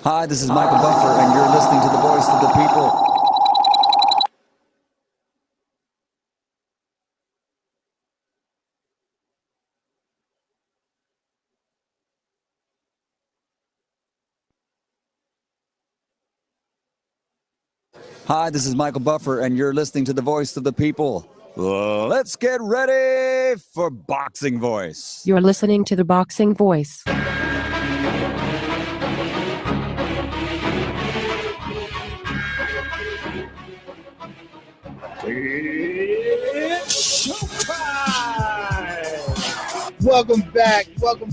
Hi, this is Michael Buffer, and you're listening to the voice of the people. Hi, this is Michael Buffer, and you're listening to the voice of the people. Let's get ready for Boxing Voice. You're listening to the Boxing Voice. It's showtime! Welcome back, boxing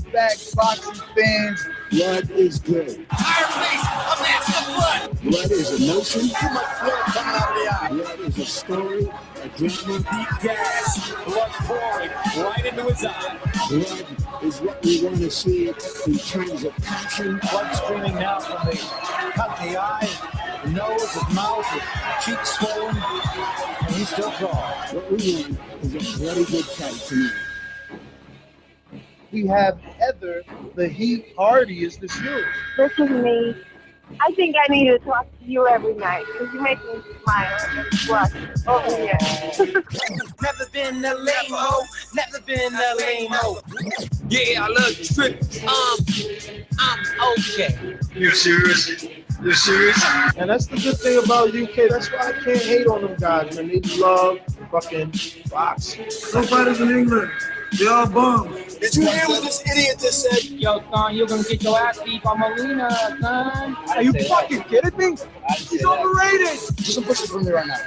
fans. Blood is good. Tire face, a mask of blood. Blood is emotion. Too much blood coming out of the eye. Blood is a story, a drama. Deep gas, blood pouring right into his eye. Blood is what we want to see in terms of passion. Blood streaming now from the cut, the eye, the nose, the mouth, the cheeks swollen, and he's still gone. What we want is a bloody good fight tonight. We have Heather, the Heat Hardy. Is this you? This is me. I think I need to talk to you every night because you make me smile and blush over here. Never been a lame-o, never been a lame-o. Yeah, I love trips. I'm okay. You serious? You serious? And that's the good thing about UK. That's why I can't hate on them guys, man. They love fucking boxing. No fighters in England. They all bums. Did you hear what this idiot just said? Yo, son, you're gonna get your ass beat by Molina, son. Are you fucking kidding me? He's overrated. Do some pushes for me right now.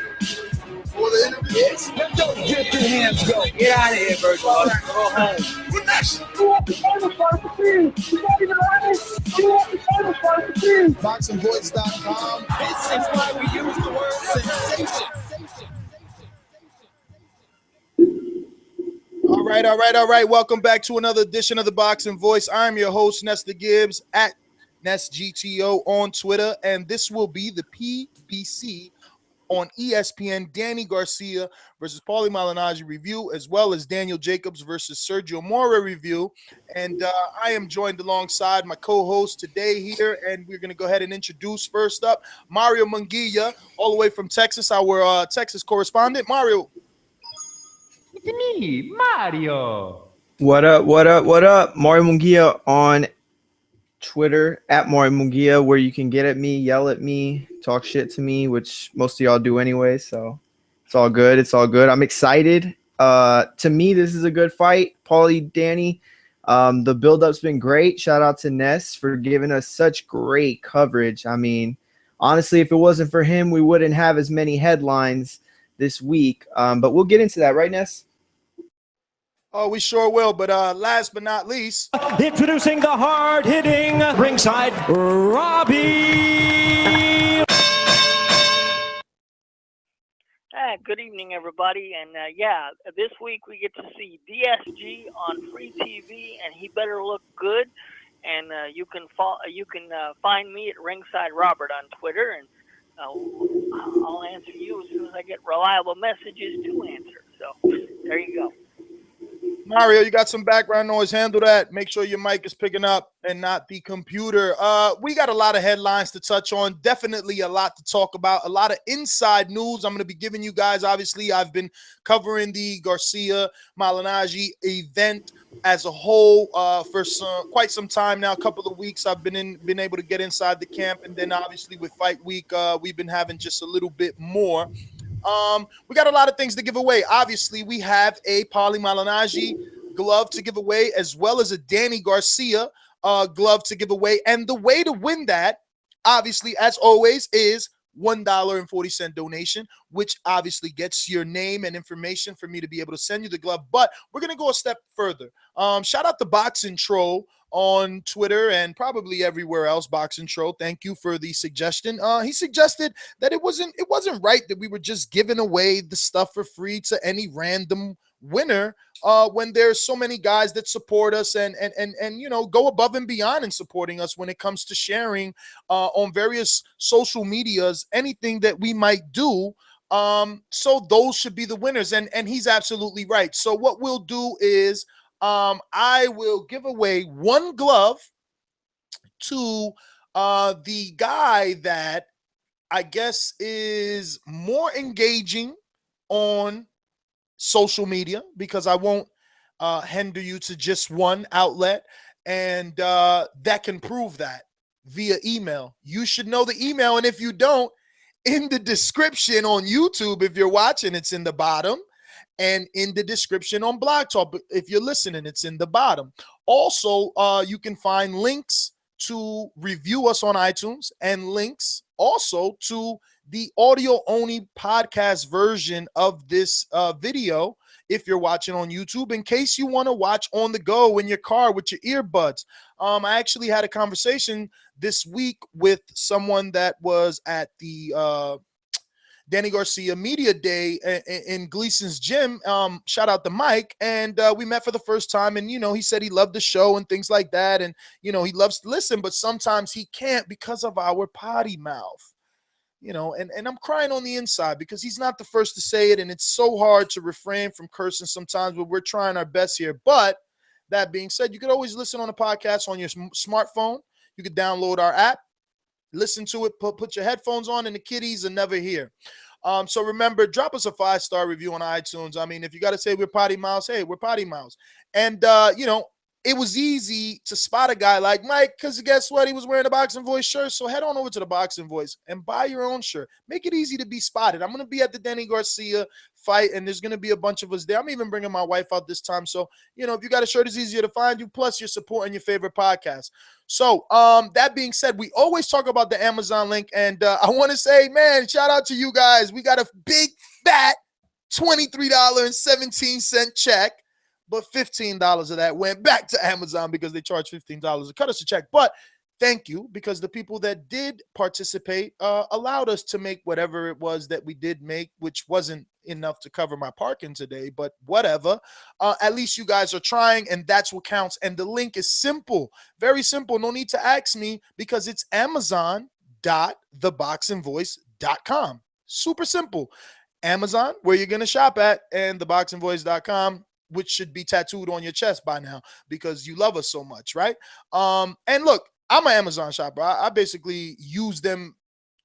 For the interview? Yes. Let those dirty hands go. Get out of here, Virgil. Go home. What next? You want the table for the food. You not even honest. You want the table for the food. Boxingvoice.com. This is why we use the word sensation. All right. Welcome back to another edition of the Boxing Voice. I'm your host, Nestor Gibbs, at NestGTO on Twitter, and this will be the PBC on ESPN Danny Garcia versus Paulie Malignaggi review, as well as Daniel Jacobs versus Sergio Mora review. And I am joined alongside my co-host today here, and we're going to go ahead and introduce first up Mario Munguia, all the way from Texas, our Texas correspondent. Mario. It's me, Mario. What up? Mario Munguia on Twitter, at Mario Munguia, where you can get at me, yell at me, talk shit to me, which most of y'all do anyway, so it's all good. I'm excited. To me, this is a good fight. Paulie, Danny, the build-up's been great. Shout out to Ness for giving us such great coverage. I mean, honestly, if it wasn't for him, we wouldn't have as many headlines this week. But we'll get into that, right, Ness? Oh, we sure will. But last but not least, introducing the hard-hitting ringside Robbie. Good evening, everybody. And this week we get to see DSG on free TV, and he better look good. And you can find me at Ringside Robert on Twitter, and I'll answer you as soon as I get reliable messages to answer. So there you go. Mario, you got some background noise. Handle that. Make sure your mic is picking up and not the computer. We got a lot of headlines to touch on. Definitely a lot to talk about. A lot of inside news. I'm going to be giving you guys. Obviously, I've been covering the Garcia Malignaggi event as a whole for quite some time now. A couple of weeks I've been able to get inside the camp, and then obviously with Fight Week, we've been having just a little bit more. We got a lot of things to give away. Obviously, we have a Paulie Malignaggi glove to give away, as well as a Danny Garcia glove to give away. And the way to win that, obviously, as always, is $1.40 donation, which obviously gets your name and information for me to be able to send you the glove. But we're going to go a step further. Shout out to Boxing Troll on Twitter and probably everywhere else. Boxing Troll, thank you for the suggestion. He suggested that it wasn't right that we were just giving away the stuff for free to any random winner when there's so many guys that support us and you know, go above and beyond in supporting us when it comes to sharing on various social medias anything that we might do. So those should be the winners, and he's absolutely right. So what we'll do is I will give away one glove to the guy that I guess is more engaging on social media, because I won't hinder you to just one outlet, and that can prove that via email. You should know the email, and if you don't, in the description on YouTube, if you're watching, it's in the bottom, and in the description on Blog Talk, if you're listening, it's in the bottom. Also, you can find links to review us on iTunes and links also to the audio only podcast version of this video if you're watching on YouTube, in case you want to watch on the go in your car with your earbuds. I actually had a conversation this week with someone that was at the Danny Garcia Media Day in Gleason's gym. Shout out to Mike. And we met for the first time. And, he said he loved the show and things like that. And, he loves to listen, but sometimes he can't because of our potty mouth. And I'm crying on the inside because he's not the first to say it. And it's so hard to refrain from cursing sometimes, but we're trying our best here. But that being said, you could always listen on a podcast on your smartphone. You could download our app, listen to it, put your headphones on, and the kiddies are never here. So remember, drop us a 5-star review on iTunes. I mean, if you got to say we're Potty Mouse, hey, we're Potty Mouse. And, it was easy to spot a guy like Mike because guess what? He was wearing a Boxing Voice shirt. So head on over to the Boxing Voice and buy your own shirt. Make it easy to be spotted. I'm going to be at the Danny Garcia fight, and there's going to be a bunch of us there. I'm even bringing my wife out this time. So, if you got a shirt, it's easier to find you. Plus, you're supporting your favorite podcast. So, that being said, we always talk about the Amazon link. And I want to say, man, shout out to you guys. We got a big, fat $23.17 check. But $15 of that went back to Amazon because they charge $15 to cut us a check. But thank you, because the people that did participate allowed us to make whatever it was that we did make, which wasn't enough to cover my parking today, but whatever. At least you guys are trying, and that's what counts. And the link is simple, very simple. No need to ask me, because it's amazon.theboxingvoice.com. Super simple. Amazon, where you're going to shop at, and theboxingvoice.com, which should be tattooed on your chest by now because you love us so much, right? And look, I'm an Amazon shopper. I basically use them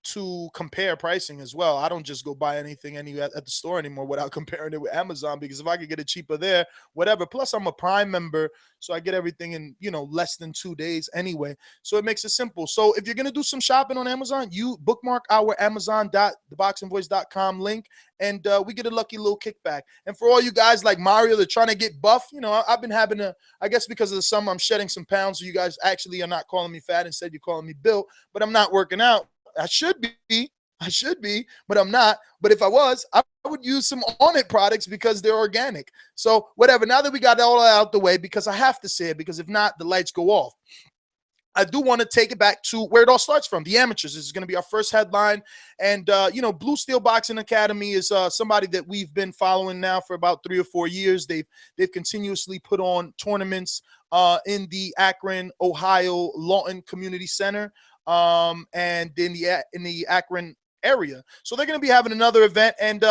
to compare pricing as well. I don't just go buy anything at the store anymore without comparing it with Amazon, because if I could get it cheaper there, whatever. Plus, I'm a Prime member, so I get everything in, less than 2 days anyway. So it makes it simple. So if you're going to do some shopping on Amazon, you bookmark our amazon.theboxingvoice.com link, and we get a lucky little kickback. And for all you guys like Mario that are trying to get buff, I've been having I guess because of the summer, I'm shedding some pounds. So you guys actually are not calling me fat. Instead, you're calling me built, but I'm not working out. I should be, but I'm not. But if I was, I would use some On It products because they're organic. So whatever. Now that we got all out the way, because I have to say it, because if not, the lights go off. I do want to take it back to where it all starts from. The amateurs. This is going to be our first headline. And, Blue Steel Boxing Academy is somebody that we've been following now for about 3 or 4 years. They've continuously put on tournaments in the Akron, Ohio, Lawton Community Center. And in the Akron area. So they're going to be having another event. And,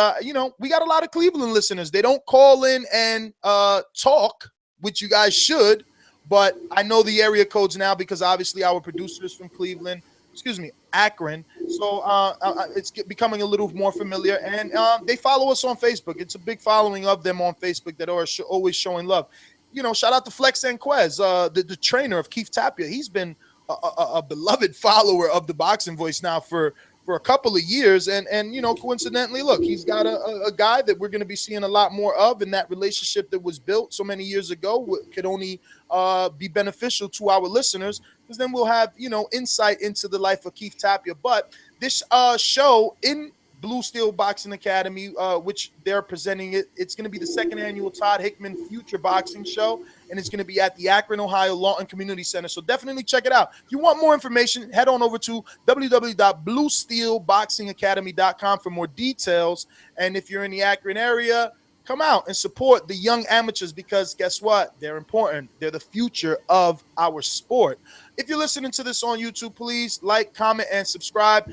we got a lot of Cleveland listeners. They don't call in and talk, which you guys should, but I know the area codes now because obviously our producer is from Cleveland, Akron. So it's becoming a little more familiar. And they follow us on Facebook. It's a big following of them on Facebook that are always showing love. Shout out to Flex Enquez, the trainer of Keith Tapia. He's been a beloved follower of the Boxing Voice now for a couple of years. And coincidentally, look, he's got a guy that we're going to be seeing a lot more of, and that relationship that was built so many years ago could only be beneficial to our listeners, because then we'll have, insight into the life of Keith Tapia. But this show in Blue Steel Boxing Academy, which they're presenting it's going to be the 2nd annual Todd Hickman Future Boxing Show, and it's going to be at the Akron, Ohio Lawton Community Center. So definitely check it out. If you want more information, head on over to www.bluesteelboxingacademy.com for more details. And if you're in the Akron area, come out and support the young amateurs, because guess what? They're important. They're the future of our sport. If you're listening to this on YouTube, please like, comment, and subscribe.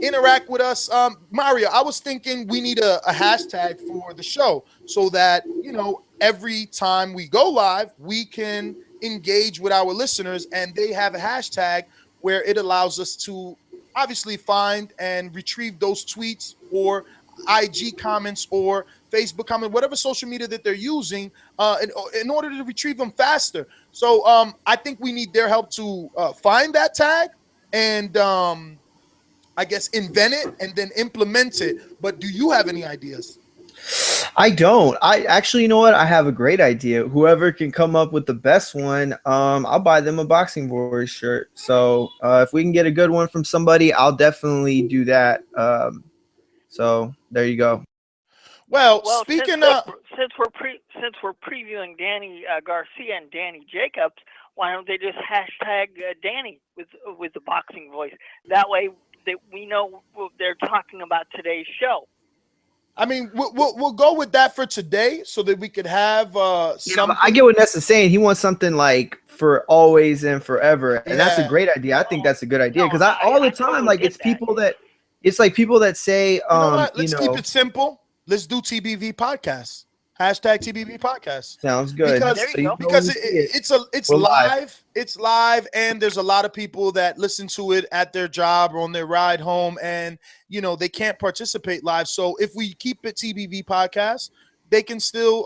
Interact with us. Mario, I was thinking we need a hashtag for the show so that, every time we go live, we can engage with our listeners and they have a hashtag where it allows us to obviously find and retrieve those tweets or IG comments or Facebook comment, whatever social media that they're using, in order to retrieve them faster. So I think we need their help to find that tag and I guess invent it and then implement it. But do you have any ideas? I don't. I actually, you know what? I have a great idea. Whoever can come up with the best one, I'll buy them a Boxing Voice shirt. So if we can get a good one from somebody, I'll definitely do that. So there you go. Well, speaking of, since we're previewing Danny Garcia and Danny Jacobs, why don't they just hashtag Danny with the Boxing Voice? That way that we know what they're talking about today's show. I mean, we'll go with that for today so that we could have something. I get what Ness is saying. He wants something like for always and forever, and that's a great idea. I think that's a good idea because all the time, like it's people that say, you know what? Let's keep it simple. Let's do TBV podcast. Hashtag TBV podcast. Sounds good. Because it's live. It's live, and there's a lot of people that listen to it at their job or on their ride home, and they can't participate live. So if we keep it TBV podcast, they can still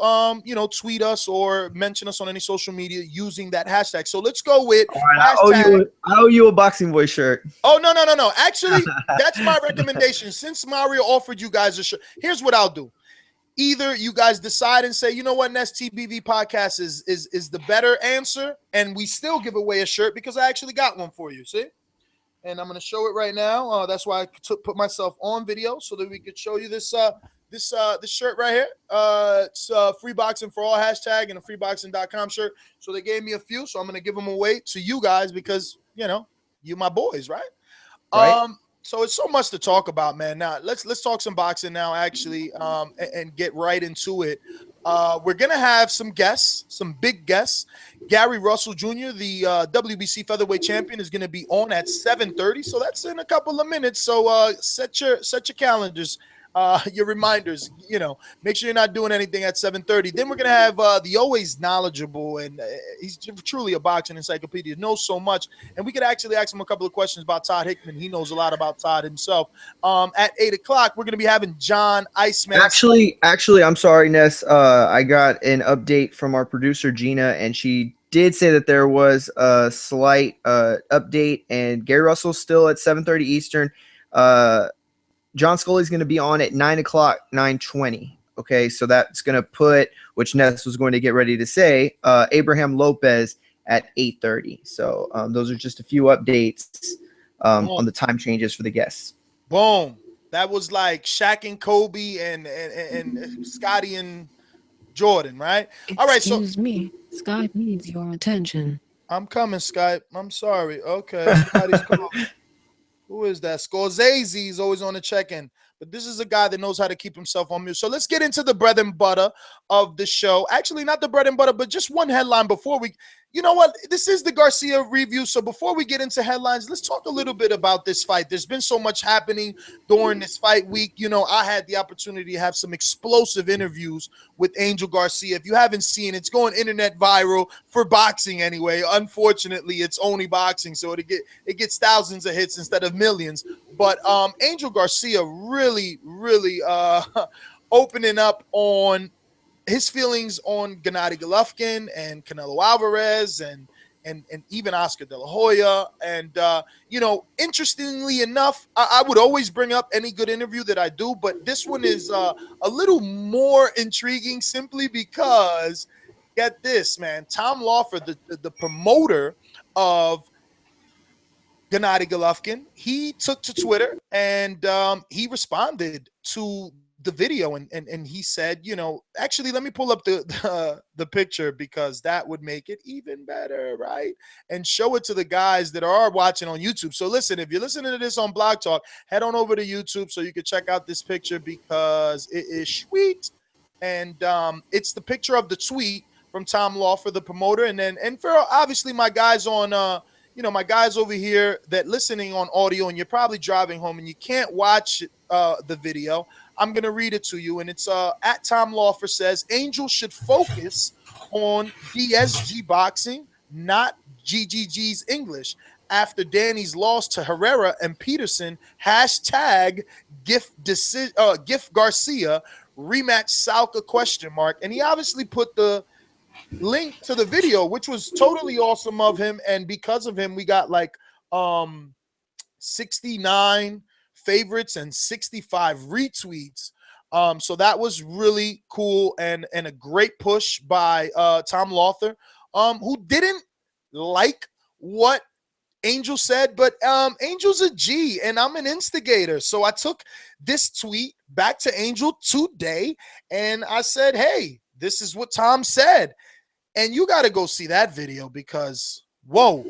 tweet us or mention us on any social media using that hashtag. So let's go with hashtag. I owe you a Boxing Voice shirt. Oh no. Actually, that's my recommendation. Since Mario offered you guys a shirt, here's what I'll do. Either you guys decide and say, you know what, Nest TBV podcast is the better answer, and we still give away a shirt because I actually got one for you. See, and I'm going to show it right now. That's why I put myself on video so that we could show you this shirt right here. It's Free Boxing for All hashtag and a freeboxing.com shirt. So they gave me a few, so I'm going to give them away to you guys because you my boys, right? So it's so much to talk about, man. Now let's talk some boxing now, actually, and get right into it. We're gonna have some guests, some big guests. Gary Russell Jr., the WBC Featherweight Champion, is gonna be on at 7:30. So that's in a couple of minutes. So set your calendars, your reminders. Make sure you're not doing anything at 7:30. Then we're gonna have the always knowledgeable, and he's truly a boxing encyclopedia, knows so much, and we could actually ask him a couple of questions about Todd Hickman. He knows a lot about Todd himself. At 8 o'clock, we're gonna be having John Iceman. Actually, I'm sorry, Ness. I got an update from our producer Gina, and she did say that there was a slight update, and Gary Russell's still at 7:30 Eastern. John Scully's going to be on at 9 o'clock, 9:20. Okay, so that's going to put, which Ness was going to get ready to say, Abraham Lopez at 8:30. So those are just a few updates on the time changes for the guests. Boom. That was like Shaq and Kobe and Scotty and Jordan, right? All right, so excuse me, Skype needs your attention. I'm coming, Skype. I'm sorry. Okay, Scotty's calling. Who is that? Scorsese is always on the check-in. But this is a guy that knows how to keep himself on mute. So let's get into the bread and butter of the show. Actually, not the bread and butter, but just one headline before we – you know what? This is the Garcia review. So before we get into headlines, let's talk a little bit about this fight. There's been so much happening during this fight week. I had the opportunity to have some explosive interviews with Angel Garcia. If you haven't seen it, it's going internet viral for boxing anyway. Unfortunately, it's only boxing, so it gets thousands of hits instead of millions. But Angel Garcia really opening up on his feelings on Gennady Golovkin and Canelo Alvarez and even Oscar De La Hoya. And, interestingly enough, I would always bring up any good interview that I do, but this one is a little more intriguing simply because, get this, man, Tom Lawford, the promoter of Gennady Golovkin, he took to Twitter and he responded to the video and he said, actually, let me pull up the picture because that would make it even better, right? And show it to the guys that are watching on YouTube. So listen, if you're listening to this on Blog Talk, head on over to YouTube so you can check out this picture because it is sweet. And it's the picture of the tweet from Tom Lawford, the promoter, and for obviously my guys on my guys over here that listening on audio, and you're probably driving home and you can't watch the video, I'm going to read it to you. And it's at Tom Lawford says, Angel should focus on DSG boxing, not GGG's English. after Danny's loss to Herrera and Peterson, hashtag GIF Garcia rematch Salka ? And he obviously put the link to the video, which was totally awesome of him. And because of him, we got like 69 favorites and 65 retweets. So that was really cool and a great push by Tom Lothar, who didn't like what Angel said, but Angel's a G and I'm an instigator. So I took this tweet back to Angel today and I said, hey, this is what Tom said. And you got to go see that video because, whoa.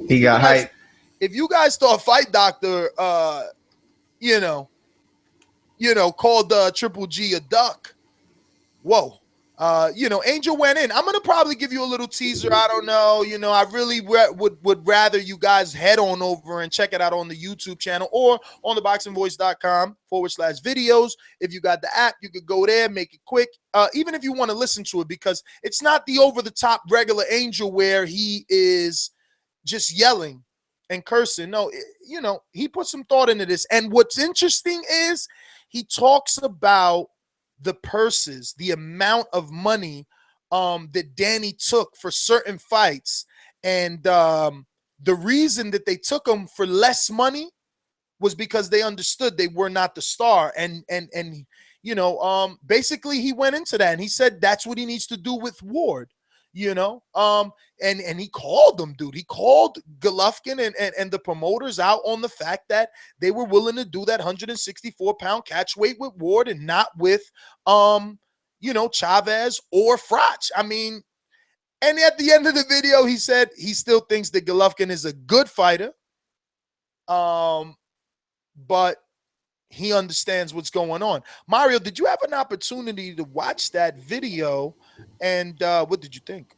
He got hype. If you guys thought Fight Doctor, called Triple G a duck, whoa. Angel went in. I'm going to probably give you a little teaser. I don't know. I really would rather you guys head on over and check it out on the YouTube channel or on theboxingvoice.com/videos. If you got the app, you could go there, make it quick. Even if you want to listen to it, because it's not the over-the-top regular Angel where he is just yelling and cursing. No, he put some thought into this. And what's interesting is he talks about the purses, the amount of money that Danny took for certain fights. And the reason that they took them for less money was because they understood they were not the star. And basically he went into that and he said that's what he needs to do with Ward. And he called them, dude. He called Golovkin and the promoters out on the fact that they were willing to do that 164-pound catch weight with Ward and not with, Chavez or Froch. I mean, and at the end of the video, he said he still thinks that Golovkin is a good fighter, but he understands what's going on. Mario, did you have an opportunity to watch that video? And what did you think?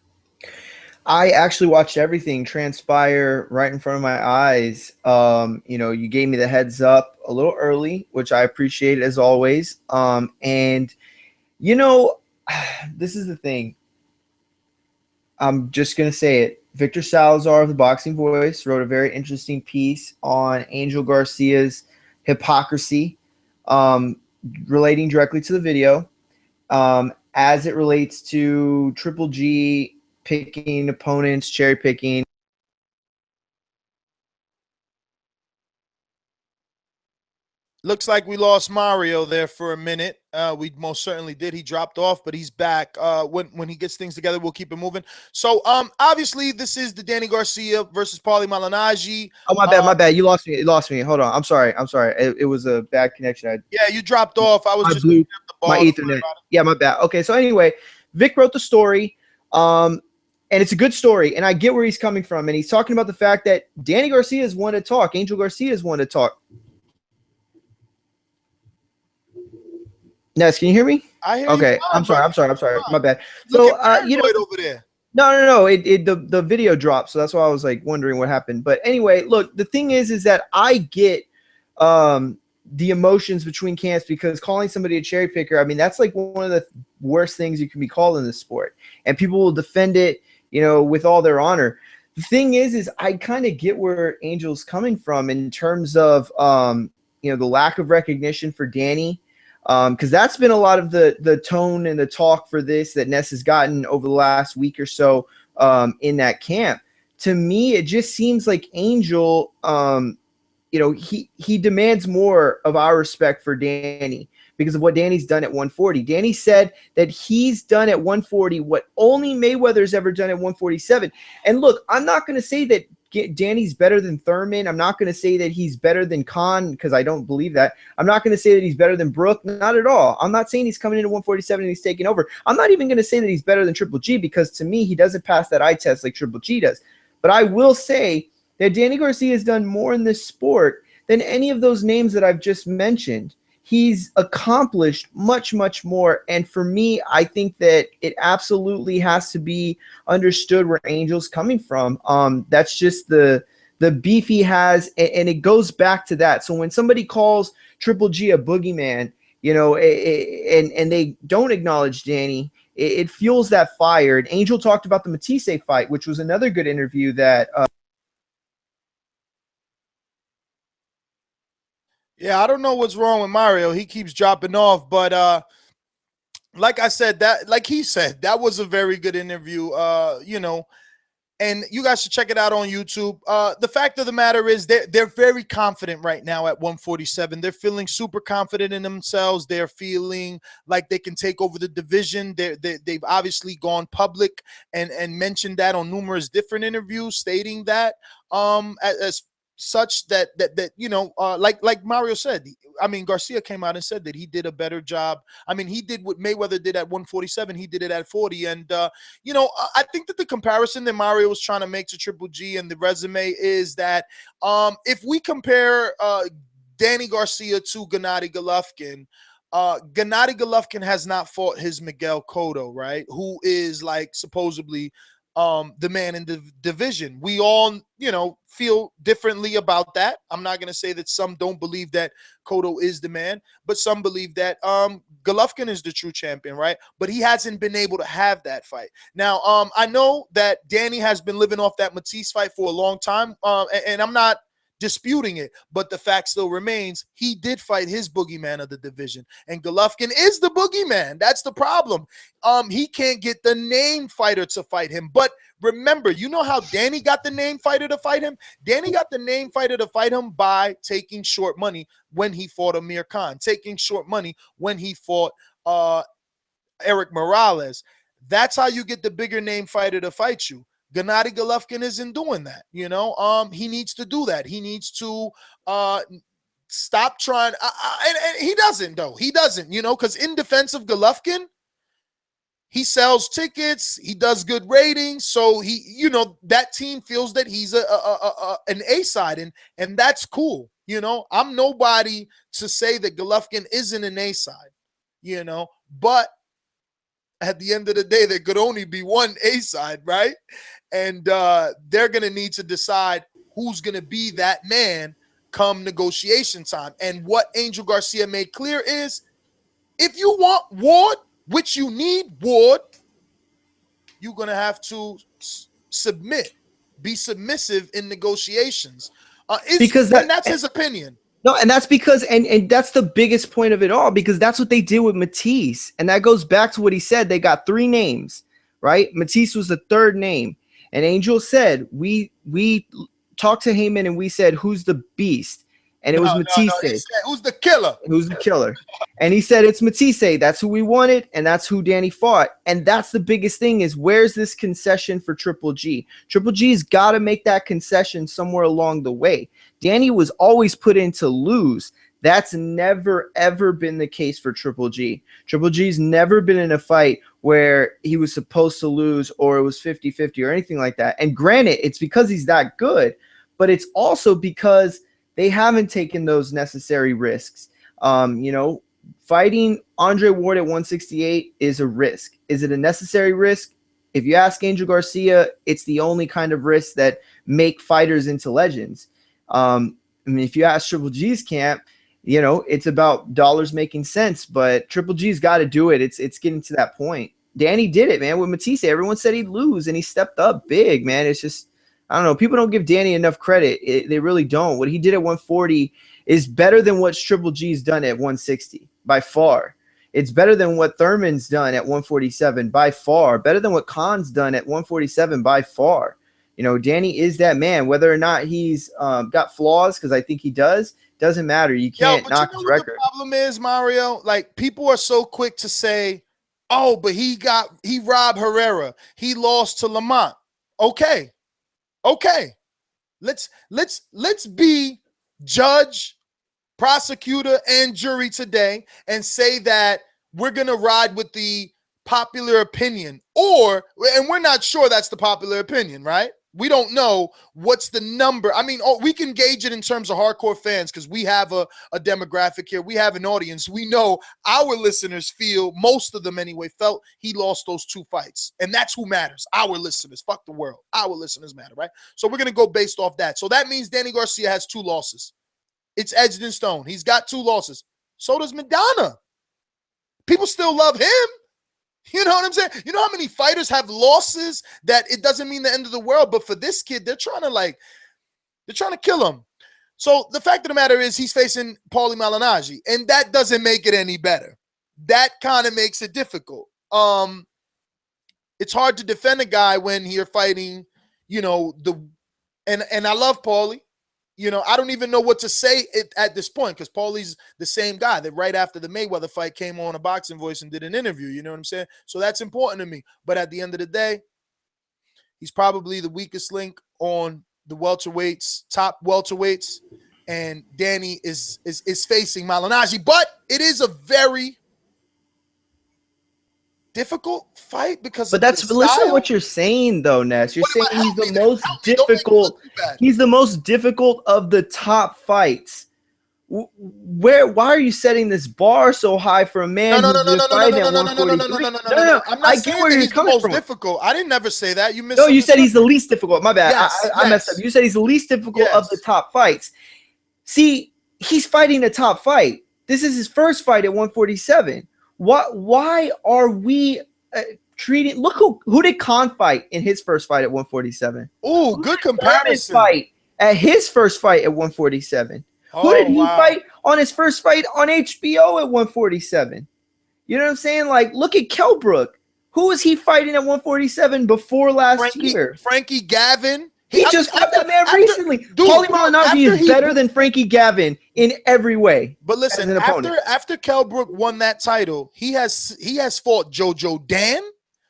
I actually watched everything transpire right in front of my eyes. You gave me the heads up a little early, which I appreciate as always. And this is the thing. I'm just going to say it. Victor Salazar of the Boxing Voice wrote a very interesting piece on Angel Garcia's hypocrisy, relating directly to the video, as it relates to Triple G picking opponents, cherry picking. Looks like we lost Mario there for a minute. We most certainly did. He dropped off, but he's back. When he gets things together, we'll keep it moving. So, obviously, this is the Danny Garcia versus Paulie Malignaggi. Oh, my bad. You lost me. Hold on. I'm sorry. It was a bad connection. Yeah, you dropped off. I was just blew looking at the ball. my Ethernet. Yeah, my bad. Okay, so anyway, Vic wrote the story, and it's a good story, and I get where he's coming from, and he's talking about the fact that Danny Garcia is one to talk. Angel Garcia is one to talk. Ness, can you hear me? I hear okay, you. I'm sorry. My bad. Look So, at over there. No. The video dropped, so that's why I was like wondering what happened. But anyway, look, the thing is that I get the emotions between camps, because calling somebody a cherry picker, I mean, that's like one of the worst things you can be called in this sport, and people will defend it, with all their honor. The thing is I kind of get where Angel's coming from in terms of the lack of recognition for Danny. Because that's been a lot of the tone and the talk for this that Ness has gotten over the last week or so in that camp. To me, it just seems like Angel, he demands more of our respect for Danny because of what Danny's done at 140. Danny said that he's done at 140 what only Mayweather's ever done at 147. And look, I'm not going to say that Danny's better than Thurman. I'm not going to say that he's better than Khan, because I don't believe that. I'm not going to say that he's better than Brook. Not at all. I'm not saying he's coming into 147 and he's taking over. I'm not even going to say that he's better than Triple G, because to me, he doesn't pass that eye test like Triple G does. But I will say that Danny Garcia has done more in this sport than any of those names that I've just mentioned. He's accomplished much, much more. And for me, I think that it absolutely has to be understood where Angel's coming from. That's just the beef he has, and it goes back to that. So when somebody calls Triple G a boogeyman, and they don't acknowledge Danny, it fuels that fire. And Angel talked about the Matisse fight, which was another good interview that Yeah, I don't know what's wrong with Mario. He keeps dropping off, but like I said, like he said, that was a very good interview. And you guys should check it out on YouTube. The fact of the matter is they're very confident right now at 147. They're feeling super confident in themselves. They're feeling like they can take over the division. They've obviously gone public and mentioned that on numerous different interviews, stating that as such that like Mario said. I mean, Garcia came out and said that he did a better job. I mean, he did what Mayweather did at 147. He did it at 40. And, I think that the comparison that Mario was trying to make to Triple G and the resume is that if we compare Danny Garcia to Gennady Golovkin, Gennady Golovkin has not fought his Miguel Cotto, right? Who is like supposedly the man in the division. We all, feel differently about that. I'm not going to say that some don't believe that Cotto is the man, but some believe that Golovkin is the true champion, right? But he hasn't been able to have that fight. Now, I know that Danny has been living off that Matisse fight for a long time, and I'm not disputing it, but the fact still remains he did fight his boogeyman of the division, and Golovkin is the boogeyman. That's the problem. He can't get the name fighter to fight him. But remember, you know how Danny got the name fighter to fight him? Danny got the name fighter to fight him by taking short money when he fought Amir Khan, taking short money when he fought Eric Morales. That's how you get the bigger name fighter to fight you. Gennady Golovkin isn't doing that, he needs to do that. He needs to stop trying, and he doesn't, though. He doesn't, because in defense of Golovkin, he sells tickets, he does good ratings, so he, that team feels that he's an A side, and that's cool. I'm nobody to say that Golovkin isn't an A side, but at the end of the day, there could only be one A side, right? And they're going to need to decide who's going to be that man come negotiation time. And what Angel Garcia made clear is, if you want Ward, which you need Ward, you're going to have to be submissive in negotiations. Because that's his opinion. No, and that's because, and that's the biggest point of it all, because that's what they did with Matisse. And that goes back to what he said. They got 3 names, right? Matisse was the 3rd name. And Angel said, we talked to Heyman and we said, who's the beast? And it was Matisse. He said, who's the killer? Who's the killer? And he said, it's Matisse. That's who we wanted, and that's who Danny fought. And that's the biggest thing, is where's this concession for Triple G? Triple G's got to make that concession somewhere along the way. Danny was always put in to lose. That's never, ever been the case for Triple G. Triple G's never been in a fight where he was supposed to lose, or it was 50-50 or anything like that. And granted, it's because he's that good, but it's also because they haven't taken those necessary risks. Fighting Andre Ward at 168 is a risk. Is it a necessary risk? If you ask Angel Garcia, it's the only kind of risk that make fighters into legends. If you ask Triple G's camp, it's about dollars making sense, but Triple G's got to do it. It's getting to that point. Danny did it, man. With Matisse, everyone said he'd lose, and he stepped up big, man. It's just, I don't know. People don't give Danny enough credit. They really don't. What he did at 140 is better than what Triple G's done at 160 by far. It's better than what Thurman's done at 147 by far. Better than what Khan's done at 147 by far. Danny is that man. Whether or not he's got flaws, because I think he does, doesn't matter. You can't knock his record. The problem is, Mario, like, people are so quick to say, oh, but he robbed Herrera. He lost to Lamont. Okay. Let's be judge, prosecutor, and jury today and say that we're going to ride with the popular opinion, and we're not sure that's the popular opinion, right? We don't know what's the number. I mean, we can gauge it in terms of hardcore fans, because we have a demographic here. We have an audience. We know our listeners feel, most of them anyway, felt he lost those 2 fights. And that's who matters. Our listeners. Fuck the world. Our listeners matter, right? So we're going to go based off that. So that means Danny Garcia has 2 losses. It's edged in stone. He's got 2 losses. So does Madonna. People still love him. You know what I'm saying? You know how many fighters have losses that it doesn't mean the end of the world, but for this kid, they're trying to kill him. So the fact of the matter is he's facing Paulie Malignaggi, and that doesn't make it any better. That kind of makes it difficult. It's hard to defend a guy when you're fighting, you know, and I love Paulie. You know, I don't even know what to say at this point because Paulie's the same guy that right after the Mayweather fight came on a Boxing Voice and did an interview. You know what I'm saying? So that's important to me. But at the end of the day, he's probably the weakest link on the welterweights, top welterweights, and Danny is facing Malignaggi. But it is a very difficult fight because but that's listen to what you're saying though, Ness. You're saying he's the most difficult. He's the most difficult of the top fights. Why are you setting this bar so high for a man who's been fighting at 143? No. I get where you're coming from. Difficult. I didn't never say that. You missed. No, you said he's the least difficult. My bad. I messed up. You said he's the least difficult of the top fights. See, he's fighting a top fight. This is his first fight at 147. Why are we treating? Look who did Khan fight in his first fight at 147? Oh, good comparison. Fight at his first fight at 147. Who did he fight on his first fight on HBO at 147? You know what I'm saying? Like, look at Kelbrook. Who was he fighting at 147 before last year? Frankie Gavin. He just fought that man recently. Paulie Malignaggi is better than Frankie Gavin in every way. But listen, after Kell Brook won that title, he has fought Jojo Dan,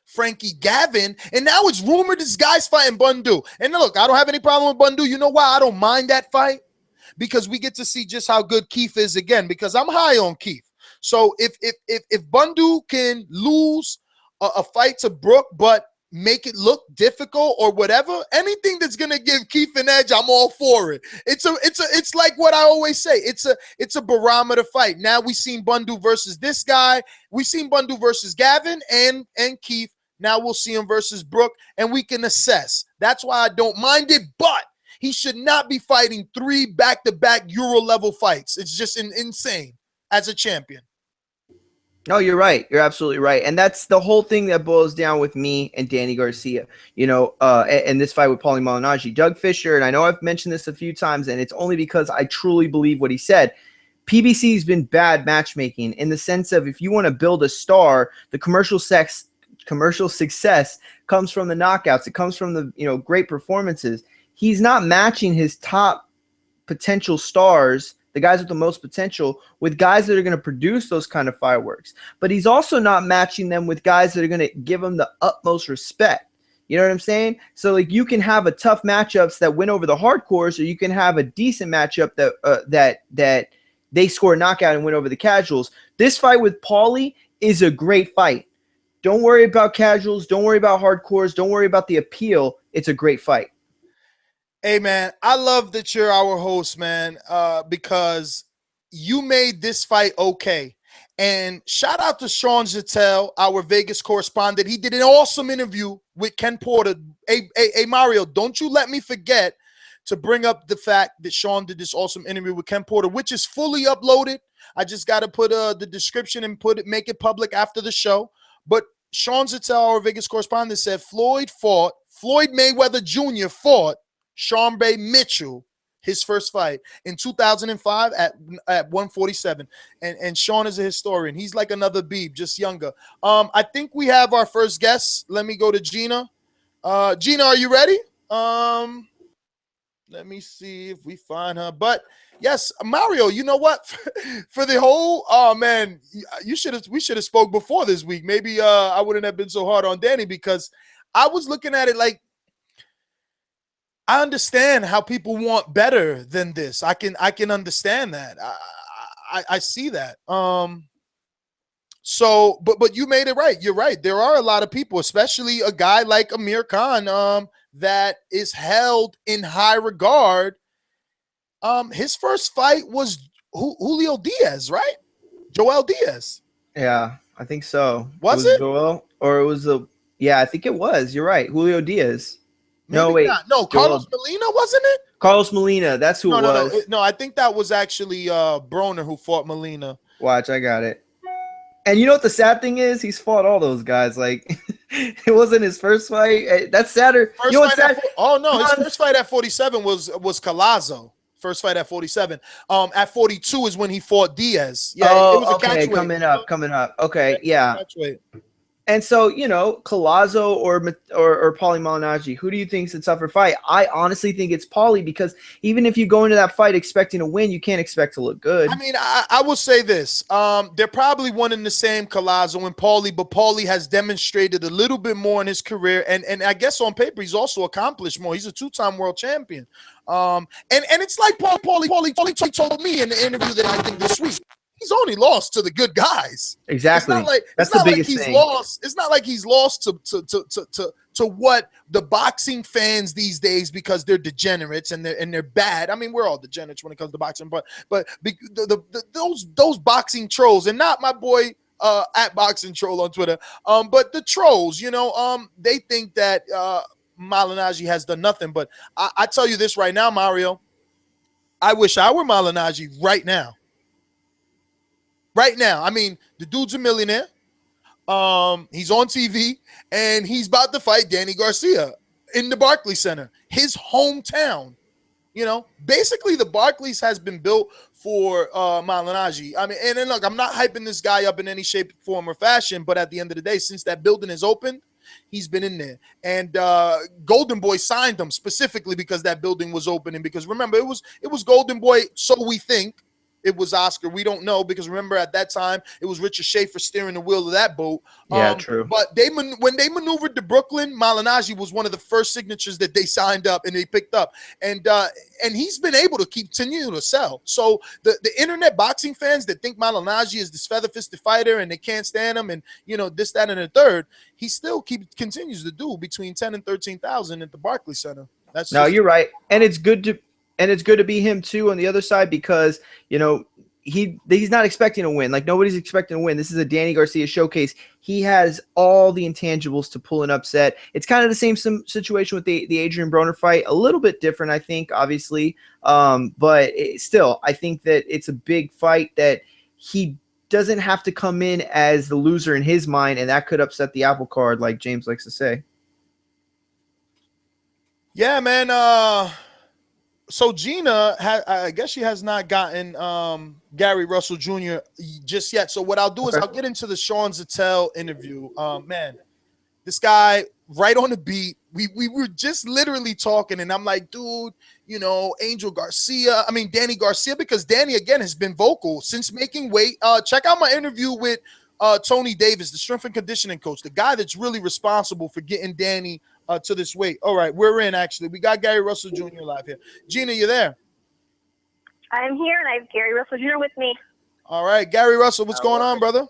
Frankie Gavin, and now it's rumored this guy's fighting Bundu. And look, I don't have any problem with Bundu. You know why I don't mind that fight? Because we get to see just how good Keith is again. Because I'm high on Keith. So if Bundu can lose a fight to Brook, but make it look difficult or whatever, anything that's gonna give Keith an edge, I'm all for it. It's like what I always say. It's a barometer fight. Now we've seen Bundu versus this guy. We've seen Bundu versus Gavin and Keith. Now we'll see him versus Brook, and we can assess. That's why I don't mind it, but he should not be fighting 3 back-to-back Euro level fights. It's just insane as a champion. No, you're right. You're absolutely right. And that's the whole thing that boils down with me and Danny Garcia, you know, and this fight with Paulie Malignaggi. Doug Fisher, and I know I've mentioned this a few times, and it's only because I truly believe what he said. PBC has been bad matchmaking in the sense of if you want to build a star, the commercial success comes from the knockouts. It comes from the, you know, great performances. He's not matching his top potential stars, the guys with the most potential, with guys that are going to produce those kind of fireworks. But he's also not matching them with guys that are going to give him the utmost respect. You know what I'm saying? So, like, you can have a tough matchups that win over the hardcores, or you can have a decent matchup that they score a knockout and win over the casuals. This fight with Paulie is a great fight. Don't worry about casuals. Don't worry about hardcores. Don't worry about the appeal. It's a great fight. Hey, man, I love that you're our host, man, because you made this fight okay. And shout out to Sean Zattel, our Vegas correspondent. He did an awesome interview with Ken Porter. Hey, Mario, don't you let me forget to bring up the fact that Sean did this awesome interview with Ken Porter, which is fully uploaded. I just got to put the description and make it public after the show. But Sean Zattel, our Vegas correspondent, said Floyd Mayweather Jr. fought Sean Bay Mitchell, his first fight in 2005 at 147. And Sean is a historian. He's like another Beeb, just younger. I think we have our first guest. Let me go to Gina. Gina, are you ready? Let me see if we find her. But yes, Mario, you know what? For the whole, oh man, we should have spoke before this week. Maybe I wouldn't have been so hard on Danny, because I was looking at it like, I understand how people want better than this. I can understand that. I see that. So, but you made it right. You're right. There are a lot of people, especially a guy like Amir Khan, that is held in high regard. His first fight was Julio Diaz, right? Joel Diaz. Yeah, I think so. Was it Joel, or it was yeah, I think it was. You're right, Julio Diaz. Maybe no, wait. Not. No, Carlos Molina, wasn't it? Carlos Molina, that's who it was. No, I think that was actually Broner who fought Molina. Watch, I got it. And you know what the sad thing is? He's fought all those guys. Like, it wasn't his first fight. That's sadder. His first fight at 47 was Collazo. First fight at 47. At 42 is when he fought Diaz. Yeah, Oh, it was a okay, catchweight. coming up. Okay, yeah. Catchweight. And so, you know, Collazo or Paulie Malignaggi, who do you think is a tougher fight? I honestly think it's Paulie, because even if you go into that fight expecting to win, you can't expect to look good. I mean, I will say this. They're probably one and the same, Collazo and Paulie, but Paulie has demonstrated a little bit more in his career. And I guess on paper, he's also accomplished more. He's a two-time world champion. And it's like Paulie told me in the interview that I think this week. He's only lost to the good guys. Exactly. That's the biggest thing. It's not like he's lost to what the boxing fans these days, because they're degenerates and they're bad. I mean, we're all degenerates when it comes to boxing, but those boxing trolls, and not my boy at Boxing Troll on Twitter, but the trolls, you know, they think that Malignaggi has done nothing. But I tell you this right now, Mario, I wish I were Malignaggi right now. Right now, I mean, the dude's a millionaire. He's on TV, and he's about to fight Danny Garcia in the Barclays Center, his hometown. You know, basically the Barclays has been built for Malignaggi. I mean, and then look, I'm not hyping this guy up in any shape, form, or fashion, but at the end of the day, since that building is open, he's been in there. And GoldenBoy signed him specifically because that building was open, and because remember, it was GoldenBoy, so we think. It was Oscar. We don't know, because remember at that time it was Richard Schaefer steering the wheel of that boat. Yeah, true. But when they maneuvered to Brooklyn, Malignaggi was one of the first signatures that they signed up and they picked up, and he's been able to continue to sell. So the internet boxing fans that think Malignaggi is this feather-fisted fighter and they can't stand him, and you know this, that, and the third, he still continues to do between 10 and 13,000 at the Barclays Center. You're right, and it's good to be him too on the other side, because you know he's not expecting to win. Like, nobody's expecting to win. This is a Danny Garcia showcase. He has all the intangibles to pull an upset. It's kind of the same situation with the Adrian Broner fight. A little bit different, I think, obviously, but still, I think that it's a big fight that he doesn't have to come in as the loser in his mind, and that could upset the apple cart, like James likes to say. Yeah, man. So Gina, I guess she has not gotten Gary Russell Jr. just yet. So what I'll do is I'll get into the Sean Zattel interview. Man, this guy right on the beat. We were just literally talking, and I'm like, dude, you know, Danny Garcia, because Danny again has been vocal since making weight. Check out my interview with Tony Davis, the strength and conditioning coach, the guy that's really responsible for getting Danny to this weight. All right, we're in, actually. We got Gary Russell Jr. live here. Gina, you there? I'm here, and I have Gary Russell Jr. with me. All right, Gary Russell, what's going on, brother?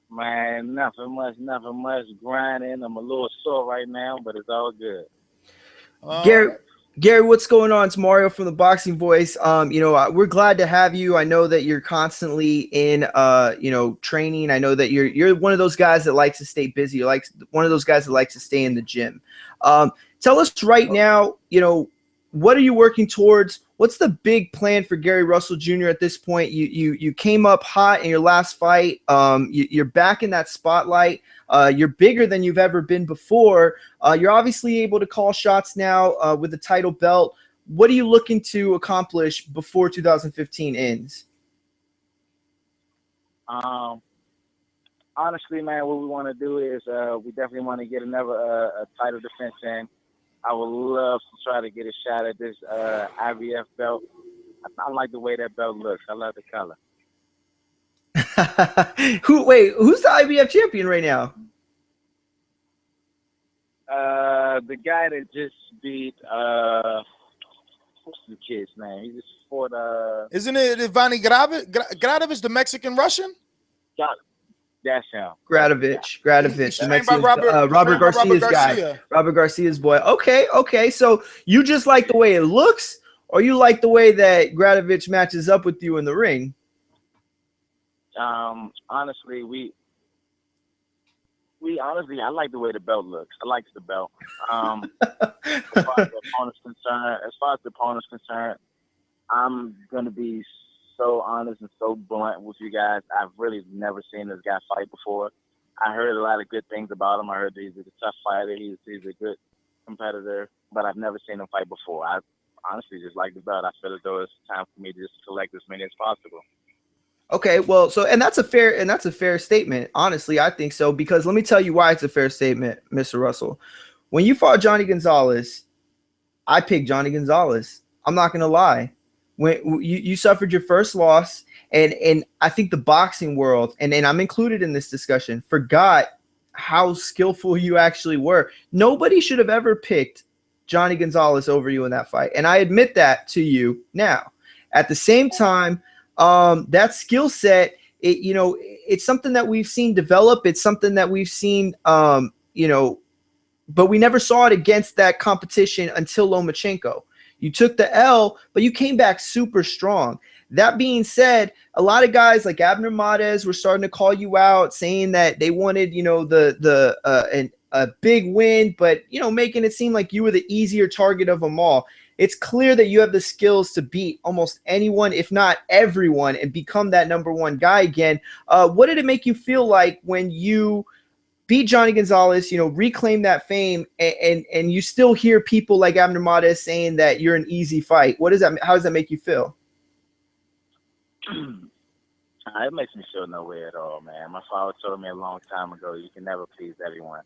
Man, nothing much. Grinding. I'm a little sore right now, but it's all good. Gary, what's going on? It's Mario from the Boxing Voice. You know, we're glad to have you. I know that you're constantly in, you know, training. I know that you're one of those guys that likes to stay busy. You're like one of those guys that likes to stay in the gym. Tell us right now, you know, what are you working towards? What's the big plan for Gary Russell Jr. at this point? You came up hot in your last fight. You're back in that spotlight. You're bigger than you've ever been before. You're obviously able to call shots now with the title belt. What are you looking to accomplish before 2015 ends? Honestly, man, what we want to do is we definitely want to get another a title defense in. I would love to try to get a shot at this IBF belt. I like the way that belt looks. I love the color. Who's the IBF champion right now? The guy that just beat what's the kid's name? He just fought Isn't it Ivani Gradovich, the Mexican Russian? That's him. Gradovich, the Mexican, Robert Garcia's guy. Robert Garcia's boy. Okay. So you just like the way it looks, or you like the way that Gradovich matches up with you in the ring? Honestly, I like the way the belt looks. I like the belt. As far as the opponent's concerned, I'm gonna be so honest and so blunt with you guys. I've really never seen this guy fight before. I heard a lot of good things about him. I heard that he's a tough fighter. He's a good competitor, but I've never seen him fight before. honestly just like the belt. I feel as though it's time for me to just collect as many as possible. Okay, well, so and that's a fair statement. Honestly, I think so, because let me tell you why it's a fair statement, Mr. Russell. When you fought Johnny Gonzalez, I picked Johnny Gonzalez. I'm not gonna lie. When you suffered your first loss, and I think the boxing world, and I'm included in this discussion, forgot how skillful you actually were. Nobody should have ever picked Johnny Gonzalez over you in that fight, and I admit that to you now. At the same time, that skill set, it's something that we've seen develop. It's something that we've seen, but we never saw it against that competition until Lomachenko. You took the L, but you came back super strong. That being said, a lot of guys like Abner Mares were starting to call you out, saying that they wanted, a big win, but, making it seem like you were the easier target of them all. It's clear that you have the skills to beat almost anyone, if not everyone, and become that number one guy again. What did it make you feel like when you beat Johnny Gonzalez, reclaim that fame, and you still hear people like Abner Mares saying that you're an easy fight? How does that make you feel? It makes me feel no way at all, man. My father told me a long time ago, you can never please everyone.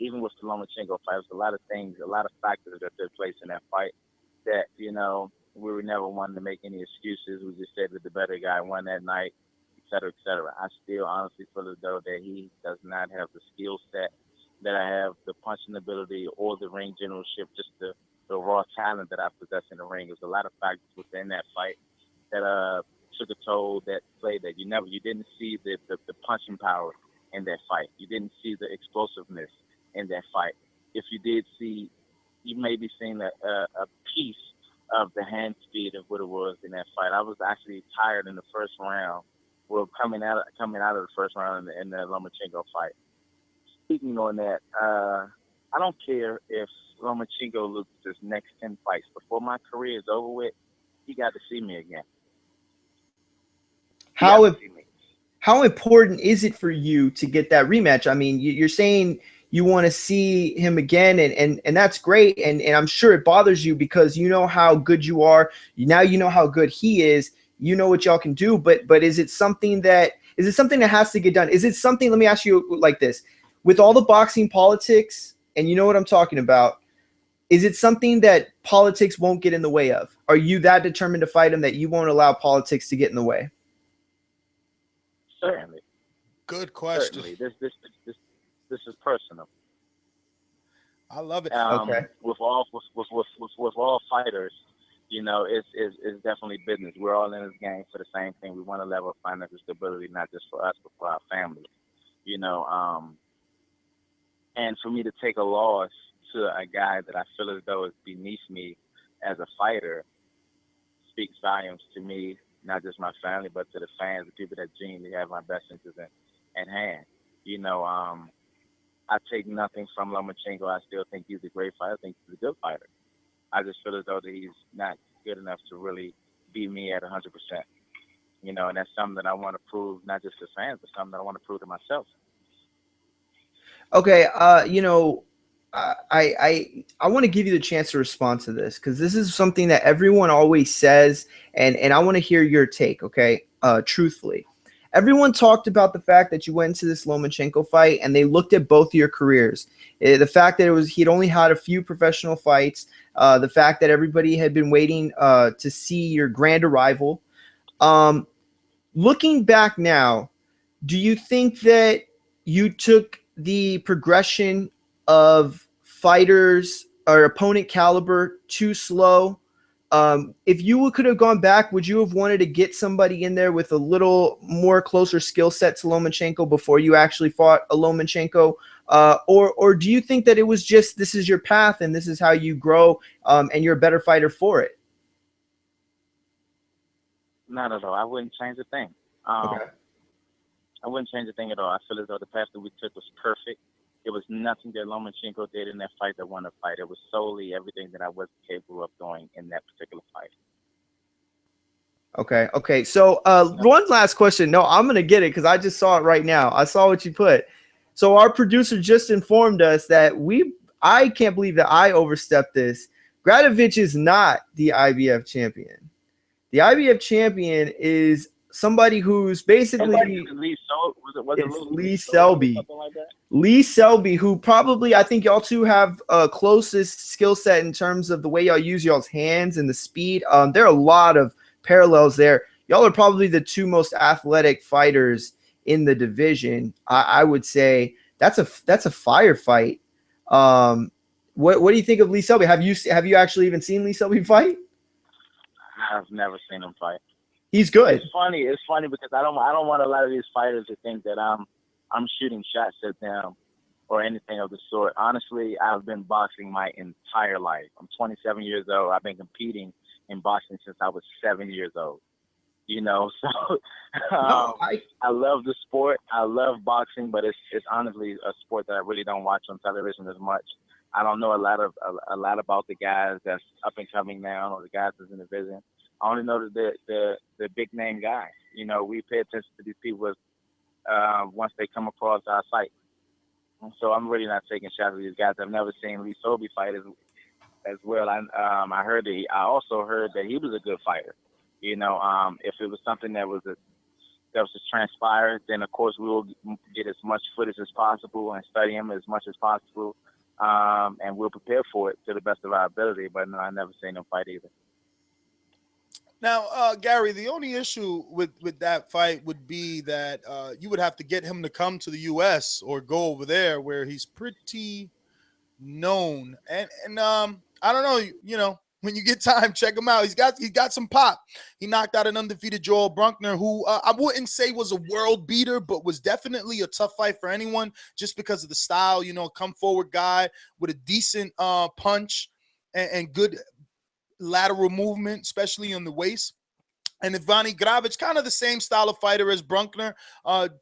Even with the Lomachenko fight, there's a lot of things, a lot of factors that took place in that fight that, we were never wanting to make any excuses. We just said that the better guy won that night, et cetera, et cetera. I still honestly feel as though that he does not have the skill set that I have, the punching ability or the ring generalship, just the raw talent that I possess in the ring. There's a lot of factors within that fight that took a toll, that played that you didn't see the punching power in that fight. You didn't see the explosiveness in that fight. If you did see, you may be seeing a piece of the hand speed of what it was in that fight. I was actually tired in the first round. Well, coming out of the first round in the Lomachenko fight. Speaking on that, I don't care if Lomachenko loses his next 10 fights. Before my career is over with, he got to see me again. How important is it for you to get that rematch? I mean, you're saying you want to see him again, and that's great. And I'm sure it bothers you because you know how good you are. Now you know how good he is. You know what y'all can do. But is it something that has to get done? Is it something, let me ask you like this. With all the boxing politics, and you know what I'm talking about, is it something that politics won't get in the way of? Are you that determined to fight him that you won't allow politics to get in the way? Certainly. Good question. Certainly. This is personal. I love it. Okay. With all fighters, it's definitely business. We're all in this game for the same thing. We want a level of financial stability, not just for us, but for our families. And for me to take a loss to a guy that I feel as though is beneath me as a fighter speaks volumes to me, not just my family, but to the fans, the people that genuinely have my best interests in hand. I take nothing from Lomachenko. I still think he's a great fighter. I think he's a good fighter. I just feel as though that he's not good enough to really beat me at 100%. And that's something that I want to prove, not just to fans, but something that I want to prove to myself. Okay, I want to give you the chance to respond to this because this is something that everyone always says, and I want to hear your take, okay? Truthfully. Everyone talked about the fact that you went into this Lomachenko fight and they looked at both of your careers. The fact that he'd only had a few professional fights, the fact that everybody had been waiting to see your grand arrival. Looking back now, do you think that you took the progression of fighters or opponent caliber too slow? If you could have gone back, would you have wanted to get somebody in there with a little more closer skill set to Lomachenko before you actually fought a Lomachenko? Or do you think that it was just this is your path and this is how you grow and you're a better fighter for it? Not at all. I wouldn't change a thing. Okay. I wouldn't change a thing at all. I feel as though the path that we took was perfect. It was nothing that Lomachenko did in that fight that won the fight. It was solely everything that I was capable of doing in that particular fight. Okay. So one last question. No, I'm going to get it because I just saw it right now. I saw what you put. So our producer just informed us that I can't believe that I overstepped this, Gradovich is not the IBF champion. The IBF champion is somebody who's basically Lee Selby. Like that? Lee Selby, who probably, I think y'all two have closest skill set in terms of the way y'all use y'all's hands and the speed. There are a lot of parallels there. Y'all are probably the two most athletic fighters in the division. I would say that's a firefight. What do you think of Lee Selby? Have you actually even seen Lee Selby fight? I've never seen him fight. He's good. It's funny because I don't want a lot of these fighters to think that I'm shooting shots at them or anything of the sort. Honestly, I've been boxing my entire life. I'm 27 years old. I've been competing in boxing since I was 7 years old. You know, so I love the sport. I love boxing, but it's honestly a sport that I really don't watch on television as much. I don't know a lot about the guys that's up and coming now or the guys that's in the division. I only know the big name guys. You know, we pay attention to these people once they come across our site. And so I'm really not taking shots at these guys. I've never seen Lee Selby fight as well. I also heard that he was a good fighter. You know, if it was something that was just transpired, then of course we will get as much footage as possible and study him as much as possible, and we'll prepare for it to the best of our ability. But no, I've never seen him fight either. Now, Gary, the only issue with that fight would be that you would have to get him to come to the U.S. or go over there where he's pretty known. And I don't know, you know, when you get time, check him out. He's got some pop. He knocked out an undefeated Joel Brunkner, who I wouldn't say was a world beater, but was definitely a tough fight for anyone just because of the style. You know, come forward guy with a decent punch and good lateral movement, especially on the waist. And Ivani Gravich, kind of the same style of fighter as Brunkner,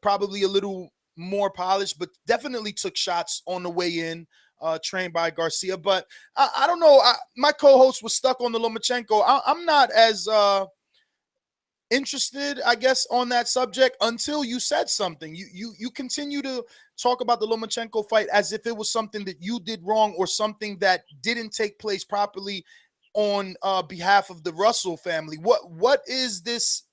probably a little more polished, but definitely took shots on the way in, trained by Garcia. But I don't know. My co-host was stuck on the Lomachenko. I'm not as interested, I guess, on that subject until you said something. You continue to talk about the Lomachenko fight as if it was something that you did wrong or something that didn't take place properly on behalf of the Russell family. What is this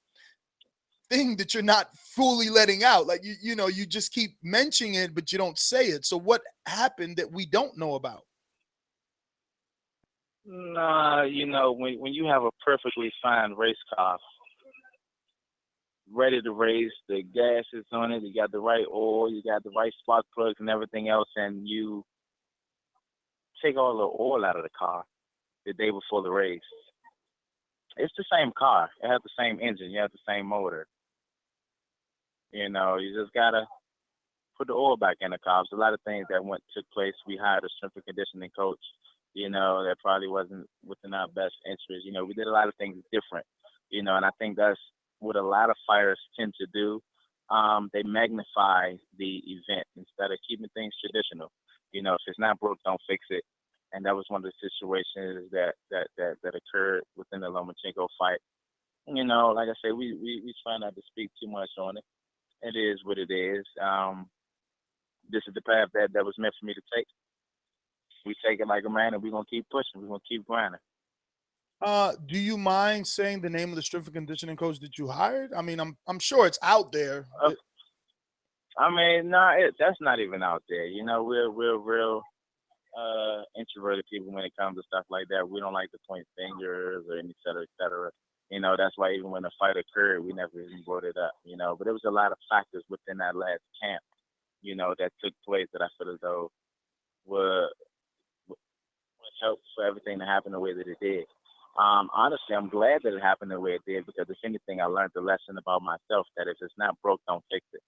thing that you're not fully letting out? Like, you know, you just keep mentioning it, but you don't say it. So what happened that we don't know about? Nah, you know, when you have a perfectly fine race car ready to race, the gas is on it, you got the right oil, you got the right spark plugs and everything else, and you take all the oil out of the car the day before the race. It's the same car. It has the same engine. You have the same motor. You know, you just gotta put the oil back in the car. There's a lot of things that took place. We hired a strength and conditioning coach, you know, that probably wasn't within our best interest. You know, we did a lot of things different, you know, and I think that's what a lot of fighters tend to do. They magnify the event instead of keeping things traditional. You know, if it's not broke, don't fix it. And that was one of the situations that occurred within the Lomachenko fight. You know, like I said, we try not to speak too much on it. It is what it is. This is the path that was meant for me to take. We take it like a man, and we're gonna keep pushing. We're gonna keep grinding. Do you mind saying the name of the strength and conditioning coach that you hired? I mean, I'm sure it's out there. I mean, that's not even out there. You know, we're real introverted people when it comes to stuff like that. We don't like to point fingers or any et cetera. You know, that's why even when the fight occurred, we never even brought it up, you know. But there was a lot of factors within that last camp, you know, that took place that I feel as though would help for everything to happen the way that it did. Honestly, I'm glad that it happened the way it did, because if anything, I learned the lesson about myself that if it's not broke, don't fix it.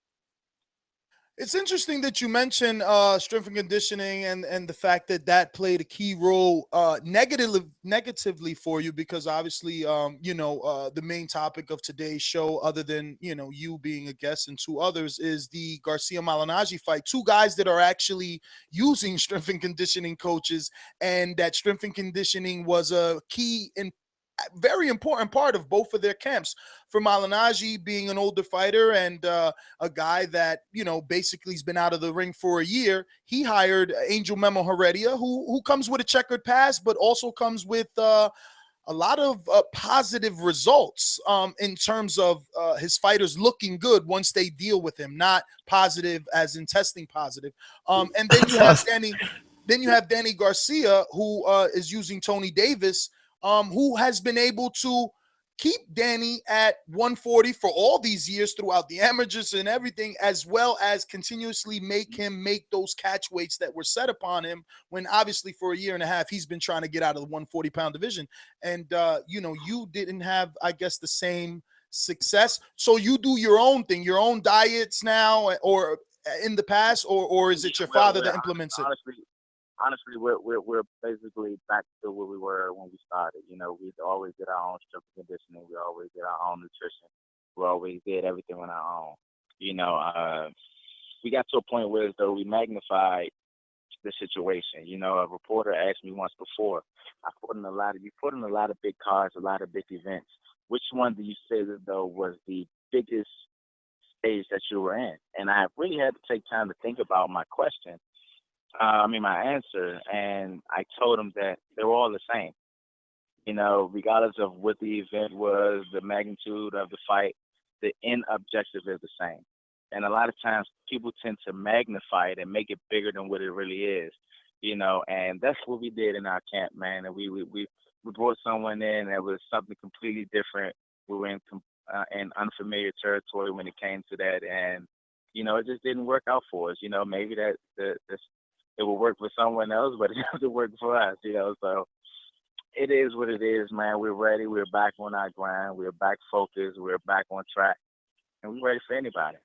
It's interesting that you mentioned strength and conditioning and the fact that played a key role negatively for you, because obviously, you know, the main topic of today's show, other than, you know, you being a guest and two others, is the Garcia Malignaggi fight. Two guys that are actually using strength and conditioning coaches, and that strength and conditioning was a key very important part of both of their camps. For Malignaggi being an older fighter and a guy that, you know, basically has been out of the ring for a year, he hired Angel Memo Heredia, who comes with a checkered past, but also comes with a lot of positive results in terms of his fighters looking good once they deal with him, not positive as in testing positive. And then you have Danny Garcia, who is using Tony Davis, who has been able to keep Danny at 140 for all these years throughout the amateurs and everything, as well as continuously make him make those catch weights that were set upon him when obviously for a year and a half he's been trying to get out of the 140-pound division. And you know, you didn't have, I guess, the same success. So you do your own thing, your own diets now, or in the past, or is it your father that implements it? Honestly, we're basically back to where we were when we started. You know, we always did our own strength and conditioning. We always did our own nutrition. We always did everything on our own. You know, we got to a point where as though we magnified the situation. You know, a reporter asked me once before, you put in a lot of big cards, a lot of big events. Which one do you say that though was the biggest stage that you were in? And I really had to take time to think about my question. My answer, and I told him that they were all the same. You know, regardless of what the event was, the magnitude of the fight, the end objective is the same. And a lot of times people tend to magnify it and make it bigger than what it really is. You know, and that's what we did in our camp, man. And we brought someone in that was something completely different. We were in unfamiliar territory when it came to that, and you know, it just didn't work out for us. You know, maybe it will work for someone else, but it doesn't work for us, you know. So it is what it is, man. We're ready. We're back on our grind. We're back focused. We're back on track. And we're ready for anybody.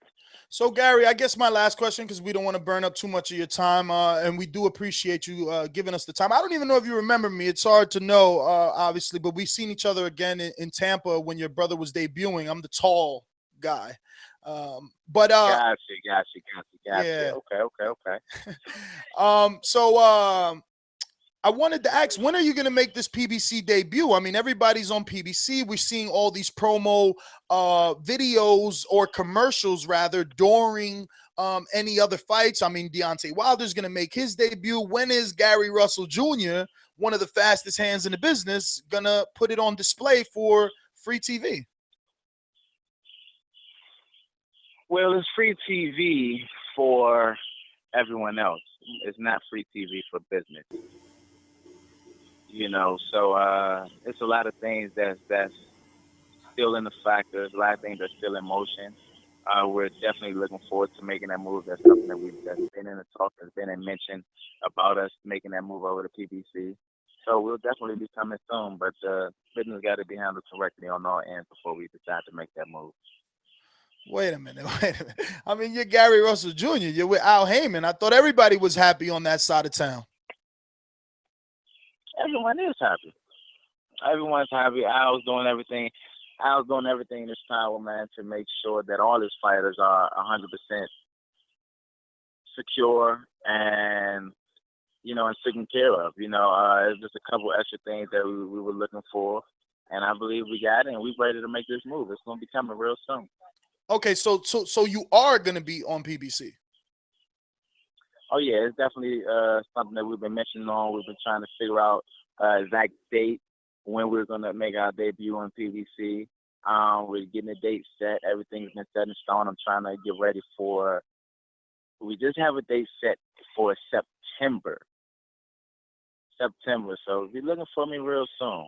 So, Gary, I guess my last question, because we don't want to burn up too much of your time, and we do appreciate you giving us the time. I don't even know if you remember me. It's hard to know, obviously, but we've seen each other again in Tampa when your brother was debuting. I'm the tall guy. Gotcha. Yeah. Okay. I wanted to ask, when are you going to make this PBC debut? I mean, everybody's on PBC. We're seeing all these promo videos or commercials rather during any other fights. I mean, Deontay Wilder's going to make his debut. When is Gary Russell Jr., one of the fastest hands in the business, going to put it on display for free TV? Well, it's free TV for everyone else. It's not free TV for business. You know, so it's a lot of things that's still in the factors. A lot of things are still in motion. We're definitely looking forward to making that move. That's something that's been in the talk, that's been in mention about us making that move over to PBC. So we'll definitely be coming soon, but business got to be handled correctly on all ends before we decide to make that move. Wait a minute. I mean, you're Gary Russell Jr. You're with Al Heyman. I thought everybody was happy on that side of town. Everyone is happy. Everyone's happy. Al's doing everything in his power, man, to make sure that all his fighters are 100% secure and, you know, and taken care of. You know, it's just a couple extra things that we were looking for, and I believe we got it, and we're ready to make this move. It's going to be coming real soon. Okay, so you are going to be on PBC. Oh yeah, it's definitely something that we've been mentioning on. We've been trying to figure out exact date when we're going to make our debut on PBC. We're getting a date set. Everything's been set in stone. I'm trying to get ready for. We just have a date set for September. So be looking for me real soon.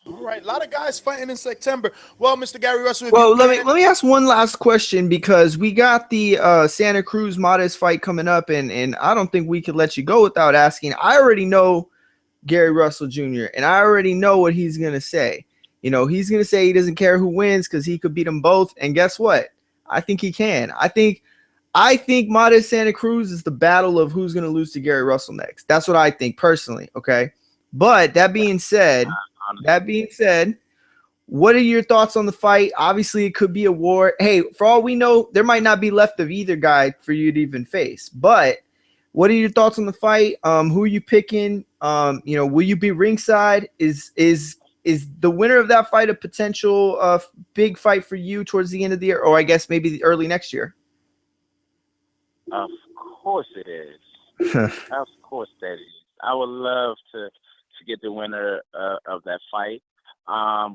All right, a lot of guys fighting in September. Well, Mr. Gary Russell. Let me ask one last question, because we got the Santa Cruz Modest fight coming up, and I don't think we could let you go without asking. I already know Gary Russell Jr., and I already know what he's gonna say. You know, he's gonna say he doesn't care who wins because he could beat them both. And guess what? I think he can. I think Modest Santa Cruz is the battle of who's gonna lose to Gary Russell next. That's what I think personally. Okay, but that being said, what are your thoughts on the fight? Obviously, it could be a war. Hey, for all we know, there might not be left of either guy for you to even face. But what are your thoughts on the fight? Who are you picking? You know, will you be ringside? Is is the winner of that fight a potential big fight for you towards the end of the year, or I guess maybe early next year? Of course it is. Of course that is. I would love to get the winner of that fight.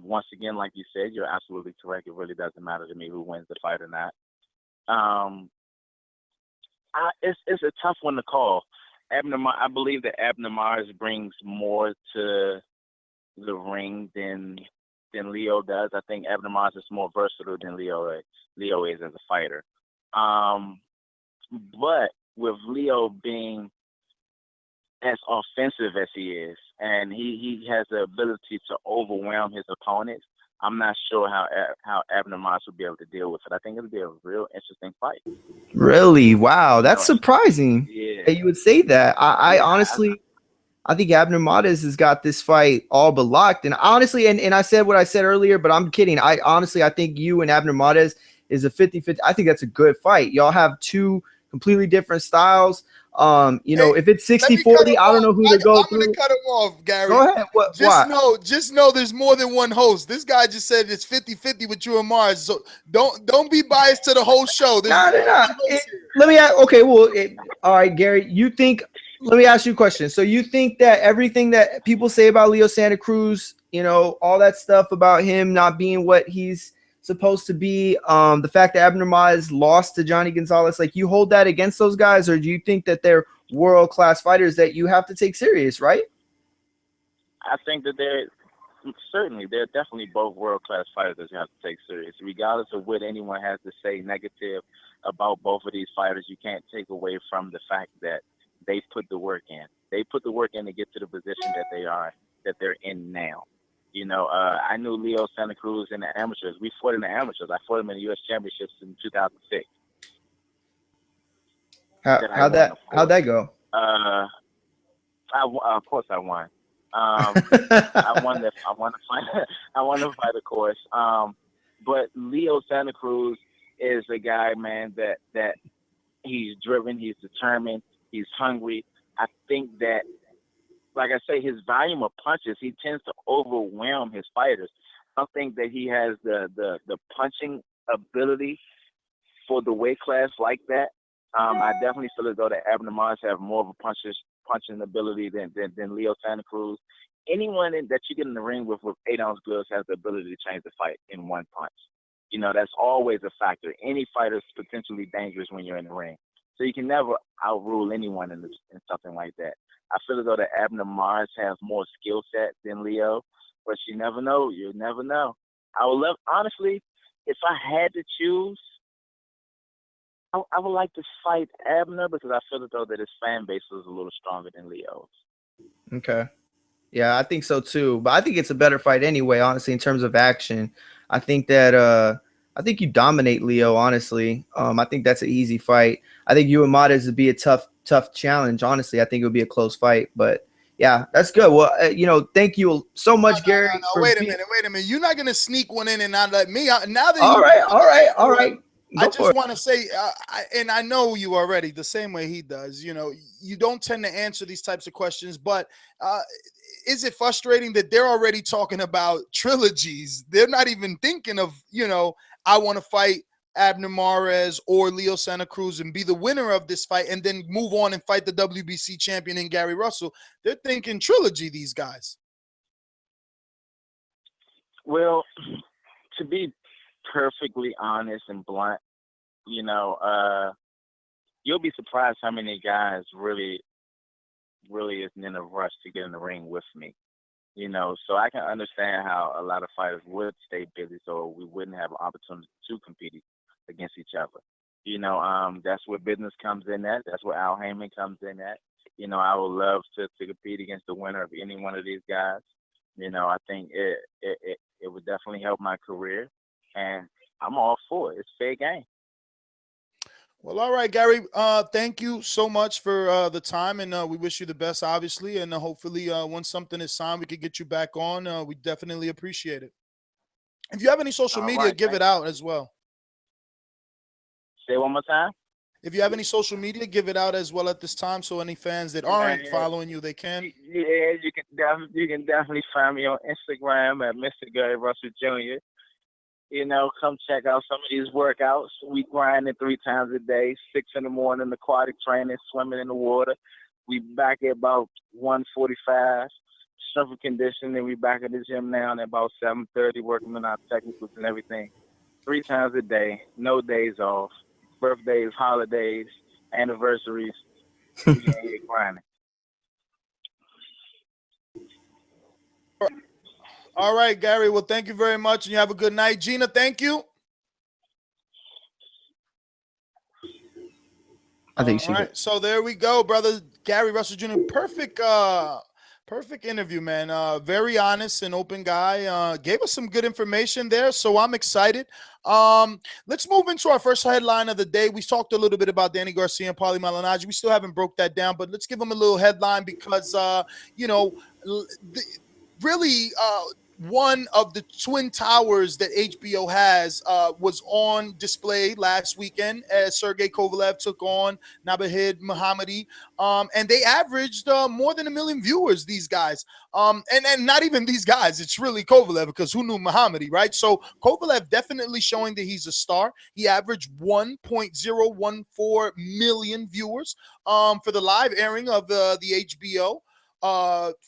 Once again, like you said, you're absolutely correct. It really doesn't matter to me who wins the fight or not. It's a tough one to call. I believe that Abner Mares brings more to the ring than Leo does. I think Abner Mares is more versatile than Leo is as a fighter. But with Leo being as offensive as he is, and he has the ability to overwhelm his opponents, I'm not sure how Abner Mares would be able to deal with it. I think it'll be a real interesting fight. Really? Wow, that's surprising. Yeah. That you would say that. I honestly, I think Abner Mares has got this fight all but locked. And honestly, and I said what I said earlier, but I'm kidding. I think you and Abner Mares is a 50-50. I think that's a good fight. Y'all have two completely different styles. If it's 60-40, I don't know who to go through. I'm gonna cut him off, Gary. Go ahead. Just know there's more than one host. This guy just said it's 50-50 with you and Mars. So don't be biased to the whole show. Let me ask. Okay, well, all right, Gary. Let me ask you a question. So you think that everything that people say about Leo Santa Cruz, all that stuff about him not being what he's supposed to be, the fact that Abner Mares lost to Johnny Gonzalez, like, you hold that against those guys, or do you think that they're world-class fighters that you have to take serious, right? I think that they're definitely both world-class fighters that you have to take serious. Regardless of what anyone has to say negative about both of these fighters, you can't take away from the fact that they put the work in. They put the work in to get to the position that they're in now. I knew Leo Santa Cruz in the amateurs. We fought in the amateurs. I fought him in the U.S. Championships in 2006. How'd that go? Of course I won. I won the fight, of course. But Leo Santa Cruz is a guy, man, that he's driven, he's determined, he's hungry. I think that, like I say, his volume of punches, he tends to overwhelm his fighters. I think that he has the punching ability for the weight class like that. I definitely feel as though that Abner Mares have more of a punching ability than Leo Santa Cruz. Anyone that you get in the ring with 8-ounce gloves has the ability to change the fight in one punch. That's always a factor. Any fighter is potentially dangerous when you're in the ring. So you can never outrule anyone in something like that. I feel as though that Abner Mares has more skill set than Leo, but you never know. You never know. I would love, honestly, if I had to choose, I would like to fight Abner because I feel as though that his fan base was a little stronger than Leo's. Okay. Yeah, I think so too. But I think it's a better fight anyway, honestly, in terms of action. I think that I think you dominate Leo, honestly. I think that's an easy fight. I think you and Mares would be a tough challenge, honestly. I think it would be a close fight. But yeah, that's good. Well, thank you so much, Gary. No, wait a minute. You're not gonna sneak one in and not let me. All right. I just want to say, and I know you already the same way he does. You don't tend to answer these types of questions, but is it frustrating that they're already talking about trilogies? They're not even thinking of, I want to fight Abner Mares or Leo Santa Cruz and be the winner of this fight and then move on and fight the WBC champion in Gary Russell. They're thinking trilogy, these guys. Well, to be perfectly honest and blunt, you'll be surprised how many guys really isn't in a rush to get in the ring with me. So I can understand how a lot of fighters would stay busy so we wouldn't have an opportunity to compete against each other. That's where business comes in at. That's where Al Heyman comes in at. I would love to compete against the winner of any one of these guys. I think it would definitely help my career, and I'm all for it. It's fair game. Well, all right, Gary. Thank you so much for the time, and we wish you the best, obviously. And hopefully, once something is signed, we could get you back on. We definitely appreciate it. If you have any social media, give it out as well. Say it one more time. if you have any social media, give it out as well at this time. So any fans that aren't following you, they can. Yeah, you can definitely find me on Instagram at Mr. Gary Russell Jr. You know, come check out some of these workouts. We grinding 3 times a day, 6 in the morning, aquatic training, swimming in the water. We back at about 1:45, strength and conditioning. We back at the gym now at about 7:30, working on our technicals and everything. 3 times a day, no days off. Birthdays, holidays, anniversaries. We get grinding. All right, Gary. Well, thank you very much, and you have a good night. Gina, thank you. I think All right, so there we go, brother Gary Russell Jr. Perfect interview, man. Very honest and open guy. Gave us some good information there, so I'm excited. Let's move into our first headline of the day. We talked a little bit about Danny Garcia and Paulie Malignaggi. We still haven't broke that down, but let's give them a little headline because, really, one of the twin towers that HBO has was on display last weekend as Sergey Kovalev took on Nabahid Mohammadi, and they averaged more than 1 million viewers, these guys. And not even these guys, it's really Kovalev, because who knew Mohammadi, right? So Kovalev definitely showing that he's a star. He averaged 1.014 million viewers for the live airing of the HBO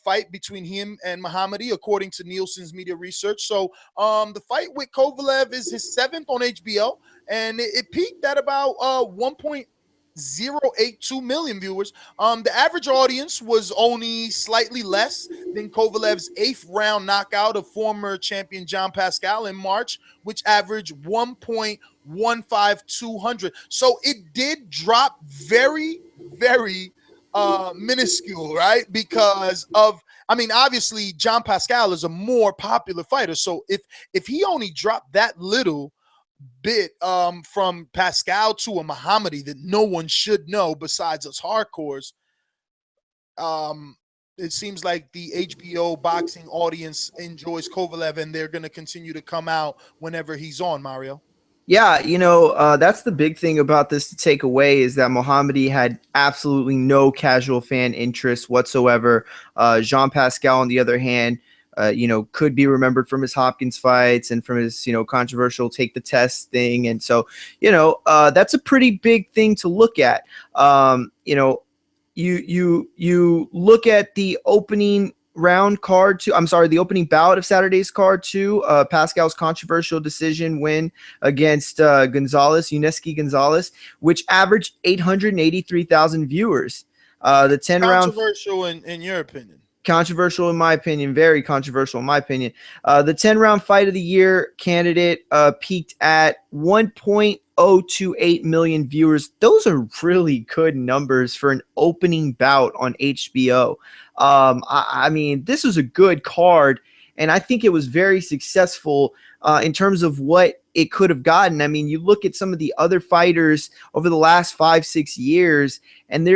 fight between him and Mohammadi, according to Nielsen's media research. So the fight with Kovalev is his 7th on HBO, and it peaked at about 1.082 million viewers. The average audience was only slightly less than Kovalev's 8th round knockout of former champion John Pascal in March, which averaged 1.15200. So it did drop very, very minuscule, right? Because of, I mean, obviously John Pascal is a more popular fighter. So if he only dropped that little bit from Pascal to a Mohammadi that no one should know besides us hardcores, it seems like the HBO boxing audience enjoys Kovalev, and they're going to continue to come out whenever he's on, Mario. Yeah, that's the big thing about this to take away is that Mohammadi had absolutely no casual fan interest whatsoever. Jean Pascal, on the other hand, could be remembered from his Hopkins fights and from his, controversial take the test thing. And so, that's a pretty big thing to look at. You look at the opening round card too. I'm sorry, the opening bout of Saturday's card too. Pascal's controversial decision win against Uneski Gonzalez, which averaged 883,000 viewers. The 10 round controversial in your opinion. Controversial in my opinion, very controversial in my opinion. The 10-round fight of the year candidate peaked at 1.028 million viewers. Those are really good numbers for an opening bout on HBO. I mean, this was a good card, and I think it was very successful in terms of what it could have gotten. I mean, you look at some of the other fighters over the last 5-6 years, and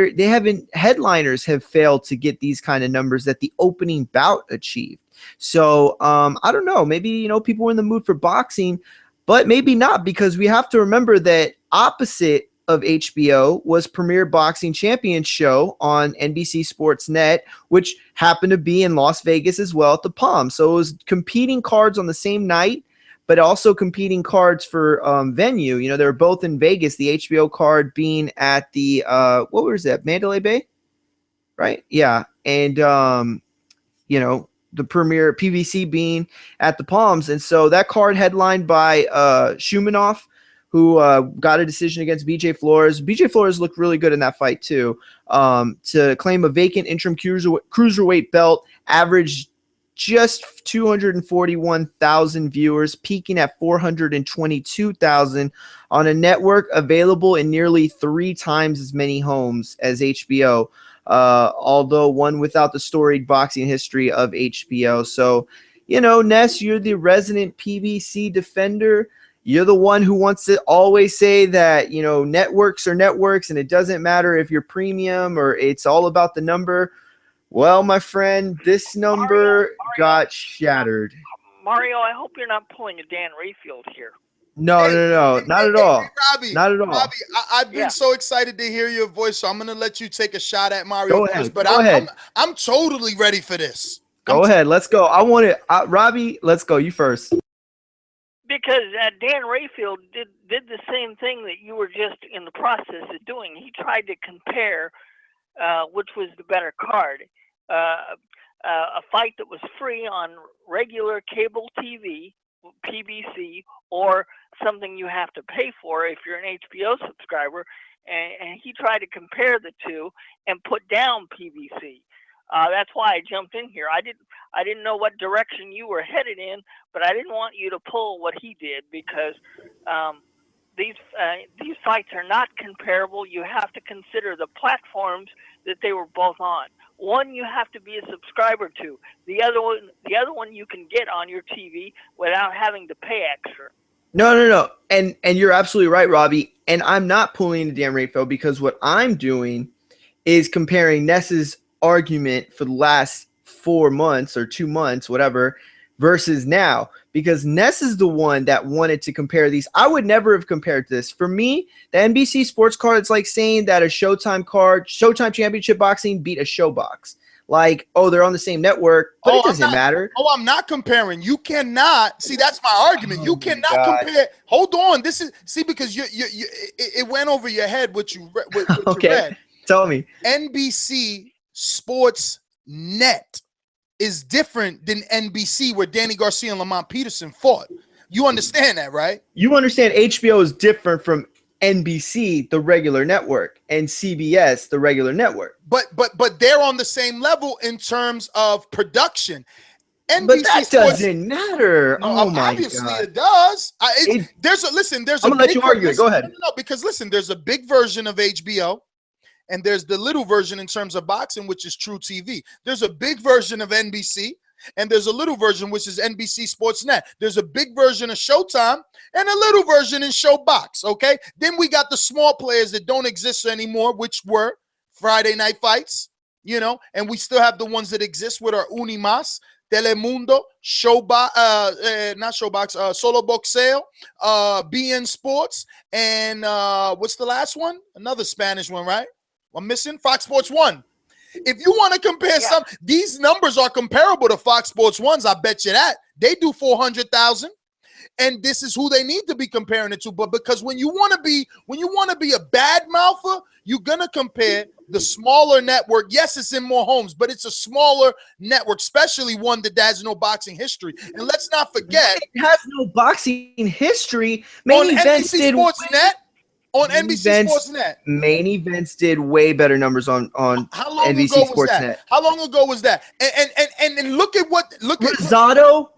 headliners have failed to get these kind of numbers that the opening bout achieved. So I don't know, maybe, people were in the mood for boxing, but maybe not, because we have to remember that opposite of HBO was Premier Boxing Champions show on NBC Sports Net, which happened to be in Las Vegas as well at the Palm. So it was competing cards on the same night, but also competing cards for venue. They were both in Vegas, the HBO card being at the, what was that, Mandalay Bay? Right? Yeah. And, the Premier PBC being at the Palms. And so that card headlined by Shumanov, who got a decision against BJ Flores. BJ Flores looked really good in that fight too. To claim a vacant interim cruiserweight belt, averaged just 241,000 viewers, peaking at 422,000 on a network available in nearly 3 times as many homes as HBO, although one without the storied boxing history of HBO. So, Ness, you're the resident PBC defender. You're the one who wants to always say that, networks are networks and it doesn't matter if you're premium or it's all about the number. Well, my friend, this number got shattered. Mario, I hope you're not pulling a Dan Rayfield here. No, not at all. Robbie, not at all. Robbie, I've been so excited to hear your voice, so I'm gonna let you take a shot at Mario Go first. ahead, But go ahead. I'm totally ready for this. Go ahead. Let's go. I want it. Robbie, let's go. You first. Because Dan Rayfield did the same thing that you were just in the process of doing. He tried to compare which was the better card. A fight that was free on regular cable TV, PBC, or something you have to pay for if you're an HBO subscriber. And he tried to compare the two and put down PBC. That's why I jumped in here. I didn't know what direction you were headed in, but I didn't want you to pull what he did, because these fights are not comparable. You have to consider the platforms that they were both on. One you have to be a subscriber to. The other one you can get on your TV without having to pay extra. No. And you're absolutely right, Robbie. And I'm not pulling the Dan Rayfield, because what I'm doing is comparing Ness's argument for the last 4 months or 2 months, whatever, versus now, because Ness is the one that wanted to compare these. I would never have compared this. For me, the NBC sports card, it's like saying that a Showtime card, Showtime Championship Boxing beat a Showbox. Like, oh, they're on the same network, but it doesn't matter. Oh, I'm not comparing. You cannot see. That's my argument. You cannot compare. Hold on. This is because it went over your head what you read. Okay, you read. Tell me. NBC Sports Net is different than NBC, where Danny Garcia and Lamont Peterson fought. You understand that, right? You understand HBO is different from NBC, the regular network, and CBS, the regular network. But they're on the same level in terms of production. NBC but that Sports, doesn't matter. No, oh my obviously God. it does. There's I'm gonna let you argue. Go ahead. No, because listen, there's a big version of HBO. And there's the little version in terms of boxing, which is True TV. There's a big version of NBC, and there's a little version, which is NBC Sports Net. There's a big version of Showtime and a little version in Showbox, okay? Then we got the small players that don't exist anymore, which were Friday Night Fights, and we still have the ones that exist with our Unimas, Telemundo, not Showbox, Solo Boxeo, BN Sports, and what's the last one? Another Spanish one, right? I'm missing Fox Sports 1. If you want to compare these numbers are comparable to Fox Sports 1's. I bet you that. They do 400,000. And this is who they need to be comparing it to. But because when you want to be a bad mouther, you're gonna compare the smaller network. Yes, it's in more homes, but it's a smaller network, especially one that has no boxing history. And let's not forget, it has no boxing history. On NBC Sports Net. On NBC Sports Net. Main events did way better numbers on NBC Sports Net. How long ago was that? And look at Rosado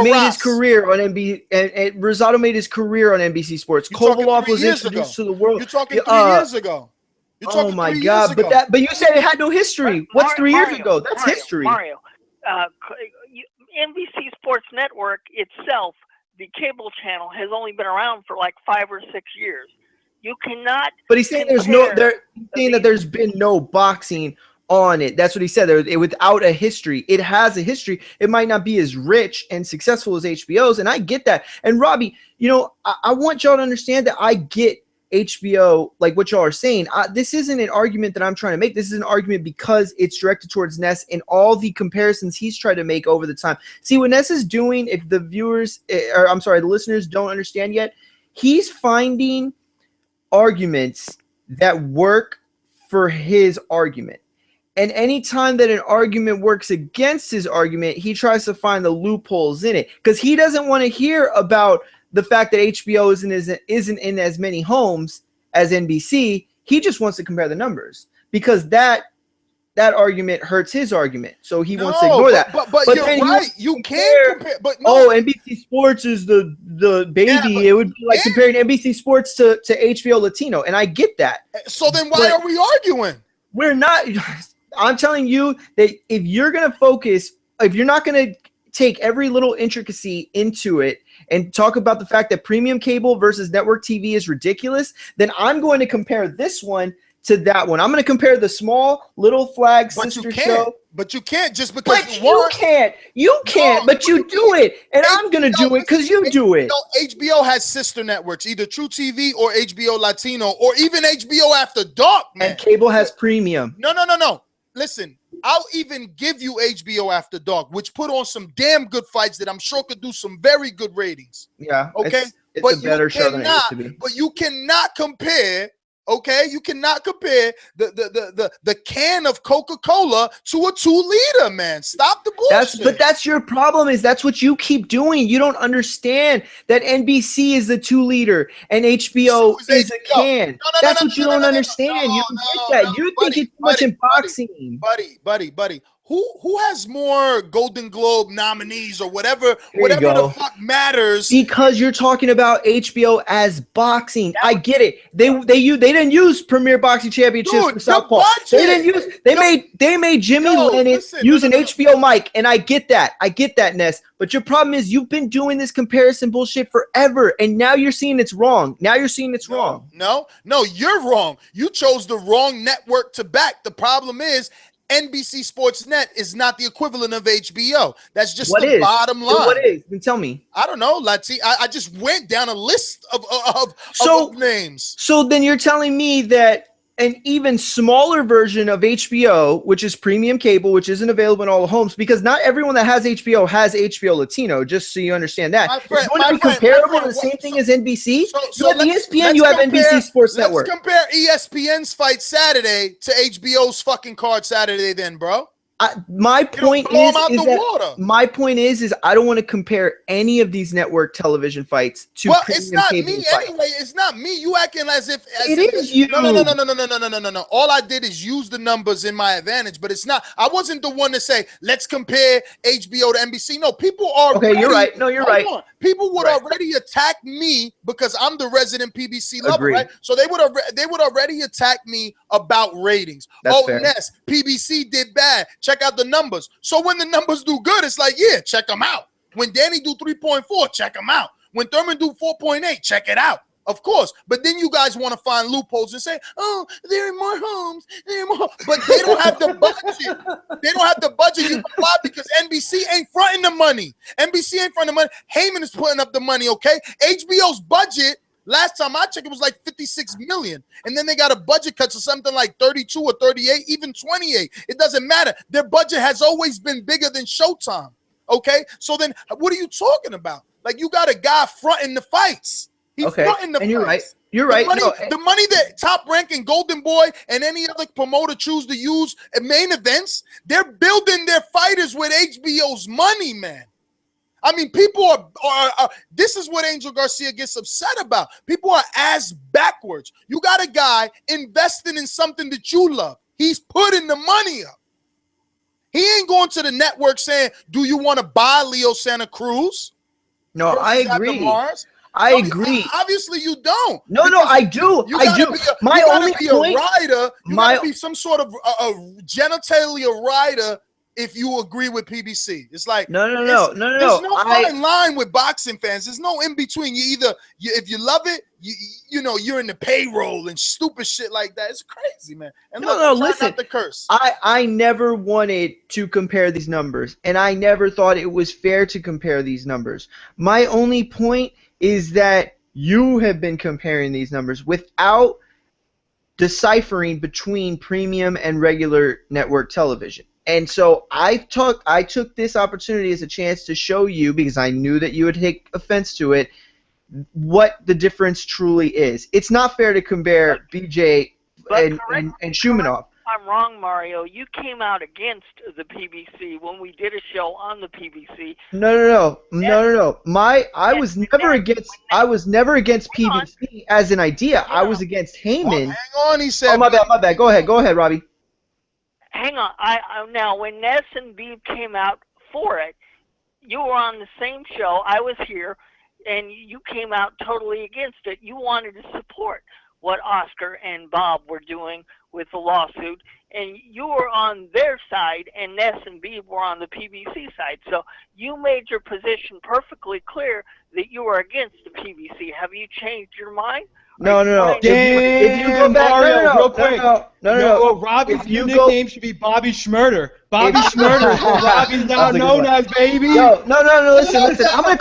made his career on NBC, and Rosado made his career on NBC Sports. Kovalov was introduced to the world. You're talking 3 years ago. Oh my God! But you said it had no history. What's 3 years ago? That's history. Mario, NBC Sports Network itself, the cable channel, has only been around for like 5 or 6 years. You cannot. But he's saying he's saying that there's been no boxing on it. That's what he said. Without a history, it has a history. It might not be as rich and successful as HBO's, and I get that. And Robbie, I want y'all to understand that I get HBO, like what y'all are saying. This isn't an argument that I'm trying to make. This is an argument because it's directed towards Ness and all the comparisons he's tried to make over the time. See, what Ness is doing, if the the listeners don't understand yet, he's finding arguments that work for his argument. And anytime that an argument works against his argument, he tries to find the loopholes in it, because he doesn't want to hear about the fact that HBO isn't in as many homes as NBC. He just wants to compare the numbers, because that argument hurts his argument. So he wants to ignore that. But you're right. You can compare. But no. NBC Sports is the baby. Yeah, it would be like comparing NBC Sports to HBO Latino. And I get that. So then why are we arguing? We're not. I'm telling you that if you're going to focus, if you're not going to take every little intricacy into it and talk about the fact that premium cable versus network TV is ridiculous, then I'm going to compare this one to that one. I'm going to compare the small little flag sister show. But you can't just because But you can't. You can't, but you do it. And I'm going to do it because you do it. HBO has sister networks, either True TV or HBO Latino or even HBO After Dark, man. And cable has premium. No. Listen, I'll even give you HBO After Dark, which put on some damn good fights that I'm sure could do some very good ratings. Yeah. Okay. It's a better show than it used to be. But you cannot compare. Okay, you cannot compare the can of Coca-Cola to a 2-liter, man. Stop the bullshit. But that's your problem. Is that's what you keep doing. You don't understand that NBC is the 2-liter and HBO is a can. That's what you don't understand. You don't get that. You think it's too much in boxing, buddy. Who has more Golden Globe nominees or whatever the fuck matters? Because you're talking about HBO as boxing. I get it. They didn't use Premier Boxing Championships for Southpaw. They made Jimmy Lennon use an HBO mic, and I get that. I get that, Ness. But your problem is you've been doing this comparison bullshit forever, and now you're seeing it's wrong. Now you're seeing it's wrong. No, you're wrong. You chose the wrong network to back. The problem is NBC Sports Net is not the equivalent of HBO. That's just the bottom line. So what is? Then tell me. I don't know, Lati. I just went down a list of names. So then you're telling me that an even smaller version of HBO, which is premium cable, which isn't available in all the homes, because not everyone that has HBO Latino, just so you understand that. It's going to be comparable to the same thing as NBC. So at ESPN, you have NBC Sports Network. Let's compare ESPN's Fight Saturday to HBO's fucking Card Saturday then, bro. My point is I don't want to compare any of these network television fights to. Well, it's not me anyway. It's not me. You acting as if it is you. No. All I did is use the numbers in my advantage, but it's not. I wasn't the one to say let's compare HBO to NBC. No, people are. Okay, you're right. No, you're right. People would already attack me because I'm the resident PBC lover, right? So they would already attack me about ratings. That's fair. Ness, PBC did bad. Check out the numbers. So when the numbers do good, it's like, yeah, check them out. When Danny do 3.4, check them out. When Thurman do 4.8, check it out. Of course. But then you guys want to find loopholes and say, oh, there are more homes. But they don't have the budget. They don't have the budget. You know why? Because NBC ain't fronting the money. NBC ain't fronting the money. Heyman is putting up the money, okay? HBO's budget, last time I checked, it was like $56 million. And then they got a budget cut to something like 32 or 38, even 28. It doesn't matter. Their budget has always been bigger than Showtime. Okay? So then what are you talking about? Like, you got a guy fronting the fights. He's fronting the fights. You're right. You're right. The money that Top Rank and Golden Boy and any other promoter choose to use at main events, they're building their fighters with HBO's money, man. I mean, people are this is what Angel Garcia gets upset about. People are ass backwards. You got a guy investing in something that you love. He's putting the money up. He ain't going to the network saying, do you want to buy Leo Santa Cruz? No, I agree. I agree. Obviously, you don't. No, I do. I do. My only point. You gotta be some sort of a genitalia rider if you agree with PBC. It's like no. There's no fine line with boxing fans. There's no in between. If you love it, you know you're in the payroll and stupid shit like that. It's crazy, man. And listen. Not the curse. I never wanted to compare these numbers, and I never thought it was fair to compare these numbers. My only point is that you have been comparing these numbers without deciphering between premium and regular network television. And so I took this opportunity as a chance to show you, because I knew that you would take offense to it, what the difference truly is. It's not fair to compare BJ and Shumanov. I'm wrong, Mario. You came out against the PBC when we did a show on the PBC. No. I was never against PBC as an idea. I was against Heyman. Hang on, he said. Oh, my bad. Go ahead, Robbie. Hang on. Now when Ness and Beeb came out for it, you were on the same show. I was here, and you came out totally against it. You wanted to support what Oscar and Bob were doing with the lawsuit, and you were on their side, and Ness and Beeb were on the PBC side. So you made your position perfectly clear that you were against the PBC. Have you changed your mind? No. If you go back, Mario, real quick. No. Robbie's new nickname should be Bobby Schmurder. Bobby Schmurder is what Robbie's now known as, baby. No. Listen. I'm gonna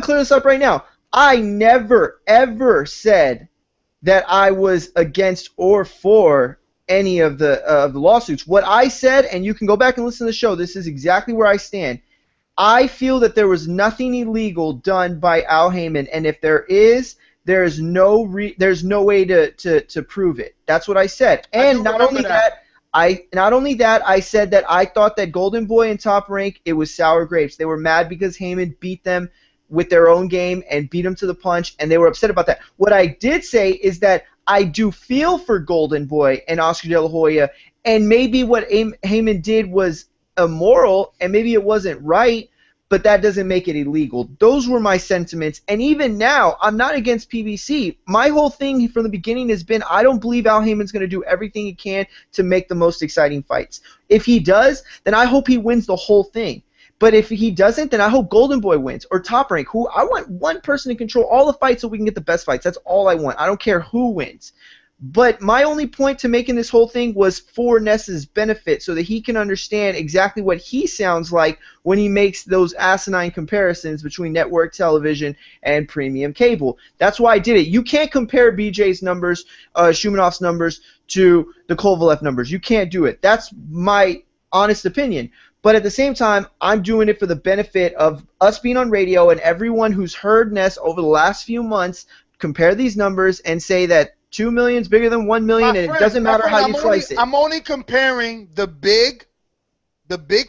clear this up right now. I never ever said that I was against or for any of the lawsuits. What I said, and you can go back and listen to the show, this is exactly where I stand. I feel that there was nothing illegal done by Al Heyman, and if there is, there's no way to prove it. That's what I said. And not only that, I said that I thought that GoldenBoy and Top Rank, it was sour grapes. They were mad because Heyman beat them with their own game and beat them to the punch, and they were upset about that. What I did say is that I do feel for GoldenBoy and Oscar De La Hoya, and maybe what Heyman did was immoral, and maybe it wasn't right, but that doesn't make it illegal. Those were my sentiments, and even now, I'm not against PBC. My whole thing from the beginning has been I don't believe Al Heyman's going to do everything he can to make the most exciting fights. If he does, then I hope he wins the whole thing. But if he doesn't, then I hope GoldenBoy wins or Top Rank. Who I want one person to control all the fights so we can get the best fights. That's all I want. I don't care who wins. But my only point to making this whole thing was for Ness's benefit so that he can understand exactly what he sounds like when he makes those asinine comparisons between network television and premium cable. That's why I did it. You can't compare BJ's numbers, Shumanov's numbers, to the Kovalev numbers. You can't do it. That's my honest opinion. But at the same time, I'm doing it for the benefit of us being on radio and everyone who's heard Ness over the last few months compare these numbers and say that 2 million is bigger than 1 million, and it doesn't matter how you slice it. I'm only comparing the big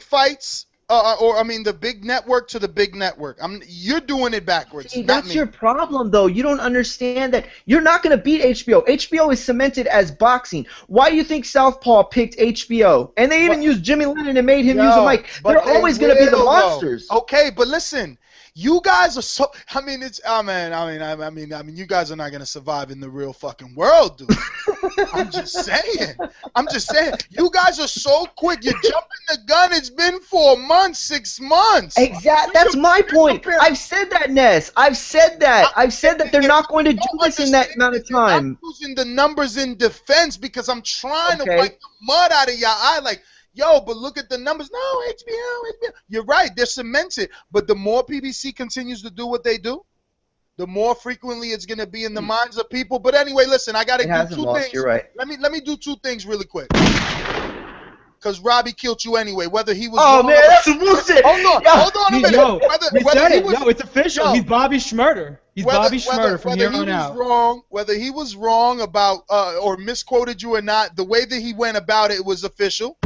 fights, the big network to the big network. You're doing it backwards. See, that's your problem, though. You don't understand that you're not going to beat HBO. HBO is cemented as boxing. Why do you think Southpaw picked HBO? And they even used Jimmy Lennon and made him use a mic. They're always going to be the monsters. Okay, but listen. You guys are so. I mean, you guys are not gonna survive in the real fucking world, dude. I'm just saying. You guys are so quick. You're jumping the gun. It's been 4 months, 6 months. Exactly. That's my point. I've said that, Ness. I've said that they're not going to do this in that amount of time. I'm using the numbers in defense because I'm trying to wipe the mud out of your eye. Like, yo, but look at the numbers. No, HBO. You're right. They're cemented. But the more PBC continues to do what they do, the more frequently it's going to be in the minds of people. But anyway, listen, I got to do two things. You're right. Let me do two things really quick. Because Robbie killed you anyway, whether he was wrong. Oh, man, that's some bullshit. Hold on a minute. It's official. He's Bobby Schmurder. He's Bobby Schmurder from here on out. Whether he was wrong about or misquoted you or not, the way that he went about it was official.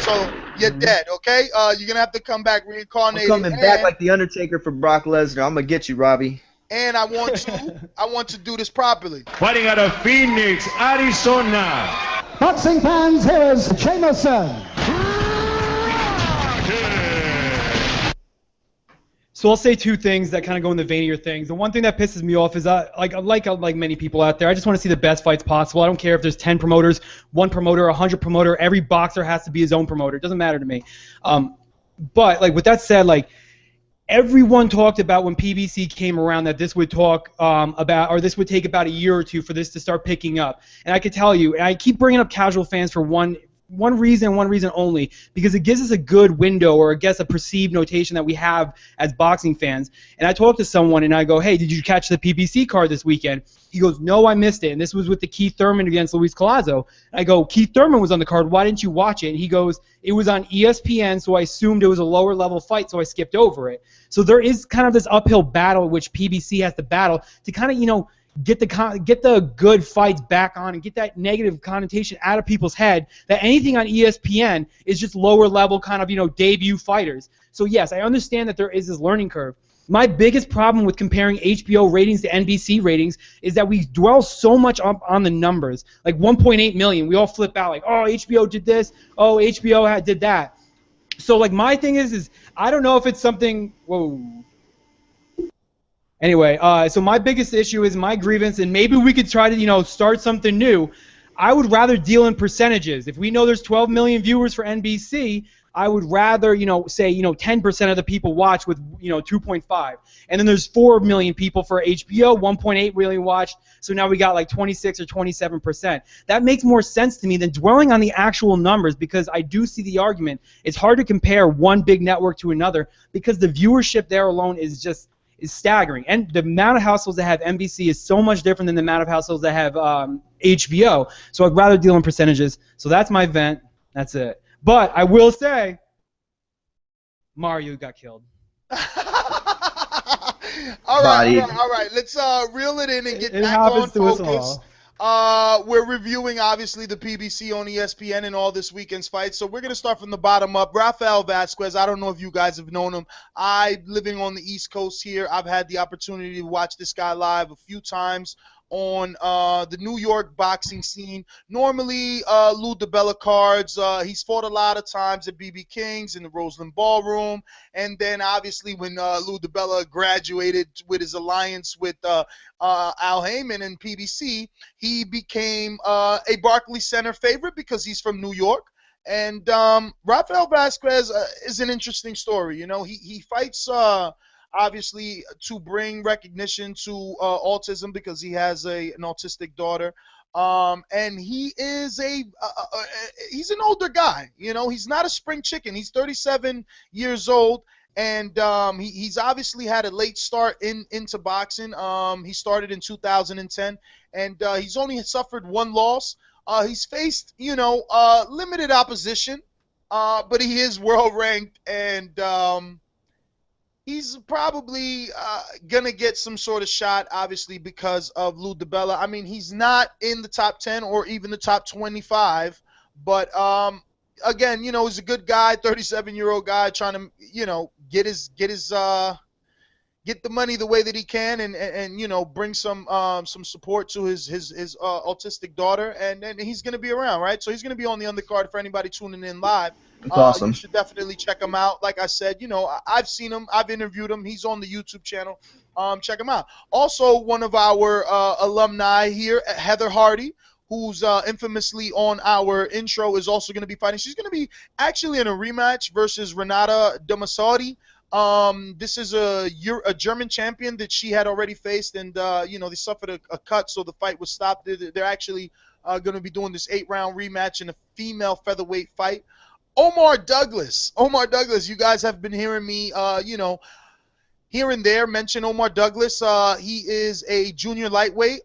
So you're dead, okay? You're gonna have to come back reincarnated. I'm coming back like the Undertaker for Brock Lesnar. I'm gonna get you, Robbie. And I want to do this properly. Fighting out of Phoenix, Arizona. Boxing fans, here's Jameson. So I'll say two things that kind of go in the vein of your things. The one thing that pisses me off is like many people out there, I just want to see the best fights possible. I don't care if there's 10 promoters, 1 promoter, 100 promoter. Every boxer has to be his own promoter. It doesn't matter to me. But like with that said, like everyone talked about when PBC came around that this would this would take about a year or two for this to start picking up. And I could tell you, and I keep bringing up casual fans for one reason only, because it gives us a good window, or I guess a perceived notation that we have as boxing fans. And I talked to someone and I go, hey, did you catch the PBC card this weekend? He goes, no, I missed it. And this was with the Keith Thurman against Luis Collazo. I go, Keith Thurman was on the card. Why didn't you watch it? And he goes, it was on ESPN, so I assumed it was a lower level fight, so I skipped over it. So there is kind of this uphill battle which PBC has to battle to kind of, get the good fights back on and get that negative connotation out of people's head that anything on ESPN is just lower level kind of, debut fighters. So yes, I understand that there is this learning curve. My biggest problem with comparing HBO ratings to NBC ratings is that we dwell so much on the numbers. Like 1.8 million, we all flip out like, oh, HBO did this, oh, HBO did that. So like my thing is I don't know if it's something, whoa. Anyway, so my biggest issue is my grievance, and maybe we could try to, start something new. I would rather deal in percentages. If we know there's 12 million viewers for NBC, I would rather, say, 10% of the people watch with, 2.5. And then there's 4 million people for HBO, 1.8 million watched. So now we got like 26 or 27%. That makes more sense to me than dwelling on the actual numbers, because I do see the argument. It's hard to compare one big network to another because the viewership there alone is staggering. And the amount of households that have NBC is so much different than the amount of households that have HBO. So I'd rather deal in percentages. So that's my vent. That's it. But I will say, Mario got killed. All right. Let's reel it in and get back on focus. We're reviewing, obviously, the PBC on ESPN and all this weekend's fights. So we're going to start from the bottom up. Rafael Vasquez, I don't know if you guys have known him. Living on the East Coast here, I've had the opportunity to watch this guy live a few times on the New York boxing scene. Normally, Lou DiBella cards. He's fought a lot of times at BB King's in the Roseland Ballroom. And then, obviously, when Lou DiBella graduated with his alliance with Al Heyman and PBC, he became a Barclays Center favorite because he's from New York. And Rafael Vasquez is an interesting story. He fights obviously to bring recognition to autism because he has an autistic daughter. And he is he's an older guy. He's not a spring chicken. He's 37 years old. And he's obviously had a late start into boxing. He started in 2010, and he's only suffered one loss. He's faced, limited opposition, but he is world ranked, and he's probably going to get some sort of shot, obviously, because of Lou DiBella. I mean, he's not in the top 10 or even the top 25, but again, he's a good guy, 37-year-old guy trying to, get the money the way that he can and bring some support to his autistic daughter, and he's going to be around, right? So he's going to be on the undercard for anybody tuning in live. That's awesome. You should definitely check him out. Like I said, I've seen him. I've interviewed him. He's on the YouTube channel. Check him out. Also, one of our alumni here, Heather Hardy, who's infamously on our intro, is also going to be fighting. She's going to be actually in a rematch versus Renata Damasotti. This is a German champion that she had already faced, and they suffered a cut, so the fight was stopped. They're actually going to be doing this 8-round rematch in a female featherweight fight. Omar Douglas, you guys have been hearing me, here and there mention Omar Douglas. He is a junior lightweight,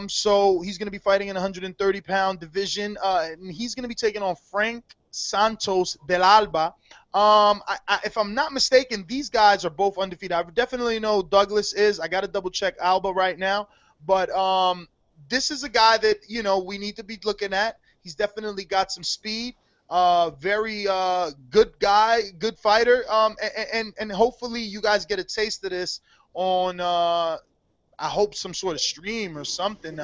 so he's going to be fighting in a 130-pound division, and he's going to be taking on Frank Santos del Alba. If I'm not mistaken, these guys are both undefeated. I definitely know Douglas is. I got to double-check Alba right now, but this is a guy that, we need to be looking at. He's definitely got some speed. Very good guy, good fighter, and hopefully you guys get a taste of this on I hope some sort of stream or something.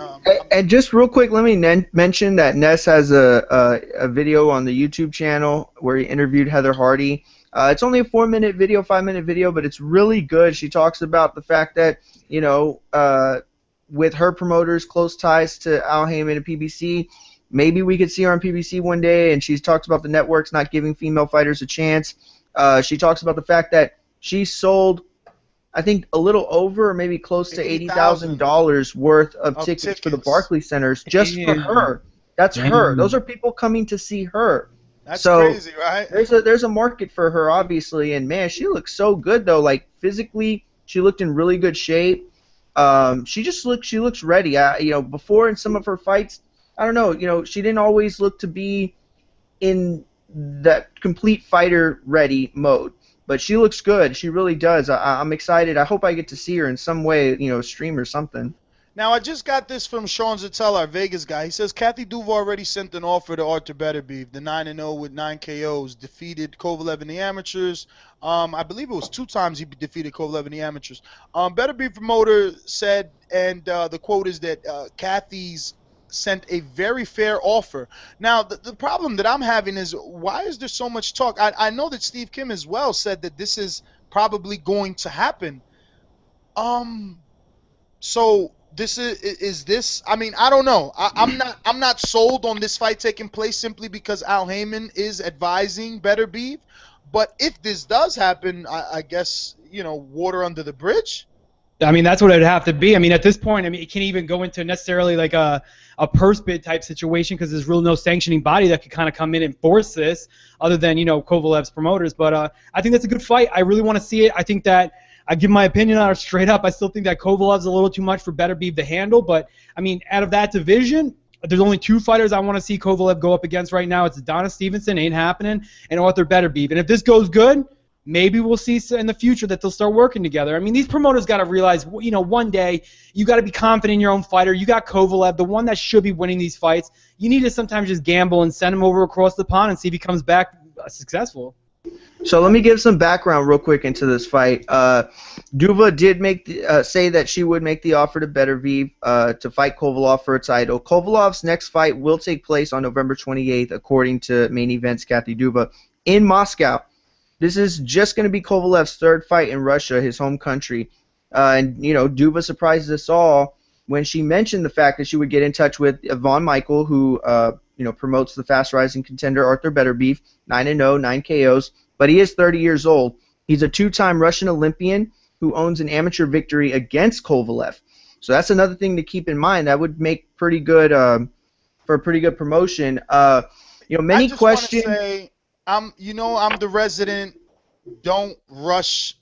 And just real quick, let me mention that Ness has a video on the YouTube channel where he interviewed Heather Hardy. It's only a 4-minute video, 5-minute video, but it's really good. She talks about the fact that, with her promoters, close ties to Al Heyman and PBC, maybe we could see her on PBC one day, and she talks about the networks not giving female fighters a chance. She talks about the fact that she sold, I think, a little over or maybe close to $80,000 worth of tickets for the Barclays Centers just for her. That's her. Those are people coming to see her. That's crazy, right? There's a market for her, obviously, and man, she looks so good though. Like physically, she looked in really good shape. She looks ready. Before in some of her fights, I don't know, she didn't always look to be in that complete fighter ready mode. But she looks good. She really does. I'm excited. I hope I get to see her in some way, stream or something. Now, I just got this from Sean Zattel, our Vegas guy. He says, Kathy Duval already sent an offer to Arthur Beterbiev, the 9-0 with 9 KOs, defeated Kovalev in the amateurs. I believe it was 2 times he defeated Kovalev in the amateurs. Beterbiev promoter said, and the quote is that Kathy's sent a very fair offer. Now, the problem that I'm having is, why is there so much talk? I know that Steve Kim as well said that this is probably going to happen. So Is this? I mean, I don't know. I'm not sold on this fight taking place simply because Al Heyman is advising Better Beef. But if this does happen, I guess, water under the bridge. I mean, that's what it'd have to be. I mean, at this point, I mean, it can't even go into necessarily like a purse bid type situation because there's really no sanctioning body that could kind of come in and force this other than, Kovalev's promoters. But I think that's a good fight. I really want to see it. I think that I give my opinion on it straight up. I still think that Kovalev's a little too much for Better Beef to handle. But, I mean, out of that division, there's only two fighters I want to see Kovalev go up against right now. It's Adonis Stevenson, ain't happening, and Arthur Better Beef. And if this goes good, maybe we'll see in the future that they'll start working together. I mean, these promoters got to realize, one day you got to be confident in your own fighter. You got Kovalev, the one that should be winning these fights. You need to sometimes just gamble and send him over across the pond and see if he comes back successful. So let me give some background real quick into this fight. Duva did say that she would make the offer to Better Beef to fight Kovalov for a title. Kovalov's next fight will take place on November 28th, according to Main Events Kathy Duva, in Moscow. This is just going to be Kovalev's third fight in Russia, his home country. And, Duva surprised us all when she mentioned the fact that she would get in touch with Yvonne Michael, who, promotes the fast-rising contender Arthur Better Beef, 9-0, 9 KOs. But he is 30 years old. He's a two-time Russian Olympian who owns an amateur victory against Kovalev. So that's another thing to keep in mind. That would make pretty good for a pretty good promotion. Many questions. I'm the resident. Don't rush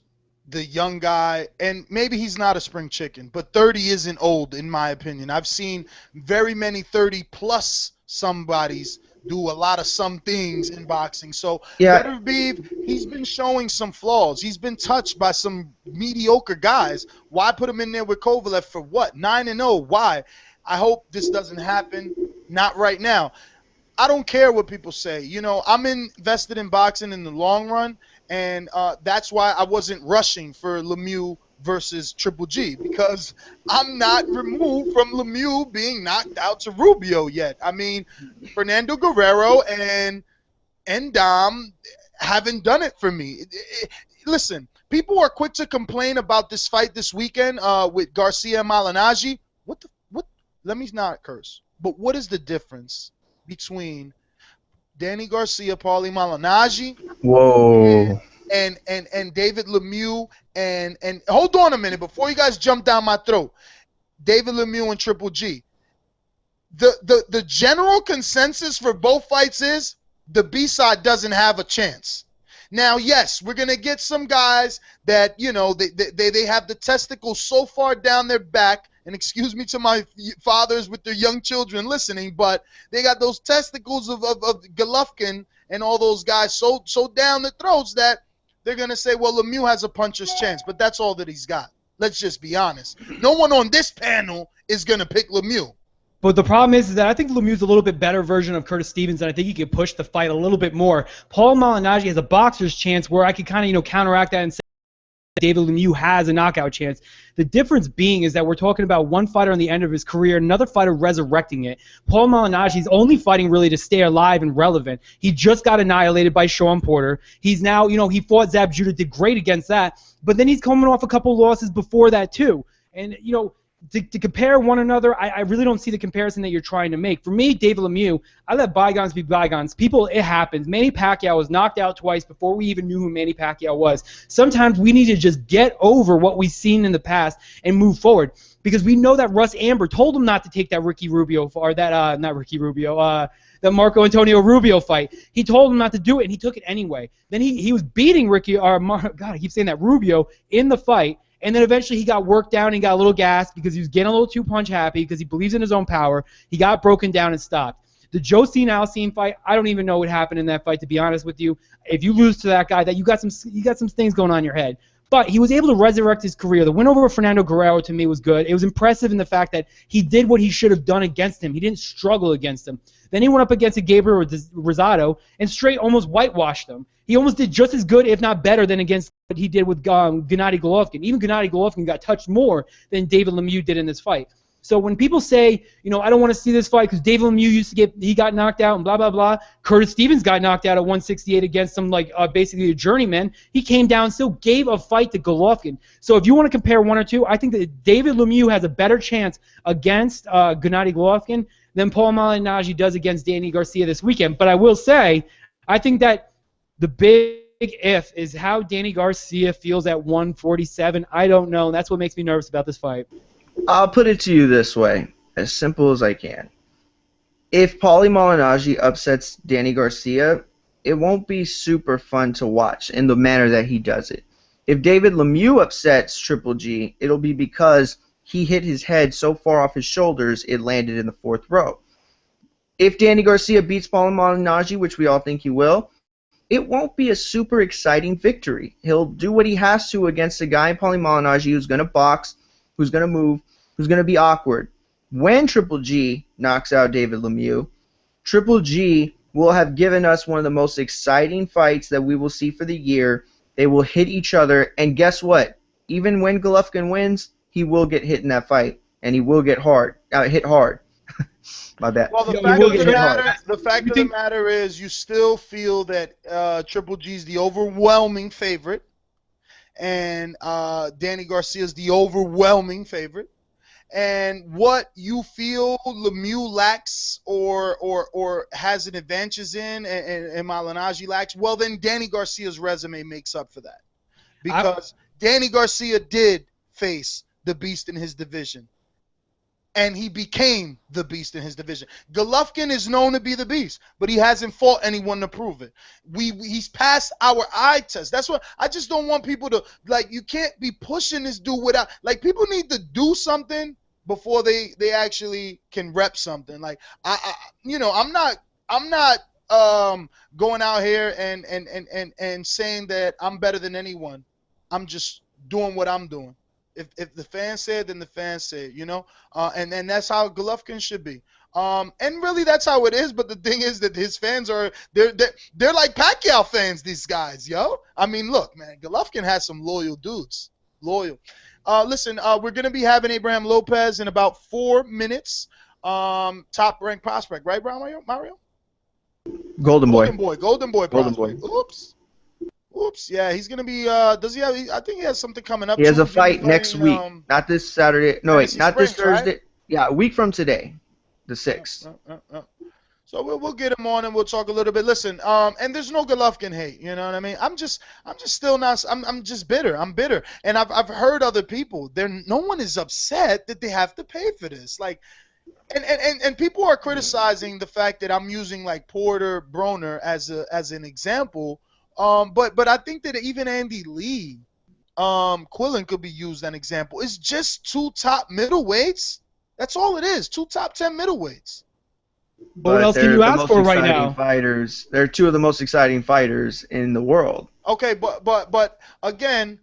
the young guy, and maybe he's not a spring chicken, but 30 isn't old in my opinion. I've seen very many 30-plus somebodies do a lot of some things in boxing. So Better Beef, he's been showing some flaws. He's been touched by some mediocre guys. Why put him in there with Kovalev for what? 9-0. Why? I hope this doesn't happen. Not right now. I don't care what people say. I'm invested in boxing in the long run, and that's why I wasn't rushing for Lemieux versus Triple G, because I'm not removed from Lemieux being knocked out to Rubio yet. I mean, Fernando Guerrero and Dom haven't done it for me. Listen, people are quick to complain about this fight this weekend with Garcia and Malignaggi. What? Let me not curse. But what is the difference between Danny Garcia, Paulie Malignaggi, and David Lemieux, and hold on a minute before you guys jump down my throat. David Lemieux and Triple G. The general consensus for both fights is the B-side doesn't have a chance. Now, yes, we're gonna get some guys that they have the testicles so far down their back. And excuse me to my fathers with their young children listening, but they got those testicles of Golovkin and all those guys so down their throats that they're going to say, well, Lemieux has a puncher's chance, but that's all that he's got. Let's just be honest. No one on this panel is going to pick Lemieux. But the problem is that I think Lemieux's a little bit better version of Curtis Stevens, and I think he could push the fight a little bit more. Paul Malignaggi has a boxer's chance where I could kind of, counteract that and say David Lemieux has a knockout chance. The difference being is that we're talking about one fighter on the end of his career, another fighter resurrecting it. Paul Malignaggi's only fighting really to stay alive and relevant. He just got annihilated by Sean Porter. He's now, he fought Zab Judah, did great against that, but then he's coming off a couple losses before that too. And, to compare one another, I really don't see the comparison that you're trying to make. For me, David Lemieux, I let bygones be bygones. People, it happens. Manny Pacquiao was knocked out twice before we even knew who Manny Pacquiao was. Sometimes we need to just get over what we've seen in the past and move forward, because we know that Russ Amber told him not to take that Ricky Rubio, or that, not Ricky Rubio, the Marco Antonio Rubio fight. He told him not to do it, and he took it anyway. Then he was beating God, I keep saying that, Rubio in the fight. And then eventually he got worked down and got a little gassed because he was getting a little too punch happy because he believes in his own power. He got broken down and stopped. The Josine-Alcine fight, I don't even know what happened in that fight, to be honest with you. If you lose to that guy, that you got some things going on in your head. But he was able to resurrect his career. The win over Fernando Guerrero to me was good. It was impressive in the fact that he did what he should have done against him. He didn't struggle against him. Then he went up against a Gabriel Rosado and straight almost whitewashed him. He almost did just as good, if not better, than against what he did with Gennady Golovkin. Even Gennady Golovkin got touched more than David Lemieux did in this fight. So when people say, I don't want to see this fight because David Lemieux he got knocked out and blah, blah, blah. Curtis Stevens got knocked out at 168 against some, basically a journeyman. He came down, still gave a fight to Golovkin. So if you want to compare one or two, I think that David Lemieux has a better chance against Gennady Golovkin than Paulie Malignaggi does against Danny Garcia this weekend. But I will say, I think that the big if is how Danny Garcia feels at 147. I don't know, and that's what makes me nervous about this fight. I'll put it to you this way, as simple as I can. If Paulie Malignaggi upsets Danny Garcia, it won't be super fun to watch in the manner that he does it. If David Lemieux upsets Triple G, it'll be because he hit his head so far off his shoulders it landed in the 4th row. If Danny Garcia beats Paulie Malignaggi, which we all think he will, it won't be a super exciting victory. He'll do what he has to against a guy in Paulie Malignaggi who's going to box, who's going to move, who's going to be awkward. When Triple G knocks out David Lemieux, Triple G will have given us one of the most exciting fights that we will see for the year. They will hit each other, and guess what? Even when Golovkin wins, he will get hit in that fight, and he will get hit hard. My bad. Well, the fact of the matter is you still feel that Triple G is the overwhelming favorite, and Danny Garcia is the overwhelming favorite. And what you feel Lemieux lacks or has an advantage in and Malignaggi lacks, well, then Danny Garcia's resume makes up for that. Because Danny Garcia did face the beast in his division. And he became the beast in his division. Golovkin is known to be the beast, but he hasn't fought anyone to prove it. He's passed our eye test. That's what I just don't want people to you can't be pushing this dude without people need to do something before they actually can rep something. I'm not going out here and saying that I'm better than anyone. I'm just doing what I'm doing. If the fans say it, then the fans say it, and that's how Golovkin should be. And really that's how it is, but the thing is that his fans they're like Pacquiao fans, these guys, yo. I mean, look, man, Golovkin has some loyal dudes. Loyal. Listen, we're going to be having Abraham Lopez in about 4 minutes. Top ranked prospect, right, Mario? Golden Boy prospect. Oops, yeah, he's gonna be. Does he have? I think he has something coming up. He has a fight next week, not this Saturday. No, wait, not this Thursday. Right? Yeah, a week from today, the 6th. So we'll get him on and we'll talk a little bit. Listen, and there's no Golovkin hate. You know what I mean? I'm just still not. I'm just bitter. I'm bitter, and I've heard other people. No one is upset that they have to pay for this. And people are criticizing the fact that I'm using Porter Broner as an example. But I think that even Andy Lee, Quillen could be used as an example. It's just 2 top middleweights. That's all it is. 2 top 10 middleweights. But what else can you ask for right now? They're 2 of the most exciting fighters in the world. Okay, but again,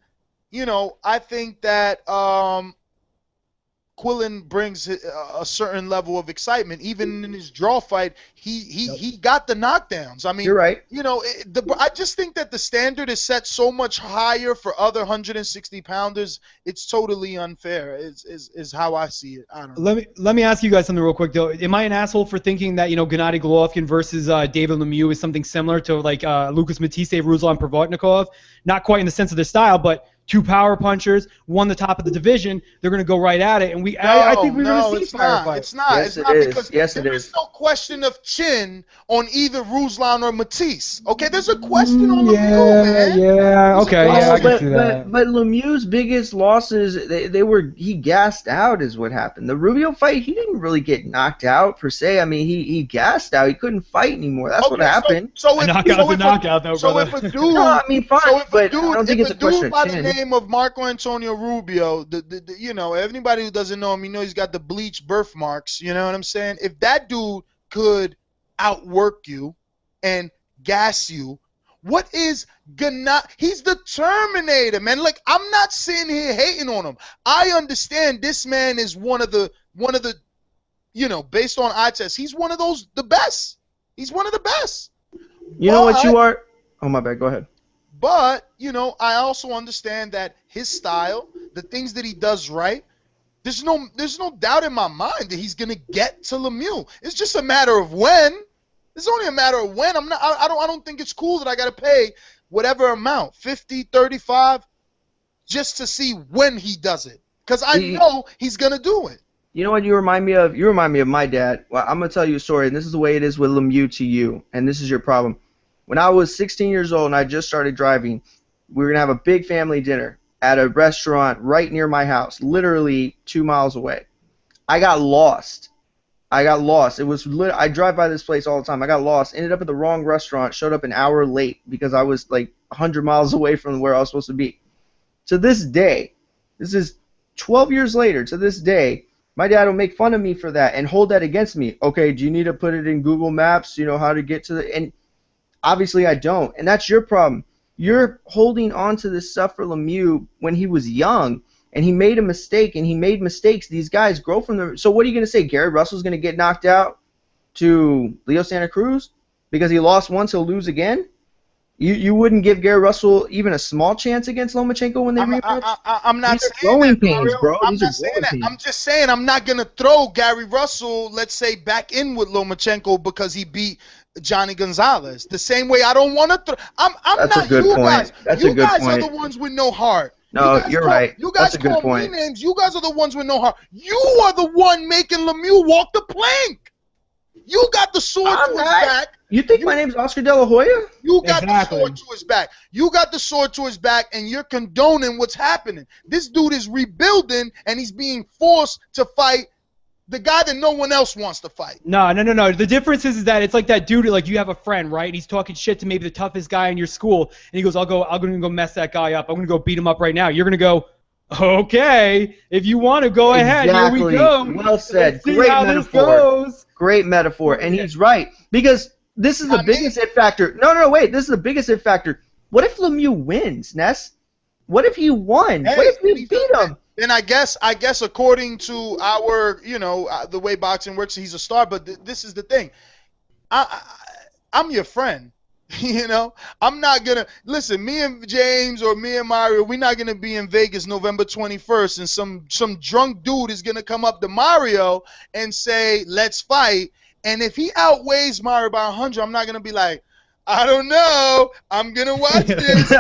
I think that Quillen brings a certain level of excitement. Even in his draw fight, he got the knockdowns. I mean, you're right. I just think that the standard is set so much higher for other 160 pounders. It's totally unfair. Is how I see it. I don't know. Let me ask you guys something real quick though. Am I an asshole for thinking that Gennady Golovkin versus David Lemieux is something similar to Lucas Matisse, Ruslan Provodnikov? Not quite in the sense of their style, but 2 power punchers, one the top of the division. They're going to go right at it, and I think we're going to see firefight. It's not. Yes, it's not because there is no question of chin on either Ruslan or Matisse. Okay, there's a question on Lemieux, man. Yeah, okay, I can see that. But Lemieux's biggest losses, he gassed out is what happened. The Rubio fight, he didn't really get knocked out per se. I mean, he gassed out. He couldn't fight anymore. That's what happened. A knockout's a knockout, though, brother. So if a dude, no, I mean, fine, but I don't think it's a question of chin. Name of Marco Antonio Rubio, anybody who doesn't know him, he's got the bleached birthmarks. You know what I'm saying? If that dude could outwork you and gas you, what is Gennady? He's the Terminator, man. I'm not sitting here hating on him. I understand this man is one of the based on eye test, he's one of the best. He's one of the best. You know what you are? Oh, my bad. Go ahead. But, I also understand that his style, the things that he does right, There's no doubt in my mind that he's gonna get to Lemieux. It's just a matter of when. It's only a matter of when. I don't think it's cool that I gotta pay whatever amount, 50, 35, just to see when he does it. Because I know he's gonna do it. You know what you remind me of? You remind me of my dad. Well, I'm gonna tell you a story, and this is the way it is with Lemieux to you, and this is your problem. When I was 16 years old and I just started driving, we were gonna have a big family dinner at a restaurant right near my house, literally 2 miles away. I got lost. It was I drive by this place all the time. I got lost, ended up at the wrong restaurant, showed up an hour late because I was like 100 miles away from where I was supposed to be. To this day, this is 12 years later, to this day, my dad will make fun of me for that and hold that against me. Okay, do you need to put it in Google Maps, you know, how to get to the... And obviously I don't, and that's your problem. You're holding on to this stuff for Lemieux when he was young, and he made a mistake, and he made mistakes. These guys grow from them. So what are you going to say? Gary Russell's going to get knocked out to Leo Santa Cruz because he lost once, he'll lose again? You wouldn't give Gary Russell even a small chance against Lomachenko when they rematch? I'm not These saying are growing that, pains, Mario. bro. I'm These not are saying growing that. pains. I'm just saying I'm not going to throw Gary Russell, let's say, back in with Lomachenko because he beat Johnny Gonzalez. The same way I don't want to throw. I'm That's not a good you point. guys. That's you a good guys point. are the ones with no heart. No, you're right. You guys That's a good call point. me names. You guys are the ones with no heart. You are the one making Lemieux walk the plank. You got the sword to his back. You think my name's Oscar De La Hoya? You got the sword to his back. You got the sword to his back, and you're condoning what's happening. This dude is rebuilding, and he's being forced to fight the guy that no one else wants to fight. No. The difference is that it's like that dude, like you have a friend, right? And he's talking shit to maybe the toughest guy in your school, and he goes, I'm going to go mess that guy up. I'm going to go beat him up right now. You're going to go, okay, if you want to go ahead, here we go. Well said. Let's see Great how metaphor. this goes. Great metaphor. And he's right. Because this is the biggest it factor. No, wait. This is the biggest it factor. What if Lemieux wins, Ness? What if he won? Hey, what if we beat him? Then I guess according to our, the way boxing works, he's a star. But this is the thing. I'm your friend. I'm not going to – listen, me and James or me and Mario, we're not going to be in Vegas November 21st, and some drunk dude is going to come up to Mario and say, let's fight. And if he outweighs Mario by 100, I'm not going to be like, I don't know. I'm going to watch this. No.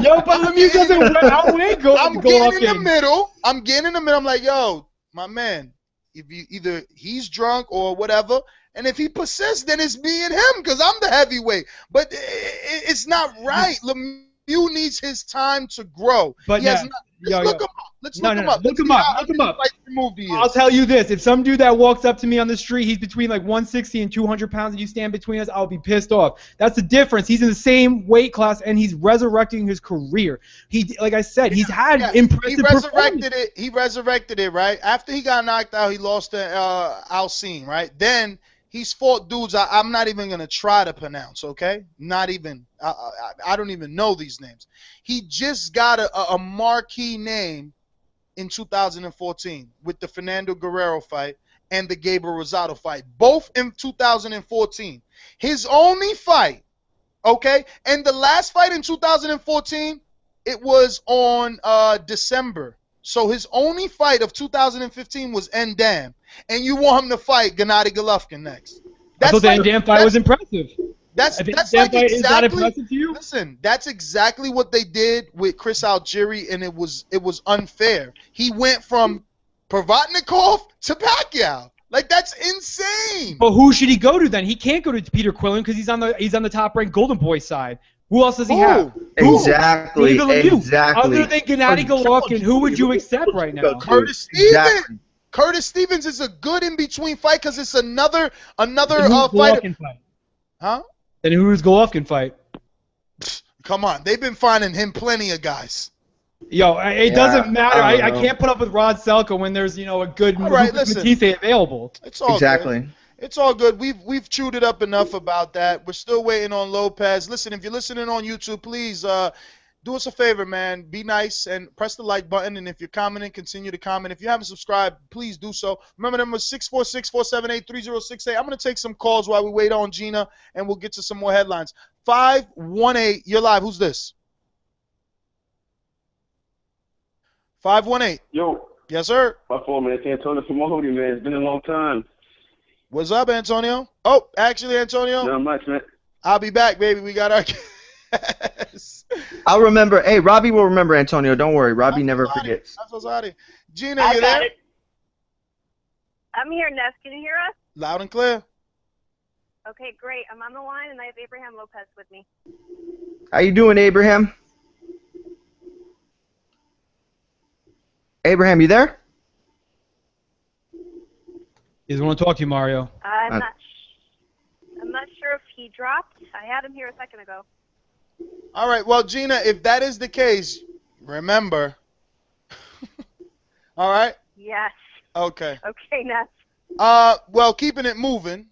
Yo, but Lemieux doesn't outweigh I'm getting in the middle. I'm like, yo, my man, if either he's drunk or whatever – and if he persists, then it's me and him because I'm the heavyweight. But it's not right. Lemieux needs his time to grow. But Let's look him up. Let's look him up. Look him up. I'll tell you this. If some dude that walks up to me on the street, he's between like 160 and 200 pounds, and you stand between us, I'll be pissed off. That's the difference. He's in the same weight class, and he's resurrecting his career. Like I said, he's had impressive performances. He resurrected it, right? After he got knocked out, he lost to Alcine, right? Then he's fought dudes I'm not even going to try to pronounce, okay? Not even. I don't even know these names. He just got a marquee name in 2014 with the Fernando Guerrero fight and the Gabriel Rosado fight, both in 2014. His only fight, okay? And the last fight in 2014, it was on December. So his only fight of 2015 was Ndam. And you want him to fight Gennady Golovkin next. I thought the Ndam fight was impressive. That's like exactly, is that impressive to you? Listen, that's exactly what they did with Chris Algieri, and it was unfair. He went from Provodnikov to Pacquiao. Like, that's insane. But who should he go to then? He can't go to Peter Quillen because he's on the top-ranked GoldenBoy side. Who else does he have? Exactly. Other than Gennady Golovkin, who would you accept right now? Curtis Stevens. Curtis Stevens is a good in-between fight because it's another fight. Huh? Then who's Golovkin fight? Come on. They've been finding him plenty of guys. Yo, it doesn't matter. I can't put up with Rod Selko when there's, a good Matisse available. It's all good. It's all good. We've chewed it up enough about that. We're still waiting on Lopez. Listen, if you're listening on YouTube, please do us a favor, man. Be nice and press the like button. And if you're commenting, continue to comment. If you haven't subscribed, please do so. Remember, number 646-478-3068. I'm going to take some calls while we wait on Gina, and we'll get to some more headlines. 518, you're live. Who's this? 518. Yo. Yes, sir. My fault, man. It's Antonio from Mahoney, man. It's been a long time. What's up, Antonio? Oh, actually, Antonio. Not much, man. I'll be back, baby. We got our I'll remember. Hey, Robbie will remember Antonio. Don't worry. Robbie never forgets. I'm so sorry. Gina, I you got there? it. I'm here, Ness. Can you hear us? Loud and clear. Okay, great. I'm on the line, and I have Abraham Lopez with me. How you doing, Abraham? Abraham, you there? He doesn't want to talk to you, Mario. I'm not sure if he dropped. I had him here a second ago. All right. Well, Gina, if that is the case, remember. All right. Yes. Okay. Okay, Ness. Well, keeping it moving.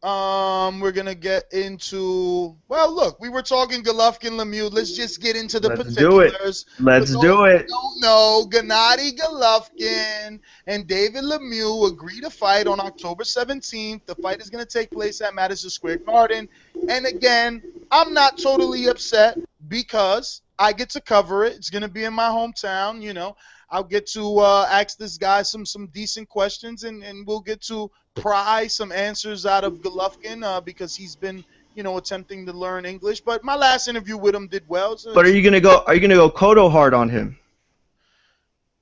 We're gonna get into. Well, look, we were talking Golovkin, Lemieux. Let's just get into the particulars. Let's do it. Don't know, Gennady Golovkin and David Lemieux agree to fight on October 17th. The fight is gonna take place at Madison Square Garden. And again, I'm not totally upset because I get to cover it. It's gonna be in my hometown. You know, I'll get to ask this guy some decent questions, and we'll get to pry some answers out of Golovkin because he's been, you know, attempting to learn English. But my last interview with him did well. So But are you gonna go? Are you gonna go Cotto hard on him?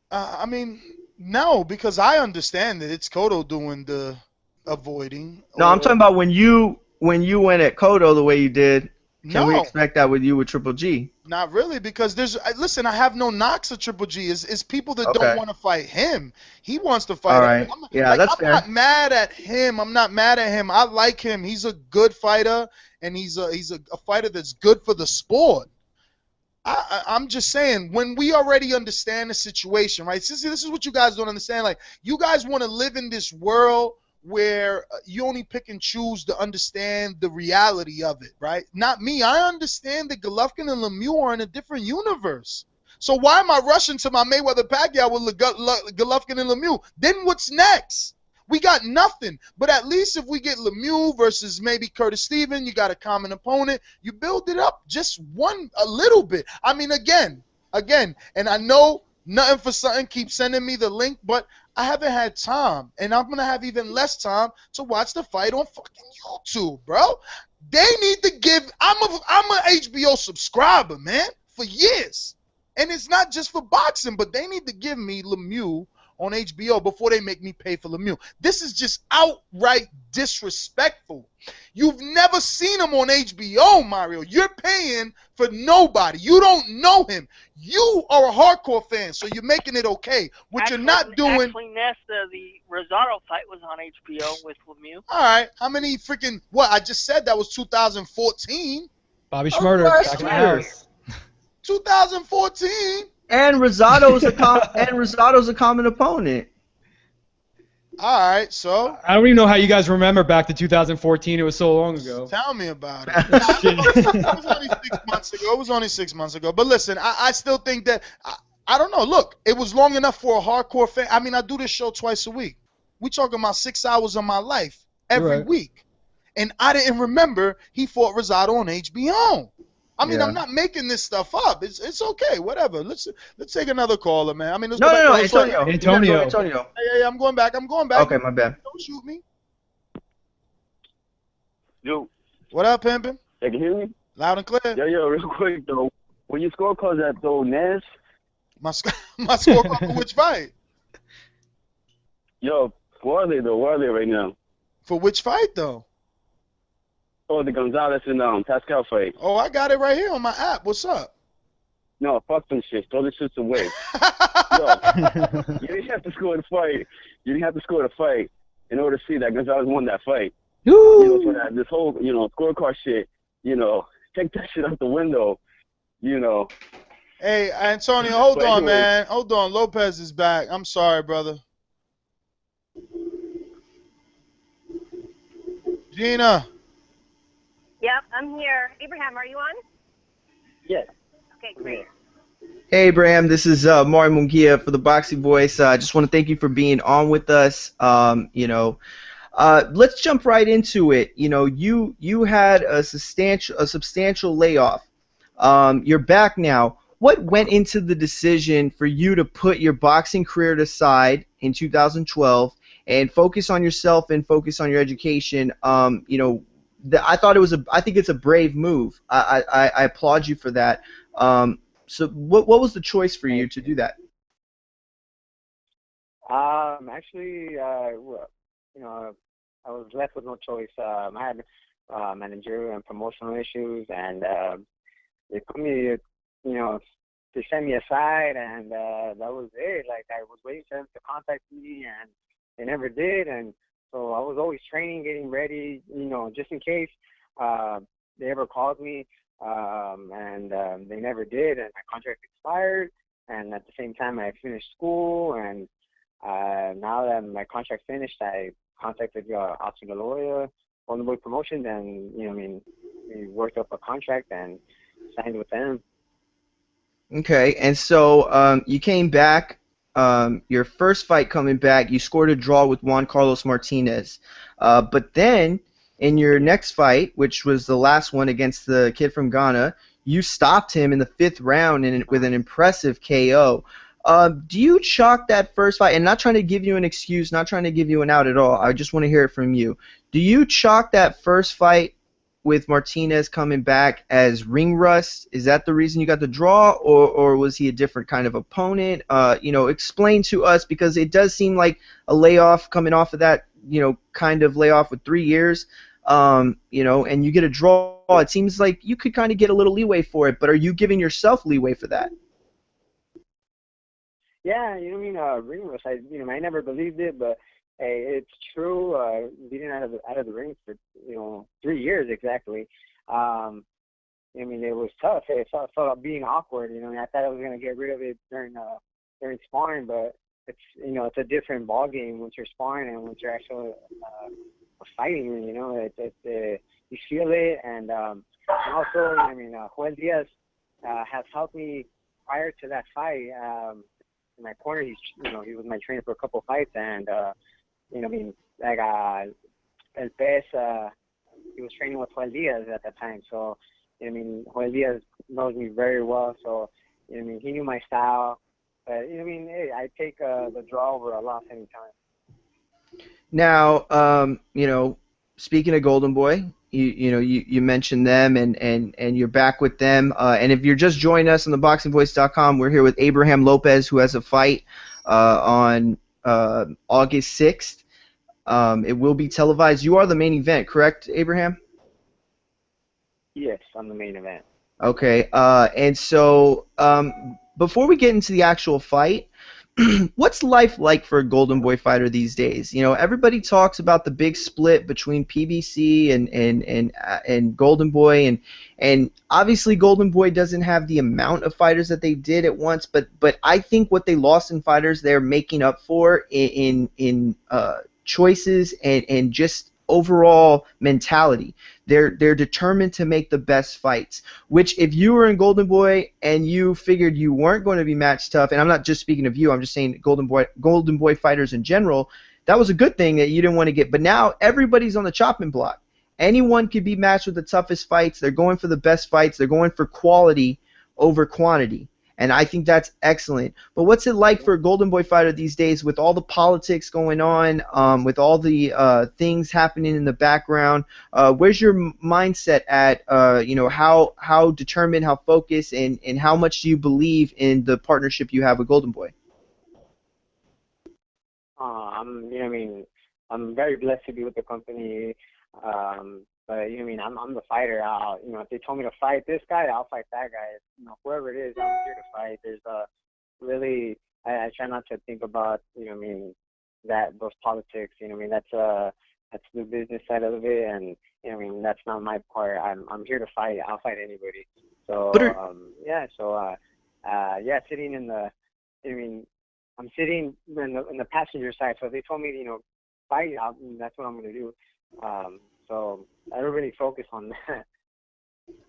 I mean, no, because I understand that it's Cotto doing the avoiding. No, I'm talking about when you went at Cotto the way you did. Can we No. expect that with you with Triple G? Not really, because listen, I have no knocks at Triple G. It's people that Okay. don't want to fight him. He wants to fight. All right. That's I'm fair. not mad at him. I'm not mad at him. I like him. He's a good fighter, and he's a fighter that's good for the sport. I'm just saying, when we already understand the situation, right? This is what you guys don't understand. Like, you guys want to live in this world where you only pick and choose to understand the reality of it, right? Not me. I understand that Golovkin and Lemieux are in a different universe. So why am I rushing to my Mayweather-Pacquiao with Golovkin and Lemieux? Then what's next? We got nothing. But at least if we get Lemieux versus maybe Curtis Stevens, you got a common opponent. You build it up just a little bit. I mean, again, and I know Nothing for Something keeps sending me the link, but I haven't had time, and I'm going to have even less time to watch the fight on fucking YouTube, bro. They need to give – I'm a HBO subscriber, man, for years. And it's not just for boxing, but they need to give me Lemieux on HBO before they make me pay for Lemieux. This is just outright disrespectful. You've never seen him on HBO, Mario. You're paying for nobody. You don't know him. You are a hardcore fan, so you're making it okay. What you're not doing. Actually, Nesta, the Rosado fight was on HBO with Lemieux. All right. How many freaking. What? I just said that was 2014. Bobby Schmurder. Back in the house. 2014. And Rosado's a common opponent. All right, so I don't even know how you guys remember back to 2014. It was so long ago. Tell me about it. It was only 6 months ago. It was only 6 months ago. But listen, I still think that I don't know. Look, it was long enough for a hardcore fan. I mean, I do this show twice a week. We talking about 6 hours of my life every week, and I didn't remember he fought Rosado on HBO. I mean, I'm not making this stuff up. It's okay, whatever. Let's take another caller, man. I mean, let's go back. Antonio. Yeah, I'm going back. Okay, my bad. Don't shoot me. Yo. What up, pimpin'? You can hear me? Loud and clear. Yo, real quick though. When your scorecard's at though, Nas? My scorecard for which fight? Yo, where are they though? Where are they right now? For which fight though? Oh, the Gonzalez and Pascal fight. Oh, I got it right here on my app. What's up? No, fuck them shit. Throw the shits away. Yo, you didn't have to score the fight. You didn't have to score the fight in order to see that Gonzalez won that fight. You know, so that this whole, scorecard shit, take that shit out the window, Hey, Antonio, hold But on, anyways. man. Hold on. Lopez is back. I'm sorry, brother. Gina. Yep, I'm here. Abraham, are you on? Yes. Okay, great. Hey, Abraham, this is Mari Munguia for the Boxing Voice. I just want to thank you for being on with us. Let's jump right into it. You had a substantial layoff. You're back now. what went into the decision for you to put your boxing career aside in 2012 and focus on yourself and focus on your education? You know, I think it's a brave move. I applaud you for that. So what was the choice for you to do that? Actually, you know, I was left with no choice. I had managerial and promotional issues, and they put me, you know, they sent me aside, and that was it. Like, I was waiting for them to contact me, and they never did. And so I was always training, getting ready, you know, just in case they ever called me, and they never did. And my contract expired, and at the same time I finished school, and now that my contract finished, I contacted Austin Galoya, WonderBoy Promotions, and, you know, I mean, we worked up a contract and signed with them. Okay, and so you came back. Your first fight coming back, you scored a draw with Juan Carlos Martinez. But then, in your next fight, which was the last one against the kid from Ghana, you stopped him in the 5th round with an impressive KO. Do you chalk that first fight, and not trying to give you an excuse, not trying to give you an out at all, I just want to hear it from you. Do you chalk that first fight with Martinez coming back as ring rust? Is that the reason you got the draw, or was he a different kind of opponent? You know, explain to us, because it does seem like a layoff coming off of that, you know, kind of layoff with 3 years, you know, and you get a draw. It seems like you could kind of get a little leeway for it, but are you giving yourself leeway for that? Yeah, you know what I mean? Ring rust, I never believed it, but hey, it's true. Being out of the ring for, you know, 3 years exactly. I mean, it was tough. It felt being awkward. You know, I thought I was gonna get rid of it during sparring, but it's, you know, it's a different ball game once you're sparring and once you're actually fighting. You know, you feel it, and also, I mean, Joel Diaz has helped me prior to that fight. In my corner, he was my trainer for a couple of fights, and you know, I mean, like El Pez, he was training with Joel Diaz at that time, so, I mean, Joel Diaz knows me very well, so, you know, I mean, he knew my style, but, you know, I mean, hey, I take the draw over a loss anytime. Now, you know, speaking of GoldenBoy, you mentioned them, and you're back with them. And if you're just joining us on the BoxingVoice.com, we're here with Abraham Lopez, who has a fight on August 6th. It will be televised. You are the main event, correct, Abraham? Yes, I'm the main event. Okay. And so before we get into the actual fight, what's life like for a GoldenBoy fighter these days? You know, everybody talks about the big split between PBC and GoldenBoy, and obviously GoldenBoy doesn't have the amount of fighters that they did at once, but I think what they lost in fighters, they're making up for in choices and just overall mentality. They're determined to make the best fights, which if you were in GoldenBoy and you figured you weren't going to be match tough, and I'm not just speaking of you, I'm just saying GoldenBoy fighters in general, that was a good thing that you didn't want to get. But now everybody's on the chopping block. Anyone could be matched with the toughest fights. They're going for the best fights. They're going for quality over quantity. And I think that's excellent. But what's it like for a GoldenBoy fighter these days with all the politics going on, with all the things happening in the background? Where's your mindset at? You know, how determined, how focused, and how much do you believe in the partnership you have with GoldenBoy? You know, I mean, I'm very blessed to be with the company. But, you know, I mean, I'm the fighter. You know, if they told me to fight this guy, I'll fight that guy. You know, whoever it is, I'm here to fight. There's really, I try not to think about, you know, I mean, those politics. You know, I mean, that's the business side of it, and, you know, I mean, that's not my part. I'm here to fight. I'll fight anybody. So sitting in the, I mean, I'm sitting in the passenger side. So if they told me, you know, fight, that's what I'm going to do. So I don't really focus on that.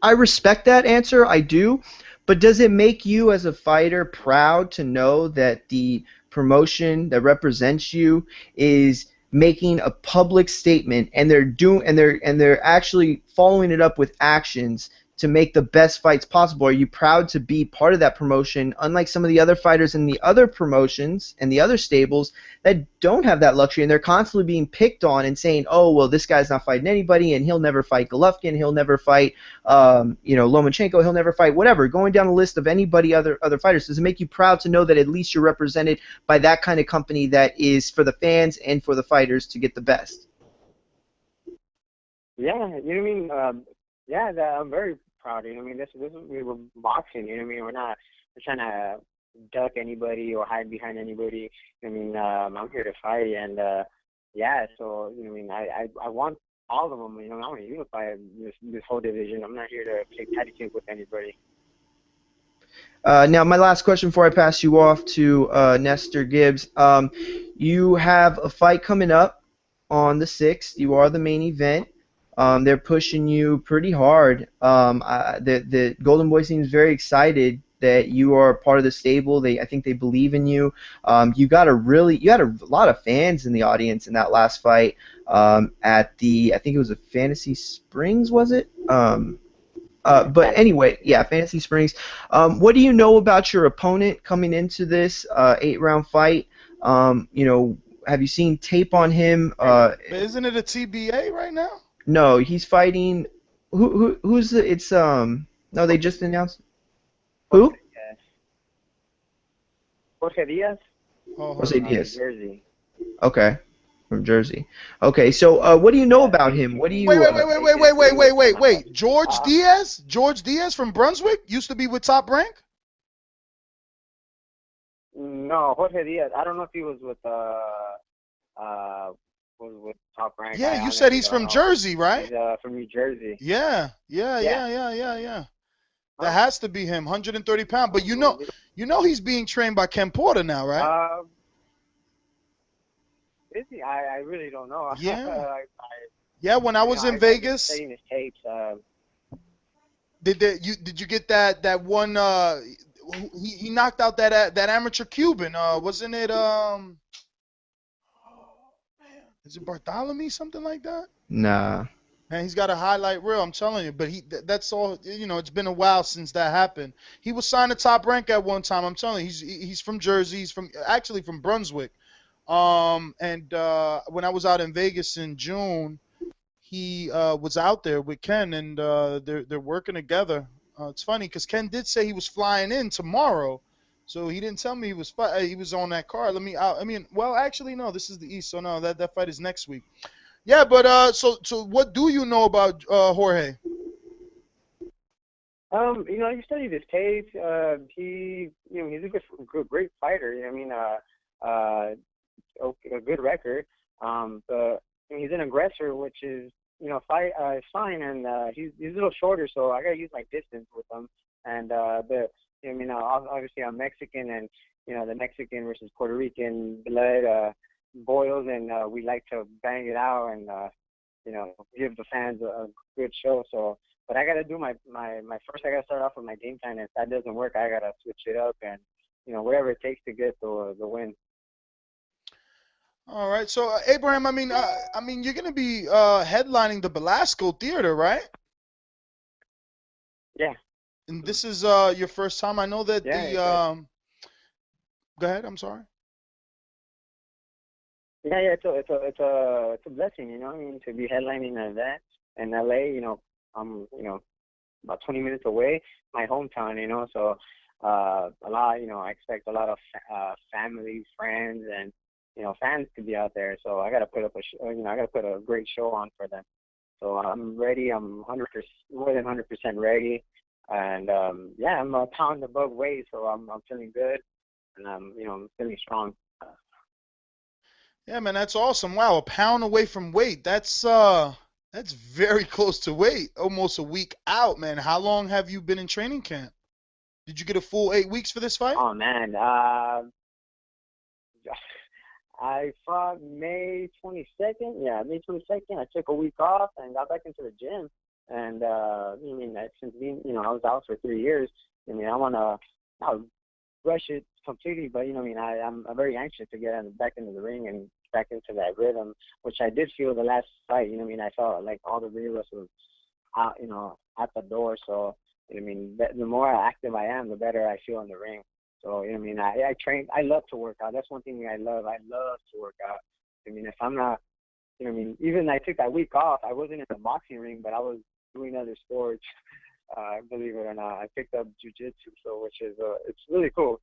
I respect that answer, I do, but does it make you as a fighter proud to know that the promotion that represents you is making a public statement, and they're actually following it up with actions to make the best fights possible? Are you proud to be part of that promotion, unlike some of the other fighters in the other promotions and the other stables that don't have that luxury, and they're constantly being picked on and saying, oh, well, this guy's not fighting anybody, and he'll never fight Golovkin, he'll never fight Lomachenko, he'll never fight whatever, going down the list of anybody other fighters. Does it make you proud to know that at least you're represented by that kind of company that is for the fans and for the fighters to get the best? Yeah, you know what I mean? Yeah, I'm very proud. You know what I mean? This is we were boxing. You know what I mean? We're trying to duck anybody or hide behind anybody. You know what I mean? I'm here to fight, and yeah. So you know what I mean? I want all of them. You know, I want to unify this whole division. I'm not here to play patty cake with anybody. Now, my last question before I pass you off to Nestor Gibbs. You have a fight coming up on the 6th. You are the main event. They're pushing you pretty hard. The Golden Boy seems very excited that you are part of the stable. I think they believe in you. You had a lot of fans in the audience in that last fight at I think it was a Fantasy Springs, was it? But anyway, yeah, Fantasy Springs. What do you know about your opponent coming into this 8-round fight? Have you seen tape on him? Isn't it a TBA right now? No, he's fighting. Who's the? It's No, they just announced. Who? Jorge Diaz. Jose Diaz. Jersey. Okay, from Jersey. Okay, so what do you know about him? What do you? Wait. George Diaz? George Diaz from Brunswick used to be with Top Rank? No, Jorge Diaz. I don't know if he was with Top Rank. Yeah, you said he's from Jersey, right? He's from New Jersey. Yeah. That has to be him, 130 pounds. But you know he's being trained by Ken Porter now, right? Is he? I really don't know. Yeah. Yeah, when I was in Vegas. Studying his tapes. Did you get that one? He knocked out that amateur Cuban. Wasn't it? Is it Bartholomew, something like that? Nah. Man, he's got a highlight reel, I'm telling you. But that's all. It's been a while since that happened. He was signed to Top Rank at one time. I'm telling you, he's from Jersey. He's actually from Brunswick. And when I was out in Vegas in June, he was out there with Ken, and they're working together. It's funny because Ken did say he was flying in tomorrow. So he didn't tell me he was on that card. Actually, no, this is the East, so no, that fight is next week. Yeah, but so what do you know about Jorge? You study his tapes. He's a great fighter. A good record. But he's an aggressor, which is fine. And he's a little shorter, so I gotta use my distance with him. And obviously I'm Mexican, and the Mexican versus Puerto Rican blood boils, and we like to bang it out and give the fans a good show. So, but I gotta do my first. I gotta start off with my game plan. If that doesn't work, I gotta switch it up, and whatever it takes to get the win. All right. So Abraham, you're gonna be headlining the Belasco Theater, right? Yeah. And this is your first time. I know that Go ahead. I'm sorry. Yeah. It's a blessing, to be headlining an event in LA. I'm about 20 minutes away, my hometown. So a lot. I expect a lot of family, friends, and fans to be out there. So I gotta put up I gotta put a great show on for them. So I'm ready. I'm 100%, more than 100% ready. And I'm a pound above weight, so I'm feeling good, and I'm feeling strong. Yeah, man, that's awesome. Wow, a pound away from weight. That's very close to weight. Almost a week out, man. How long have you been in training camp? Did you get a full 8 weeks for this fight? Oh man, I fought May 22nd. Yeah, May 22nd. I took a week off and got back into the gym. And since being, I was out for 3 years. I want to not rush it completely, but I'm very anxious to get back into the ring and back into that rhythm, which I did feel the last fight. I felt like all the three of us was out, at the door. So, I mean, the more active I am, the better I feel in the ring. So, I mean, I train. I love to work out. That's one thing I love. I love to work out. I mean, if I'm not, I mean, even I took that week off. I wasn't in the boxing ring, but I was doing other sports. Believe it or not, I picked up jiu-jitsu, so which is it's really cool.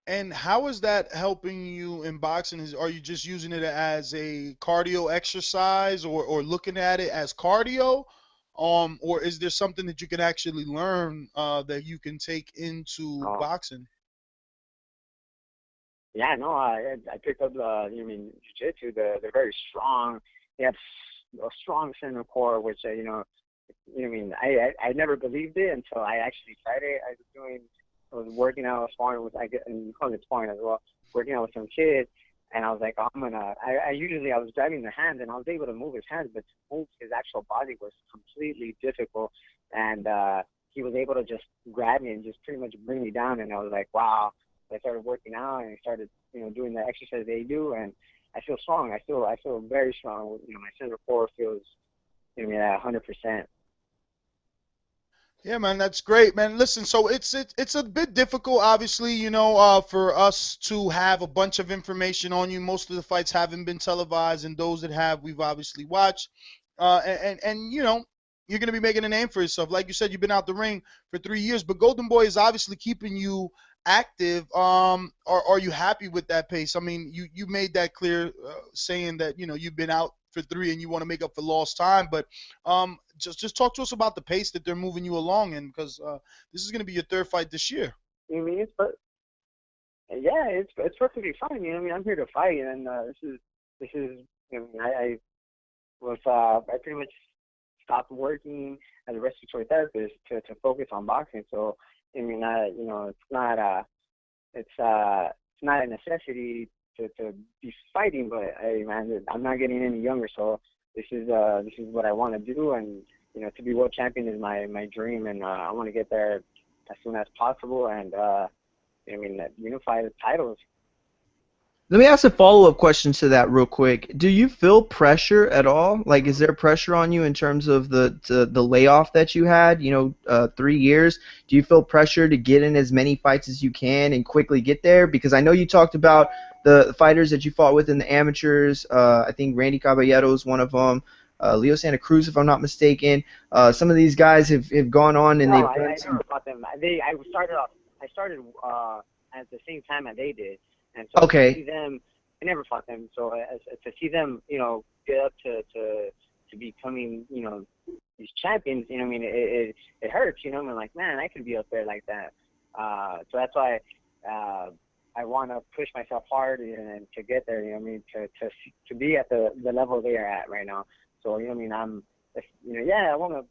And how is that helping you in boxing? Are you just using it as a cardio exercise, or looking at it as cardio, or is there something that you can actually learn that you can take into boxing? Yeah, no, I picked up jiu-jitsu. They're very strong. They have a strong center core, which I never believed it until I actually tried it. I was working out, sparring with, and you call it sparring as well, working out with some kids, and I was like, I was grabbing the hands, and I was able to move his hands, but to move his actual body was completely difficult, and he was able to just grab me and just pretty much bring me down, and I was like, wow. I started working out, and I started, doing the exercise they do, and I feel strong. I feel very strong. My center core feels, at 100%. Yeah, man, that's great, man. Listen, so it's a bit difficult, obviously, for us to have a bunch of information on you. Most of the fights haven't been televised, and those that have, we've obviously watched. And you're gonna be making a name for yourself. Like you said, you've been out the ring for 3 years, but GoldenBoy is obviously keeping you active. Are you happy with that pace? I mean, you made that clear, saying that you've been out for 3 and you want to make up for lost time, but just talk to us about the pace that they're moving you along in, because this is going to be your 3rd fight this year. It's perfectly fine. I'm here to fight, and this is I pretty much stopped working as a respiratory therapist to focus on boxing. So it's not a necessity to be fighting, but hey, man, I'm not getting any younger, so this is what I want to do, and to be world champion is my dream, and I want to get there as soon as possible, and unify the titles. Let me ask a follow-up question to that real quick. Do you feel pressure at all? Like, is there pressure on you in terms of the layoff that you had, 3 years? Do you feel pressure to get in as many fights as you can and quickly get there? Because I know you talked about the fighters that you fought with in the amateurs. I think Randy Caballero is one of them. Leo Santa Cruz, if I'm not mistaken. Some of these guys have gone on and I they've never fought them. I started at the same time that they did. And so Okay. to see them, I never fought them. So to see them, get up to becoming, these champions, it hurts. I'm like, man, I could be up there like that. So that's why I want to push myself hard and to get there. To be at the level they are at right now. So I want to,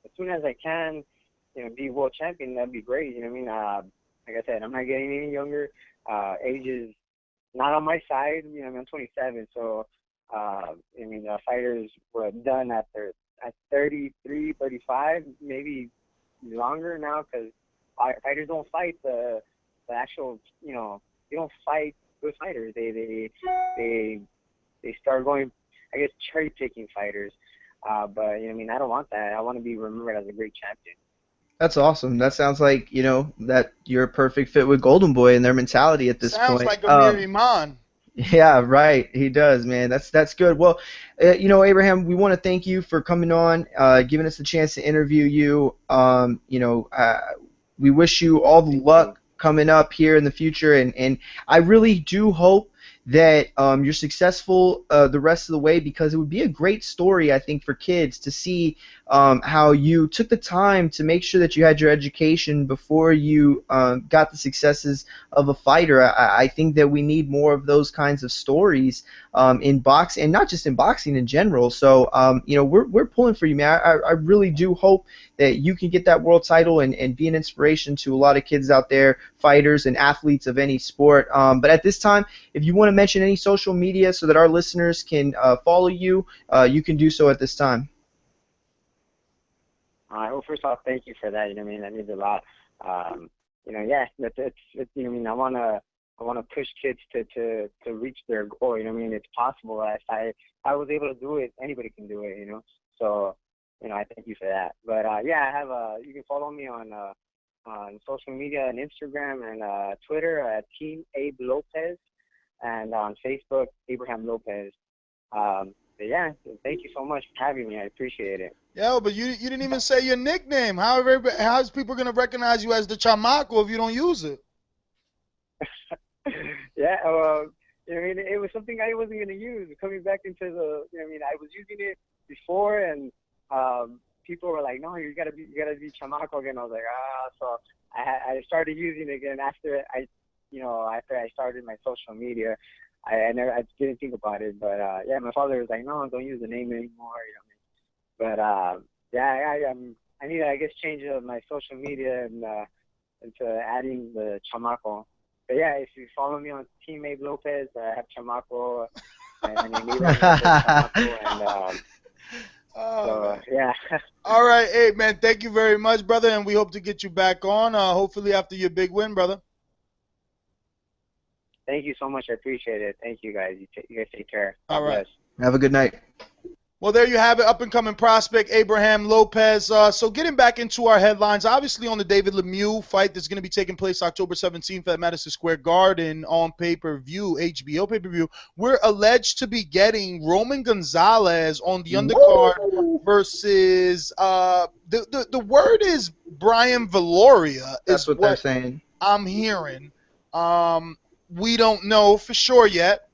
as soon as I can, be world champion. That'd be great. Like I said, I'm not getting any younger. Age is not on my side. I'm 27, so fighters were done at 33, 35, maybe longer now, because fighters don't fight the actual, they don't fight good fighters. They start going, I guess, cherry picking fighters. But I don't want that. I want to be remembered as a great champion. That's awesome. That sounds like, that you're a perfect fit with GoldenBoy and their mentality at this point. Sounds like Amir Iman. Yeah, right. He does, man. That's good. Well, Abraham, we want to thank you for coming on, giving us the chance to interview you. We wish you all the luck coming up here in the future, and I really do hope that you're successful the rest of the way, because it would be a great story, I think, for kids to see how you took the time to make sure that you had your education before you got the successes of a fighter. I think that we need more of those kinds of stories in boxing, and not just in boxing in general. So we're pulling for you, man. I really do hope that you can get that world title and be an inspiration to a lot of kids out there, fighters and athletes of any sport. But at this time, if you want to mention any social media so that our listeners can follow you, you can do so at this time. All right. Well, first off, thank you for that. That means a lot. I want to push kids to reach their goal. It's possible. If I was able to do it, anybody can do it. So I thank you for that. But yeah, I have you can follow me on social media and Instagram and Twitter at Team Abe Lopez, and on Facebook Abraham Lopez. But yeah, thank you so much for having me. I appreciate it. Yeah, but you didn't even say your nickname. How's people gonna recognize you as the Chamaco if you don't use it? Yeah, it was something I wasn't gonna use. Coming back into the, I was using it before, and people were like, "No, you gotta be Chamaco again." I was like, so I started using it again after I started my social media. I didn't think about it, but yeah, my father was like, "No, don't use the name anymore." But yeah, I need to, I guess, change my social media and into adding the Chamaco. But yeah, if you follow me on Team Abe Lopez, I have Chamaco, and my name is Chamaco, and so yeah. All right, hey man, thank you very much, brother, and we hope to get you back on. Hopefully after your big win, brother. Thank you so much. I appreciate it. Thank you guys. You guys take care. All right. Have a good night. Well, there you have it, up-and-coming prospect Abraham Lopez. So getting back into our headlines, obviously on the David Lemieux fight that's going to be taking place October 17th at Madison Square Garden on pay-per-view, HBO pay-per-view, we're alleged to be getting Roman Gonzalez on the undercard versus, the word is Brian Valoria. That's what they're saying. I'm hearing. We don't know for sure yet,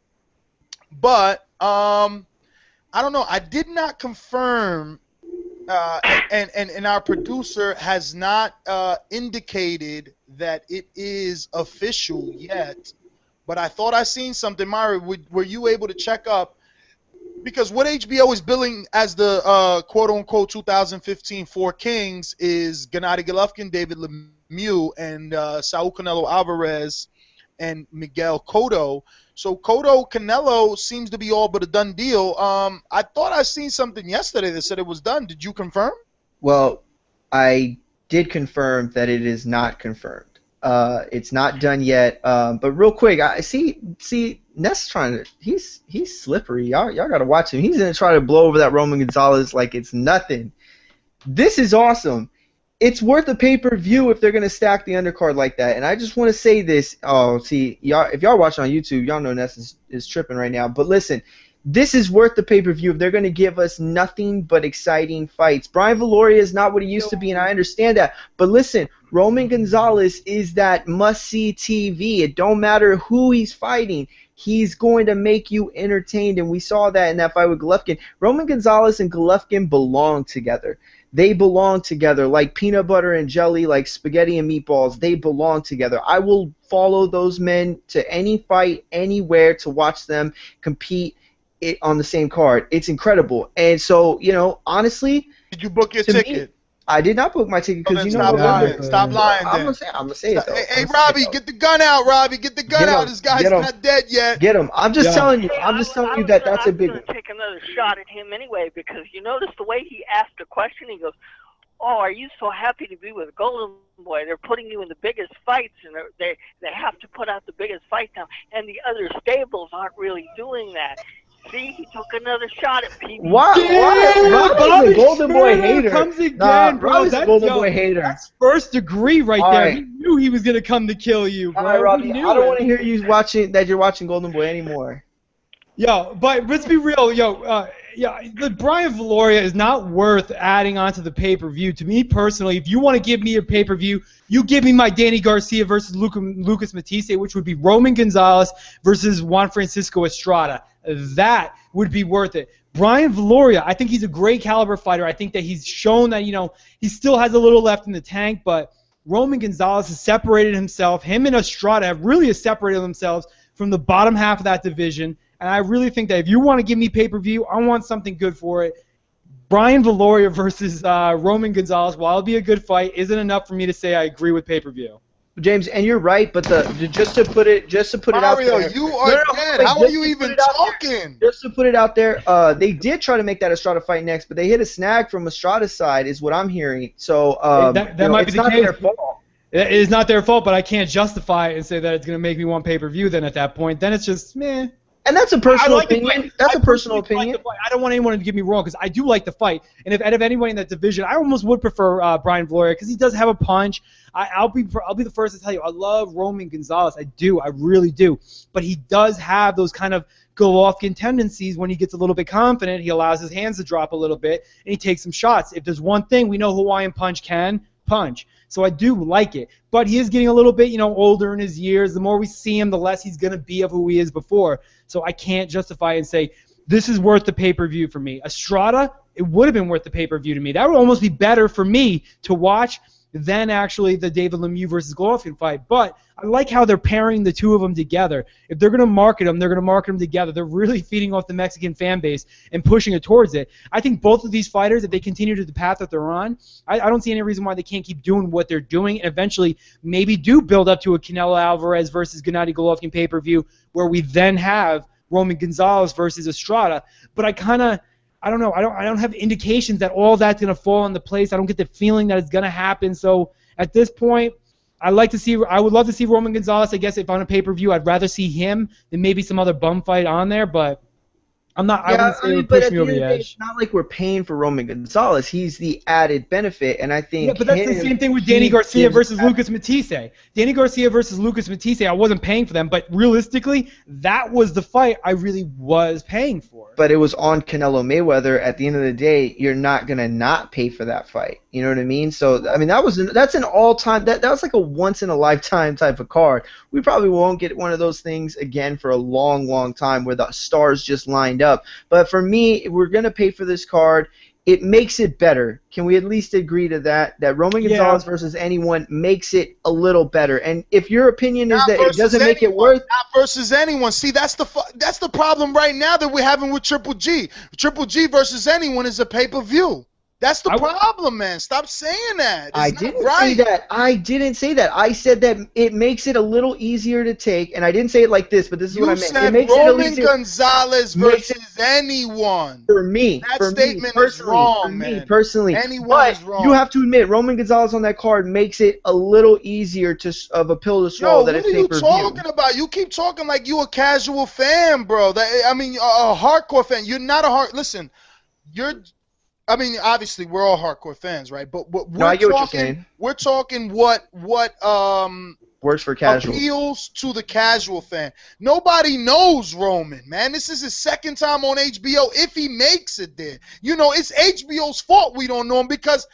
but I don't know. I did not confirm, and our producer has not indicated that it is official yet. But I thought I seen something. Myra, were you able to check up? Because what HBO is billing as the quote-unquote 2015 Four Kings is Gennady Golovkin, David Lemieux, and Saul Canelo Alvarez and Miguel Cotto. So Cotto Canelo seems to be all but a done deal. I thought I seen something yesterday that said it was done. Did you confirm? Well, I did confirm that it is not confirmed. It's not done yet. But real quick, I see Ness trying to. He's slippery. Y'all gotta watch him. He's gonna try to blow over that Roman Gonzalez like it's nothing. This is awesome. It's worth a pay-per-view if they're going to stack the undercard like that. And I just want to say this. Oh, see, y'all, if y'all watching on YouTube, y'all know Ness is tripping right now. But listen, this is worth the pay-per-view if they're going to give us nothing but exciting fights. Brian Valoria is not what he used to be, and I understand that. But listen, Roman Gonzalez is that must-see TV. It don't matter who he's fighting. He's going to make you entertained, and we saw that in that fight with Golovkin. Roman Gonzalez and Golovkin belong together. They belong together like peanut butter and jelly, like spaghetti and meatballs. They belong together. I will follow those men to any fight, anywhere, to watch them compete on the same card. It's incredible. And so, honestly, did you book your ticket? I did not book my ticket because stop lying. Stop lying. I'm gonna say it though. Hey, Robbie, get the gun out, Robbie. Get the gun out. This guy's not dead yet. Get him. I'm just telling you. I'm just telling you that that's a big one. I'm going to take another shot at him anyway, because you notice the way he asked the question. He goes, "Oh, are you so happy to be with GoldenBoy? They're putting you in the biggest fights, and they have to put out the biggest fight now, and the other stables aren't really doing that." See, he took another shot at PBC. Why? Robbie's a GoldenBoy hater. Comes again, bro. Robbie's a GoldenBoy hater. That's first degree right there. Right. He knew he was gonna come to kill you, bro. All right, Robbie, I don't want to hear you watching GoldenBoy anymore. Yo, but let's be real, the Brian Valoria is not worth adding onto the pay-per-view. To me personally, if you want to give me a pay-per-view, you give me my Danny Garcia versus Lucas Matisse, which would be Roman Gonzalez versus Juan Francisco Estrada. That would be worth it. Brian Valoria, I think he's a great caliber fighter. I think that he's shown that, he still has a little left in the tank, but Roman Gonzalez has separated himself. Him and Estrada have really separated themselves from the bottom half of that division. And I really think that if you want to give me pay-per-view, I want something good for it. Brian Valoria versus Roman Gonzalez, while it'll be a good fight, isn't enough for me to say I agree with pay-per-view. James, and you're right, but just to put it out there. Mario, you are dead. How are you even talking? Just to put it out there, they did try to make that Estrada fight next, but they hit a snag from Estrada's side, is what I'm hearing. So that might be the case. It's not their fault. It is not their fault, but I can't justify it and say that it's going to make me want pay-per-view then at that point. Then it's just, meh. And that's a personal like opinion. That's a personal opinion. I don't want anyone to get me wrong because I do like the fight. And if out of anybody in that division, I almost would prefer Brian Gloria because he does have a punch. I'll be the first to tell you I love Roman Gonzalez. I do. I really do. But he does have those kind of Golovkin tendencies when he gets a little bit confident. He allows his hands to drop a little bit and he takes some shots. If there's one thing we know Hawaiian Punch can, punch. So I do like it. But he is getting a little bit, older in his years. The more we see him, the less he's going to be of who he is before. So I can't justify and say, this is worth the pay-per-view for me. Estrada, it would have been worth the pay-per-view to me. That would almost be better for me to watch than actually the David Lemieux versus Golovkin fight. But I like how they're pairing the two of them together. If they're going to market them, they're going to market them together. They're really feeding off the Mexican fan base and pushing it towards it. I think both of these fighters, if they continue to the path that they're on, I don't see any reason why they can't keep doing what they're doing and eventually maybe do build up to a Canelo Alvarez versus Gennady Golovkin pay-per-view where we then have Roman Gonzalez versus Estrada. But I don't know. I don't have indications that all that's going to fall into place. I don't get the feeling that it's going to happen. So at this point, I would love to see Roman Gonzalez. I guess if on a pay-per-view, I'd rather see him than maybe some other bum fight on there. But I'm not. Yeah, I wouldn't say it would push me over the edge. It's not like we're paying for Roman Gonzalez. He's the added benefit, and I think. Yeah, but that's the same thing with Danny Garcia versus Lucas Matisse. Danny Garcia versus Lucas Matisse. I wasn't paying for them, but realistically, that was the fight I really was paying for. But it was on Canelo Mayweather. At the end of the day, you're not gonna not pay for that fight. You know what I mean? So I mean, that's an all-time. That was like a once-in-a-lifetime type of card. We probably won't get one of those things again for a long, long time where the stars just lined up. But for me, if we're gonna pay for this card, it makes it better. Can we at least agree to that? That Roman Gonzalez versus anyone makes it a little better. And if your opinion is that it doesn't make it worth, not versus anyone. See, that's the problem right now that we're having with Triple G. Triple G versus anyone is a pay-per-view. That's the problem, man. Stop saying that. I didn't say that. I didn't say that. I said that it makes it a little easier to take, and I didn't say it like this, but this is what I meant. You said Roman Gonzalez versus anyone. For me, that statement is wrong, man. Me personally, anyone is wrong. You have to admit, Roman Gonzalez on that card makes it a little easier of a pill to swallow. That it's pay-per-view. What are you talking about? You keep talking like you a casual fan, bro. A hardcore fan. You're not a hard. Listen, obviously we're all hardcore fans, right? But I get what you're saying. We're talking what works for casual. Appeals to the casual fan. Nobody knows Roman, man. This is his second time on HBO. If he makes it there, it's HBO's fault we don't know him because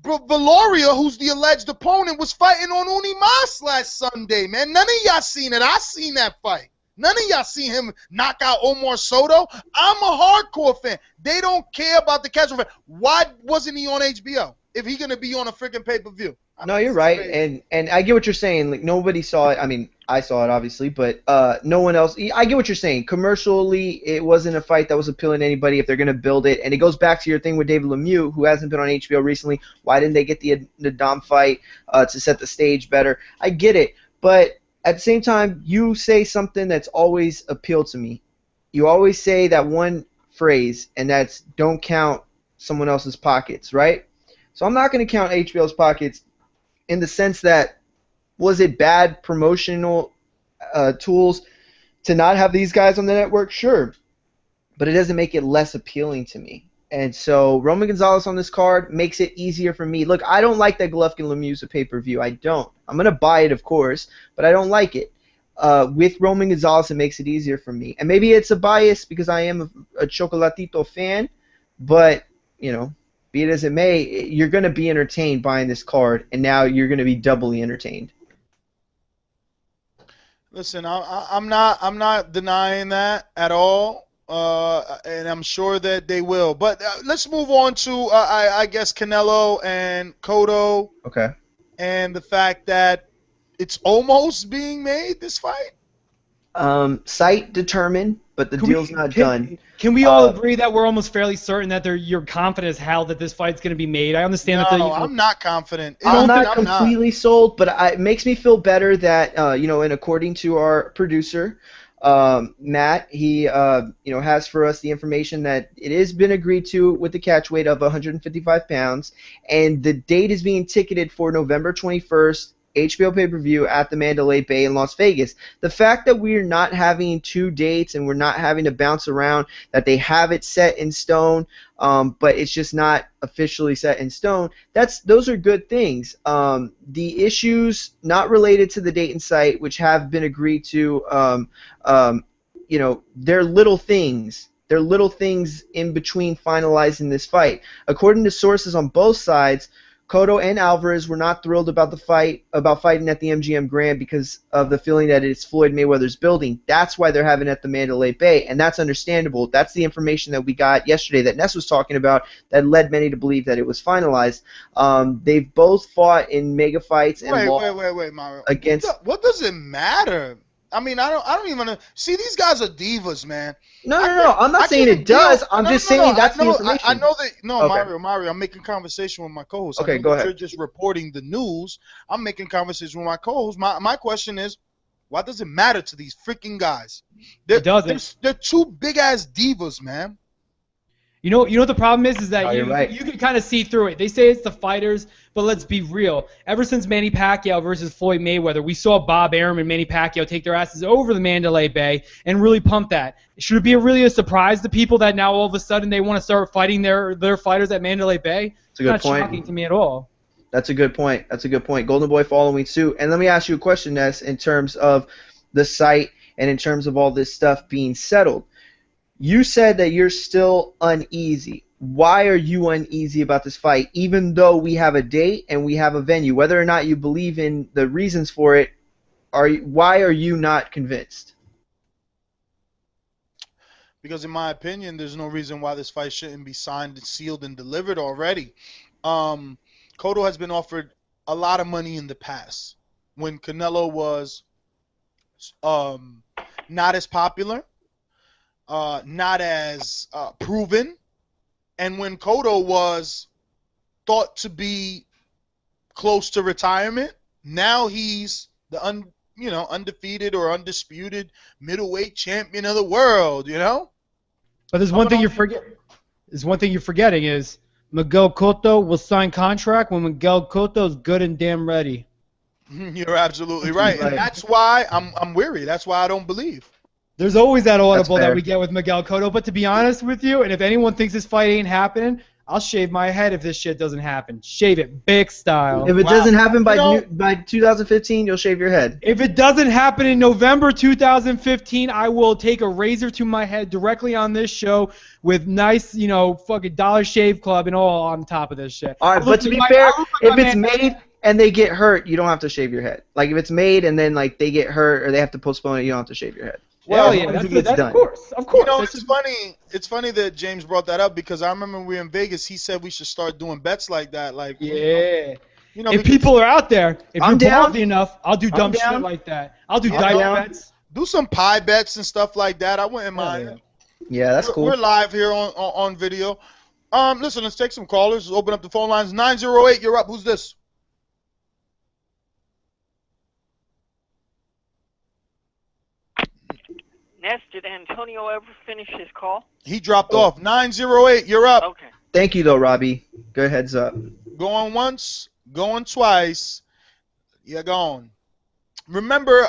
Valoria, who's the alleged opponent, was fighting on Unimas last Sunday, man. None of y'all seen it. I seen that fight. None of y'all seen him knock out Omar Soto. I'm a hardcore fan. They don't care about the casual fan. Why wasn't he on HBO if he's going to be on a freaking pay-per-view? No, you're right, and I get what you're saying. Like, nobody saw it. I mean, I saw it, obviously, but no one else. I get what you're saying. Commercially, it wasn't a fight that was appealing to anybody if they're going to build it. And it goes back to your thing with David Lemieux, who hasn't been on HBO recently. Why didn't they get the Dom fight to set the stage better? I get it, but at the same time, you say something that's always appealed to me. You always say that one phrase, and that's don't count someone else's pockets, right? So I'm not going to count HBO's pockets in the sense that was it bad promotional tools to not have these guys on the network? Sure. But it doesn't make it less appealing to me. And so Roman Gonzalez on this card makes it easier for me. Look, I don't like that Golovkin Lemieux's a pay-per-view. I don't. I'm going to buy it, of course, but I don't like it. With Roman Gonzalez, it makes it easier for me. And maybe it's a bias because I am a Chocolatito fan, but, be it as it may, you're going to be entertained buying this card, and now you're going to be doubly entertained. Listen, I'm not denying that at all. And I'm sure that they will. But let's move on to, I guess, Canelo and Cotto. Okay. And the fact that it's almost being made, this fight? Site determined, but the deal's not done. Can we all agree that we're almost fairly certain that you're confident as hell that this fight's going to be made? I understand that. No, I'm not confident. I'm not completely sold, but it makes me feel better that, and according to our producer, Matt, he has for us the information that it has been agreed to with the catch weight of 155 pounds, and the date is being ticketed for November 21st HBO pay-per-view at the Mandalay Bay in Las Vegas. The fact that we're not having 2 dates and we're not having to bounce around, that they have it set in stone, but it's just not officially set in stone, those are good things. The issues not related to the date and site, which have been agreed to, they're little things. They're little things in between finalizing this fight. According to sources on both sides, Cotto and Alvarez were not thrilled about fighting at the MGM Grand because of the feeling that it's Floyd Mayweather's building. That's why they're having it at the Mandalay Bay, and that's understandable. That's the information that we got yesterday that Ness was talking about that led many to believe that it was finalized. They've both fought in mega fights and Wait, Mario. Against what does it matter? I mean, I don't even see, these guys are divas, man. No. I'm not saying it does. I'm just saying that's the information. I know that. No, Okay. Mario. I'm making conversation with my co-host. Okay, I know go that ahead. You're just reporting the news. I'm making conversation with my co-host. My question is, why does it matter to these freaking guys? It doesn't. They're two big ass divas, man. You know what the problem is that you're right. you can kind of see through it. They say it's the fighters, but let's be real. Ever since Manny Pacquiao versus Floyd Mayweather, we saw Bob Arum and Manny Pacquiao take their asses over the Mandalay Bay and really pump that. Should it be really a surprise to people that now all of a sudden they want to start fighting their fighters at Mandalay Bay? It's a good not point. shocking to me at all. That's a good point. Golden Boy following suit. And let me ask you a question, Ness, in terms of the site and in terms of all this stuff being settled. You said that you're still uneasy. Why are you uneasy about this fight, even though we have a date and we have a venue? Whether or not you believe in the reasons for it, why are you not convinced? Because in my opinion, there's no reason why this fight shouldn't be signed and sealed and delivered already. Cotto has been offered a lot of money in the past when Canelo was not as popular, not as proven, and when Cotto was thought to be close to retirement. Now he's the undefeated or undisputed middleweight champion of the world, But there's one thing you're forgetting is Miguel Cotto will sign contract when Miguel Cotto is good and damn ready. You're absolutely right. And that's why I'm weary. That's why I don't believe. There's always that audible fair. that we get with Miguel Cotto, but to be honest with you, and if anyone thinks this fight ain't happening, I'll shave my head if this shit doesn't happen. Shave it big style. If it doesn't happen by 2015, you'll shave your head. If it doesn't happen in November 2015, I will take a razor to my head directly on this show with nice, fucking Dollar Shave Club and all on top of this shit. All right, but to be fair, if it's made and they get hurt, you don't have to shave your head. Like if it's made and then like they get hurt or they have to postpone it, you don't have to shave your head. Well, yeah, that's of course. It's funny that James brought that up because I remember when we were in Vegas, he said we should start doing bets like that. Like, if people are out there, if you're ballsy enough, I'll do dumb shit like that. I'll do dice bets. Do some pie bets and stuff like that. I wouldn't mind. Yeah, that's cool. We're live here on video. Listen, let's take some callers. Let's open up the phone lines. 908, you're up. Who's this? Ness, did Antonio ever finish his call? He dropped off. 908, you're up. Okay. Thank you, though, Robbie. Good heads up. Going once, going twice. You're gone. Remember,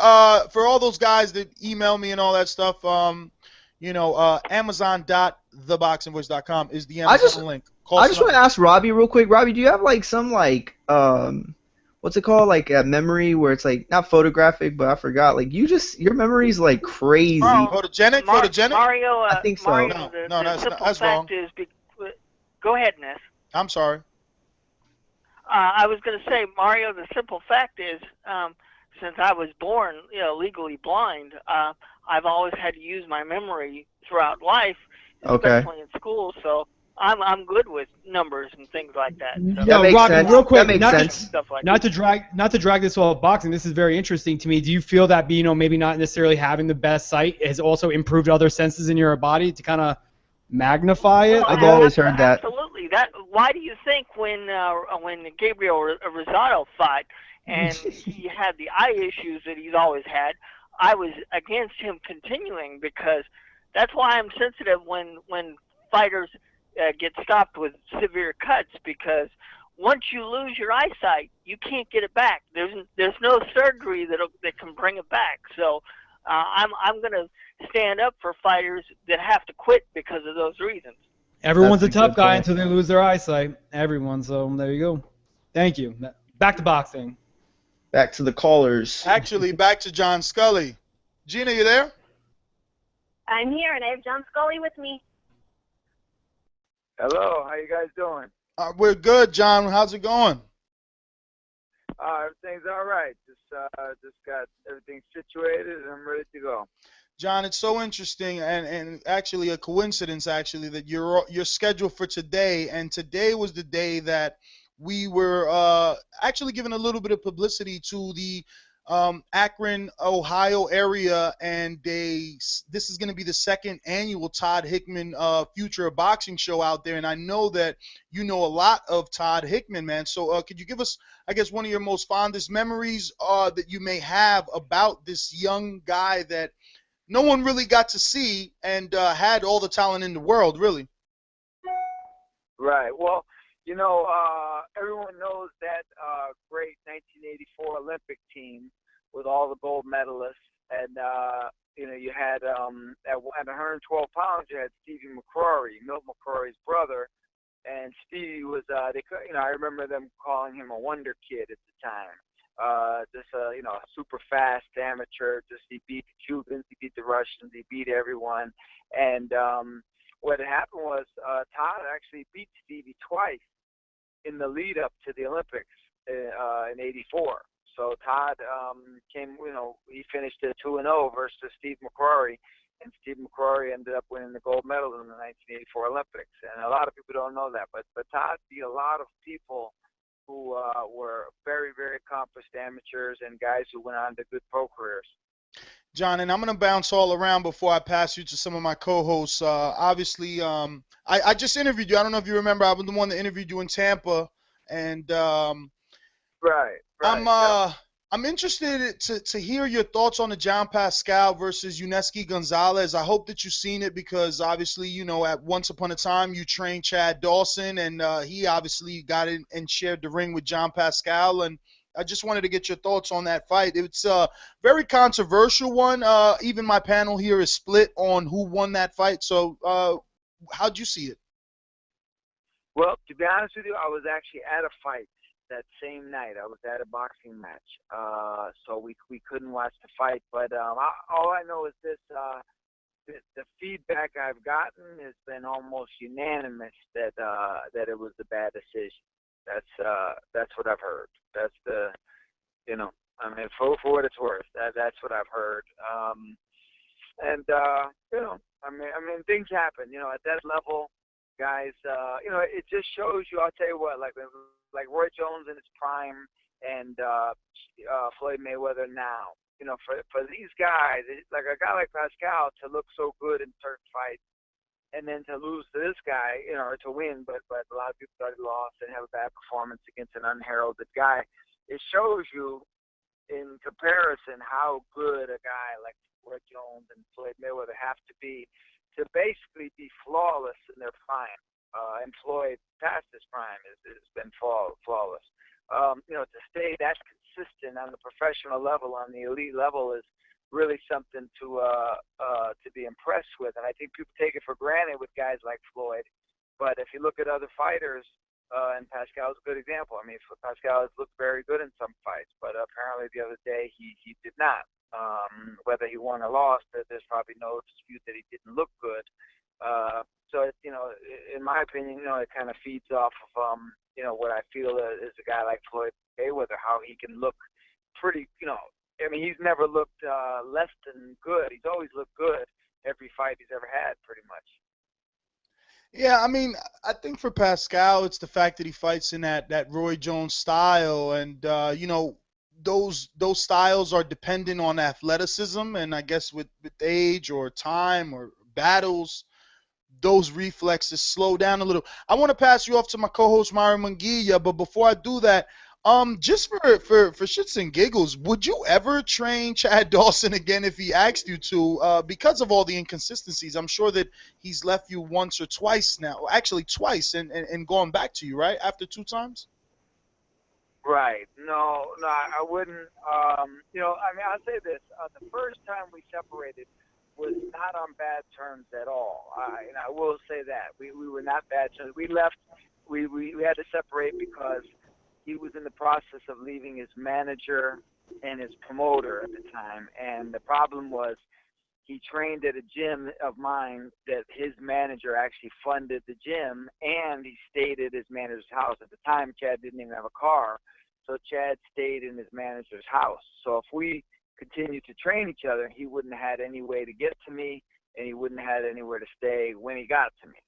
for all those guys that email me and all that stuff, Amazon.theboxingvoice.com is the Amazon link. I just want to ask Robbie real quick. Robbie, do you have like some what's it called? Like a memory where it's like not photographic, but I forgot. Like your memory's like crazy. Photogenic? Mario, I think so. Mario, No, the simple that's fact wrong. Go ahead, Ness. I'm sorry. I was going to say, Mario, the simple fact is, since I was born, legally blind, I've always had to use my memory throughout life, especially in school. So I'm good with numbers and things like that. So. That makes Robbie, sense. real quick, that makes sense. Not to drag this all boxing. This is very interesting to me. Do you feel that maybe not necessarily having the best sight has also improved other senses in your body to kind of magnify it? I've always heard that. Absolutely. Why do you think when Gabriel Rosado fought and he had the eye issues that he's always had, I was against him continuing because that's why I'm sensitive when fighters get stopped with severe cuts, because once you lose your eyesight, you can't get it back. There's no surgery that can bring it back. So I'm going to stand up for fighters that have to quit because of those reasons. Everyone's That's a a tough good guy point. until they lose their eyesight. Everyone. So there you go. Thank you. Back to boxing. Back to the callers. Actually, back to John Scully. Gina, you there? I'm here, and I have John Scully with me. Hello, how you guys doing? We're good, John. How's it going? Everything's all right. Just got everything situated, and I'm ready to go. John, it's so interesting and actually a coincidence that you're scheduled for today, and today was the day that we were actually giving a little bit of publicity to the Akron, Ohio area, and this is going to be the second annual Todd Hickman Future of Boxing show out there, and I know that you know a lot of Todd Hickman, man. So could you give us, I guess, one of your most fondest memories that you may have about this young guy that no one really got to see and had all the talent in the world, really? Right. Well, you know, everyone knows that great 1984 Olympic team with all the gold medalists, and you know, you had at 112 pounds, you had Stevie McCrory, Milt McCrory's brother, and Stevie was I remember them calling him a wonder kid at the time. You know, a super fast amateur. Just he beat the Cubans, he beat the Russians, he beat everyone, and what had happened was Todd actually beat Stevie twice in the lead up to the Olympics in '84. So Todd he finished at 2-0 versus Steve McCrory, and Steve McCrory ended up winning the gold medal in the 1984 Olympics. And a lot of people don't know that, but Todd beat a lot of people who were very, very accomplished amateurs and guys who went on to good pro careers. John, and I'm going to bounce all around before I pass you to some of my co-hosts. Obviously, I just interviewed you. I don't know if you remember. I was the one that interviewed you in Tampa, and right. I'm interested to hear your thoughts on the John Pascal versus Yuneski Gonzalez. I hope that you've seen it because obviously, you know, at once upon a time you trained Chad Dawson, and he obviously got in and shared the ring with John Pascal, and I just wanted to get your thoughts on that fight. It's a very controversial one. Even my panel here is split on who won that fight. So how'd you see it? Well, to be honest with you, I was actually at a fight that same night. I was at a boxing match, so we couldn't watch the fight. But all I know is this: the feedback I've gotten has been almost unanimous that it was a bad decision. That's what I've heard. That's for what it's worth, that's what I've heard. Things happen. You know, at that level, guys. It just shows you. I'll tell you what, like Roy Jones in his prime and Floyd Mayweather now. You know, for these guys, like a guy like Pascal to look so good in certain fights, and then to lose to this guy, you know, or to win, but a lot of people thought he lost and have a bad performance against an unheralded guy. It shows you, in comparison, how good a guy like Roy Jones and Floyd Mayweather have to be to basically be flawless in their prime. And Floyd, past his prime, has been flawless. To stay that consistent on the professional level, on the elite level, is really something to be impressed with. And I think people take it for granted with guys like Floyd. But if you look at other fighters, and Pascal's a good example. I mean, Pascal has looked very good in some fights, but apparently the other day he did not. Whether he won or lost, there's probably no dispute that he didn't look good. So, in my opinion, it kind of feeds off of, what I feel is a guy like Floyd Mayweather, how he can look pretty, he's never looked less than good. He's always looked good every fight he's ever had, pretty much. Yeah, I think for Pascal, it's the fact that he fights in that Roy Jones style, and those styles are dependent on athleticism, and I guess with age or time or battles, those reflexes slow down a little. I want to pass you off to my co-host Mario Munguia, but before I do that, just for shits and giggles, would you ever train Chad Dawson again if he asked you to? Because of all the inconsistencies, I'm sure that he's left you once or twice now. Actually, twice, and gone back to you, right? After 2 times? Right. No, I wouldn't. You know, I mean, I'll say this: the first time we separated was not on bad terms at all. And I will say that we were not bad terms. We left. We had to separate because he was in the process of leaving his manager and his promoter at the time, and the problem was he trained at a gym of mine that his manager actually funded the gym, and he stayed at his manager's house. At the time, Chad didn't even have a car, so Chad stayed in his manager's house. So if we continued to train each other, he wouldn't have had any way to get to me, and he wouldn't have had anywhere to stay when he got to me.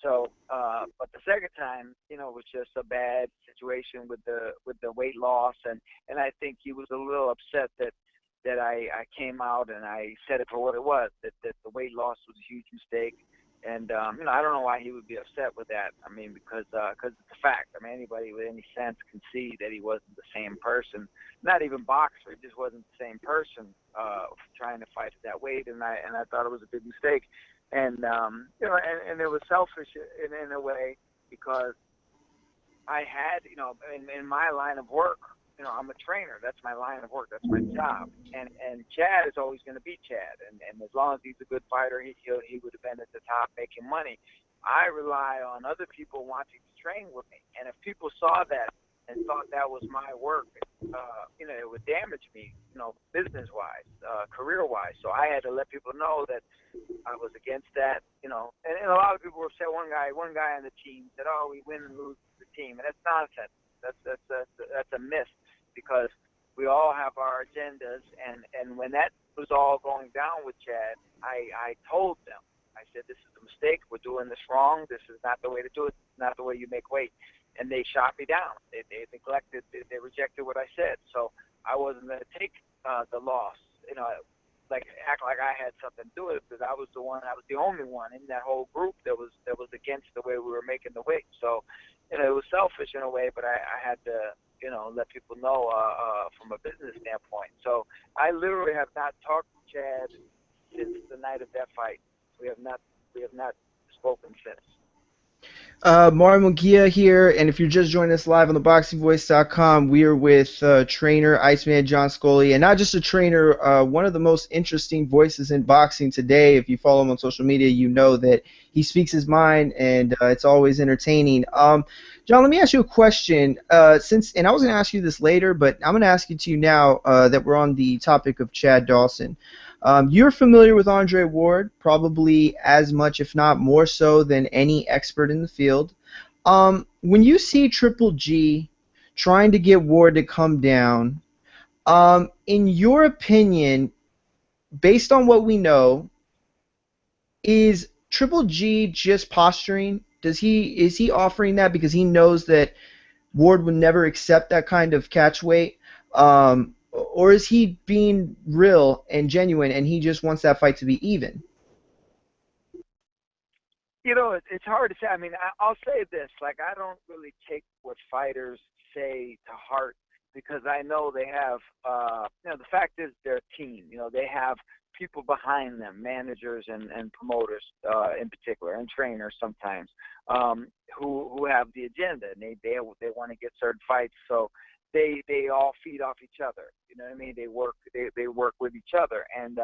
So, but the second time, you know, it was just a bad situation with the weight loss, and I think he was a little upset that I came out and I said it for what it was, that the weight loss was a huge mistake. And, you know, I don't know why he would be upset with that. I mean, because it's a fact. I mean, anybody with any sense can see that he wasn't the same person. Not even boxer, he just wasn't the same person trying to fight at that weight. And I thought it was a big mistake. And, you know, and it was selfish in a way because I had, you know, in my line of work, you know, I'm a trainer. That's my line of work. That's my job. And Chad is always going to be Chad. And as long as he's a good fighter, he would have been at the top making money. I rely on other people wanting to train with me. And if people saw that and thought that was my work, you know, it would damage me, you know, business-wise, career-wise. So I had to let people know that I was against that, you know. And a lot of people would say one guy on the team said, "Oh, we win and lose the team," and that's nonsense. That's a myth, because we all have our agendas. And when that was all going down with Chad, I told them, I said, "This is a mistake. We're doing this wrong. This is not the way to do it. It's not the way you make weight." And they shot me down. They neglected. They rejected what I said. So I wasn't going to take the loss, you know, like act like I had something to do with it, because I was the only one in that whole group that was against the way we were making the weight. So, you know, it was selfish in a way, but I had to, you know, let people know from a business standpoint. So I literally have not talked to Chad since the night of that fight. We have not spoken since. Mario Munguia here, and if you're just joining us live on the BoxingVoice.com, we are with trainer Iceman John Scully, and not just a trainer, one of the most interesting voices in boxing today. If you follow him on social media, you know that he speaks his mind, and it's always entertaining. John, let me ask you a question. And I was going to ask you this later, but I'm going to ask it to you now that we're on the topic of Chad Dawson. You're familiar with Andre Ward, probably as much, if not more so, than any expert in the field. When you see Triple G trying to get Ward to come down, in your opinion, based on what we know, is Triple G just posturing? Is he offering that because he knows that Ward would never accept that kind of catch weight? Or is he being real and genuine, and he just wants that fight to be even? You know, it's hard to say. I mean, I'll say this. Like, I don't really take what fighters say to heart, because I know they have, you know, the fact is they're a team. You know, they have people behind them, managers and promoters in particular, and trainers sometimes, who have the agenda, and they want to get certain fights. So they all feed off each other. You know what I mean? They work with each other. And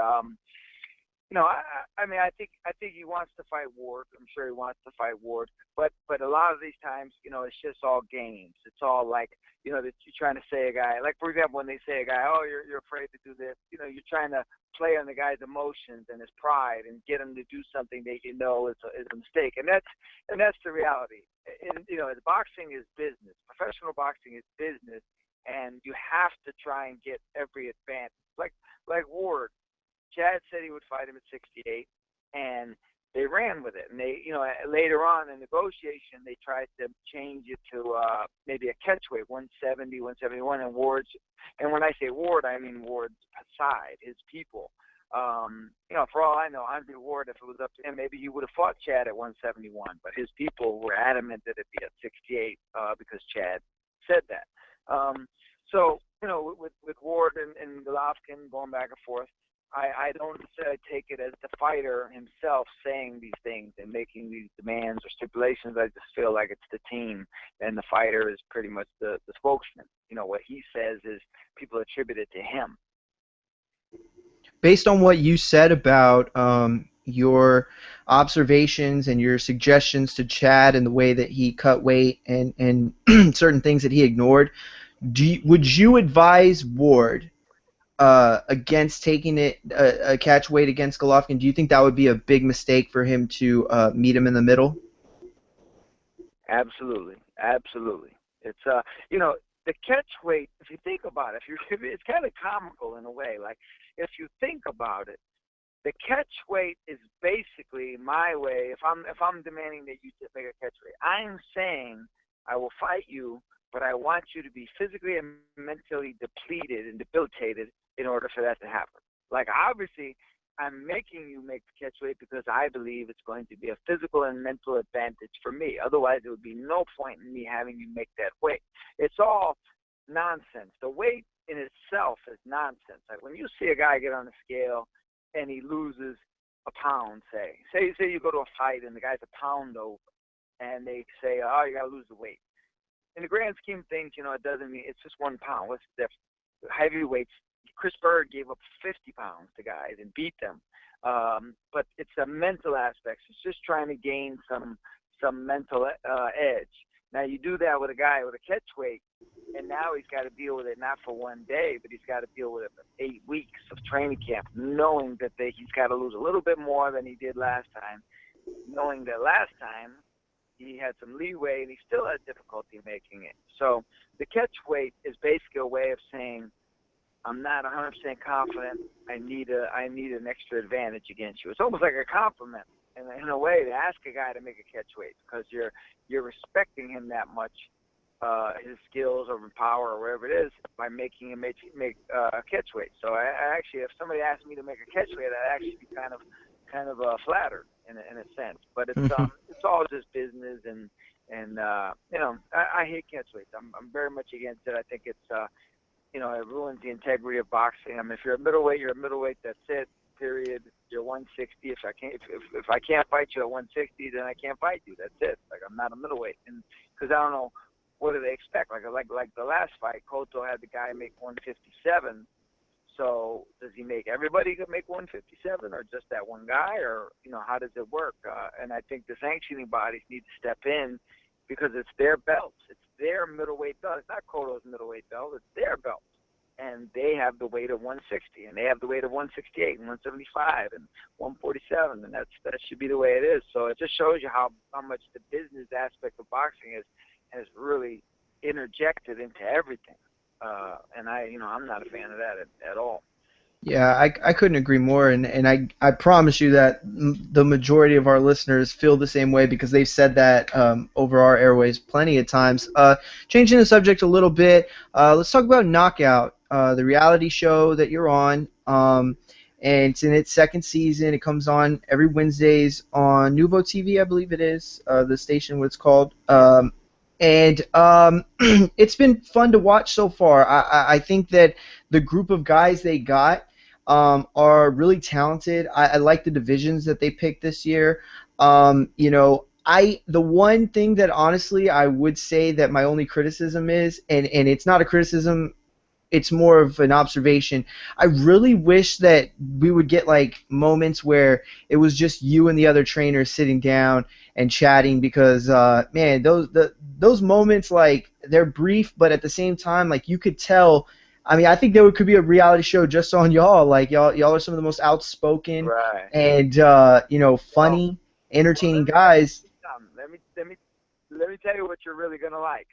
you know, I mean, I think he wants to fight Ward. I'm sure he wants to fight Ward. But a lot of these times, you know, it's just all games. It's all like, you know, that you're trying to say a guy, like, for example, when they say a guy, "Oh, you're afraid to do this," you know, you're trying to play on the guy's emotions and his pride and get him to do something that you know is a mistake. And that's the reality. And, you know, boxing is business. Professional boxing is business, and you have to try and get every advantage. Like Ward. Chad said he would fight him at 68, and they ran with it. And they, you know, later on in negotiation, they tried to change it to maybe a catchweight, 170, 171, and Ward's. And when I say Ward, I mean Ward's side, his people. You know, for all I know, Andre Ward, if it was up to him, maybe he would have fought Chad at 171. But his people were adamant that it'd be at 68 because Chad said that. So, you know, with Ward and Golovkin going back and forth, I don't necessarily take it as the fighter himself saying these things and making these demands or stipulations. I just feel like it's the team, and the fighter is pretty much the spokesman. You know, what he says is people attribute it to him. Based on what you said about your observations and your suggestions to Chad and the way that he cut weight and certain things that he ignored, would you advise Ward against taking a catch weight against Golovkin? Do you think that would be a big mistake for him to meet him in the middle? Absolutely. It's you know, the catch weight, if you think about it, it's kind of comical in a way. Like, if you think about it, the catch weight is basically my way. If I'm demanding that you make a catch weight, I'm saying I will fight you, but I want you to be physically and mentally depleted and debilitated in order for that to happen. Like, obviously, I'm making you make the catch weight because I believe it's going to be a physical and mental advantage for me. Otherwise, there would be no point in me having you make that weight. It's all nonsense. The weight in itself is nonsense. Like, when you see a guy get on the scale and he loses a pound, say you go to a fight and the guy's a pound over, and they say, oh, you got to lose the weight. In the grand scheme of things, you know, it doesn't mean it's just 1 pound. What's the difference? Heavyweights, Chris Berg gave up 50 pounds to guys and beat them. But it's a mental aspect. It's just trying to gain some mental edge. Now, you do that with a guy with a catch weight, and now he's got to deal with it not for 1 day, but he's got to deal with it for 8 weeks of training camp, knowing that he's got to lose a little bit more than he did last time, knowing that last time he had some leeway and he still had difficulty making it. So the catch weight is basically a way of saying, I'm not 100% confident. I need an extra advantage against you. It's almost like a compliment in a way to ask a guy to make a catch weight, because you're respecting him that much, his skills or power or whatever it is, by making him make a catch weight. So I actually, if somebody asked me to make a catch weight, I'd actually be kind of flattered in a sense. But it's it's all just business, and you know, I hate catch weights. I'm very much against it. I think it's you know, it ruins the integrity of boxing. I mean, if you're a middleweight, you're a middleweight. That's it. Period. You're 160. If I can't fight you at 160, then I can't fight you. That's it. Like, I'm not a middleweight, and because I don't know, what do they expect? Like the last fight, Cotto had the guy make 157. So does he make everybody make 157, or just that one guy, or, you know, how does it work? And I think the sanctioning bodies need to step in, because it's their belts. It's their middleweight belt. It's not Cotto's middleweight belt. It's their belt. And they have the weight of 160, and they have the weight of 168 and 175 and 147, and that should be the way it is. So it just shows you how much the business aspect of boxing has really interjected into everything. And I'm not a fan of that at all. Yeah, I couldn't agree more, and I promise you that the majority of our listeners feel the same way, because they've said that over our airways plenty of times. Changing the subject a little bit, let's talk about Knockout, the reality show that you're on, and it's in its second season. It comes on every Wednesdays on Nuvo TV, I believe it is, the station, what it's called. And it's been fun to watch so far. I think that the group of guys they got are really talented. I like the divisions that they picked this year. You know, the one thing that honestly I would say that my only criticism is, and it's not a criticism, it's more of an observation. I really wish that we would get like moments where it was just you and the other trainers sitting down and chatting, because man, those moments, like, they're brief, but at the same time, like, you could tell. I mean, I think there could be a reality show just on y'all. Like, y'all are some of the most outspoken, right, and you know, funny, entertaining guys. Let me tell you what you're really gonna like.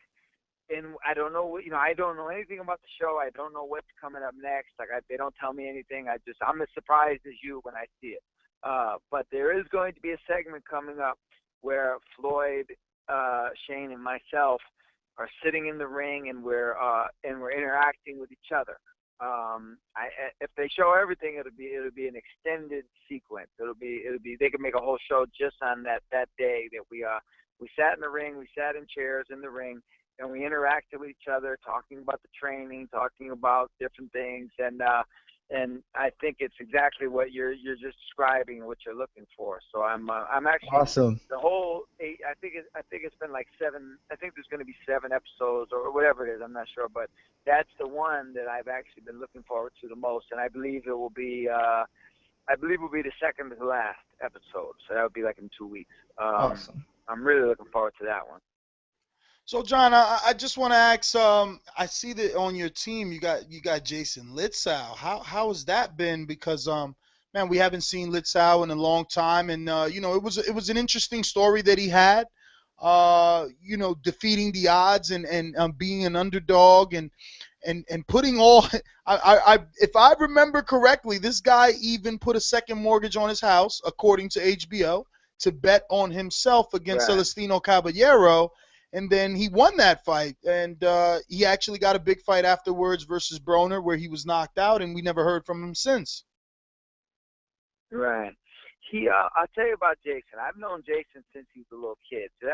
And I don't know, I don't know anything about the show. I don't know what's coming up next. Like, they don't tell me anything. I'm as surprised as you when I see it. But there is going to be a segment coming up where Floyd, Shane, and myself are sitting in the ring, and we're interacting with each other. If they show everything, it'll be an extended sequence. It'll be they could make a whole show just on that day that we sat in the ring, we sat in chairs in the ring, and we interacted with each other, talking about the training, talking about different things, and and I think it's exactly what you're just describing and what you're looking for. So I'm actually Awesome. the whole 8. I think it's been like 7. I think there's going to be 7 episodes or whatever it is. I'm not sure, but that's the one that I've actually been looking forward to the most, and I believe it will be. I believe it will be the second to last episode. So that would be like in 2 weeks. Awesome. I'm really looking forward to that one. So, John, I just want to ask. I see that on your team you got Jason Litzau. How has that been? Because man, we haven't seen Litzau in a long time, and you know, it was an interesting story that he had. You know, defeating the odds and being an underdog and putting all. If I remember correctly, this guy even put a second mortgage on his house, according to HBO, to bet on himself against Right. Celestino Caballero. And then he won that fight, and he actually got a big fight afterwards versus Broner, where he was knocked out, and we never heard from him since. Right. I'll tell you about Jason. I've known Jason since he was a little kid. So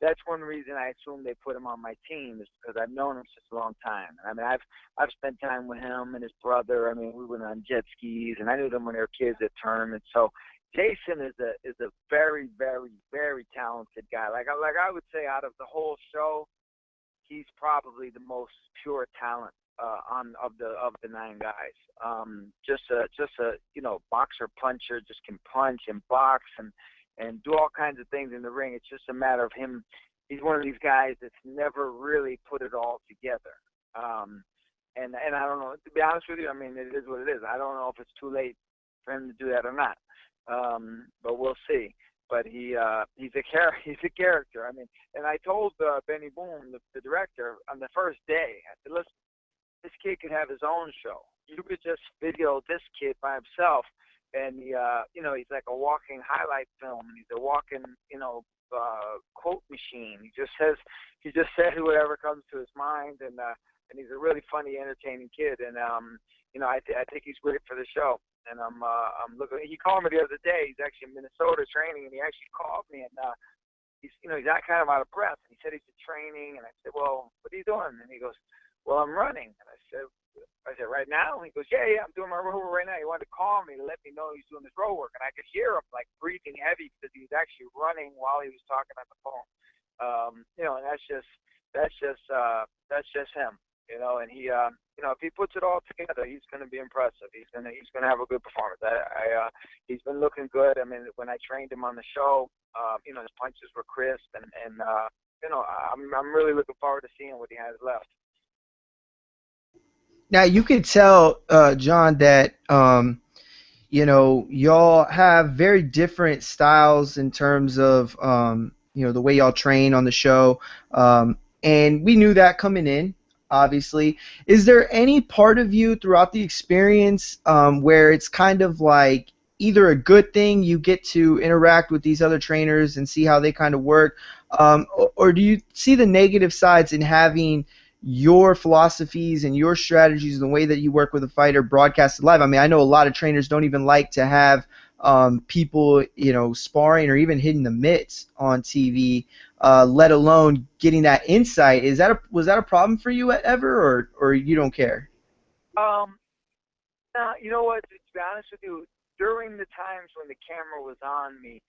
that's one reason I assume they put him on my team, is because I've known him such a long time. I mean, I've spent time with him and his brother. I mean, we went on jet skis, and I knew them when they were kids at tournaments. So Jason is a very, very, very talented guy. Like I would say, out of the whole show, he's probably the most pure talent of the 9 guys. Just a boxer puncher, just can punch and box and do all kinds of things in the ring. It's just a matter of him. He's one of these guys that's never really put it all together. And I don't know, to be honest with you, I mean, it is what it is. I don't know if it's too late for him to do that or not. But we'll see. But he's a character. I mean, and I told Benny Boone, the director, on the first day, I said, listen, this kid could have his own show. You could just video this kid by himself, and he's like a walking highlight film, and he's a walking, quote machine. He just says whatever comes to his mind, and he's a really funny, entertaining kid, and I think he's great for the show. And I'm looking. He called me the other day. He's actually in Minnesota training, and he actually called me, and he's kind of out of breath. And he said he's in training, and I said, well, what are you doing? And he goes, well, I'm running. And I said, right now? And he goes, yeah, I'm doing my row work right now. He wanted to call me to let me know he's doing his row work, and I could hear him like breathing heavy because he was actually running while he was talking on the phone. And that's just him. And he, if he puts it all together, he's going to be impressive. He's going to have a good performance. He's been looking good. I mean, when I trained him on the show, his punches were crisp, and I'm really looking forward to seeing what he has left. Now you could tell, John, that y'all have very different styles in terms of the way y'all train on the show, and we knew that coming in. Obviously, is there any part of you throughout the experience where it's kind of like either a good thing you get to interact with these other trainers and see how they kind of work, or do you see the negative sides in having your philosophies and your strategies and the way that you work with a fighter broadcasted live? I mean, I know a lot of trainers don't even like to have people, sparring or even hitting the mitts on TV, let alone getting that insight. Was that a problem for you ever, or you don't care? You know what? To be honest with you, during the times when the camera was on me,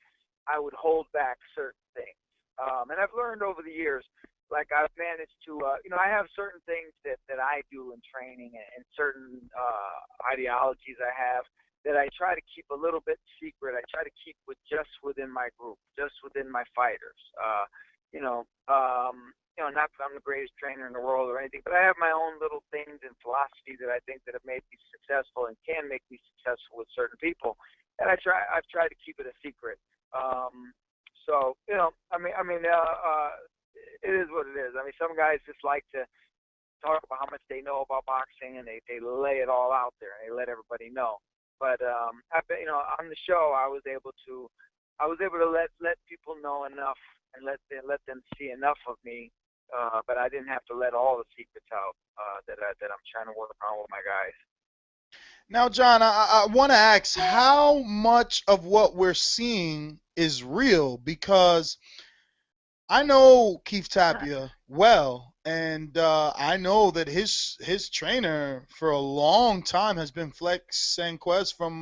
I would hold back certain things. And I've learned over the years, like I've managed to, I have certain things that I do in training and certain ideologies I have that I try to keep a little bit secret. I try to keep just within my group, just within my fighters. Not that I'm the greatest trainer in the world or anything, but I have my own little things and philosophies that I think that have made me successful and can make me successful with certain people. And I've tried to keep it a secret. It is what it is. I mean, some guys just like to talk about how much they know about boxing, and they lay it all out there and they let everybody know. But on the show, I was able to let people know enough and let them see enough of me. But I didn't have to let all the secrets out that I'm trying to work on with my guys. Now, John, I want to ask, how much of what we're seeing is real? Because I know Keith Tapia well, And I know that his trainer for a long time has been Flex Sanquez from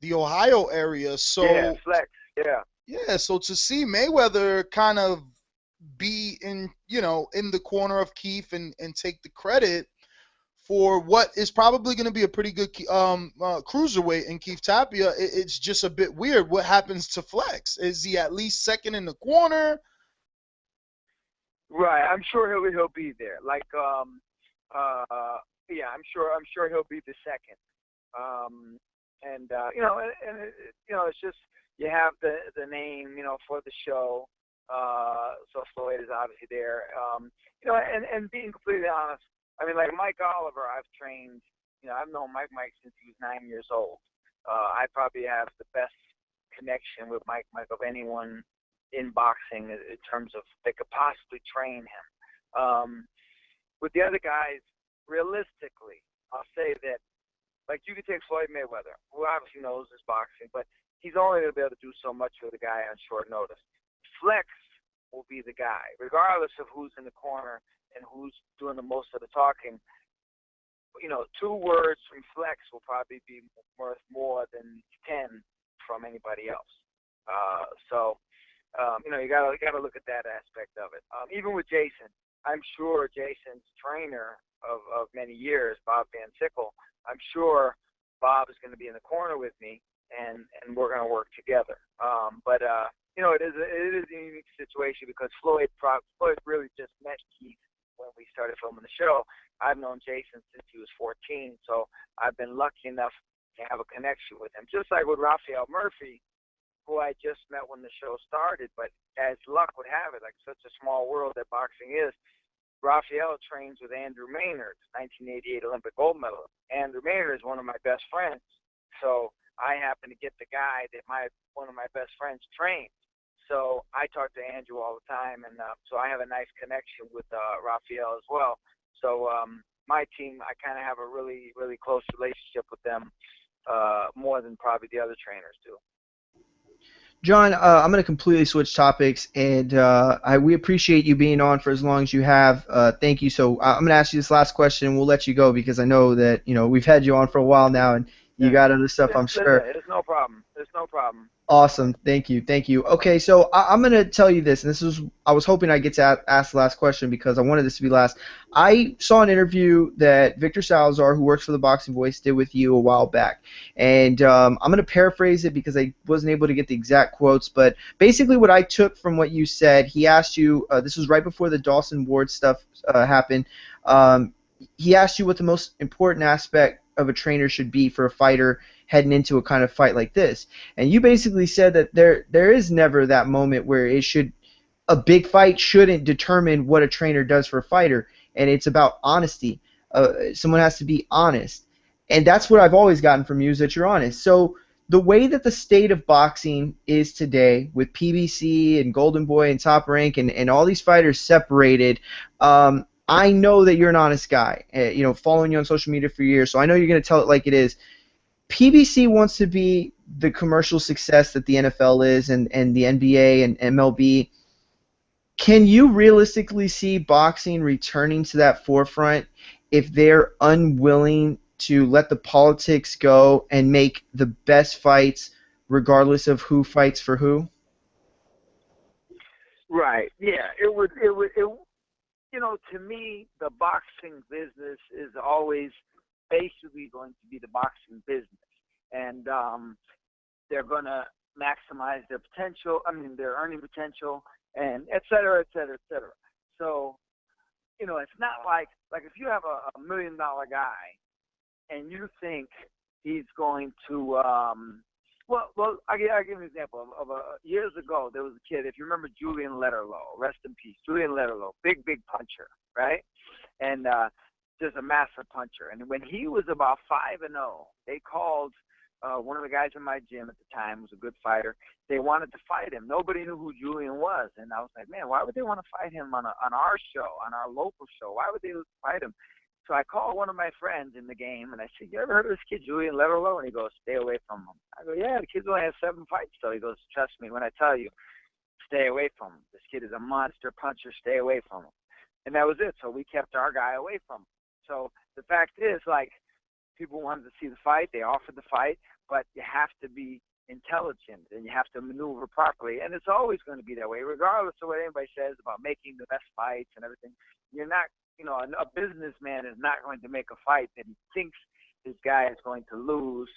the Ohio area. So Yeah, Flex. Yeah. yeah, so to see Mayweather kind of be in the corner of Keith and take the credit for what is probably going to be a pretty good cruiserweight in Keith Tapia, it's just a bit weird. What happens to Flex? Is he at least second in the corner? Right. I'm sure he'll be there. Like yeah, I'm sure he'll be the second. It's just you have the name, for the show. So Floyd is obviously there. And being completely honest, I mean, like Mike Oliver, I've trained. I've known Mike since he was 9 years old. I probably have the best connection with Mike of anyone in boxing in terms of they could possibly train him. With the other guys, realistically, I'll say that, like, you could take Floyd Mayweather, who obviously knows his boxing, but he's only going to be able to do so much with a guy on short notice. Flex will be the guy, regardless of who's in the corner and who's doing the most of the talking. 2 words from Flex will probably be worth more than 10 from anybody else. You gotta look at that aspect of it. Even with Jason, I'm sure Jason's trainer of many years, Bob Van Sickle, I'm sure Bob is going to be in the corner with me, and we're going to work together. It is a unique situation because Floyd really just met Keith when we started filming the show. I've known Jason since he was 14, so I've been lucky enough to have a connection with him. Just like with Raphael Murphy, who I just met when the show started, but as luck would have it, like such a small world that boxing is, Raphael trains with Andrew Maynard, 1988 Olympic gold medalist. Andrew Maynard is one of my best friends, so I happen to get the guy that one of my best friends trained. So I talk to Andrew all the time, and so I have a nice connection with Raphael as well. So my team, I kind of have a really, really close relationship with them, more than probably the other trainers do. John, I'm going to completely switch topics, and we appreciate you being on for as long as you have. Thank you. So I'm going to ask you this last question, and we'll let you go because I know that we've had you on for a while now, and you got other stuff, I'm sure. There's no problem. Awesome. Thank you. Okay, so I'm going to tell you this, and I was hoping I'd get to ask the last question because I wanted this to be last. I saw an interview that Victor Salazar, who works for the Boxing Voice, did with you a while back. And I'm going to paraphrase it because I wasn't able to get the exact quotes, but basically what I took from what you said, he asked you, this was right before the Dawson Ward stuff happened, he asked you what the most important aspect of a trainer should be for a fighter heading into a kind of fight like this. And you basically said that there is never that moment where a big fight shouldn't determine what a trainer does for a fighter, and it's about honesty. Someone has to be honest. And that's what I've always gotten from you, is that you're honest. So the way that the state of boxing is today, with PBC and GoldenBoy and Top Rank and all these fighters separated, I know that you're an honest guy, following you on social media for years, so I know you're going to tell it like it is. PBC wants to be the commercial success that the NFL is and the NBA and MLB. Can you realistically see boxing returning to that forefront if they're unwilling to let the politics go and make the best fights regardless of who fights for who? Right. Yeah. It would. To me, the boxing business is always basically going to be the boxing business, and they're going to maximize their potential. Their earning potential, and et cetera, et cetera, et cetera. So, it's not like if you have a $1 million guy, and you think he's going to, I'll give you an example of years ago. There was a kid, if you remember Julian Letterlow, rest in peace, Julian Letterlow, big puncher, right? And just a massive puncher. And when he was about 5-0, they called one of the guys in my gym at the time, was a good fighter. They wanted to fight him. Nobody knew who Julian was, and I was like, man, why would they want to fight him on our show, on our local show? Why would they fight him? So I called one of my friends in the game, and I said, you ever heard of this kid, Julian Letterlow? And he goes, stay away from him. I go, yeah, the kid's only has 7 fights, though. He goes, trust me when I tell you, stay away from him. This kid is a monster puncher. Stay away from him. and that was it. So we kept our guy away from him. So the fact is, like, people wanted to see the fight. They offered the fight, but you have to be intelligent and you have to maneuver properly. And it's always going to be that way, regardless of what anybody says about making the best fights and everything. You're not, a businessman is not going to make a fight that he thinks his guy is going to lose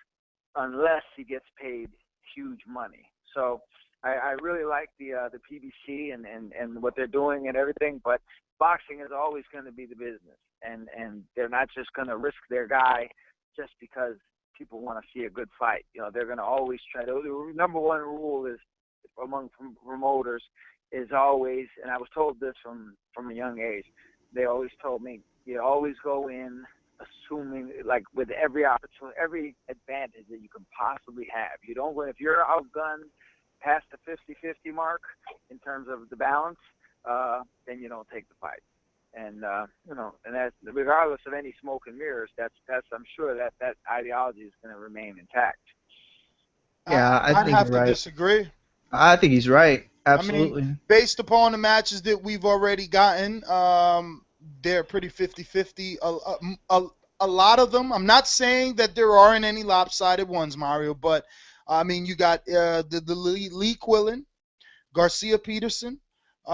unless he gets paid huge money. So I really like the PBC and what they're doing and everything, but boxing is always going to be the business, and they're not just going to risk their guy just because people want to see a good fight. They're going to always try to. The number one rule is among promoters is always, and I was told this from a young age. They always told me, you always go in assuming, like, with every opportunity, every advantage that you can possibly have. You don't win if you're outgunned past the 50-50 mark in terms of the balance, then you don't take the fight. And and that's regardless of any smoke and mirrors. That's I'm sure that ideology is going to remain intact. Yeah, I'd think have you're to right. disagree. I think he's right. Absolutely. I mean, based upon the matches that we've already gotten, they're pretty 50-50. A lot of them. I'm not saying that there aren't any lopsided ones, Mario, but I mean, you got the Lee Quillen, Garcia Peterson. Who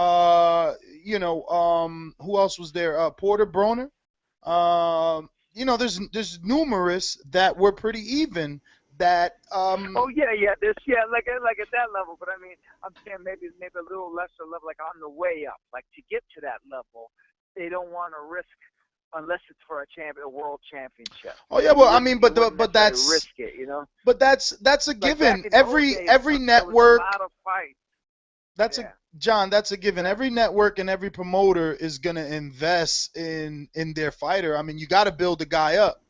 else was there? Porter Broner. There's numerous that were pretty even. That There's like at that level, but I mean, I'm saying maybe a little lesser level, like on the way up, like to get to that level, they don't want to risk unless it's for a world championship. Oh yeah, well I mean, but that's risk it, But that's a Like given. back in Every those days, network. There was a lot of fights. John, that's a given. Every network and every promoter is gonna invest in their fighter. I mean, you got to build the guy up.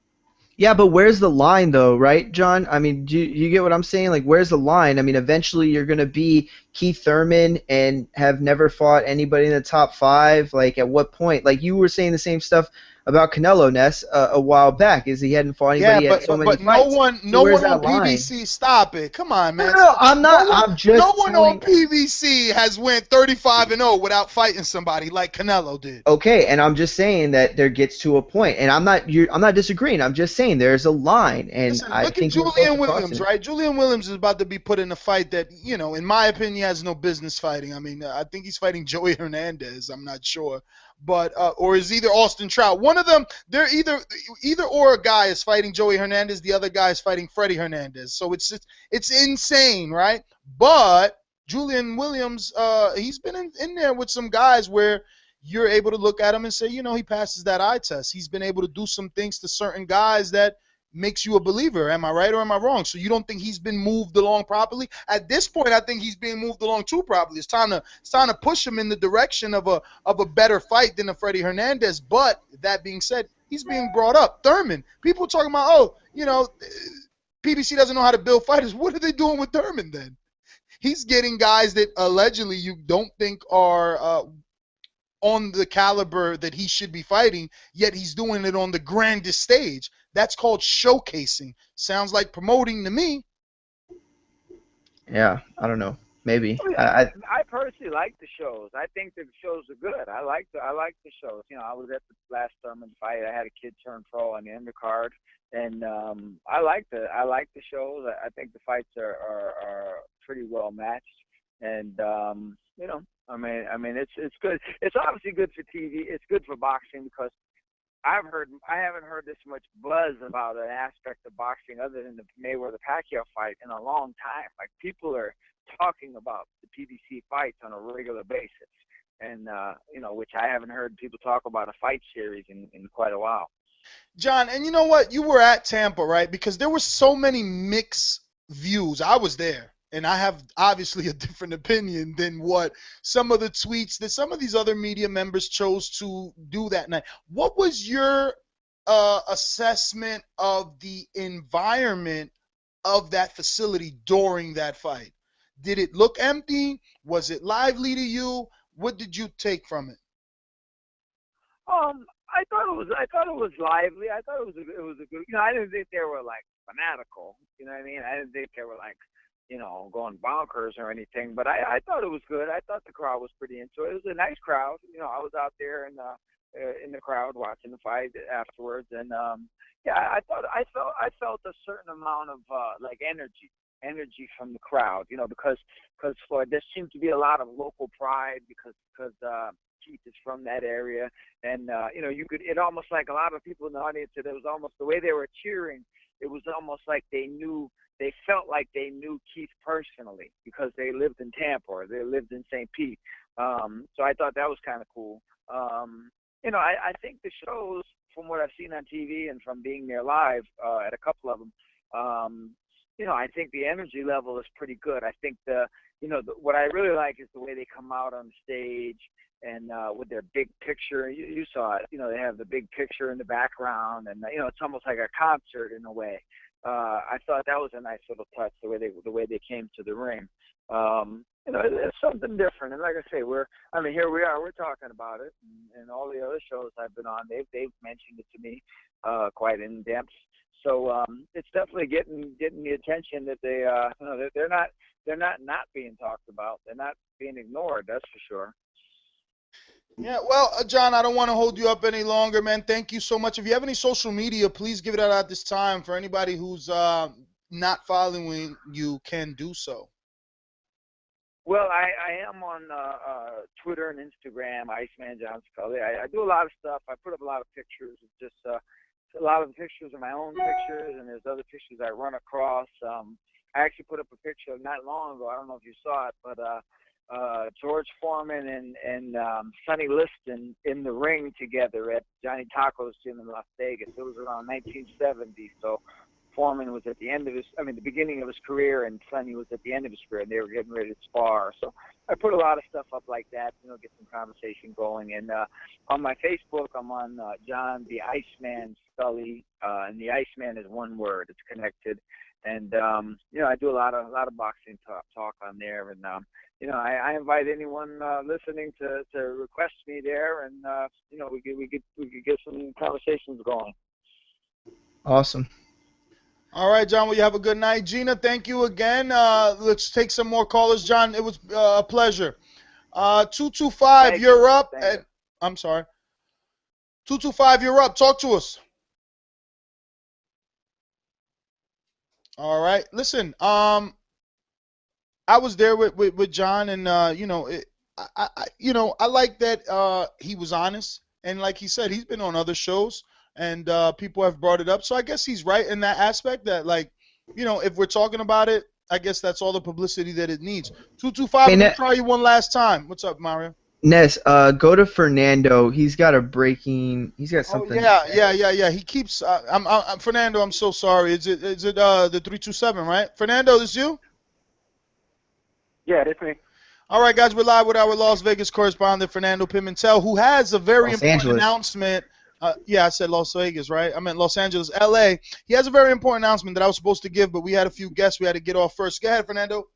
Yeah, but where's the line, though, right, John? I mean, do you get what I'm saying? Like, where's the line? I mean, eventually you're going to be Keith Thurman and have never fought anybody in the top 5. Like, at what point? Like, you were saying the same stuff about Canelo, Ness, a while back, is he hadn't fought anybody at so many but fights. no one on line? PBC. Stop it! Come on, man. No, I'm not. I'm just. No one on PBC has went 35-0 without fighting somebody like Canelo did. Okay, and I'm just saying that there gets to a point, and I'm not disagreeing. I'm just saying there's a line, and Listen, I look think at Julian Williams, right? Julian Williams is about to be put in a fight that, in my opinion, he has no business fighting. I mean, I think he's fighting Joey Hernandez. I'm not sure, but or is either Austin Trout. One of them. They're either or a guy is fighting Joey Hernandez. The other guy is fighting Freddie Hernandez. So it's insane, right? But Julian Williams, he's been in there with some guys where you're able to look at him and say, he passes that eye test. He's been able to do some things to certain guys that makes you a believer. Am I right or am I wrong? So you don't think he's been moved along properly? At this point, I think he's being moved along too properly. It's time to push him in the direction of a better fight than a Freddie Hernandez. But that being said, he's being brought up. Thurman, people talking about, PBC doesn't know how to build fighters. What are they doing with Thurman then? He's getting guys that allegedly you don't think are on the caliber that he should be fighting, yet he's doing it on the grandest stage. That's called showcasing. Sounds like promoting to me. Yeah, I don't know. Maybe. I personally like the shows. I think the shows are good. I like the shows. I was at the last Thurman fight. I had a kid turn pro on the undercard, and I like the shows. I think the fights are pretty well matched, and I mean, it's good. It's obviously good for TV. It's good for boxing because I haven't heard this much buzz about an aspect of boxing other than the Mayweather-Pacquiao fight in a long time. Like, people are talking about the PBC fights on a regular basis, and which I haven't heard people talk about a fight series in quite a while. John, and you know what? You were at Tampa, right? Because there were so many mixed views. I was there. And I have obviously a different opinion than what some of the tweets that some of these other media members chose to do that night. What was your assessment of the environment of that facility during that fight? Did it look empty? Was it lively to you? What did you take from it? I thought it was lively. I thought it was a good. I didn't think they were like fanatical. You know what I mean? I didn't think they were like going bonkers or anything. But I thought it was good. I thought the crowd was pretty into it. It was a nice crowd. I was out there in the crowd watching the fight afterwards, and yeah, I felt a certain amount of like energy from the crowd. Because Floyd, there seemed to be a lot of local pride because Keith is from that area, and it almost like a lot of people in the audience. It was almost the way they were cheering. It was almost like they felt like they knew Keith personally because they lived in Tampa or they lived in St. Pete. So I thought that was kind of cool. I think the shows, from what I've seen on TV and from being there live at a couple of them, I think the energy level is pretty good. I think what I really like is the way they come out on stage and with their big picture. You saw it. They have the big picture in the background, and it's almost like a concert in a way. I thought that was a nice little touch, the way they came to the ring. It's something different. And like I say, here we are. We're talking about it, and all the other shows I've been on, they've mentioned it to me quite in depth. So it's definitely getting the attention that they're not being talked about. They're not being ignored. That's for sure. Yeah, well, John, I don't want to hold you up any longer, man. Thank you so much. If you have any social media, please give it out at this time. For anybody who's not following you, can do so. Well, I am on Twitter and Instagram, Iceman John Scully. I do a lot of stuff. I put up a lot of pictures. Just a lot of the pictures are my own pictures, and there's other pictures I run across. I actually put up a picture not long ago. I don't know if you saw it, but George Foreman and Sonny Liston in the ring together at Johnny Taco's gym in Las Vegas. It was around 1970, so Foreman was at the beginning of his career, and Sonny was at the end of his career, and they were getting ready to spar. So I put a lot of stuff up like that, get some conversation going. And on my Facebook, I'm on John the Iceman Scully, and the Iceman is one word. It's connected. And I do a lot of boxing talk on there, and I invite anyone listening to request me there, and we could get some conversations going. Awesome. All right, John. Well, you have a good night. Gina, thank you again. Let's take some more callers, John. It was a pleasure. 225, you're up. I'm sorry. 225, you're up. Talk to us. All right. Listen, I was there with John, and I like that he was honest, and like he said, he's been on other shows, and people have brought it up. So I guess he's right in that aspect that, like, if we're talking about it, I guess that's all the publicity that it needs. 225, I'm gonna try you one last time. What's up, Mario? Ness, go to Fernando. He's got something. Oh, yeah. He keeps. I'm Fernando. I'm so sorry. Is it the 327, right? Fernando, this you? Yeah, that's me. All right, guys, we're live with our Las Vegas correspondent Fernando Pimentel, who has a very important announcement. Yeah, I said Las Vegas, right? I meant Los Angeles, LA. He has a very important announcement that I was supposed to give, but we had a few guests we had to get off first. Go ahead, Fernando.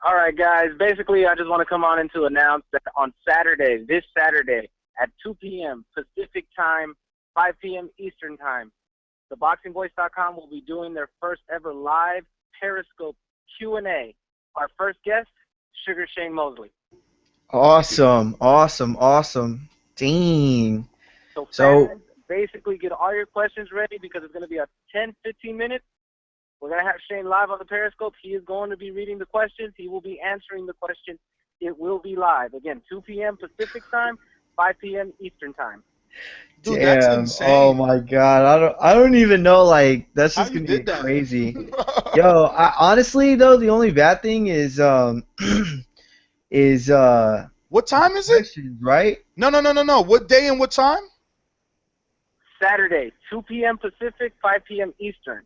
All right, guys. Basically, I just want to come on and to announce that on this Saturday at 2 p.m. Pacific time, 5 p.m. Eastern time, Theboxingvoice.com will be doing their first ever live Periscope Q&A. Our first guest, Sugar Shane Mosley. Awesome. Dang. So fans, basically get all your questions ready because it's going to be a 10-15 minutes. We're going to have Shane live on the Periscope. He is going to be reading the questions. He will be answering the questions. It will be live. Again, 2 p.m. Pacific time, 5 p.m. Eastern time. Dude, damn. That's insane. Oh my God. I don't even know. Like, that's just going to be crazy. Yo, honestly though, the only bad thing is what time is it? Right? No. What day and what time? Saturday, 2 p.m. Pacific, 5 p.m. Eastern.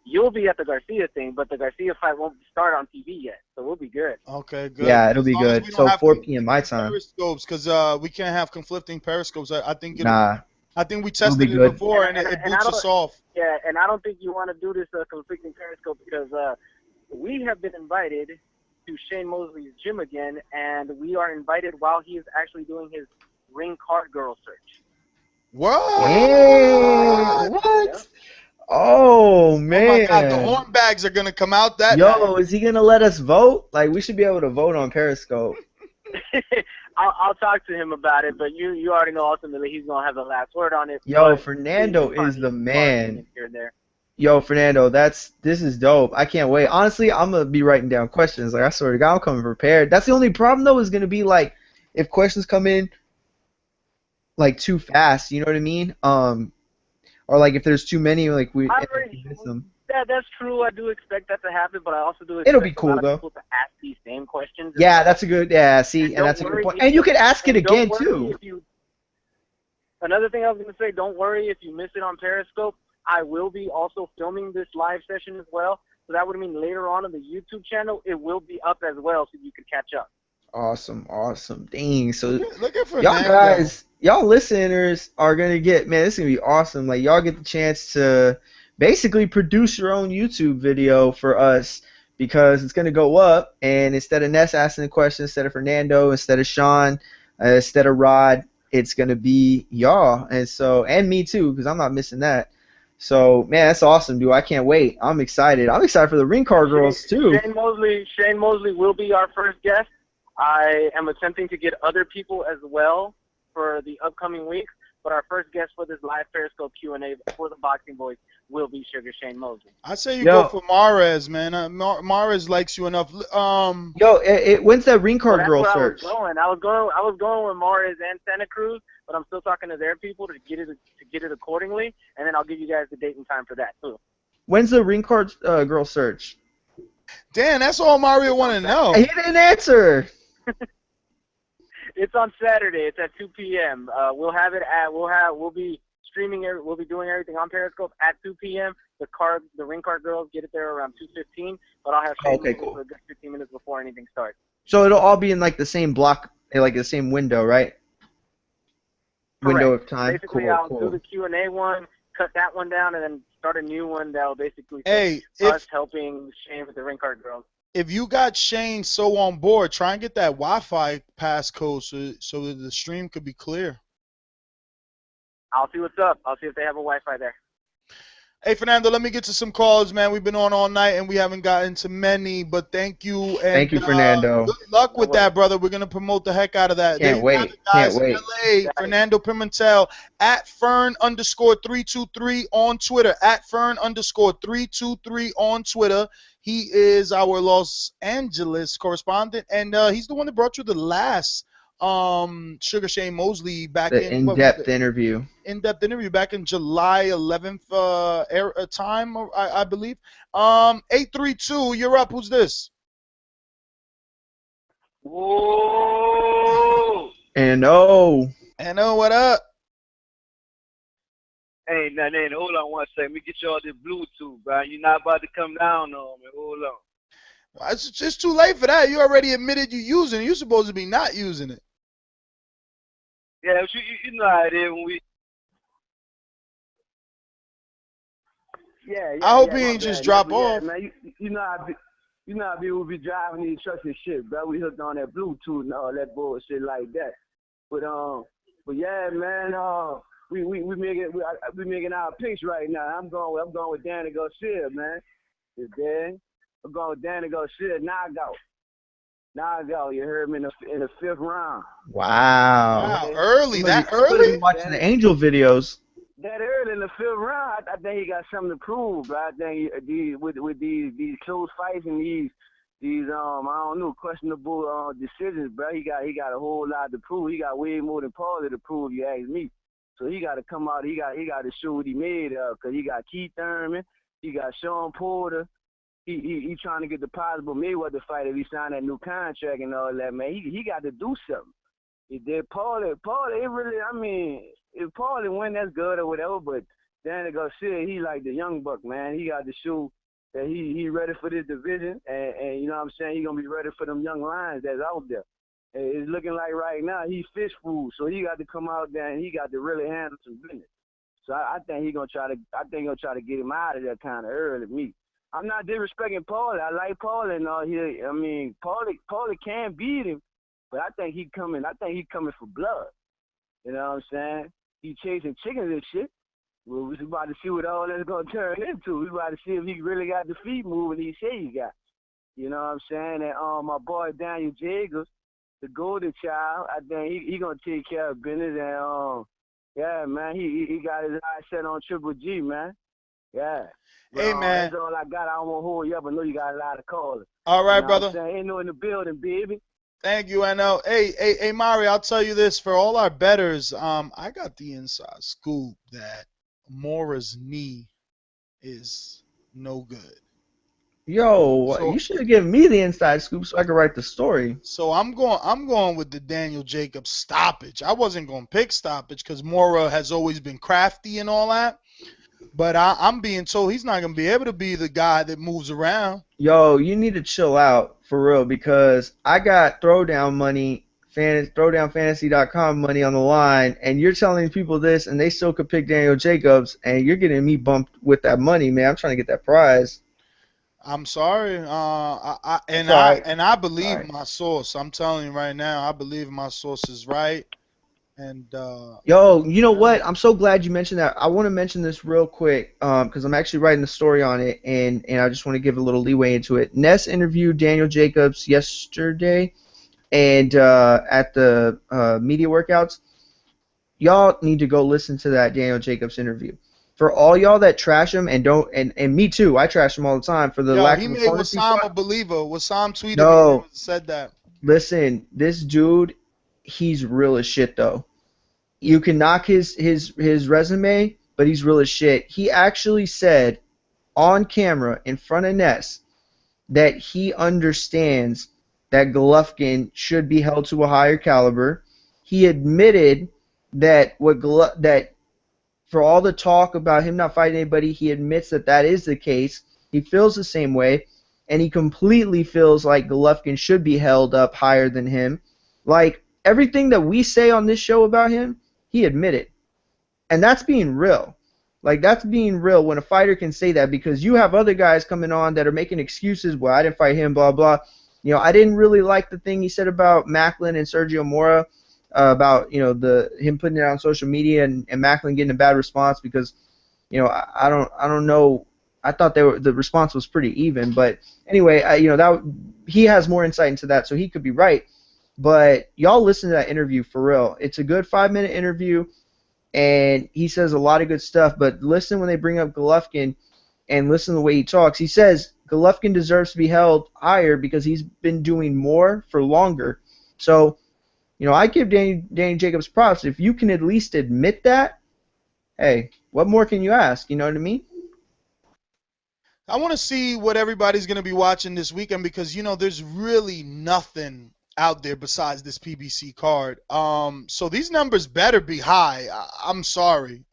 You'll be at the Garcia thing, but the Garcia fight won't start on TV yet, so we'll be good. Okay, good. Yeah, it'll be good. So 4 p.m. my time. Periscopes, because we can't have conflicting periscopes. I think I think we tested it before, and it boots us off. Yeah, and I don't think you want to do this conflicting periscope because we have been invited to Shane Mosley's gym again, and we are invited while he is actually doing his ring card girl search. What? Hey, what? Oh Oh my God, the man. horn bags are gonna come out that Yo, night. is he gonna let us vote? Like, we should be able to vote on Periscope. I'll talk to him about it, but you already know ultimately he's gonna have the last word on it. Yo, but Fernando is the man. Here and there. Yo, Fernando, this is dope. I can't wait. Honestly, I'm gonna be writing down questions. Like, I swear to God, I'm coming prepared. That's the only problem though, is gonna be like if questions come in like too fast, you know what I mean? Or like if there's too many, like we miss them. That's true. I do expect that to happen, but I also do expect It'll be cool a lot though. of people to ask these same questions. Yeah, that's a good. Yeah, see, and that's a good point. And you could ask it again too. Another thing I was going to say, don't worry if you miss it on Periscope. I will be also filming this live session as well. So that would mean later on the YouTube channel, it will be up as well so you can catch up. Awesome, awesome. Dang. So Look at y'all Fernando. guys, y'all listeners are going to get, man, this is going to be awesome. Like, y'all get the chance to basically produce your own YouTube video for us because it's going to go up. And instead of Ness asking the question, instead of Fernando, instead of Sean, instead of Rod, it's going to be y'all. And so, and me too, because I'm not missing that. So, man, that's awesome, dude. I can't wait. I'm excited. I'm excited for the ring car girls, too. Shane Mosley will be our first guest. I am attempting to get other people as well for the upcoming weeks, but our first guest for this live Periscope Q&A for the Boxing Voice will be Sugar Shane Mosley. I say you go for Mares, man. Mares likes you enough. When's that ring card girl That's where search? I was going with Mares and Santa Cruz, but I'm still talking to their people to get it accordingly, and then I'll give you guys the date and time for that too. When's the ring card girl search? Dan, that's all Mario want to know. He didn't answer. It's on Saturday. It's at 2 p.m. We'll be streaming. We'll be doing everything on Periscope at 2 p.m. The ring card girls get it there around 2:15, but I'll have for a good 15 minutes before anything starts. So it'll all be in like the same block, like the same window, right? Correct. Window of time. Basically, Cool, I'll cool. do the Q&A one, cut that one down, and then start a new one that'll basically us helping Shane with the ring card girls. If you got Shane so on board, try and get that Wi-Fi passcode so that the stream could be clear. I'll see what's up. I'll see if they have a Wi-Fi there. Hey, Fernando, let me get to some calls, man. We've been on all night, and we haven't gotten to many, but thank you. And, Thank you, Fernando. Good luck with that, brother. We're going to promote the heck out of that. Can't wait. Guys, Can't wait. LA, Fernando Pimentel, at Fern_323 on Twitter, at Fern_323 on Twitter. He is our Los Angeles correspondent, and he's the one that brought you the last Sugar Shane Mosley back The in-depth interview. In-depth interview back in July 11th time, I believe. 832, you're up. Who's this? Whoa! And what up? Hey, hold on one second. Let me get you all this Bluetooth, bro. You're not about to come down on me. Hold on. Well, it's too late for that. You already admitted you're using it. You're supposed to be not using it. Yeah, you know how it is when we. Yeah. I hope he ain't just drop off. Man, you know how people be driving these trucks and shit, bro. We hooked on that Bluetooth and all that bullshit like that. But yeah, man. We making our picks right now. I'm going with Danny Garcia, man. It's Dan. I'm going with Danny Garcia. Knockout. You heard me in the 5th round. Wow. Early. That I'm early? watching the Angel videos. That early in the 5th round, I think he got something to prove, bro. I think with these close fights and these I don't know, questionable decisions, bro. He got a whole lot to prove. He got way more than Paulie to prove, you ask me. So he got to come out. He got to show what he made of, because he got Keith Thurman, he got Sean Porter. He trying to get the possible Mayweather fight if he signed that new contract and all that, man. He got to do something. He did Paulie, it really, I mean, if Paulie win, that's good or whatever, but Danny Garcia, he like the young buck, man. He got to show that he ready for this division, and you know what I'm saying, he going to be ready for them young lions that's out there. It's looking like right now he fish food, so he got to come out there and he got to really handle some business. So I think he's gonna try to get him out of there kind of early. Me, I'm not disrespecting Paulie. I like Paulie and all here. I mean, Paulie can beat him, but I think he coming for blood. You know what I'm saying? He chasing chickens and shit. Well, we about to see what all that's gonna turn into. We about to see if he really got the feet moving he say he got. You know what I'm saying? And my boy Daniel Jacobs, the golden child, I think he gonna take care of business. And yeah, man, he got his eyes set on Triple G, man. Yeah. But, Hey, man. that's all I got. I don't want to hold you up. I know you got a lot of callers. All right, you know brother. What I'm saying? Ain't no in the building, baby. Thank you, NL. Hey, Mari, I'll tell you this. For all our bettors, I got the inside scoop that Mora's knee is no good. Yo, So- you should have given me the inside scoop so I could write the story. So I'm going with the Daniel Jacobs stoppage. I wasn't going to pick stoppage because Mora has always been crafty and all that. But I'm being told he's not going to be able to be the guy that moves around. Yo, you need to chill out for real because I got throwdown money, throwdownfantasy.com money on the line, and you're telling people this, and they still could pick Daniel Jacobs, and you're getting me bumped with that money, man. I'm trying to get that prize. I'm sorry. And Sorry. I believe my source. I'm telling you right now, I believe my source is right. And Yo, you know what? I'm so glad you mentioned that. I want to mention this real quick because I'm actually writing the story on it, and I just want to give a little leeway into it. Ness interviewed Daniel Jacobs yesterday, and at the media workouts. Y'all need to go listen to that Daniel Jacobs interview. For all y'all that trash him and don't, and me too, I trash him all the time for the lack he of made opponents. Wassam a believer. Wassam tweeted No. me and said that. Listen, this dude, he's real as shit though. You can knock his resume, but he's real as shit. He actually said on camera in front of Ness that he understands that Golovkin should be held to a higher caliber. He admitted that that for all the talk about him not fighting anybody, he admits that that is the case. He feels the same way, and he completely feels like Golovkin should be held up higher than him. Like, everything that we say on this show about him, he admitted. And that's being real. Like, that's being real when a fighter can say that, because you have other guys coming on that are making excuses. Well, I didn't fight him, blah, blah. You know, I didn't really like the thing he said about Macklin and Sergio Mora, about, you know, him putting it on social media and Macklin getting a bad response because, you know, I don't know. I thought the response was pretty even. But anyway, you know, he has more insight into that, so he could be right. But y'all listen to that interview for real. It's a good 5-minute interview, and he says a lot of good stuff. But listen when they bring up Golovkin, and listen to the way he talks. He says Golovkin deserves to be held higher because he's been doing more for longer. So, you know, I give Danny Jacobs props. If you can at least admit that, hey, what more can you ask? You know what I mean? I want to see what everybody's going to be watching this weekend because, you know, there's really nothing out there besides this PBC card. So these numbers better be high. I'm sorry.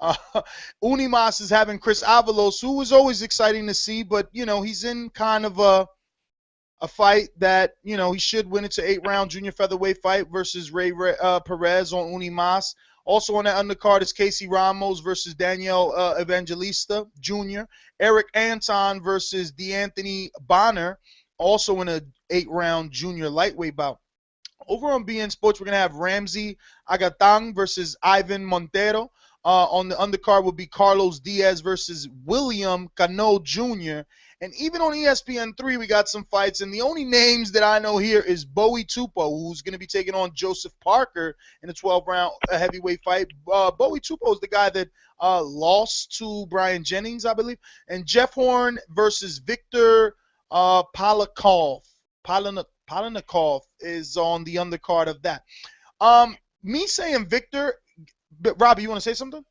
Unimas is having Chris Avalos, who was always exciting to see, but, you know, he's in kind of a fight that, you know, he should win. It's an 8-round junior featherweight fight versus Ray Perez on Unimas. Also on that undercard is Casey Ramos versus Daniel Evangelista Jr. Eric Anton versus DeAnthony Bonner, also in an 8-round junior lightweight bout. Over on BN Sports, we're going to have Ramsey Agatang versus Ivan Montero. On the undercard will be Carlos Diaz versus William Cano Jr. And even on ESPN3, we got some fights. And the only names that I know here is Bowie Tupo, who's going to be taking on Joseph Parker in a 12-round heavyweight fight. Bowie Tupo is the guy that lost to Brian Jennings, I believe. And Jeff Horn versus Victor Palikov is on the undercard of that. Me saying Victor, Robbie, you want to say something?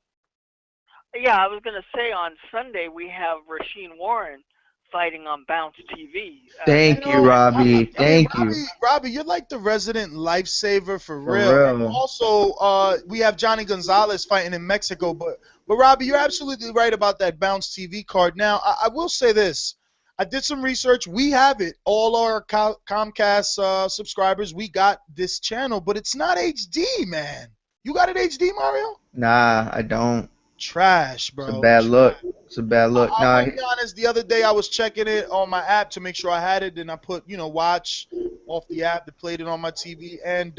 Yeah, I was going to say on Sunday we have Rasheen Warren fighting on Bounce TV. Thank you, Robbie. Thank you. Robbie, you're like the resident lifesaver for For real. real. And also, we have Johnny Gonzalez fighting in Mexico. But Robbie, you're absolutely right about that Bounce TV card. Now, I will say this. I did some research. We have it. All our Comcast subscribers, we got this channel, but it's not HD, man. You got it HD, Mario? Nah, I don't. Trash, bro. It's a bad look. It's a bad look. I'll be honest, the other day I was checking it on my app to make sure I had it, and I put, you know, watch off the app that played it on my TV, and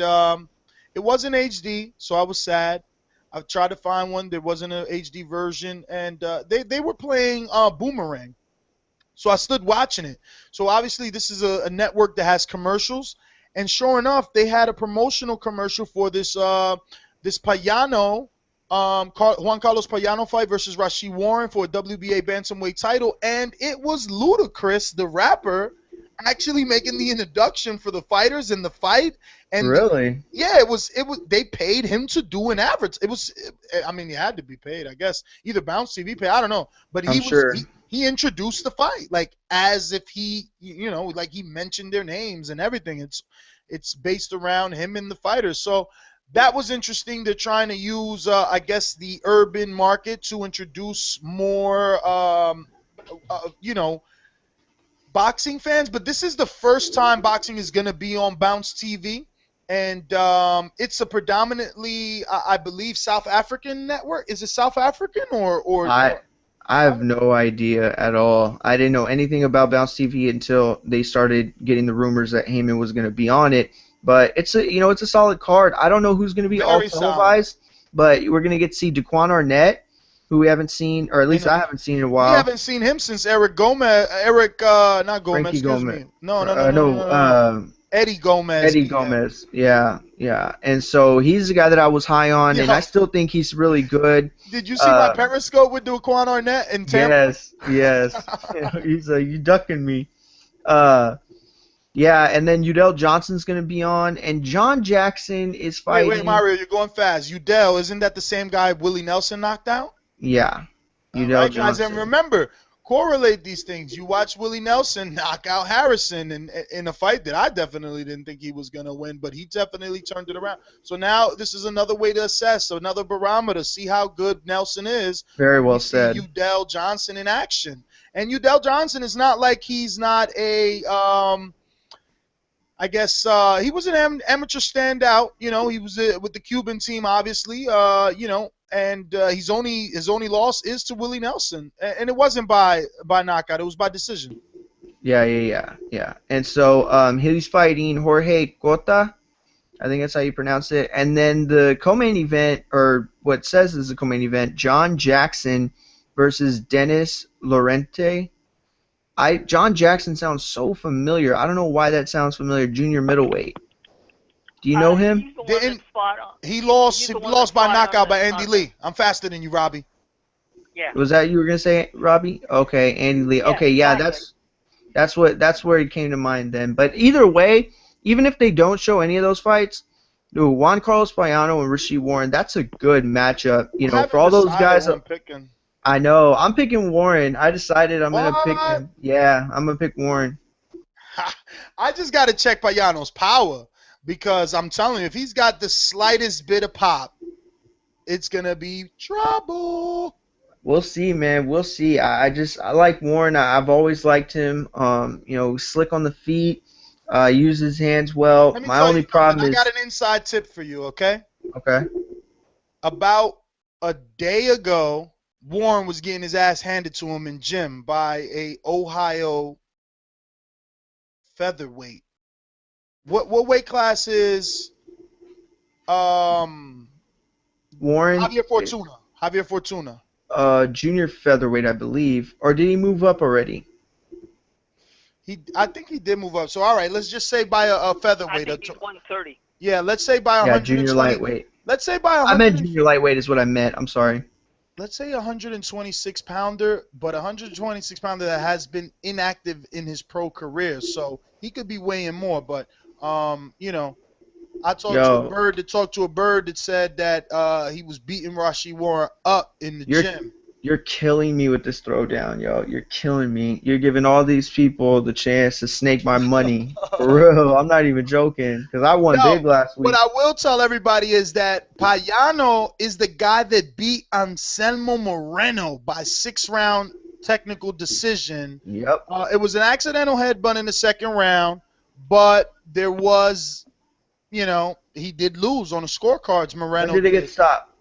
it wasn't HD, so I was sad. I've tried to find one. There wasn't an HD version, and they were playing Boomerang. So I stood watching it. So obviously this is a network that has commercials, and sure enough, they had a promotional commercial for this this Payano, Juan Carlos Payano fight versus Rashid Warren for a WBA bantamweight title, and it was Ludacris, the rapper, actually making the introduction for the fighters in the fight. And really? Yeah, it was. They paid him to do an advert. I mean, he had to be paid, I guess. Either Bounce TV paid, I don't know. But he introduced the fight like as if he, like he mentioned their names and everything. It's based around him and the fighters. So that was interesting. They're trying to use, I guess, the urban market to introduce more, boxing fans. But this is the first time boxing is going to be on Bounce TV. And it's a predominantly, I believe, South African network. Is it South African or? I have no idea at all. I didn't know anything about Bounce TV until they started getting the rumors that Heyman was going to be on it. But it's a solid card. I don't know who's going to be all televised, but we're going to get to see Daquan Arnett, who we haven't seen, or at least I haven't seen in a while. We haven't seen him since Not Gomez. Frankie Excuse Gomez. me. No. Eddie Gomez. Eddie Gomez, yeah. And so he's the guy that I was high on, and I still think he's really good. Did you see my Periscope with Daquan Arnett in Tampa? Yes. He's you ducking me. Yeah, and then Udell Johnson's going to be on, and John Jackson is fighting. Wait, Mario, you're going fast. Udell, isn't that the same guy Willie Nelson knocked out? Yeah, Udell Johnson. Guys, and remember, correlate these things. You watch Willie Nelson knock out Harrison in a fight that I definitely didn't think he was going to win, but he definitely turned it around. So now this is another way to assess, another barometer, see how good Nelson is. Very well said. Udell Johnson in action. And Udell Johnson is not like he's not a I guess he was an amateur standout. He was with the Cuban team, obviously. And his only loss is to Willie Nelson, and it wasn't by knockout; it was by decision. Yeah. And so he's fighting Jorge Cota, I think that's how you pronounce it. And then the co-main event, or what says is the co-main event, John Jackson versus Dennis Lorente. John Jackson sounds so familiar. I don't know why that sounds familiar. Junior middleweight. Do you know him? He lost by knockout by Andy Lee. I'm faster than you, Robbie. Yeah. Was that you were gonna say, Robbie? Okay, Andy Lee. Okay, yeah, that's where he came to mind then. But either way, even if they don't show any of those fights, Juan Carlos Payano and Rashid Warren, that's a good matchup. For all those guys. I know. I'm picking Warren. I decided I'm going to pick him. Yeah, I'm going to pick Warren. I just got to check Payano's power because I'm telling you, if he's got the slightest bit of pop, it's going to be trouble. We'll see, man. We'll see. I like Warren. I've always liked him. Slick on the feet, uses his hands well. My only problem is... I got an inside tip for you, okay? Okay. About a day ago, Warren was getting his ass handed to him in gym by a Ohio featherweight. What weight class is Warren? Javier Fortuna. Junior featherweight, I believe. Or did he move up already? I think he did move up. So all right, let's just say by a featherweight. I think he's 130. Yeah, let's say by 120. Yeah, junior lightweight. Let's say by 100. I meant junior lightweight is what I meant. I'm sorry. Let's say 126 pounder, but 126 pounder that has been inactive in his pro career, so he could be weighing more. But I talked to a bird that said that he was beating Rashid Warren up in the gym. You're killing me with this throwdown, yo. You're killing me. You're giving all these people the chance to snake my money. For real. I'm not even joking, because I won big last week. What I will tell everybody is that Payano is the guy that beat Anselmo Moreno by 6-round technical decision. Yep. It was an accidental headbutt in the second round, but there was, he did lose on the scorecards. Moreno. When did it get stopped?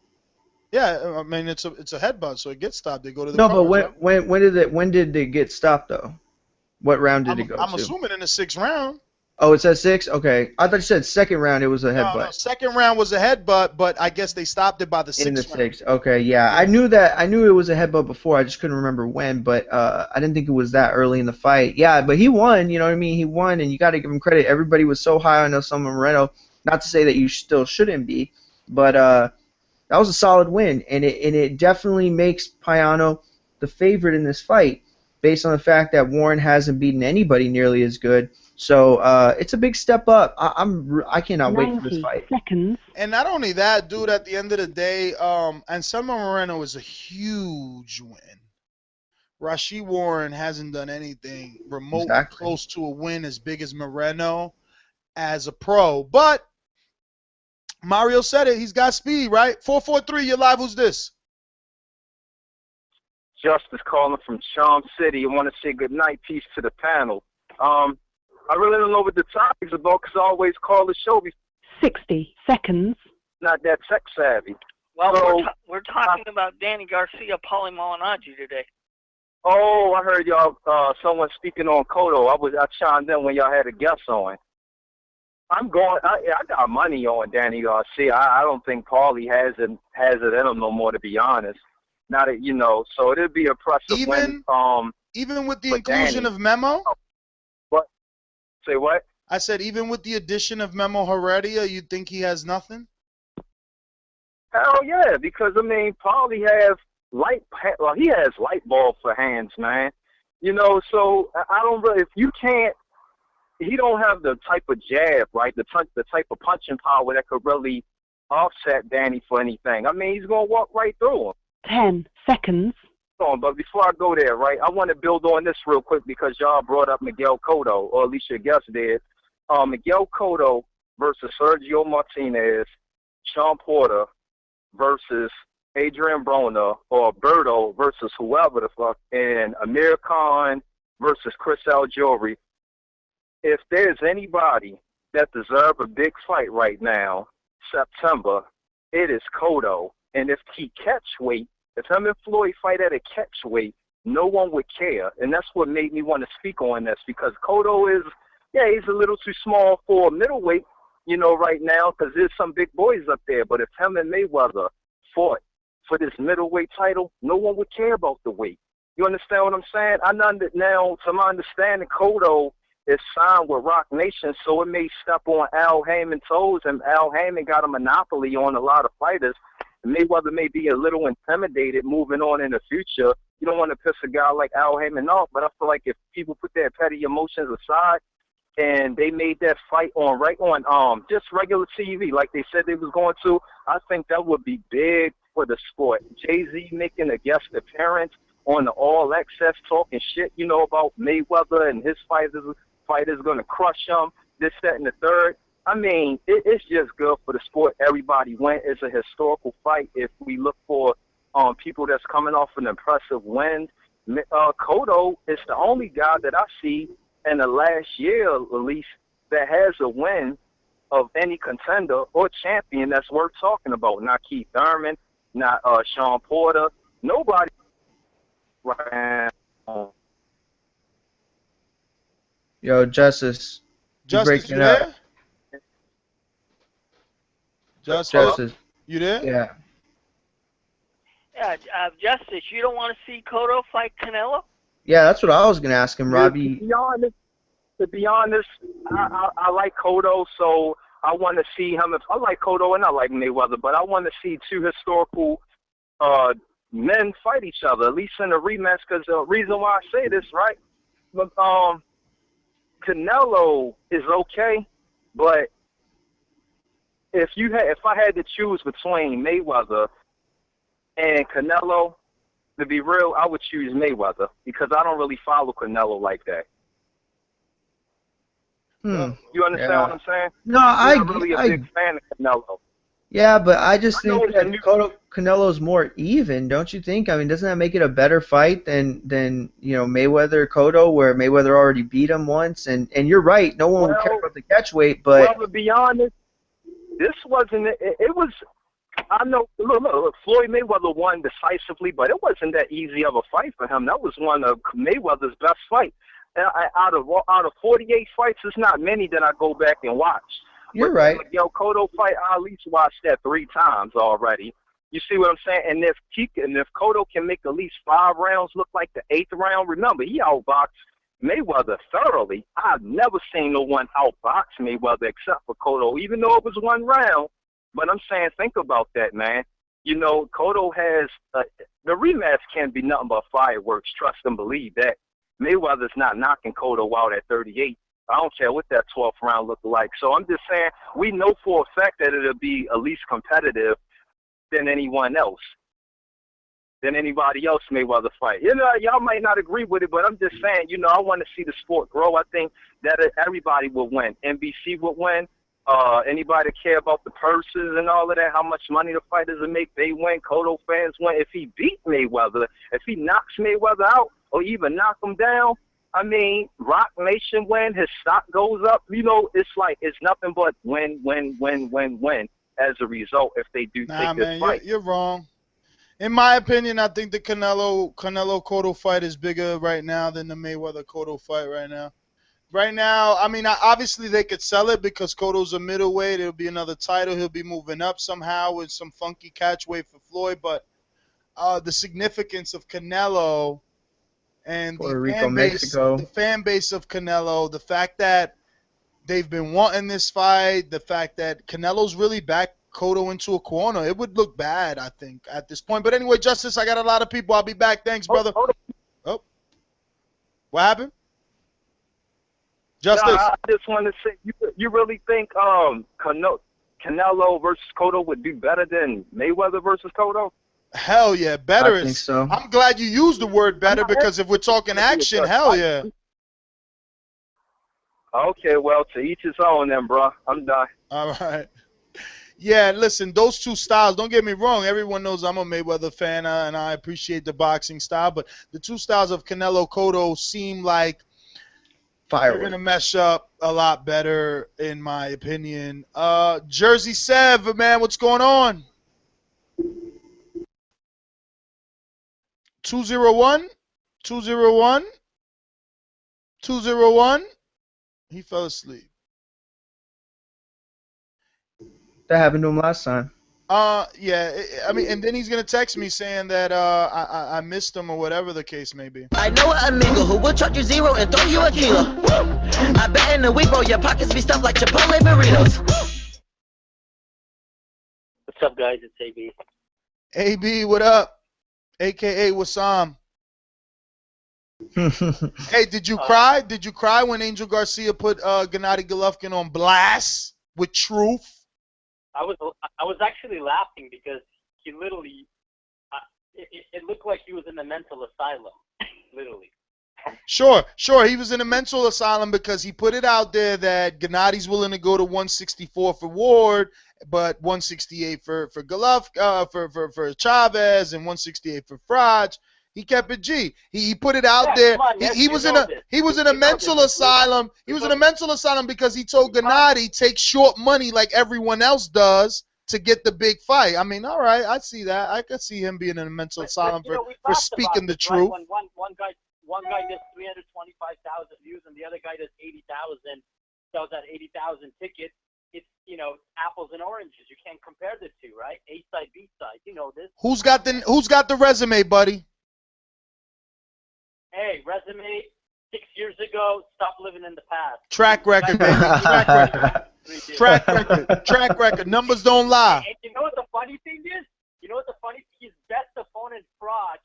Yeah, I mean it's a headbutt, so it gets stopped. They go to the No, but when did it get stopped though? What round did it go to? I'm assuming in the 6th round. Oh, it says 6? Okay. I thought you said second round it was a headbutt. No, second round was a headbutt, but I guess they stopped it by the In the sixth round. 6th. Okay, yeah. I knew it was a headbutt before. I just couldn't remember when, but I didn't think it was that early in the fight. Yeah, but he won, you know what I mean? He won, and you got to give him credit. Everybody was so high on Nelson Moreno. Not to say that you still shouldn't be, but that was a solid win, and it definitely makes Payano the favorite in this fight based on the fact that Warren hasn't beaten anybody nearly as good. So it's a big step up. I cannot wait for this fight. Seconds. And not only that, dude, at the end of the day, Anselmo Moreno is a huge win. Rashid Warren hasn't done anything remotely close to a win as big as Moreno as a pro. But Mario said it. He's got speed, right? 443, you're live. Who's this? Justice calling from Charm City. I want to say good night, peace to the panel. I really don't know what the topic's about because I always call the show 60 seconds. Not that tech savvy. Well, So, we're talking about Danny Garcia, Paulie Malignaggi today. Oh, I heard y'all someone speaking on Cotto. I chimed in when y'all had a guest on. I got money on Danny Garcia. I don't think Paulie has it in him no more, to be honest. Not that, so it'd be impressive Even with the for inclusion Danny. of Memo? What? Say what? I said even with the addition of Memo Heredia, you think he has nothing? Hell yeah, because Paulie has he has light bulb for hands, man. So I don't really, he don't have the type of jab, right? The type of punching power that could really offset Danny for anything. He's gonna walk right through him. 10 seconds. But before I go there, right, I want to build on this real quick because y'all brought up Miguel Cotto, or at least your guest did. Miguel Cotto versus Sergio Martinez, Sean Porter versus Adrian Broner, or Berto versus whoever the fuck, and Amir Khan versus Chris Algieri. If there's anybody that deserves a big fight right now, September, it is Cotto. And if he catch weight, if him and Floyd fight at a catch weight, no one would care. And that's what made me want to speak on this, because Cotto he's a little too small for middleweight, right now, because there's some big boys up there. But if him and Mayweather fought for this middleweight title, no one would care about the weight. You understand what I'm saying? Now, to my understanding, Cotto is signed with Rock Nation, so it may step on Al Heyman's toes, and Al Heyman got a monopoly on a lot of fighters. Mayweather may be a little intimidated moving on in the future. You don't want to piss a guy like Al Heyman off, but I feel like if people put their petty emotions aside and they made that fight on just regular TV like they said they was going to, I think that would be big for the sport. Jay-Z making a guest appearance on the All Access talking shit, about Mayweather and his fighters going to crush him, this, that, and the third. It's just good for the sport. Everybody went. It's a historical fight. If we look for people that's coming off an impressive win, Cotto is the only guy that I see in the last year, at least, that has a win of any contender or champion that's worth talking about. Not Keith Thurman, not Sean Porter, nobody. Yo, Justice. Justice, you there? Justice, you there? Yeah. Yeah, Justice, you don't want to see Cotto fight Canelo? Yeah, that's what I was going to ask him, Robbie. To be honest, I like Cotto, so I want to see him. I like Cotto and I like Mayweather, but I want to see two historical men fight each other, at least in a rematch, because the reason why I say this, right, Canelo is okay, but if I had to choose between Mayweather and Canelo, to be real, I would choose Mayweather because I don't really follow Canelo like that. You understand what I'm saying? No, I'm not really a big fan of Canelo. Yeah, but I just think that Canelo's more even, don't you think? Doesn't that make it a better fight than Mayweather Cotto, where Mayweather already beat him once? And you're right, no one would care about the catch weight, but to be honest, this wasn't. It was. I know. Look, Floyd Mayweather won decisively, but it wasn't that easy of a fight for him. That was one of Mayweather's best fights. out of 48 fights, it's not many that I go back and watch. You're But right. the Miguel Cotto fight, I at least watched that 3 times already. You see what I'm saying? And if Cotto can make at least 5 rounds look like the 8th round, remember, he outboxed Mayweather thoroughly. I've never seen no one outbox Mayweather except for Cotto, even though it was 1 round. But I'm saying, think about that, man. You know, Cotto has the rematch can't be nothing but fireworks. Trust and believe that. Mayweather's not knocking Cotto out at 38. I don't care what that 12th round looked like. So I'm just saying, we know for a fact that it'll be at least competitive than anyone else, than anybody else Mayweather fight. You know, y'all might not agree with it, but I'm just saying, you know, I want to see the sport grow. I think that everybody will win. NBC would win. Anybody that care about the purses and all of that, how much money the fighters will make, they win. Cotto fans win. If he beat Mayweather, if he knocks Mayweather out or even knock him down, I mean, Rock Nation win, his stock goes up. You know, it's like it's nothing but win as a result if they do take this fight. You're wrong. In my opinion, I think the Canelo Cotto fight is bigger right now than the Mayweather Cotto fight right now. Right now, I mean, obviously they could sell it because Cotto's a middleweight. It'll be another title. He'll be moving up somehow with some funky catchweight for Floyd. But the significance of Canelo and Puerto Rico, Mexico. The fan base of Canelo, the fact that they've been wanting this fight, the fact that Canelo's really backed Cotto into a corner, it would look bad, I think, at this point. But anyway, Justice, I got a lot of people. I'll be back. Thanks, brother. Oh. What happened? Justice. No, I just want to say, you really think Canelo versus Cotto would do better than Mayweather versus Cotto? Hell yeah, better. I think so. I'm glad you used the word better because if we're talking action, hell yeah. Okay, well, to each his own then, bro. I'm done. All right. Yeah, listen, those two styles, don't get me wrong, everyone knows I'm a Mayweather fan and I appreciate the boxing style, but the two styles of Canelo Cotto seem like they're going to mesh up a lot better, in my opinion. Jersey Sev, man, what's going on? 201? 201? 201? He fell asleep. That happened to him last time. Yeah, I mean, and then he's gonna text me saying that I missed him or whatever the case may be. I know a amigo who will charge you 0 and throw you a kilo. I bet in a week, bro, your pockets be stuffed like Chipotle burritos. What's up, guys? It's AB. AB, what up? AKA Wassam. Hey, did you cry? Did you cry when Angel Garcia put Gennady Golovkin on blast with truth? I was actually laughing because he literally, it looked like he was in a mental asylum, literally. Sure. He was in a mental asylum because he put it out there that Gennady's willing to go to 164 for Ward, but 168 for Golovkin, for Chavez, and 168 for Fraj. He kept it G. He put it out there. He was in a mental asylum. He was in a mental asylum because he told Gennady take short money like everyone else does to get the big fight. I mean, all right, I see that. I could see him being in a mental asylum for speaking the truth. Right? One guy gets 325,000 views and the other guy does 80,000, sells that 80,000 tickets. It's, apples and oranges. You can't compare the two, right? A side, B side. You know this. Who's got the resume, buddy? Hey, resume 6 years ago. Stop living in the past. Track record, baby. Track record. Numbers don't lie. And you know what the funny thing is? His best opponent, Fraj,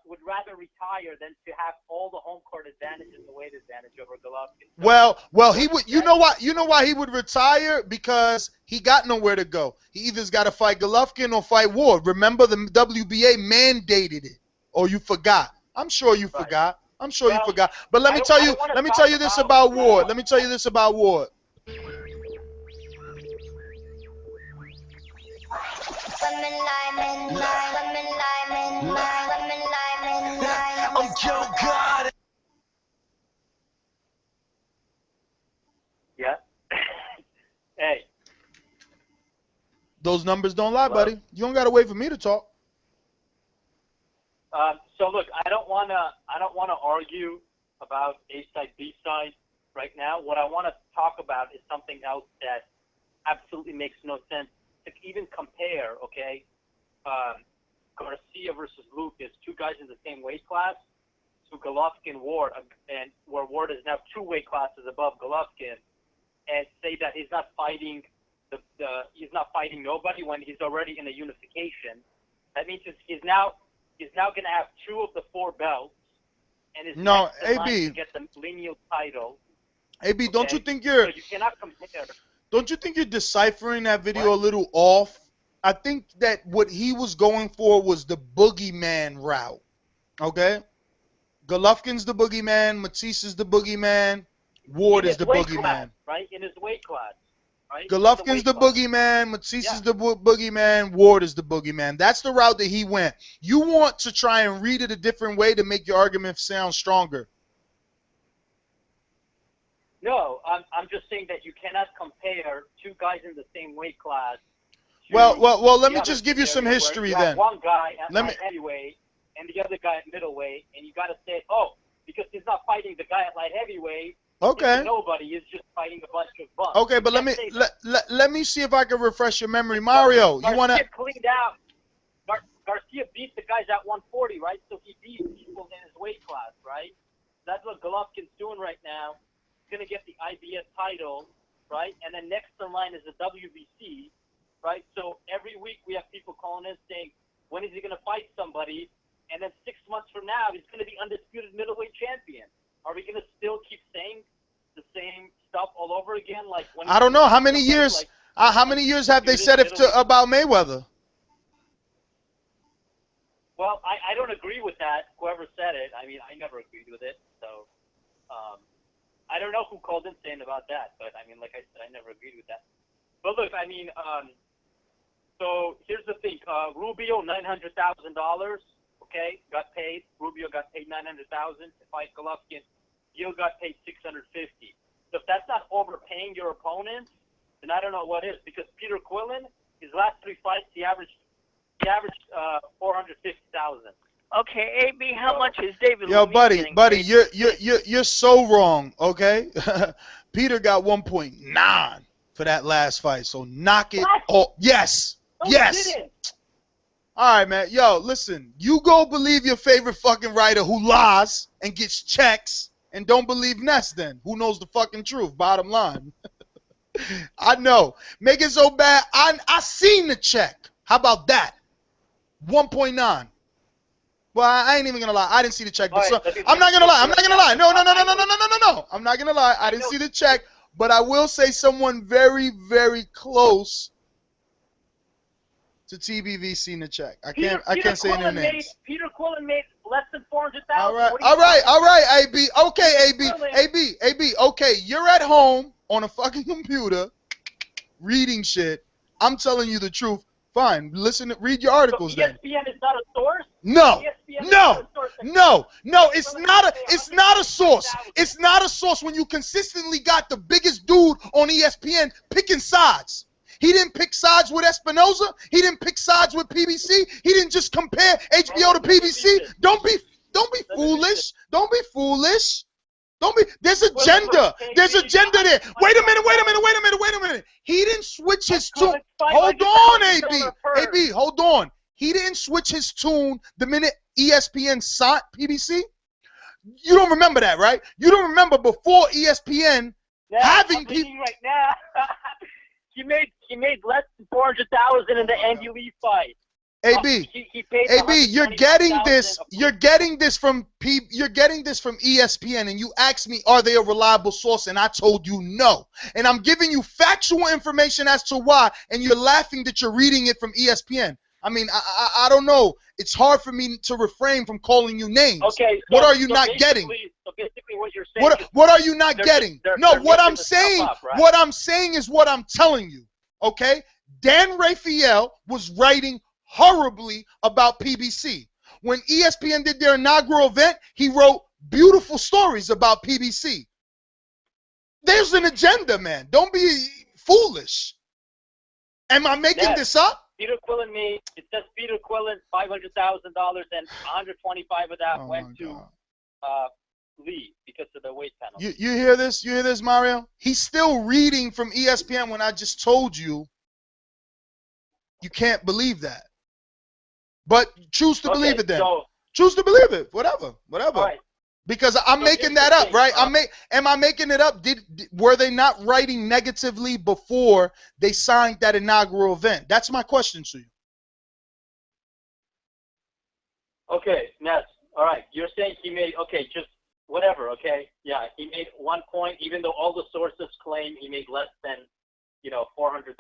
would rather retire than to have all the home court advantage and the weight advantage over Golovkin. Well, he would. You know why he would retire? Because he got nowhere to go. He either's got to fight Golovkin or fight Ward. Remember, the WBA mandated it. Or you forgot. I'm sure you forgot. You forgot. But let me tell you this about Ward. Let me tell you this about Ward. Yeah. Hey. Those numbers don't lie, buddy. You don't gotta wait for me to talk. So look, I don't wanna argue about A side, B side right now. What I want to talk about is something else that absolutely makes no sense to even compare. Okay, Garcia versus Lucas, two guys in the same weight class, to Golovkin Ward, and where Ward is now 2 weight classes above Golovkin, and say that he's not fighting he's not fighting nobody when he's already in a unification. That means he's now going to have 2 of the 4 belts, and is No, next in line AB. to get the lineal title. AB, don't you Okay? think you're So you cannot compare. don't you think you're deciphering that video a little off? I think that what he was going for was the boogeyman route. Okay? Golovkin's the boogeyman, Matisse is the boogeyman, Ward In is his the weight boogeyman. class, right? In his weight class, right? Golovkin's the weight class. boogeyman, Matisse is the boogeyman, Ward is the boogeyman. That's the route that he went. You want to try and read it a different way to make your argument sound stronger. No, I'm just saying that you cannot compare 2 guys in the same weight class. Well, let me the just other give you some scenario where history you have then. one guy at Let me- light heavyweight and the other guy at middleweight, and you got to say, oh, because he's not fighting the guy at light heavyweight. Okay. Nobody is just fighting a bunch of bums. Okay, but You let me can't say that. let me see if I can refresh your memory. Mario, you want to Garcia cleaned out. Garcia beat the guys at 140, right? So he beat people in his weight class, right? That's what Golovkin's doing right now. He's going to get the IBS title, right? And then next in line is the WBC, right? So every week we have people calling in saying, when is he going to fight somebody? And then 6 months from now, he's going to be undisputed middleweight champion. Are we going to still keep saying the same stuff all over again? Like when I don't know how many years how many years have they said about Mayweather? Well, I don't agree with that. Whoever said it, I mean, I never agreed with it. So I don't know who called in saying about that, but I mean, like I said, I never agreed with that. But look, I mean, so here's the thing: Rubio, $900,000. Okay, got paid. Rubio got paid $900,000 to fight Golovkin. Gil got paid $650,000. So if that's not overpaying your opponent, then I don't know what is. Because Peter Quillen, his last 3 fights, he averaged $450,000. Okay, AB, how much is David? Yo, Luiz getting buddy, paid? you're so wrong. Okay, Peter got 1.9 for that last fight. So knock it. Oh, yes, No, yes. he didn't. All right, man. Yo, listen. You go believe your favorite fucking writer who lies and gets checks, and don't believe Ness then, who knows the fucking truth, bottom line. I know. Make it so bad. I seen the check. How about that? 1.9. Well, I ain't even going to lie. I didn't see the check. But I'm not going to lie. I'm not going to lie. No. I'm not going to lie. I didn't see the check. But I will say someone very, very close to TBV seen the check. I can't say their names. Peter Quillen made less than $400,000. All right, AB. Okay, AB. Okay, you're at home on a fucking computer reading shit. I'm telling you the truth. Fine, read your articles then. ESPN is not a source? No, ESPN it's not a source. It's not a source when you consistently got the biggest dude on ESPN picking sides. He didn't pick sides with Espinoza. He didn't pick sides with PBC. He didn't just compare HBO to PBC. Don't be foolish. Don't be foolish. There's agenda. There's agenda there. Wait a minute. He didn't switch his tune. Hold on, AB, hold on. He didn't switch his tune the minute ESPN sought PBC. You don't remember that, right? You don't remember before ESPN having people. Right now, he made less than $400,000 in the Andy Lee fight. AB, you're getting this from ESPN, and you asked me, are they a reliable source? And I told you no. And I'm giving you factual information as to why, and you're laughing that you're reading it from ESPN. I mean, I don't know. It's hard for me to refrain from calling you names. Okay. What are you not getting? So basically, what you're saying. What are you not getting? What I'm saying. Up, right? What I'm saying is what I'm telling you. Okay. Dan Rafael was writing horribly about PBC. When ESPN did their inaugural event, he wrote beautiful stories about PBC. There's an agenda, man. Don't be foolish. Am I making this up? Peter Quillen it says Peter Quillen $500,000 and $125,000 of that went to leave because of the weight penalty. You hear this? You hear this, Mario? He's still reading from ESPN when I just told you you can't believe that. But choose to believe it then. So, choose to believe it. Whatever. right. Because I'm making that up, right? Am I making it up? Were they not writing negatively before they signed that inaugural event? That's my question to you. Okay, Ness. All right. You're saying he made, okay, just whatever, okay? Yeah, he made 1 point, even though all the sources claim he made less than, $400,000.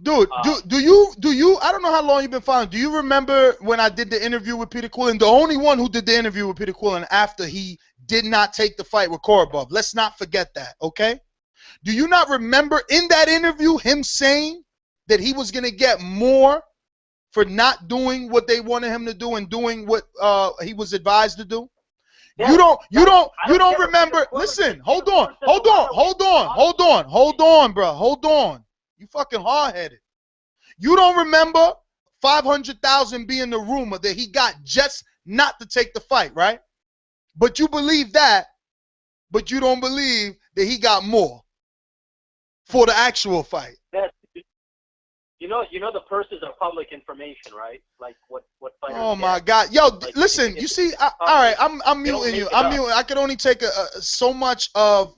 Dude, do you? I don't know how long you've been following. Do you remember when I did the interview with Peter Quillen? The only one who did the interview with Peter Quillen after he did not take the fight with Korobov. Let's not forget that, okay? Do you not remember in that interview him saying that he was going to get more for not doing what they wanted him to do and doing what he was advised to do? Yeah, you don't remember. Listen, hold on, bro. Hold on. You fucking hard-headed. You don't remember 500,000 being the rumor that he got just not to take the fight, right? But you believe that, but you don't believe that he got more for the actual fight. You know the purses are public information, right? Like what fighters Oh my get. God, yo, Like, listen. You see, all right, I'm muting you. I'm muting. I can only take so much of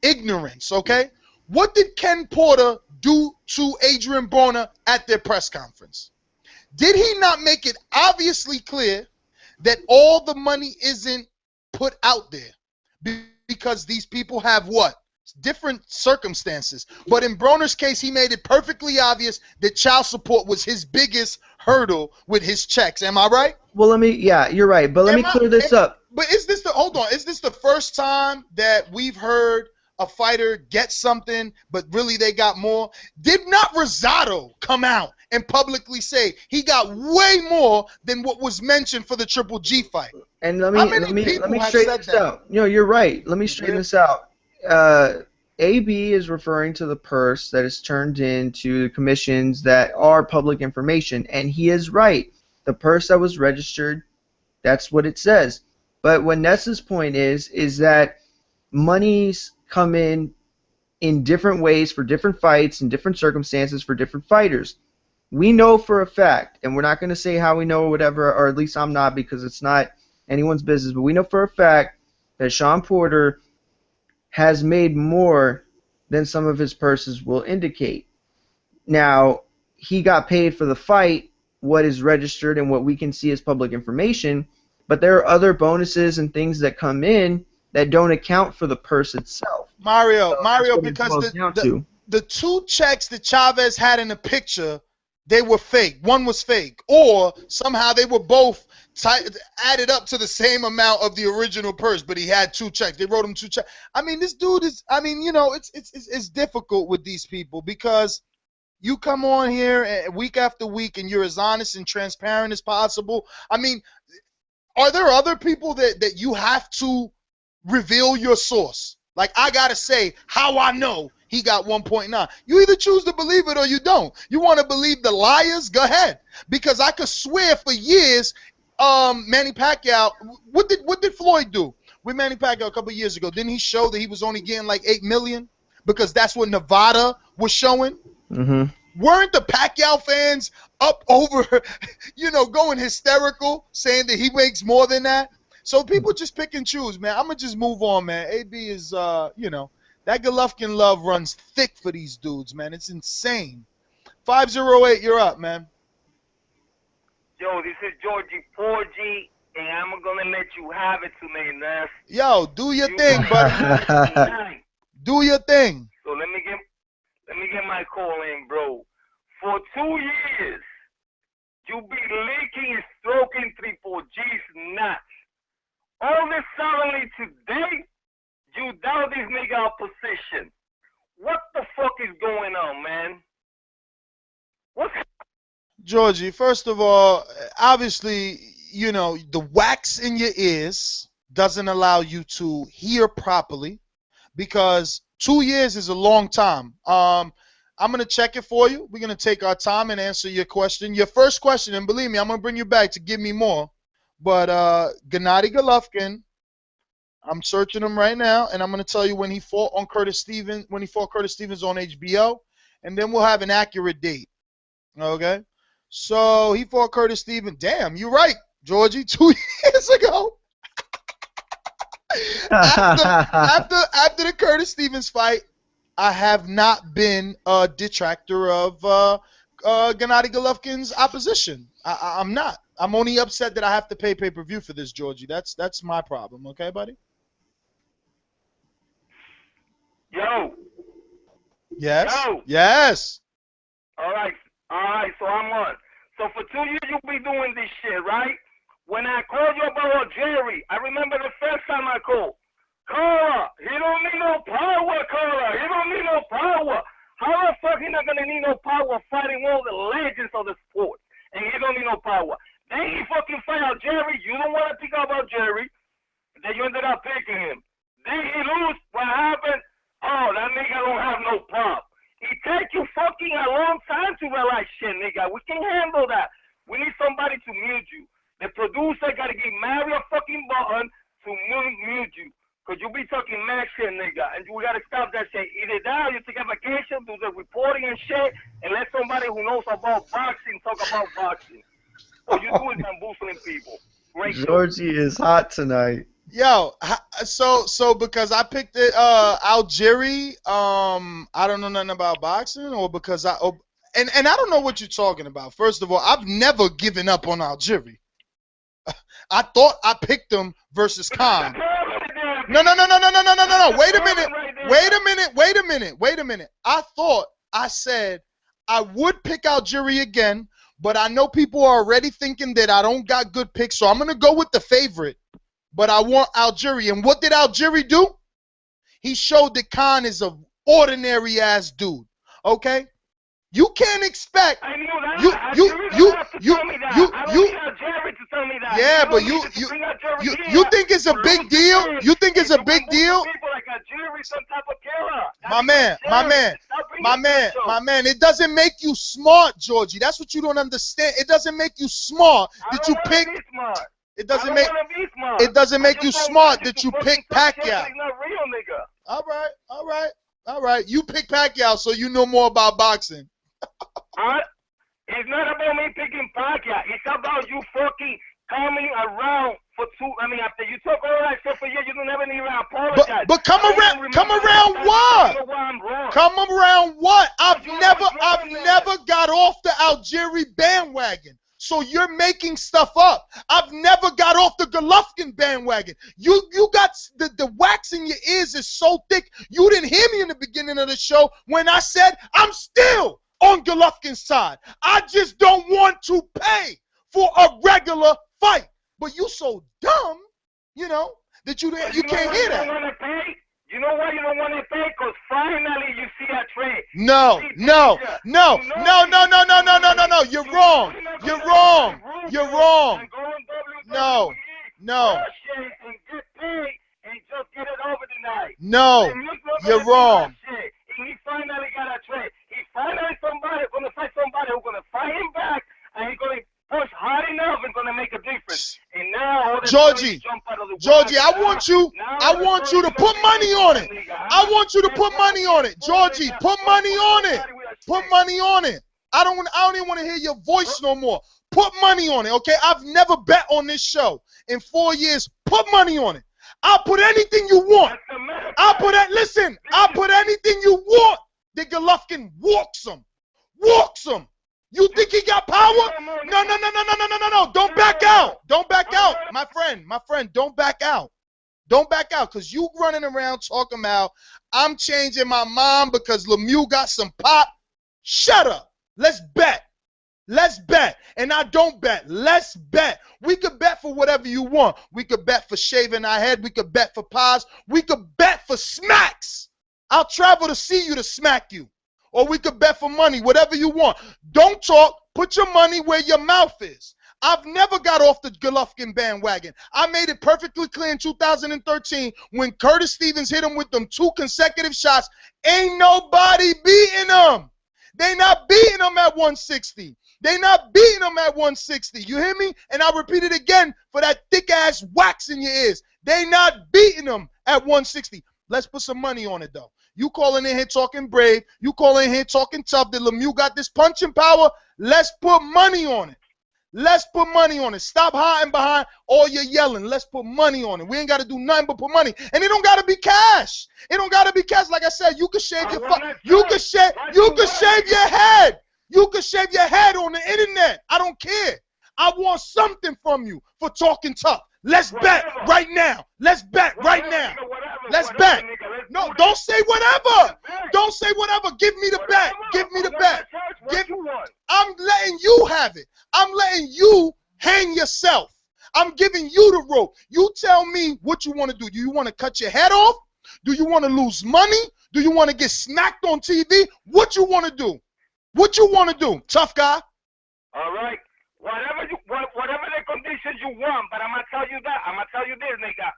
ignorance. Okay, what did Ken Porter do to Adrian Broner at their press conference? Did he not make it obviously clear that all the money isn't put out there because these people have what? Different circumstances. But in Broner's case, he made it perfectly obvious that child support was his biggest hurdle with his checks. Am I right? Well, yeah, you're right. But let me clear this up. But is this the first time that we've heard a fighter get something, but really they got more? Did not Rosado come out and publicly say he got way more than what was mentioned for the Triple G fight? And let me straighten this out. You're right. Let me straighten this out. AB is referring to the purse that is turned into the commissions that are public information, and he is right. The purse that was registered, that's what it says. But what Ness's point is that monies come in different ways for different fights and different circumstances for different fighters. We know for a fact, and we're not going to say how we know or whatever, or at least I'm not because it's not anyone's business, but we know for a fact that Sean Porter has made more than some of his purses will indicate. Now, he got paid for the fight, what is registered and what we can see as public information, but there are other bonuses and things that come in that don't account for the purse itself. Mario, because the two checks that Chavez had in the picture, they were fake. One was fake. Or somehow they were both added up to the same amount of the original purse, but he had two checks. They wrote him two checks. I mean, this dude is, it's difficult with these people because you come on here week after week and you're as honest and transparent as possible. I mean, are there other people that you have to reveal your source? Like, I got to say how I know he got 1.9. You either choose to believe it or you don't. You want to believe the liars? Go ahead. Because I could swear for years, Manny Pacquiao, what did Floyd do with Manny Pacquiao a couple of years ago? Didn't he show that he was only getting like 8 million? Because that's what Nevada was showing. Mm-hmm. Weren't the Pacquiao fans up over, going hysterical, saying that he makes more than that? So people just pick and choose, man. I'm going to just move on, man. AB is, that Golovkin love runs thick for these dudes, man. It's insane. 508, you're up, man. Yo, this is Georgie Porgy, and I'm going to let you have it tonight, Ness. Yo, do your thing, buddy. Do your thing. So let me get my call in, bro. For 2 years, you be licking and stroking 3-4G's nuts. All this suddenly today, you doubt this nigga position. What the fuck is going on, man? Georgie, first of all, obviously, the wax in your ears doesn't allow you to hear properly because 2 years is a long time. I'm going to check it for you. We're going to take our time and answer your question. Your first question, and believe me, I'm going to bring you back to give me more. But Gennady Golovkin I'm searching him right now, and I'm going to tell you when he fought Curtis Stevens on HBO, and then we'll have an accurate date. Okay? So he fought Curtis Stevens. Damn, you're right, Georgie. 2 years ago. after the Curtis Stevens fight, I have not been a detractor of Gennady Golovkin's opposition. I'm not. I'm only upset that I have to pay pay-per-view for this, Georgie. That's my problem. Okay, buddy? Yo. Yes. Yo. Yes. All right. So I'm on. So for 2 years you'll be doing this shit, right? When I called you about Jerry, I remember the first time I called. Carla, he don't need no power, Carla. He don't need no power. How the fuck he not gonna need no power fighting all the legends of the sport? And he don't need no power. Then he fucking fight out Jerry. You don't want to pick about Jerry. Then you ended up picking him. Then he lose. What happened? Oh, that nigga don't have no pop. It take you fucking a long time to realize shit, nigga. We can handle that. We need somebody to mute you. The producer got to give Mary a fucking button to mute you. Because you be talking mad shit, nigga. And we got to stop that shit. Either that or you take a vacation, do the reporting and shit, and let somebody who knows about boxing talk about boxing. All you do is bamboozling people. Great. Georgie is hot tonight. Yo, so because I picked it, Algieri, I don't know nothing about boxing, or because and I don't know what you're talking about. First of all, I've never given up on Algieri. I thought I picked him versus Khan. No. Wait a minute. I said I would pick Algieri again, but I know people are already thinking that I don't got good picks, so I'm going to go with the favorite. But I want Algieri. And what did Algieri do? He showed that Khan is an ordinary-ass dude. Okay? You can't expect. I knew that. You yeah, but you think it's a big deal? You think it's a big deal? My man. It doesn't make you smart, Georgie. That's what you don't understand. It doesn't make you smart that you pick. It doesn't make you smart that you pick Pacquiao. All right. You pick Pacquiao, so you know more about boxing. It's not about me picking Pacquiao. It's about you fucking coming around for after you talk all that shit for you don't ever even apologize. But come around what? Come around what? I've never got off the Algieri bandwagon. So you're making stuff up. I've never got off the Golovkin bandwagon. You got the wax in your ears is so thick. You didn't hear me in the beginning of the show when I said I'm still on Golovkin's side. I just don't want to pay for a regular fight. But you so dumb, that you can't hear that. You know why you don't want to pay? Because finally you see a trade. No. You're wrong. No. No, you're wrong. He finally got a trade. He finally going to fight somebody who's going to fight him back, and he's going to push hard enough and going to make a difference. And now, Georgie, I want you to put money on it. I want you to put money on it. Georgie, put money on it. Put money on it. I don't even want to hear your voice no more. Put money on it, okay? I've never bet on this show in 4 years. Put money on it. I'll put anything you want. I'll put anything you want. The Golovkin walks him. You think he got power? No. Don't back out. My friend, don't back out. Don't back out, because you running around talking about I'm changing my mind because Lemieux got some pop. Shut up. Let's bet. And I don't bet. Let's bet. We could bet for whatever you want. We could bet for shaving our head. We could bet for pies. We could bet for smacks. I'll travel to see you to smack you. Or we could bet for money, whatever you want. Don't talk. Put your money where your mouth is. I've never got off the Golovkin bandwagon. I made it perfectly clear in 2013 when Curtis Stevens hit him with them 2 consecutive shots. Ain't nobody beating him. They not beating him at 160. They not beating him at 160. You hear me? And I'll repeat it again for that thick-ass wax in your ears. They not beating him at 160. Let's put some money on it, though. You calling in here talking brave. You calling in here talking tough. That Lemieux got this punching power. Let's put money on it. Let's put money on it. Stop hiding behind all your yelling. Let's put money on it. We ain't got to do nothing but put money. And it don't got to be cash. It don't got to be cash. Like I said, you can shave your you can shave your head. You can shave your head on the internet. I don't care. I want something from you for talking tough. Let's bet right now. Let's bet right now. Let's bet. No, don't say whatever. Don't say whatever. Give me the bet. Give me the bet. I'm letting you have it. I'm letting you hang yourself. I'm giving you the rope. You tell me what you want to do. Do you want to cut your head off? Do you want to lose money? Do you want to get smacked on TV? What you want to do? What you want to do? Tough guy. All right. Whatever the conditions you want, but I'm going to tell you that. I'm going to tell you this, nigga.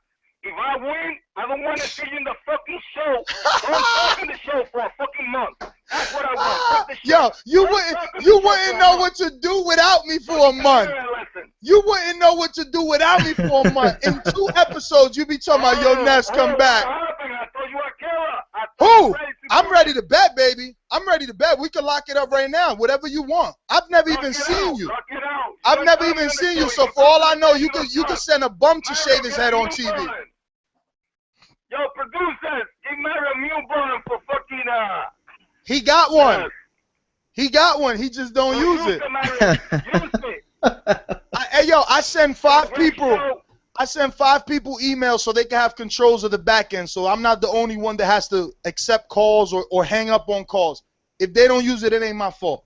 If I win, I don't want to see you in the fucking show. Don't talk in the show for a fucking month. That's what I want. Yo, you wouldn't know what to do without me for a month. You wouldn't know what to do without me for a month. In 2 episodes, you be talking about your Ness come back. Who? I'm ready to bet, baby. I'm ready to bet. We can lock it up right now. Whatever you want. I've never even seen you. I've never even seen you. So for all I know, you could send a bum to shave his head on TV. Yo, producers, give me a mule button for fucking He got one. He got one. He just don't use it. Hey, yo, I send 5 people. I send 5 people emails so they can have controls of the back end. So I'm not the only one that has to accept calls or hang up on calls. If they don't use it, it ain't my fault.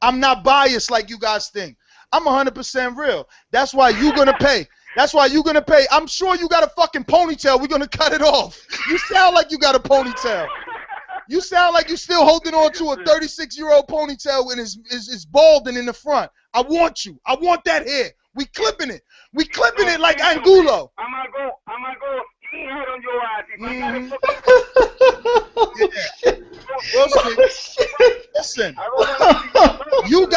I'm not biased like you guys think. I'm 100% real. That's why you're going to pay. That's why you're going to pay. I'm sure you got a fucking ponytail. We're going to cut it off. You sound like you got a ponytail. You sound like you're still holding on to a 36-year-old ponytail and it's balding in the front. I want you. I want that hair. We clipping it. We clipping it like Angulo. I'm gonna go head on your ass. Listen. You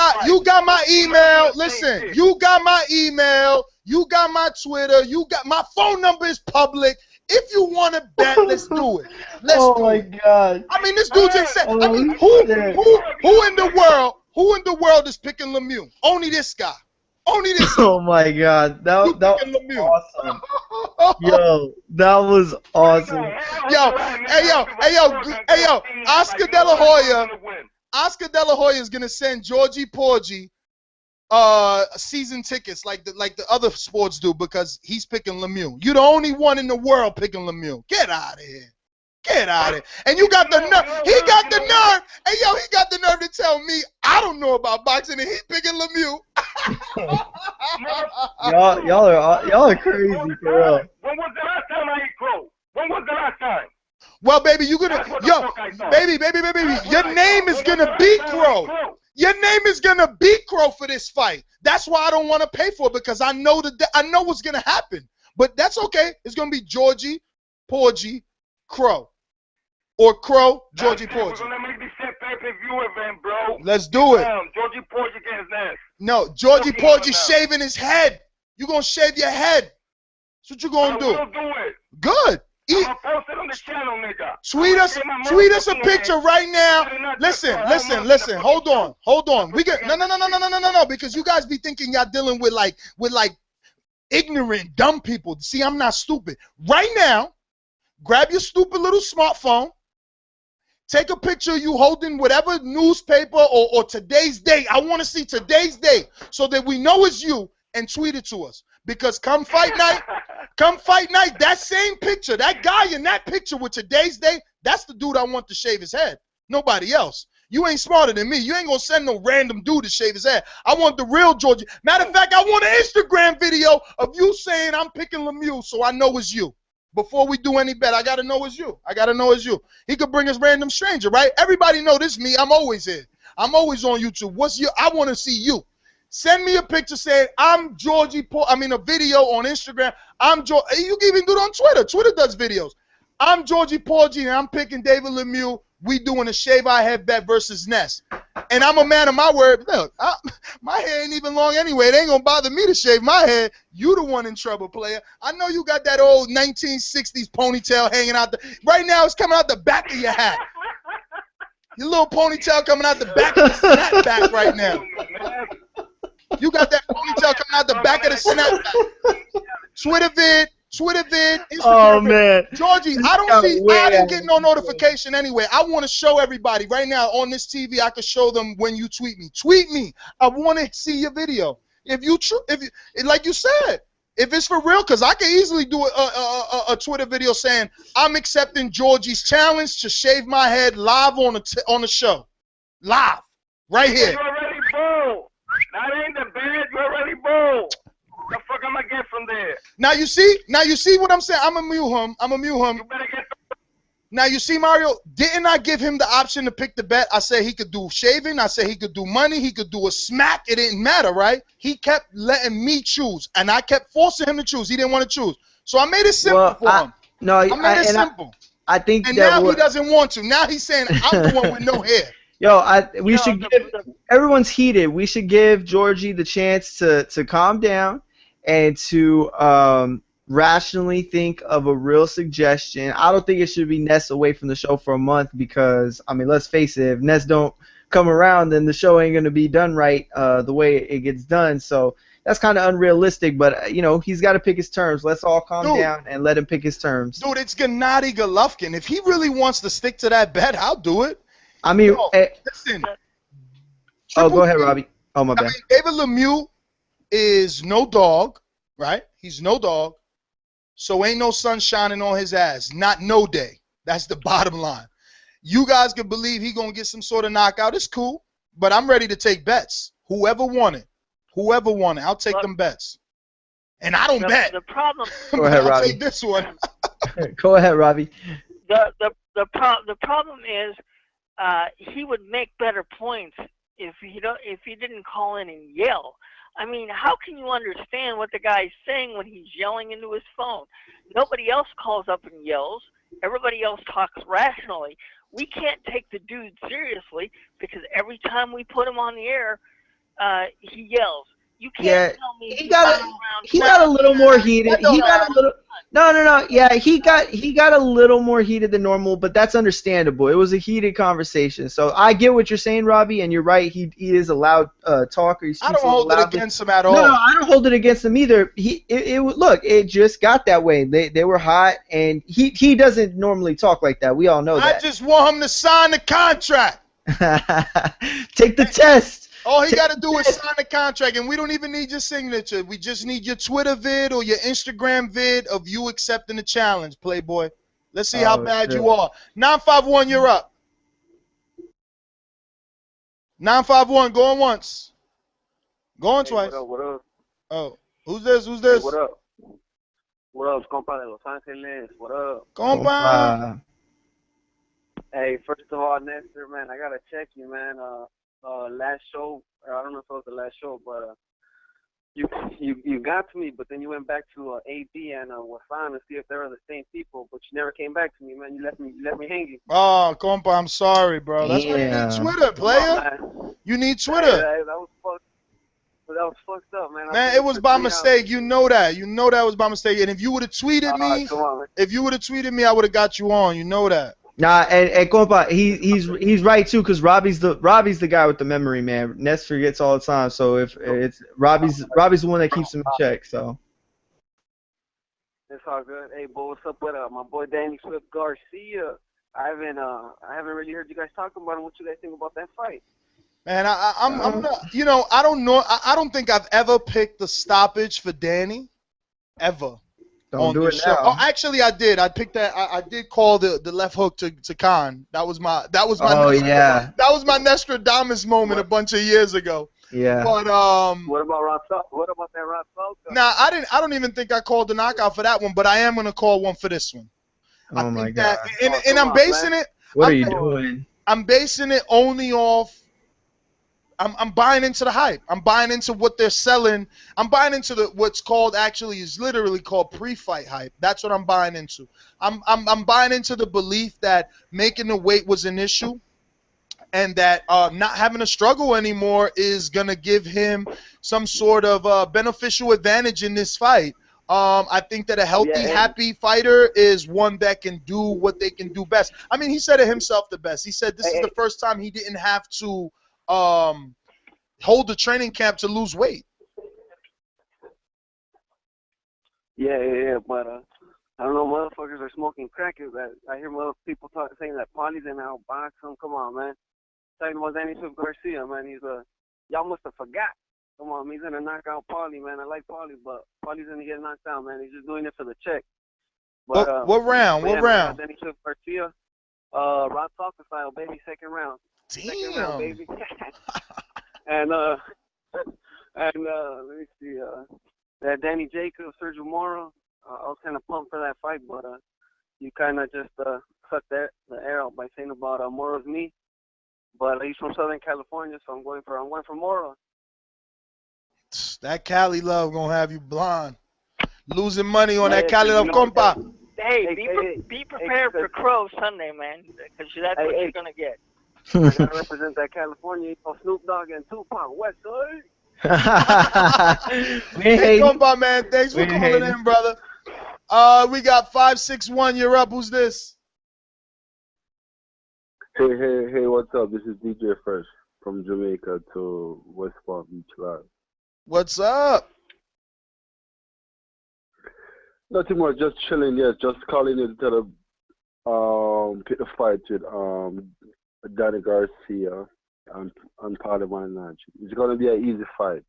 got my email. Listen. You got my email. You got my Twitter. You got my phone number is public. If you want to bet, let's do it. Let's do it. Oh my God. I mean, this dude just said. I mean, who in the world is picking Lemieux? Only this guy. Only this. Oh my God, that was awesome. Yo, that was awesome. Yo, Oscar De La Hoya is gonna send Georgie Porgy season tickets like the other sports do because he's picking Lemieux. You're the only one in the world picking Lemieux. Get out of here. Get out of here. And you got the nerve. He got the nerve. Hey, yo, he got the nerve to tell me I don't know about boxing and he's picking Lemieux. y'all are crazy for real. When was the last time I ate crow? When was the last time? Well, baby, you gonna baby. Your name is gonna beat Crow. Your name is gonna beat Crow for this fight. That's why I don't want to pay for it because I know what's gonna happen. But that's okay. It's gonna be Georgie, Porgy, Crow. Or Crow, Georgie Porgy. We're gonna make this shit pay-per-view event, bro. Let's do it. Georgie Porgy against Ness. No, Georgie Porgy shaving his head. You gonna shave your head. That's what you gonna do. I will do it. Good. I'm gonna post it on the channel, nigga. Tweet us a picture right now. Listen. Hold on. We get no, because you guys be thinking y'all dealing with like ignorant, dumb people. See, I'm not stupid. Right now, grab your stupid little smartphone. Take a picture of you holding whatever newspaper or today's date. I want to see today's date so that we know it's you and tweet it to us. Because come fight night, that same picture, that guy in that picture with today's date, that's the dude I want to shave his head. Nobody else. You ain't smarter than me. You ain't going to send no random dude to shave his head. I want the real Georgie. Matter of fact, I want an Instagram video of you saying I'm picking Lemieux so I know it's you. Before we do any bet, I got to know it's you. He could bring us random stranger, right? Everybody know this is me. I'm always here. I'm always on YouTube. I want to see you. Send me a picture saying I'm Georgie a video on Instagram. You can even do it on Twitter. Twitter does videos. I'm Georgie Porgy, and I'm picking David Lemieux. We doing a shave our head bet versus Ness. And I'm a man of my word. Look, my hair ain't even long anyway. It ain't going to bother me to shave my head. You the one in trouble, player. I know you got that old 1960s ponytail hanging out. Right now, it's coming out the back of your hat. Your little ponytail coming out the back of the snapback right now. You got that ponytail coming out the back of the snapback. Twitter vid, Instagram Oh, vid. man. Georgie, I didn't get no notification anyway. I want to show everybody right now on this TV. I could show them when you tweet me. Tweet me. I want to see your video. If you like you said, if it's for real, because I can easily do a Twitter video saying I'm accepting Georgie's challenge to shave my head live on the show, live right here. You already bold. That ain't the bad. You already bold. The fuck am I get from there? Now you see what I'm saying. I'm gonna mute him. You better get. Now you see, Mario, didn't I give him the option to pick the bet? I said he could do shaving. I said he could do money. He could do a smack. It didn't matter, right? He kept letting me choose, and I kept forcing him to choose. He didn't want to choose. So I made it simple for him. No, I made it simple. I think and that now he doesn't want to. Now he's saying, I'm the one with no hair. Yo, we should give everyone's heated. We should give Georgie the chance to calm down and to rationally think of a real suggestion. I don't think it should be Ness away from the show for a month because, I mean, let's face it, if Ness don't come around, then the show ain't going to be done right the way it gets done. So that's kind of unrealistic, but, you know, he's got to pick his terms. Let's all calm down and let him pick his terms. Dude, it's Gennady Golovkin. If he really wants to stick to that bet, I'll do it. I mean, listen. Go ahead, Robbie. Oh, my bad. I mean, David Lemieux is no dog, right? He's no dog. So ain't no sun shining on his ass. Not no day. That's the bottom line. You guys can believe he going to get some sort of knockout. It's cool. But I'm ready to take bets. Whoever won it. I'll take them bets. And I don't bet. The problem. Go ahead, Robbie. I'll take this one. Go ahead, Robbie. The problem is he would make better points if he didn't call in and yell. I mean, how can you understand what the guy's saying when he's yelling into his phone? Nobody else calls up and yells. Everybody else talks rationally. We can't take the dude seriously because every time we put him on the air, he yells. You can't tell me he got a little more heated. He got a little. No. Yeah, he got a little more heated than normal, but that's understandable. It was a heated conversation. So I get what you're saying, Robbie, and you're right. He is a loud talker. I don't hold it against him at all. No, I don't hold it against him either. Look, it just got that way. They were hot, and he doesn't normally talk like that. We all know that. I just want him to sign the contract. Take the test. All he got to do is sign the contract, and we don't even need your signature. We just need your Twitter vid or your Instagram vid of you accepting the challenge, Playboy. Let's see how bad you are. 951, you're up. 951, going once. Going twice. What up? Oh, who's this? Hey, what up? What up, compa de Los Angeles? What up? Compa. Hey, first of all, Nestor, man, I got to check you, man. Last show, I don't know if it was the last show, but you got to me, but then you went back to AB and Wasan to see if they were the same people, but you never came back to me, man. You left me hanging. Oh, compa, I'm sorry, bro. That's why you need Twitter, player. You need Twitter. That was fucked up, man. Man, it was by mistake. You know that. You know that was by mistake. And if you would have tweeted me, I would have got you on. You know that. Nah, and compa, he's right too, cause Robbie's the guy with the memory, man. Ness forgets all the time, so if it's Robbie's the one that keeps him in check. So it's all good. Hey, boy, what's up with my boy Danny Swift Garcia? I haven't really heard you guys talk about him. What you guys think about that fight? Man, I'm not. You know, I don't know. I don't think I've ever picked the stoppage for Danny, ever. Don't do it now. Oh, actually, I did. I picked that. I did call the left hook to Khan. That was my. Oh yeah. That was my Nostradamus moment a bunch of years ago. Yeah. But What about that Rob Salta? Nah, I don't even think I called the knockout for that one. But I am gonna call one for this one. Oh my God. And I'm basing it. What are you doing? I'm basing it only off I'm buying into the hype. I'm buying into what they're selling. I'm buying into what's called actually is literally called pre-fight hype. That's what I'm buying into. I'm buying into the belief that making the weight was an issue, and that not having a struggle anymore is gonna give him some sort of beneficial advantage in this fight. I think that a healthy, happy fighter is one that can do what they can do best. I mean, he said it himself the best. He said this is the first time he didn't have to hold the training camp to lose weight. Yeah, but I don't know, motherfuckers are smoking crack. I hear people saying that Paulie's in out box him. Come on, man. Talking about Danny Swift Garcia, man. Y'all must have forgot. Come on, he's gonna knock out Paulie, man. I like Paulie, but Paulie's gonna get knocked out, man. He's just doing it for the check. But, what round? What round? Danny Swift Garcia, Rod Salter style, baby, second round. Damn. Second round, baby. and let me see, that Danny Jacobs, Sergio Mora. I was kind of pumped for that fight, but you kind of just cut the air out by saying about Mora's knee. But he's from Southern California, so I'm going for Mora. That Cali love gonna have you blind. Losing money on that Cali love, compa. Hey, be prepared for Crow Sunday, man, because that's what you're gonna get. I gotta represent that California, Snoop Dogg and Tupac, West Side. Hey, compa, man, thanks for calling in, brother. We got 561. You're up. Who's this? Hey, what's up? This is DJ Fresh from Jamaica to West Palm Beach Live. What's up? Nothing more, just chilling, yes, just calling you to pick the fight with Danny Garcia and Paulie Malignaggi. It's gonna be an easy fight.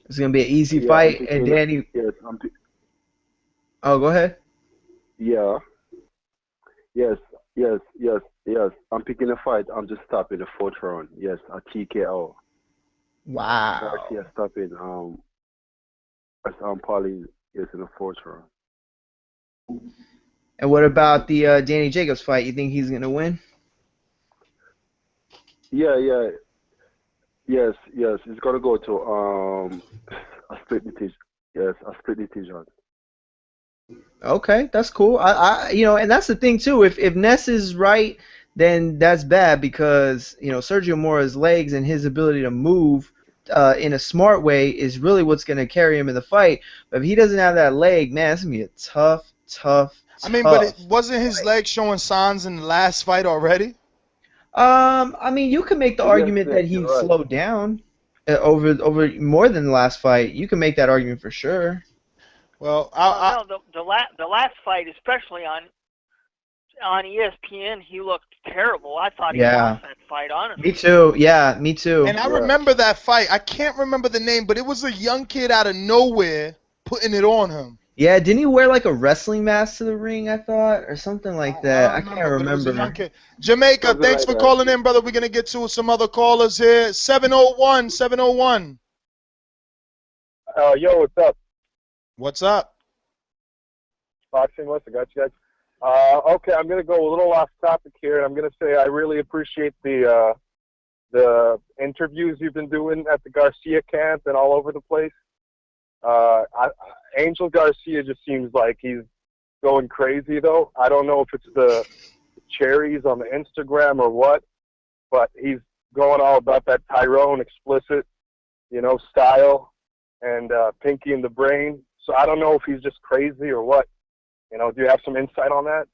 It's gonna be an easy fight, and Danny. Yes, oh, go ahead. Yeah. Yes. I'm picking a fight. I'm just stopping the fourth round. Yes, a TKO. Wow. Garcia stopping. Paulie is in the fourth round. And what about the Danny Jacobs fight? You think he's gonna win? Yeah. Yes. It's gonna go to a split decision. Yes, a split decision. Okay, that's cool. And that's the thing too. If Ness is right, then that's bad because Sergio Mora's legs and his ability to move in a smart way is really what's going to carry him in the fight. But if he doesn't have that leg, man, it's gonna be a tough. I mean, but wasn't his leg showing signs in the last fight already? I mean, you can make the argument that he slowed down over more than the last fight. You can make that argument for sure. Well, the last fight, especially on ESPN, he looked terrible. I thought he lost that fight, honestly. Me too. Yeah, me too. And I remember that fight. I can't remember the name, but it was a young kid out of nowhere putting it on him. Yeah, didn't he wear like a wrestling mask to the ring, I thought, or something like that? I can't remember. Jamaica, thanks for calling in, brother. We're going to get to some other callers here. 701. Yo, what's up? What's up? Boxing, I got you guys. Okay, I'm going to go a little off topic here, and I'm going to say I really appreciate the interviews you've been doing at the Garcia camp and all over the place. Angel Garcia just seems like he's going crazy, though. I don't know if it's the cherries on the Instagram or what, but he's going all about that Tyrone explicit, style and Pinky in the Brain. So I don't know if he's just crazy or what. Do you have some insight on that?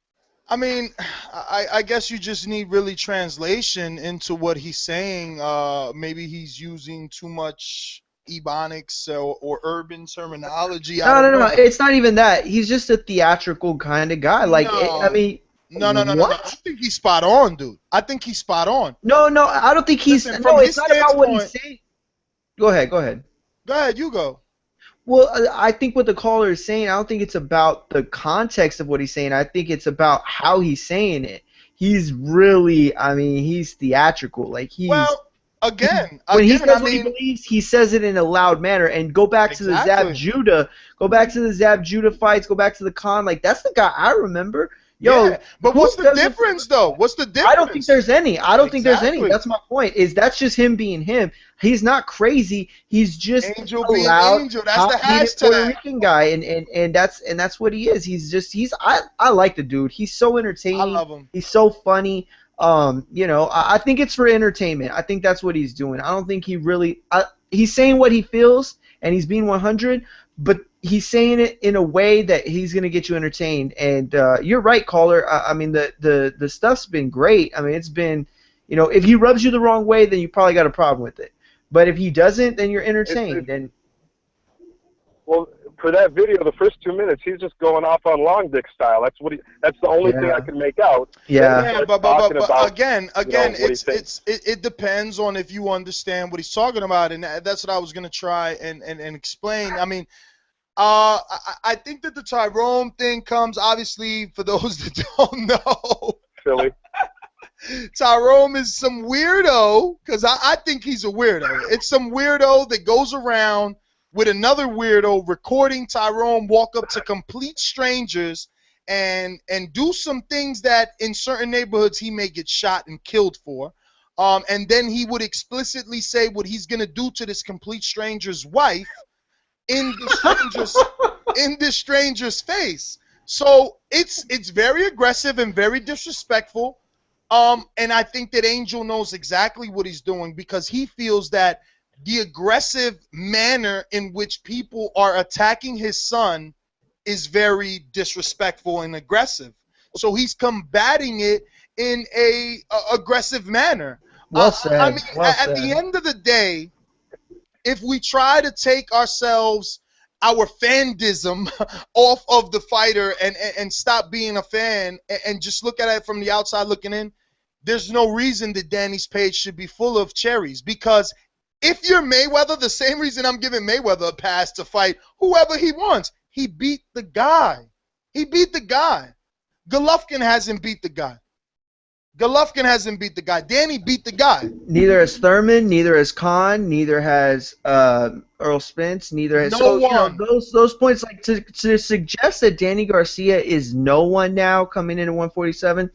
I mean, I guess you just need really translation into what he's saying. Maybe he's using too much Ebonics or urban terminology. No. It's not even that. He's just a theatrical kind of guy. Like, No. I mean, No. I think he's spot on, dude. I think he's spot on. No, I don't think he's. Listen, no, it's not about what he's saying. Go ahead. Go ahead, you go. Well, I think what the caller is saying, I don't think it's about the context of what he's saying. I think it's about how he's saying it. He's really, he's theatrical. Like Again, when he says what he believes, he says it in a loud manner. And go back to the Zab Judah. Go back to the Zab Judah fights. Go back to the Khan. Like, that's the guy I remember. Yo, Yeah, but who what's the doesn't- difference though? What's the difference? I don't think there's any. I don't think there's any. Exactly. That's my point. That's just him being him. He's not crazy. He's just Angel a being loud, Angel. That's the hot-headed Puerto hashtag. Rican guy, and that's what he is. I like the dude. He's so entertaining. I love him. He's so funny. I think it's for entertainment. I think that's what he's doing. I don't think he really. He's saying what he feels, and he's being 100, but he's saying it in a way that he's gonna get you entertained. And you're right, caller. I mean, the stuff's been great. I mean, it's been, if he rubs you the wrong way, then you probably got a problem with it. But if he doesn't, then you're entertained. Well, for that video, the first 2 minutes, he's just going off on long dick style. That's the only thing I can make out. Yeah, but again, it depends on if you understand what he's talking about, and that's what I was gonna try and explain. I mean, I think that the Tyrone thing comes, obviously, for those that don't know. Philly. Tyrone is some weirdo, because I think he's a weirdo. It's some weirdo that goes around with another weirdo recording Tyrone walk up to complete strangers and do some things that in certain neighborhoods he may get shot and killed for. And then he would explicitly say what he's going to do to this complete stranger's wife in the stranger's face. So it's very aggressive and very disrespectful. And I think that Angel knows exactly what he's doing, because he feels that the aggressive manner in which people are attacking his son is very disrespectful and aggressive. So he's combating it in a aggressive manner. Well said. I mean, at the end of the day, if we try to take our fandism off of the fighter and stop being a fan and just look at it from the outside looking in, there's no reason that Danny's page should be full of cherries. Because if you're Mayweather, the same reason I'm giving Mayweather a pass to fight whoever he wants, he beat the guy. Golovkin hasn't beat the guy. Danny beat the guy. Neither has Thurman, neither has Khan, neither has Earl Spence, neither has no one. Those points, like to suggest that Danny Garcia is no one now coming in at 147.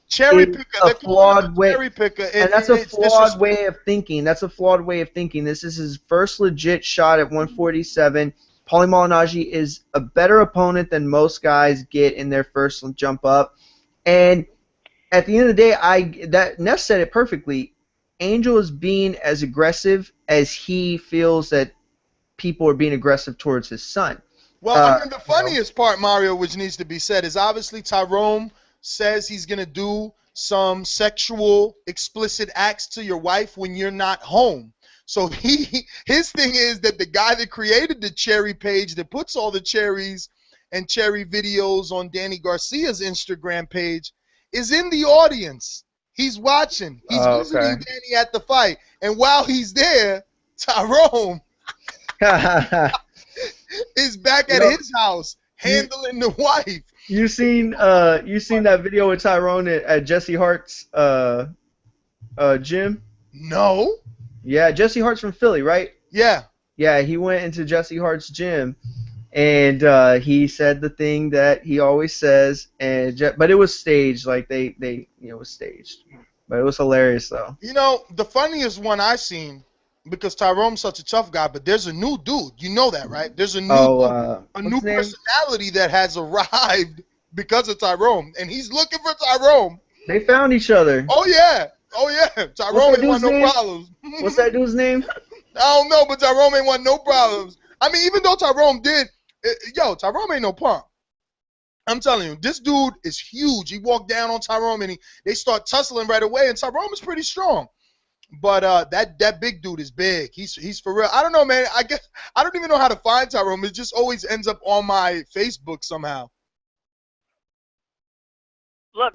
Cherry picker. A flawed way, cherry picker. And that's a flawed way of thinking. This is his first legit shot at 147. Paulie Malignaggi is a better opponent than most guys get in their first jump up. And at the end of the day, Ness said it perfectly. Angel is being as aggressive as he feels that people are being aggressive towards his son. Well, I mean, the funniest part, Mario, which needs to be said, is obviously Tyrone says he's going to do some sexual explicit acts to your wife when you're not home. So his thing is that the guy that created the cherry page that puts all the cherries and cherry videos on Danny Garcia's Instagram page is in the audience. He's watching. He's visiting Danny at the fight. And while he's there, Tyrone is back at his house handling the wife. You seen that video with Tyrone at Jesse Hart's gym? No. Yeah, Jesse Hart's from Philly, right? Yeah. Yeah, he went into Jesse Hart's gym, and he said the thing that he always says, but it was staged, like it was staged, but it was hilarious though. The funniest one I seen, because Tyrone's such a tough guy, but there's a new dude. You know that, right? There's a new personality that has arrived because of Tyrone, and he's looking for Tyrone. They found each other. Oh yeah. Tyrone ain't want no problems. What's that dude's name? I don't know, but Tyrone ain't want no problems. I mean, even though Tyrone did, Tyrone ain't no punk. I'm telling you, this dude is huge. He walked down on Tyrone, and they start tussling right away, and Tyrone is pretty strong. But that big dude is big. He's for real. I don't know, man. I guess I don't even know how to find Tyrone. It just always ends up on my Facebook somehow. Look,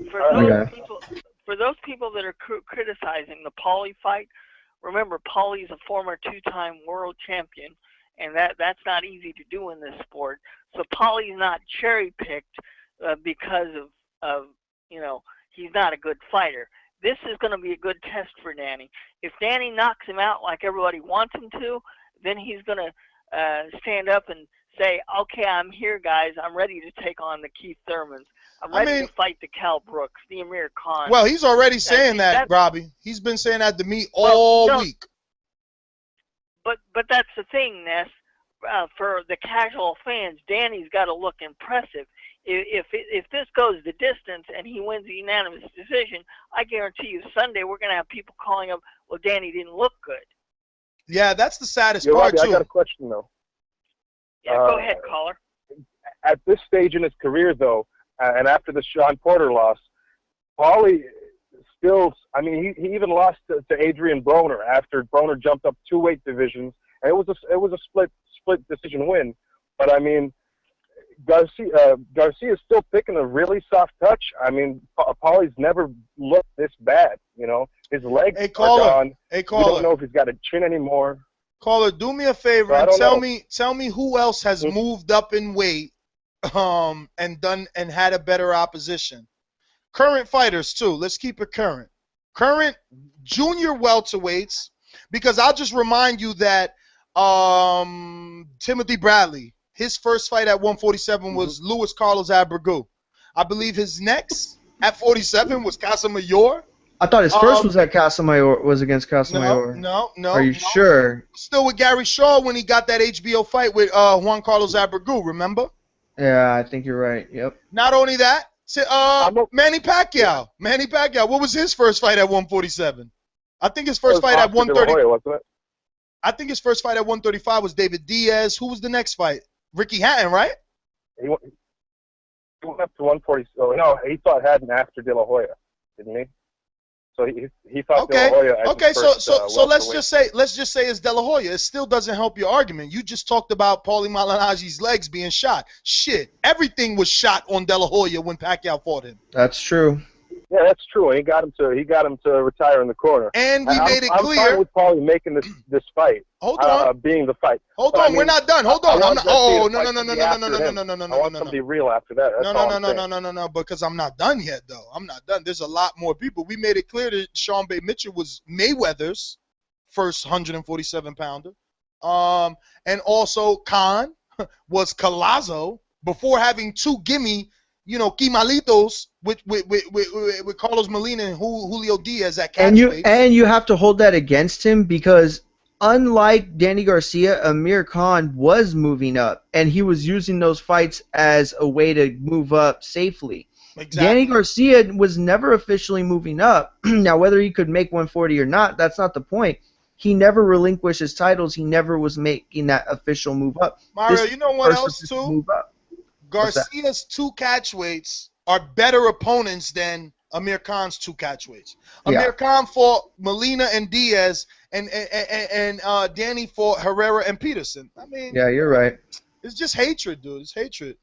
for those people that are criticizing the Paulie fight, remember Paulie's a former two-time world champion, and that's not easy to do in this sport. So Paulie's not cherry-picked because of he's not a good fighter. This is going to be a good test for Danny. If Danny knocks him out like everybody wants him to, then he's going to stand up and say, okay, I'm here, guys. I'm ready to take on the Keith Thurmans. I'm ready to fight the Cal Brooks, the Amir Khan. Well, he's already saying that, Robbie. He's been saying that to me all week. But that's the thing, Ness. For the casual fans, Danny's got to look impressive. If this goes the distance and he wins a unanimous decision, I guarantee you Sunday we're going to have people calling him, well, Danny didn't look good. Yeah, that's the saddest part, Robbie, too. I got a question, though. Yeah, go ahead, caller. At this stage in his career, though, and after the Sean Porter loss, Paulie still, I mean, he even lost to Adrian Broner after Broner jumped up 2 weight divisions. And it was a split decision win. But, I mean, Garcia's still picking a really soft touch. I mean, Paulie's never looked this bad, you know. His legs are gone. Hey, caller. We don't know if he's got a chin anymore. Caller, do me a favor and tell me who else has moved up in weight and had a better opposition. Current fighters too. Let's keep it current. Current junior welterweights, because I'll just remind you that Timothy Bradley, his first fight at 147 was Luis Carlos Abreu. I believe his next at 47 was Casamayor. I thought his first was at Casamayor, was against Casamayor. No. Are you sure? Still with Gary Shaw when he got that HBO fight with Juan Carlos Abreu, remember? Yeah, I think you're right. Yep. Not only that, Manny Pacquiao. Manny Pacquiao. What was his first fight at 147? I think his first fight at 130. Wasn't it? I think his first fight at 135 was David Diaz. Who was the next fight? Ricky Hatton, right? He went up to 140. Oh, no, he fought Hatton after De La Hoya, didn't he? So he fought De La Hoya. Okay, so let's just say it's De La Hoya. It still doesn't help your argument. You just talked about Paulie Malignaggi's legs being shot. Shit, everything was shot on De La Hoya when Pacquiao fought him. That's true. Yeah, that's true. He got him to retire in the corner. And we made it clear. I'm fine with Paulie making this fight. Hold on. Being the fight. Hold on, we're not done. Hold on. No. I want somebody real after that. No, because I'm not done yet, though. I'm not done. There's a lot more people. We made it clear that Sean Bay Mitchell was Mayweather's first 147-pounder. And also Khan was Collazo before having 2 gimme, Quimalitos with Carlos Molina and Julio Diaz at catchweight. And you have to hold that against him because unlike Danny Garcia, Amir Khan was moving up, and he was using those fights as a way to move up safely. Exactly. Danny Garcia was never officially moving up. Now, whether he could make 140 or not, that's not the point. He never relinquished his titles. He never was making that official move up. Mario, you know what else, too? Garcia's 2 catchweights are better opponents than Amir Khan's 2 catchweights. Amir Khan fought Molina and Diaz, and Danny fought Herrera and Peterson. I mean, yeah, you're right. It's just hatred, dude. It's hatred.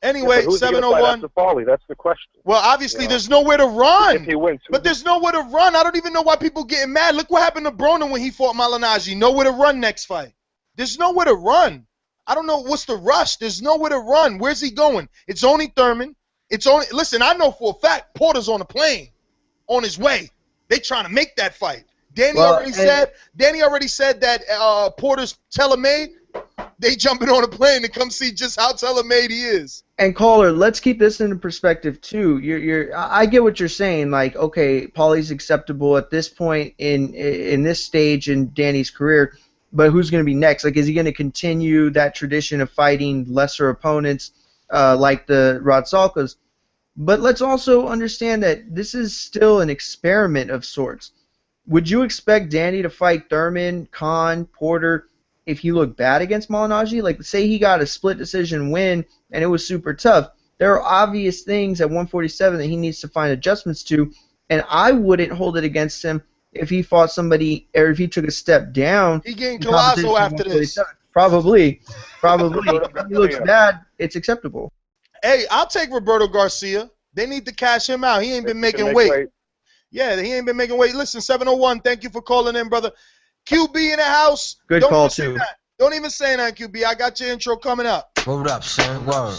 Anyway, 701. That's the question. Well, obviously, there's nowhere to run. If he wins, but there's nowhere to run. I don't even know why people getting mad. Look what happened to Broner when he fought Malignaggi. Nowhere to run next fight. There's nowhere to run. I don't know what's the rush. There's nowhere to run. Where's he going? It's only Thurman. Listen, I know for a fact Porter's on a plane on his way. They trying to make that fight. Danny already said that Porter's tailor-made. They jumping on a plane to come see just how tailor-made he is. And caller, let's keep this into perspective too. I get what you're saying. Like, okay, Paulie's acceptable at this point in this stage in Danny's career. But who's going to be next? Like, is he going to continue that tradition of fighting lesser opponents like the Rod Salkas? But let's also understand that this is still an experiment of sorts. Would you expect Danny to fight Thurman, Khan, Porter if he looked bad against Malignaggi? Like, say he got a split decision win and it was super tough. There are obvious things at 147 that he needs to find adjustments to, and I wouldn't hold it against him if he fought somebody, or if he took a step down. He getting Collazo after this. Probably. If he looks bad, it's acceptable. Hey, I'll take Roberto Garcia. They need to cash him out. He ain't been making weight. Yeah, he ain't been making weight. Listen, 701, thank you for calling in, brother. QB in the house. Good call, too. Don't even say that, QB. I got your intro coming up. Hold up, son. Word.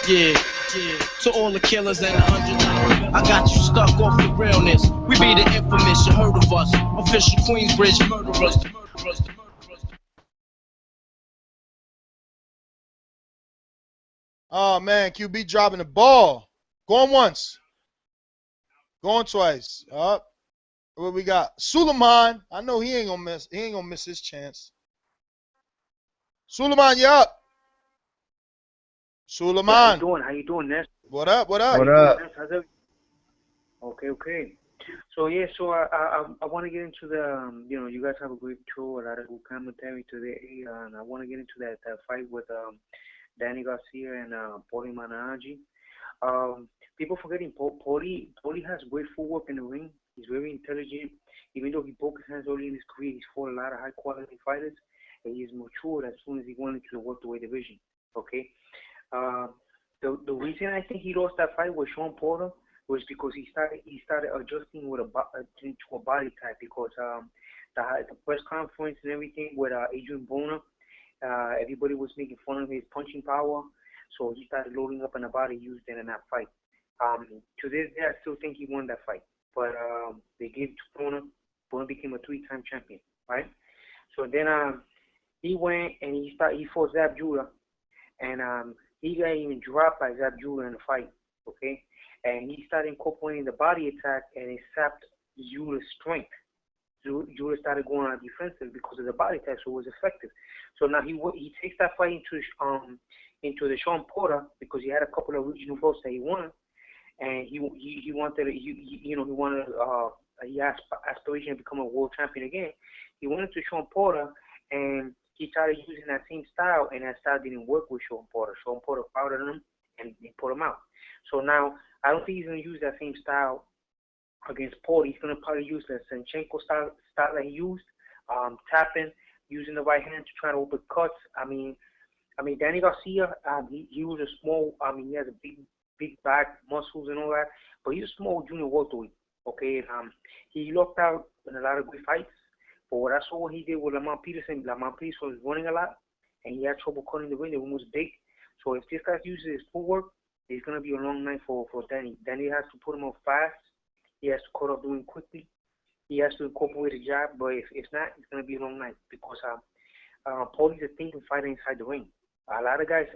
Yeah. To all the killers and the 100, I got you stuck off the realness. We be the infamous, you heard of us. Official Queensbridge murderers. Oh man, QB dropping the ball. Going once. Going twice. Up. What we got? Suleiman. I know he ain't gonna miss. He ain't gonna miss his chance. Suleiman, you up? Suleiman. How you doing? How you doing, Ness? What up? What up? What up? Okay. So yeah, so I want to get into the you guys have a great show, a lot of good commentary today, and I want to get into that fight with Danny Garcia and Paulie Malignaggi. People forgetting Paulie has great footwork in the ring. He's very intelligent. Even though he broke his hands early in his career, he's fought a lot of high quality fighters, and he's matured as soon as he went into the welterweight division. Okay. The reason I think he lost that fight with Sean Porter was because he started adjusting with to a body type, because the press conference and everything with Adrian Broner, everybody was making fun of his punching power, so he started loading up on the body used in that fight. To this day, I still think he won that fight, but they gave it to Broner. Broner became a 3-time champion, right? So then he went and he fought Zab Judah, and he got even dropped by Zab Judah in the fight, okay? And he started incorporating the body attack, and it sapped Judah's strength. Judah started going on defensive because of the body attack, so it was effective. So now he takes that fight into the Sean Porter, because he had a couple of regional belts that he won, and he had aspiration to become a world champion again. He went into Sean Porter, and he started using that same style, and that style didn't work with Sean Porter. Sean Porter powdered him, and he put him out. So now, I don't think he's going to use that same style against Paulie. He's going to probably use the Senchenko style that he used, tapping, using the right hand to try to open cuts. I mean, Danny Garcia, he was a small, he has a big back, muscles and all that, but he's a small junior welterweight, okay? He locked out in a lot of good fights, but what I saw what he did with Lamont Peterson was running a lot, and he had trouble cutting the ring. The ring was big. So if this guy uses his footwork, it's going to be a long night for Danny. Danny has to put him up fast. He has to cut off the ring quickly. He has to incorporate a jab, but if not, it's going to be a long night, because Paulie's a thinking fighter inside the ring. A lot of guys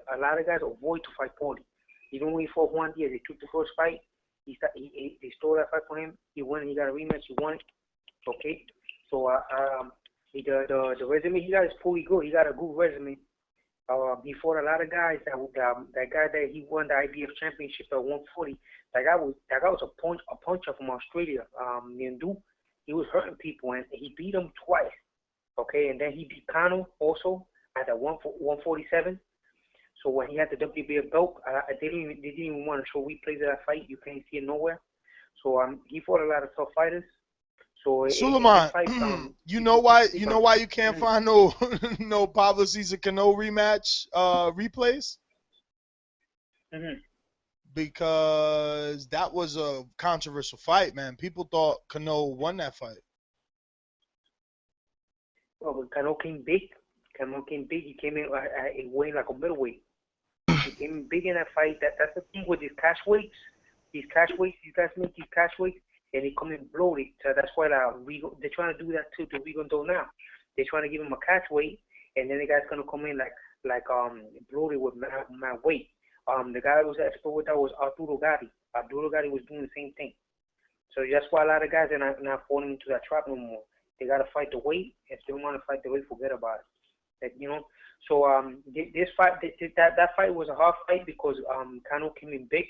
avoid to fight Paulie. Even when he fought Juan Diaz, they took the first fight. They stole that fight from him. He won. He got a rematch. He won it. Okay. So the resume he got is pretty good. He got a good resume. He fought a lot of guys. That guy that he won the IBF championship at 140. That guy was a puncher from Australia. Nindu. He was hurting people, and he beat him twice. Okay, and then he beat Kano also at the 147. So when he had the WBA belt, they didn't even want to show replays of that fight. You can't see it nowhere. So he fought a lot of tough fighters. So Suleiman, you know why you can't find no Pablo Cesar Cano rematch replays? Mm-hmm. Because that was a controversial fight, man. People thought Cano won that fight. Well, but Cano came big. He came in weighing like a middleweight. He came in big in that fight. That's the thing with these cash weights. These guys make these cash weights, and they come in bloated. So that's why they're trying to do that to Rigondo now. They're trying to give him a catch weight, and then the guy's gonna come in like bloated with mad weight. The guy that was expert with that was Arturo Gatti. Arturo Gatti was doing the same thing. So that's why a lot of guys are not falling into that trap no more. They gotta fight the weight. If they don't want to fight the weight, forget about it. So this fight, that fight was a hard fight because Cano came in big,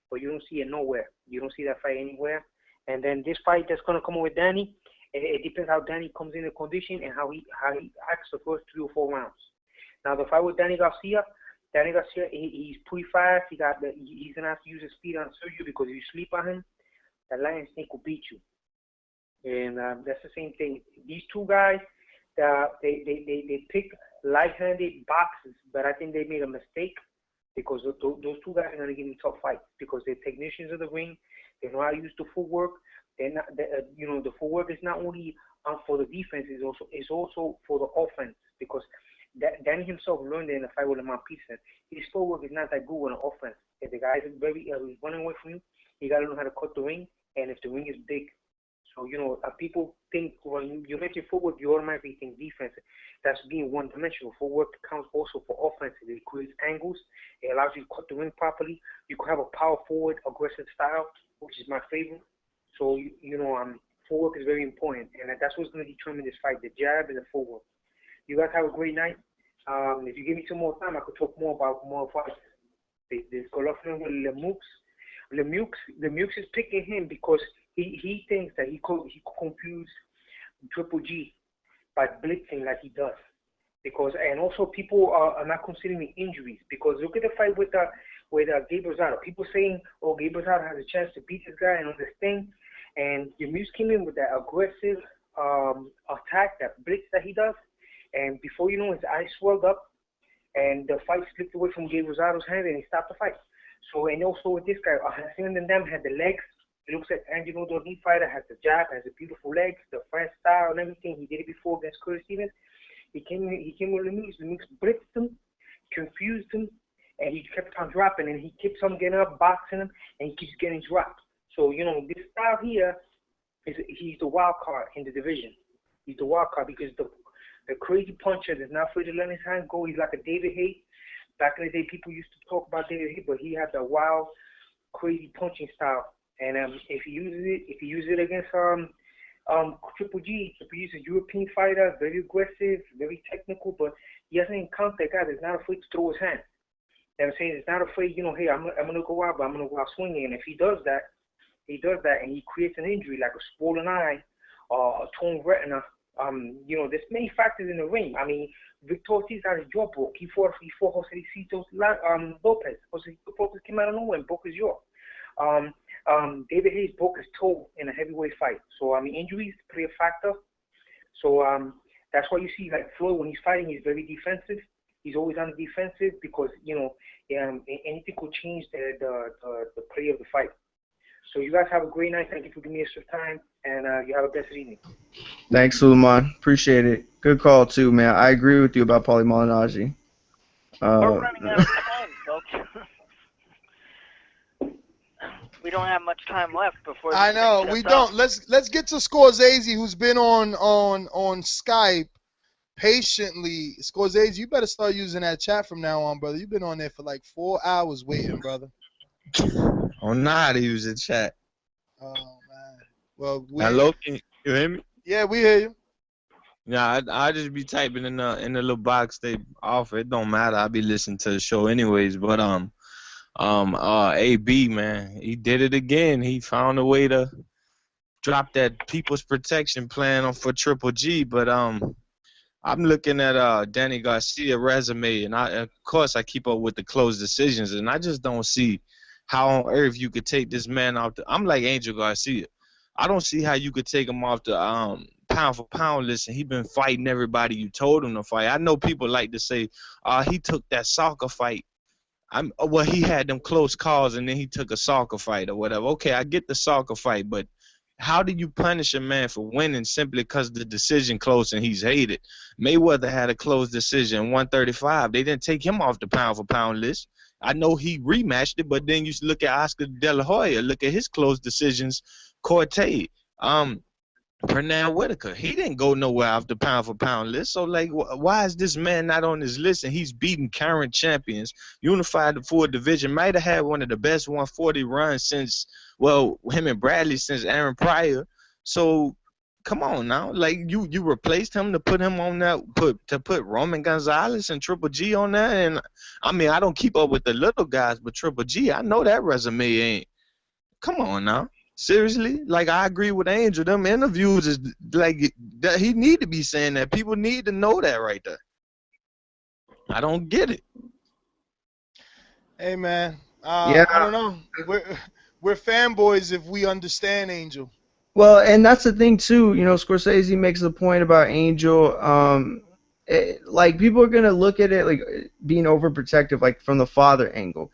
but you don't see it nowhere. You don't see that fight anywhere. And then this fight that's gonna come with Danny, it depends how Danny comes in the condition and how he acts the first 3 or 4 rounds. Now the fight with Danny Garcia, he's pretty fast. He's gonna have to use his speed on Sergio, because if you sleep on him, the lion snake will beat you. And that's the same thing. These two guys, they picked light-handed boxes, but I think they made a mistake, because those two guys are gonna give me tough fights, because they're technicians of the ring. They know how to use the footwork. They're not, the footwork is not only for the defense; it's also for the offense, because Danny himself learned it in the fight with Lamont Peterson. His footwork is not that good with an offense. If the guy is running away from you, you got to know how to cut the ring, and if the ring is big. So, people think when you mention footwork, you automatically think defense. That's being one-dimensional. Footwork counts also for offense. It creates angles. It allows you to cut the ring properly. You can have a power forward, aggressive style, which is my favorite. So, footwork is very important, and that's what's going to determine this fight, the jab and the footwork. You guys have a great night. If you give me some more time, I could talk more about more fights. There's Golovkin with Lemieux is picking him because he thinks that he could confuse Triple G by blitzing like he does. And also people are not considering injuries, because look at the fight with Gabe Rosado. People saying, oh, Gabe Rosado has a chance to beat this guy and all this thing. And Lemieux came in with that aggressive attack, that blitz that he does. And before you know, his eyes swelled up, and the fight slipped away from Gabe Rosado's hand, and he stopped the fight. So, and also with this guy, Hassan and them had the legs. It looks like Angelo Dordin fighter has the jab, has the beautiful legs, the French style and everything. He did it before against Curtis Stevens. He came with Lemieux. Lemieux blitzed him, confused him, and he kept on dropping, and he keeps on getting up, boxing him, and he keeps getting dropped. So, this style here, he's the wild card in the division. He's the wild card because the crazy puncher that's not afraid to let his hand go. He's like a David Haye. Back in the day, people used to talk about David Haye, but he had the wild, crazy punching style. And if he uses it against Triple G is a European fighter, very aggressive, very technical, but he hasn't encountered a guy that's not afraid to throw his hand. You know what I'm saying? He's not afraid, hey, I'm gonna go out, but I'm gonna go out swinging. And if he does that, and he creates an injury like a swollen eye or a torn retina. There's many factors in the ring. I mean, Victor Ortiz had his jaw broke. He fought Joselito Lopez. Jose Lopez came out of nowhere and broke his jaw. David Hayes broke his toe in a heavyweight fight. So, injuries play a factor. So, that's why you see, like, Floyd, when he's fighting, he's very defensive. He's always on the defensive because, anything could change the play of the fight. So you guys have a great night. Thank you for giving me extra time, and you have a blessed evening. Thanks, Suleiman. Appreciate it. Good call, too, man. I agree with you about Paulie Malignaggi. We're running out of time, folks. We don't have much time left before. I know we don't. Let's get to Scorsese, who's been on Skype patiently. Scorsese, you better start using that chat from now on, brother. You've been on there for like 4 hours waiting, brother. I don't know how to use the chat. Oh man. Well, hello, can you hear me? Yeah, we hear you. Yeah, I just be typing in the little box they offer. It don't matter. I be listening to the show anyways. But AB, man, he did it again. He found a way to drop that People's Protection Plan for Triple G. But I'm looking at Danny Garcia resume, and of course I keep up with the closed decisions, and I just don't see how on earth you could take this man off the. I'm like Angel Garcia. I don't see how you could take him off the pound for pound list, and he been fighting everybody you told him to fight. I know people like to say, he took that soccer fight. He had them close calls, and then he took a soccer fight or whatever. Okay, I get the soccer fight, but how do you punish a man for winning simply because the decision close and he's hated? Mayweather had a close decision, 135. They didn't take him off the pound for pound list. I know he rematched it, but then you look at Oscar De La Hoya, look at his close decisions. Corte, Pernell Whitaker, he didn't go nowhere off the pound for pound list. So, like, why is this man not on this list? And he's beating current champions, unified the full division, might have had one of the best 140 runs since, him and Bradley since Aaron Pryor. So, come on now, like you replaced him to put him on that, put Roman Gonzalez and Triple G on that. And I don't keep up with the little guys, but Triple G, I know that resume ain't. Come on now. Seriously, like I agree with Angel. Them interviews is like that. He need to be saying that. People need to know that right there. I don't get it. Hey man, I don't know. We're fanboys if we understand Angel. Well, and that's the thing too. Scorsese makes the point about Angel. Like people are gonna look at it like being overprotective, like from the father angle.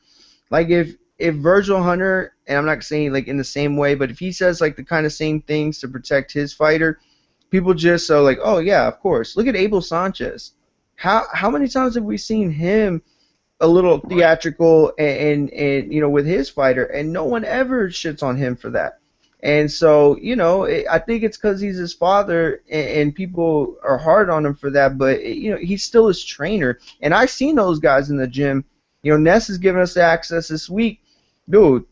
Like if Virgil Hunter, and I'm not saying like in the same way, but if he says like the kind of same things to protect his fighter, people just are like, oh yeah, of course. Look at Abel Sanchez. How many times have we seen him a little theatrical and with his fighter, and no one ever shits on him for that. And so, I think it's because he's his father, and people are hard on him for that. But he's still his trainer, and I've seen those guys in the gym. Ness is giving us the access this week, dude.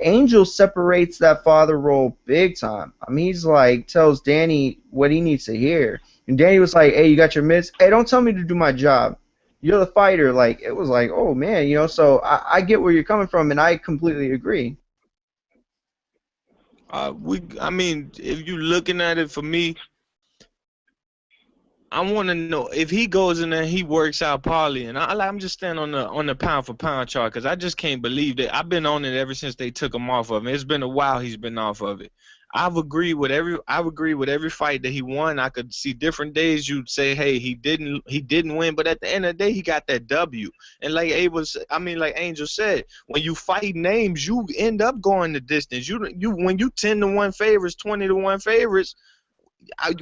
Angel separates that father role big time. I mean, he's like tells Danny what he needs to hear, and Danny was like, "Hey, you got your mitts? Hey, don't tell me to do my job. You're the fighter." Like, it was like, oh man, So I get where you're coming from, and I completely agree. I mean, if you're looking at it for me, I want to know if he goes in there, he works out Paulie, and I'm just standing on the pound for pound chart because I just can't believe that. I've been on it ever since they took him off of it. It's been a while he's been off of it. I've agreed with every fight that he won. I could see different days you'd say, hey, he didn't win, but at the end of the day, he got that W. And like Angel said, when you fight names, you end up going the distance. When you 10-1 favorites, 20-1 favorites,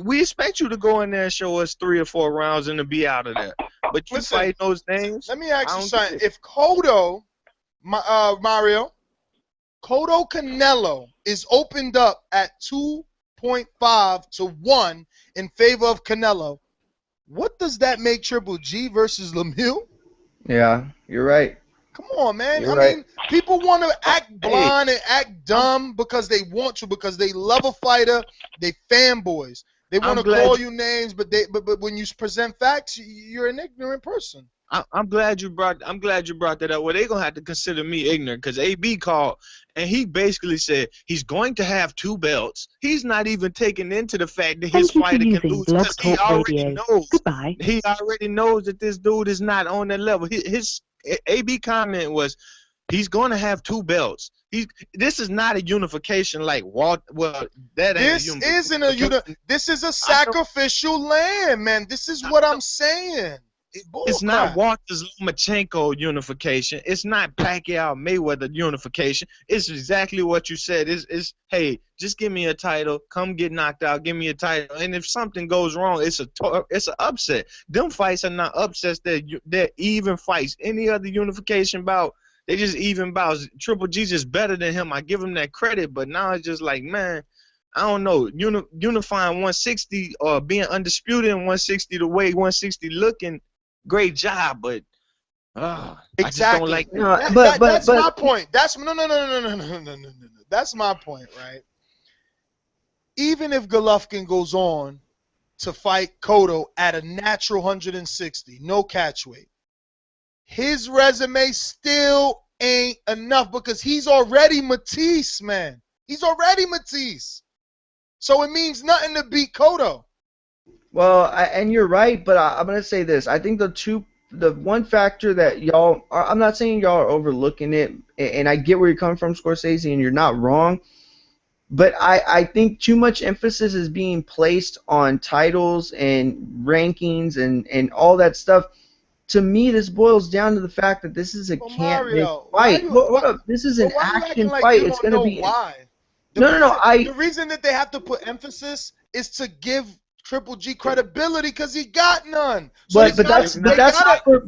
we expect you to go in there and show us 3 or 4 rounds and to be out of there. But you fight those names. Let me ask you something. If Cotto, Mario, Cotto Canelo is opened up at 2.5 to 1 in favor of Canelo, what does that make Triple G versus Lemieux? Yeah, you're right. Come on, man. You're I right. mean, people want to act blind and act dumb because they want to, because they love a fighter. They fanboys. They want to call you names, but when you present facts, you're an ignorant person. I'm glad you brought that up. Well, they're gonna have to consider me ignorant because AB called and he basically said he's going to have 2 belts. He's not even taking into the fact that his fighter can lose because he already knows. Goodbye. He already knows that this dude is not on that level. His AB comment was he's going to have 2 belts. This is not a unification like Walt. Well, that ain't This is a sacrificial lamb, man. This is what I'm saying. It's not Walter's Lomachenko unification. It's not Pacquiao Mayweather unification. It's exactly what you said. It's hey, just give me a title. Come get knocked out. Give me a title. And if something goes wrong, it's an upset. Them fights are not upsets. They're even fights. Any other unification bout, they just even bouts. Triple G's just better than him. I give him that credit. But now it's just like, man, I don't know. Unifying 160 or being undisputed in 160 the way 160 looking. Great job, but I just don't like that. That's my point. That's no. That's my point, right? Even if Golovkin goes on to fight Cotto at a natural 160, no catch weight, his resume still ain't enough because he's already Matisse, man. He's already Matisse. So it means nothing to beat Cotto. Well, and you're right, but I'm going to say this. I think the one factor that y'all are, I'm not saying y'all are overlooking it, and I get where you're coming from, Scorsese, and you're not wrong, but I think too much emphasis is being placed on titles and rankings and all that stuff. To me, this boils down to the fact that this is a can't-miss fight. Hold up. This is an action fight. It's going to be... Why? No. The reason that they have to put emphasis is to give Triple G credibility because he got none. So but that's not for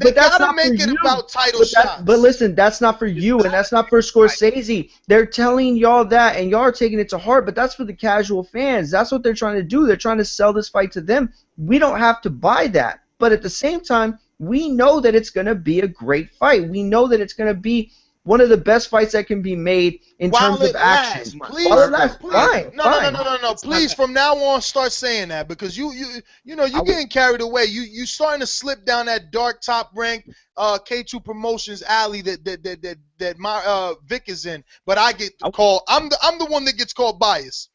you. About title shots. But listen, that's not for you, and that's not for Scorsese. They're telling y'all that, and y'all are taking it to heart. But that's for the casual fans. That's what they're trying to do. They're trying to sell this fight to them. We don't have to buy that. But at the same time, we know that it's going to be a great fight. We know that it's going to be one of the best fights that can be made in terms of action. Please, fine. No. Please, from now on, start saying that because you getting carried away. You starting to slip down that dark top rank K2 Promotions alley that my Vic is in. But I get called. I'm the one that gets called biased.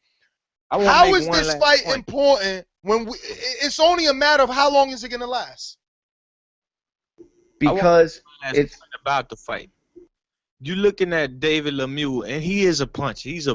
How is this fight important when it's only a matter of how long is it going to last? Because it's about the fight. You're looking at David Lemieux, and he is a puncher. He's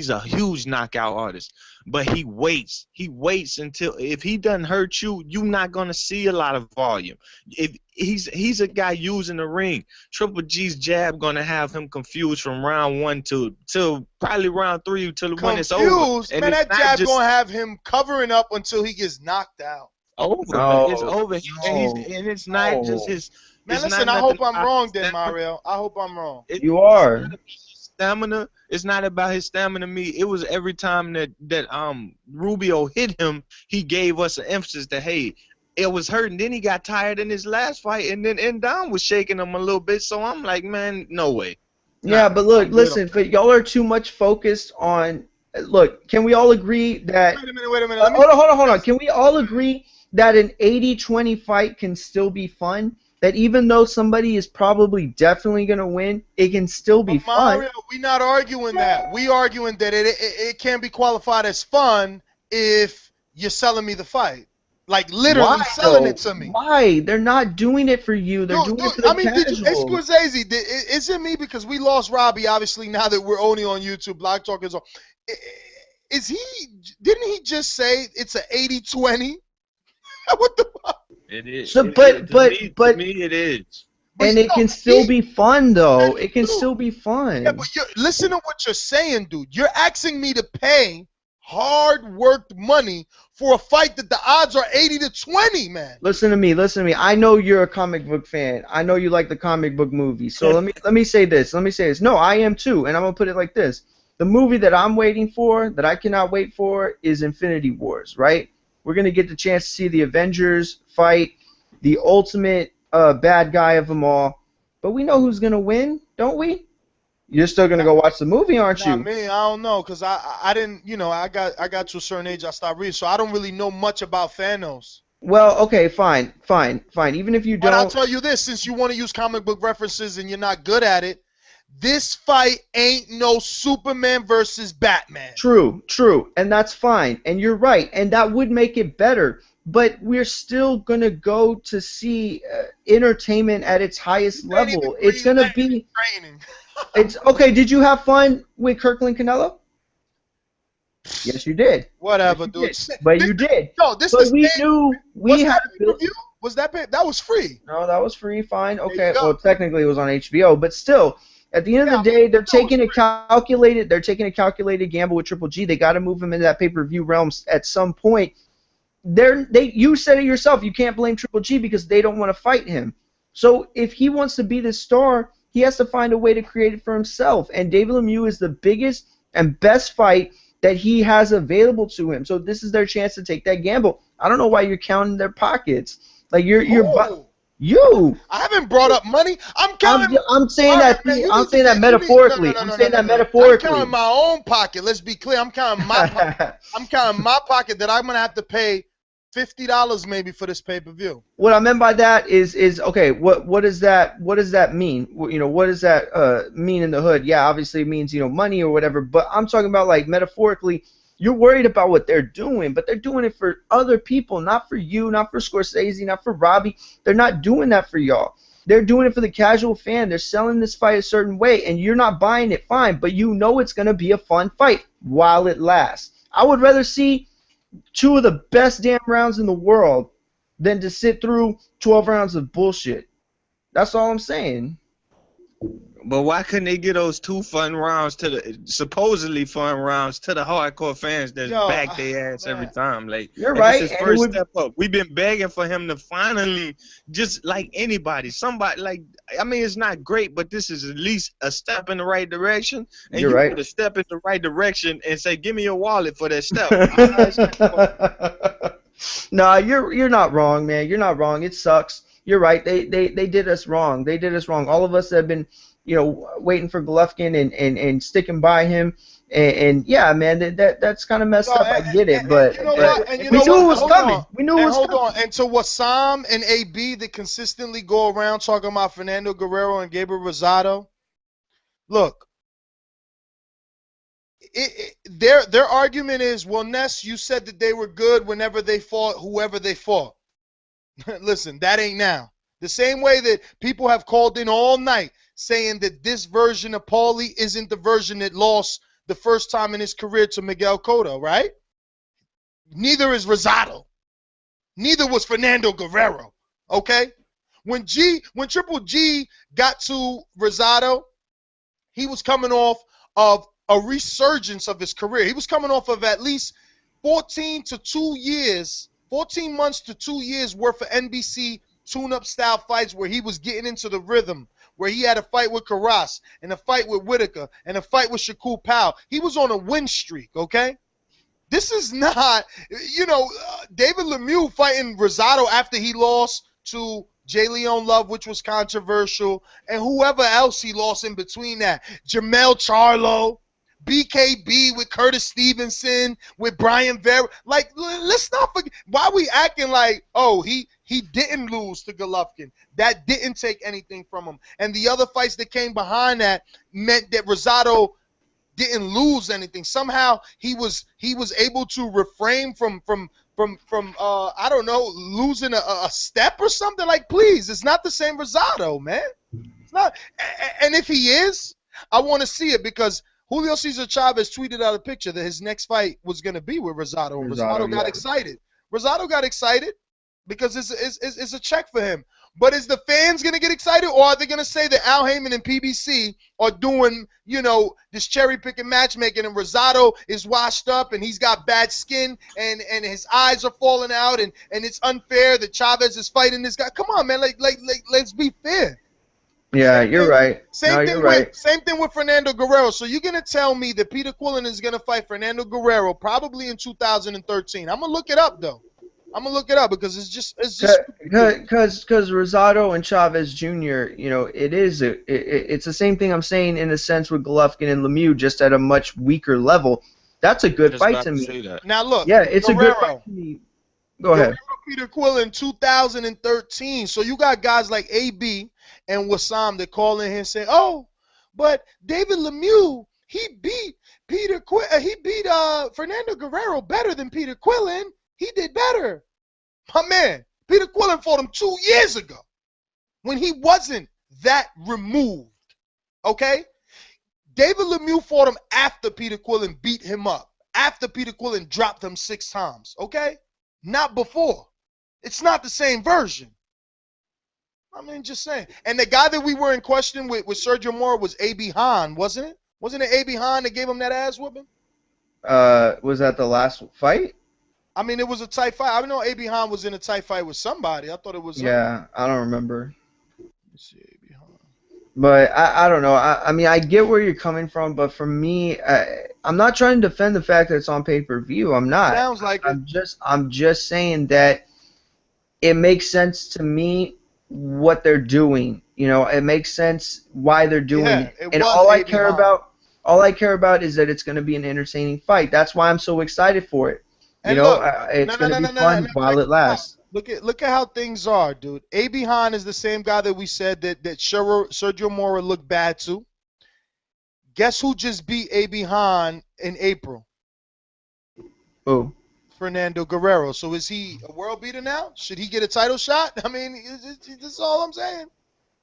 a huge knockout artist. But he waits. He waits until if he doesn't hurt you, you're not gonna see a lot of volume. If he's a guy using the ring, Triple G's jab gonna have him confused from round 1 till probably round 3 till when it's over. And man, that jab gonna have him covering up until he gets knocked out. It's over. And it's not just his. Man, listen, I hope I'm wrong then, Mario. I hope I'm wrong. You are. stamina. It's not about his stamina. It was every time that Rubio hit him, he gave us an emphasis that, hey, it was hurting. Then he got tired in his last fight, and then Ndam was shaking him a little bit. So I'm like, man, no way. Yeah, but look, listen, but y'all are too much focused on. Look, can we all agree that? Wait a minute. Hold on. Can we all agree that an 80-20 fight can still be fun? That even though somebody is probably definitely going to win, it can still be fun. Mario, we're not arguing that. We arguing that it can't be qualified as fun if you're selling me the fight. Like literally selling it to me. Why? They're not doing it for you. They're doing it for the casuals. Is it me because we lost Robbie? Obviously, now that we're only on YouTube, Blog Talk is on. Didn't he just say it's an 80-20? What the fuck? It is. So, but to me, it is. And it can still be fun, though. It can still be fun. Yeah, but listen to what you're saying, dude. You're asking me to pay hard-worked money for a fight that the odds are 80-20, man. Listen to me. I know you're a comic book fan. I know you like the comic book movies. So let me say this. No, I am too, and I'm gonna put it like this. The movie that I'm waiting for, that I cannot wait for, is Infinity Wars, right? We're going to get the chance to see the Avengers fight, the ultimate bad guy of them all. But we know who's going to win, don't we? You're still going to go watch the movie, aren't you? Not me. I don't know, because I didn't, I got to a certain age, I stopped reading, so I don't really know much about Thanos. Well, okay, fine. Even if you don't. But I'll tell you this, since you want to use comic book references and you're not good at it, this fight ain't no Superman versus Batman. True, and that's fine, and you're right, and that would make it better, but we're still going to go to see entertainment at its highest level. It's going to be... It's okay, did you have fun with Kirkland Canelo? Yes, you did. Whatever, dude. But you did. No, this but is we knew we had review. Was that that was free? No, that was free. Fine. Okay. Well, technically it was on HBO, but still, at the end of the day, they're taking a calculated. They're taking a calculated gamble with Triple G. They got to move him into that pay-per-view realm at some point. You said it yourself. You can't blame Triple G because they don't want to fight him. So if he wants to be this star, he has to find a way to create it for himself. And David Lemieux is the biggest and best fight that he has available to him. So this is their chance to take that gamble. I don't know why you're counting their pockets. Like you. I haven't brought up money. I'm counting. I'm saying that. I'm saying that metaphorically. I'm saying that metaphorically. I'm counting my own pocket. Let's be clear. I'm counting my pocket. I'm counting my pocket that I'm gonna have to pay $50 maybe for this pay-per-view. What I meant by that is okay. What does that mean? What does that mean in the hood? Yeah, obviously it means money or whatever. But I'm talking about like metaphorically. You're worried about what they're doing, but they're doing it for other people, not for you, not for Scorsese, not for Robbie. They're not doing that for y'all. They're doing it for the casual fan. They're selling this fight a certain way, and you're not buying it, fine, but you know it's going to be a fun fight while it lasts. I would rather see two of the best damn rounds in the world than to sit through 12 rounds of bullshit. That's all I'm saying. But why couldn't they get those two fun rounds supposedly fun rounds to the hardcore fans that back their ass every time? Like, you're right. It's his first step up. We've been begging for him to finally, just like anybody, somebody like. I mean, it's not great, but this is at least a step in the right direction. And you're right. Put a step in the right direction and say, "Give me your wallet for that step." No, you're not wrong, man. You're not wrong. It sucks. You're right. They did us wrong. They did us wrong. All of us have been, waiting for Golovkin and sticking by him. And yeah, man, that's kind of messed up. I get it, but we knew it was coming. We knew it was coming. Hold on. And to Wassam and AB that consistently go around talking about Fernando Guerrero and Gabriel Rosado, look, their argument is, well, Ness, you said that they were good whenever they fought whoever they fought. Listen, that ain't now. The same way that people have called in all night saying that this version of Paulie isn't the version that lost the first time in his career to Miguel Cotto, right? Neither is Rosado. Neither was Fernando Guerrero, okay? When Triple G got to Rosado, he was coming off of a resurgence of his career. He was coming off of at least 14 months to 2 years worth of NBC tune-up style fights where he was getting into the rhythm, where he had a fight with Karras and a fight with Whitaker and a fight with Shakur Powell. He was on a win streak, okay? This is not, David Lemieux fighting Rosado after he lost to J. Leon Love, which was controversial, and whoever else he lost in between that. Jamel Charlo, BKB with Curtis Stevenson, with Brian Vera. Like, let's not forget. Why are we acting like, oh, he didn't lose to Golovkin? That didn't take anything from him. And the other fights that came behind that meant that Rosado didn't lose anything. Somehow he was able to refrain from I don't know, losing a step or something. Like, please, it's not the same Rosado, man. It's not. And if he is, I want to see it, because Julio Cesar Chavez tweeted out a picture that his next fight was going to be with Rosado. And Rosado got excited. Rosado got excited because it's a check for him. But is the fans going to get excited, or are they going to say that Al Heyman and PBC are doing, this cherry-picking matchmaking, and Rosado is washed up and he's got bad skin and his eyes are falling out and it's unfair that Chavez is fighting this guy? Come on, man. Like let's be fair. Yeah, you're right. Same thing with Fernando Guerrero. So you're going to tell me that Peter Quillen is going to fight Fernando Guerrero probably in 2013. I'm going to look it up, though. I'm gonna look it up because it's just because Rosado and Chavez Jr. It's the same thing I'm saying in a sense with Golovkin and Lemieux, just at a much weaker level. That's a good fight to me. Now look, yeah, it's Guerrero, a good fight to me. Go ahead. Peter Quillen 2013. So you got guys like AB and Wassam that call in here and say, "Oh, but David Lemieux, he beat Fernando Guerrero better than Peter Quillen. He did better." My man, Peter Quillen fought him 2 years ago when he wasn't that removed, okay? David Lemieux fought him after Peter Quillen beat him up, after Peter Quillen dropped him 6 times, okay? Not before. It's not the same version. I mean, just saying. And the guy that we were in question with Sergio Mora was A.B. Hahn, wasn't it? Wasn't it A.B. Hahn that gave him that ass whooping? Was that the last fight? I mean, it was a tight fight. I know A.B. Hahn was in a tight fight with somebody. I thought it was. Yeah, I don't remember. Let's see, A.B. Hahn. But I don't know. I mean, I get where you're coming from, but for me, I'm not trying to defend the fact that it's on pay-per-view. I'm not. Sounds like I'm just saying that it makes sense to me what they're doing. It makes sense why they're doing it. And all I care about is that it's going to be an entertaining fight. That's why I'm so excited for it. It's going to be fun while it lasts. Look at how things are, dude. A.B. Hahn is the same guy that we said that Sergio Mora looked bad to. Guess who just beat A.B. Hahn in April? Who? Fernando Guerrero. So is he a world beater now? Should he get a title shot? I mean, that's all I'm saying.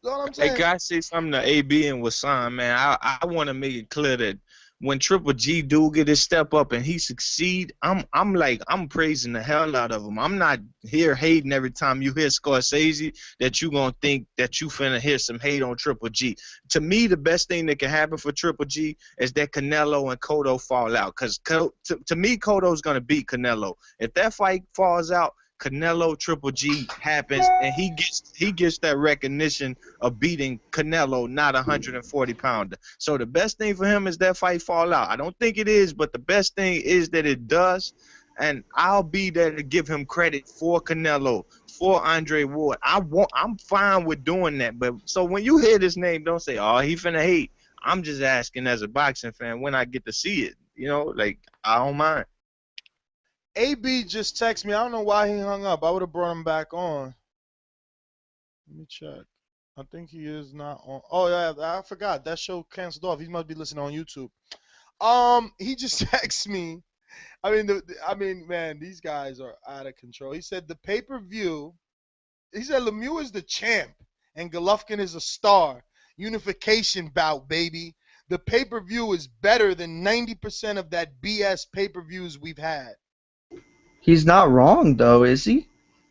That's all I'm saying. Hey, guys, say something to A.B. and Wassam, man. I want to make it clear that when Triple G do get his step up and he succeed, I'm praising the hell out of him. I'm not here hating every time you hear Scorsese that you gonna think that you finna hear some hate on Triple G. To me, the best thing that can happen for Triple G is that Canelo and Cotto fall out. Cause to me, Cotto's gonna beat Canelo. If that fight falls out, Canelo Triple G happens, and he gets that recognition of beating Canelo, not a 140-pounder. So the best thing for him is that fight fall out. I don't think it is, but the best thing is that it does, and I'll be there to give him credit for Canelo, for Andre Ward. I'm fine with doing that. But so when you hear this name, don't say, "Oh, he finna hate." I'm just asking as a boxing fan when I get to see it. I don't mind. AB just texted me. I don't know why he hung up. I would have brought him back on. Let me check. I think he is not on. Oh, yeah, I forgot. That show canceled off. He must be listening on YouTube. He just texted me. I mean, man, these guys are out of control. He said the pay-per-view, he said Lemieux is the champ and Golovkin is a star. Unification bout, baby. The pay-per-view is better than 90% of that BS pay-per-views we've had. He's not wrong, though, is he?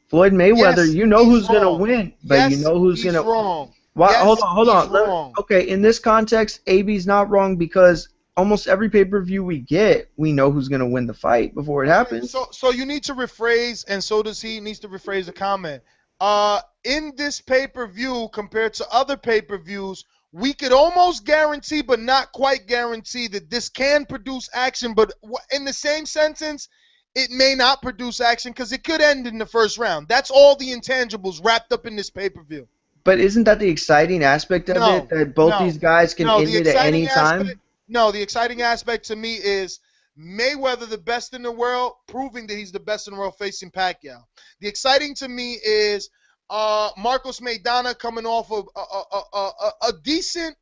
Floyd Mayweather, yes, who's going to win, but you know who's going to... wrong. Why, yes, hold on. Wrong. Okay, in this context, AB's not wrong because almost every pay-per-view we get, we know who's going to win the fight before it happens. So you need to rephrase, and so does he needs to rephrase the comment. in this pay-per-view compared to other pay-per-views, we could almost guarantee but not quite guarantee that this can produce action, but in the same sentence, it may not produce action because it could end in the first round. That's all the intangibles wrapped up in this pay-per-view. But isn't that the exciting aspect of it, that both these guys can end it at any time? No, the exciting aspect to me is Mayweather, the best in the world, proving that he's the best in the world facing Pacquiao. The exciting to me is Marcos Maidana coming off of a decent,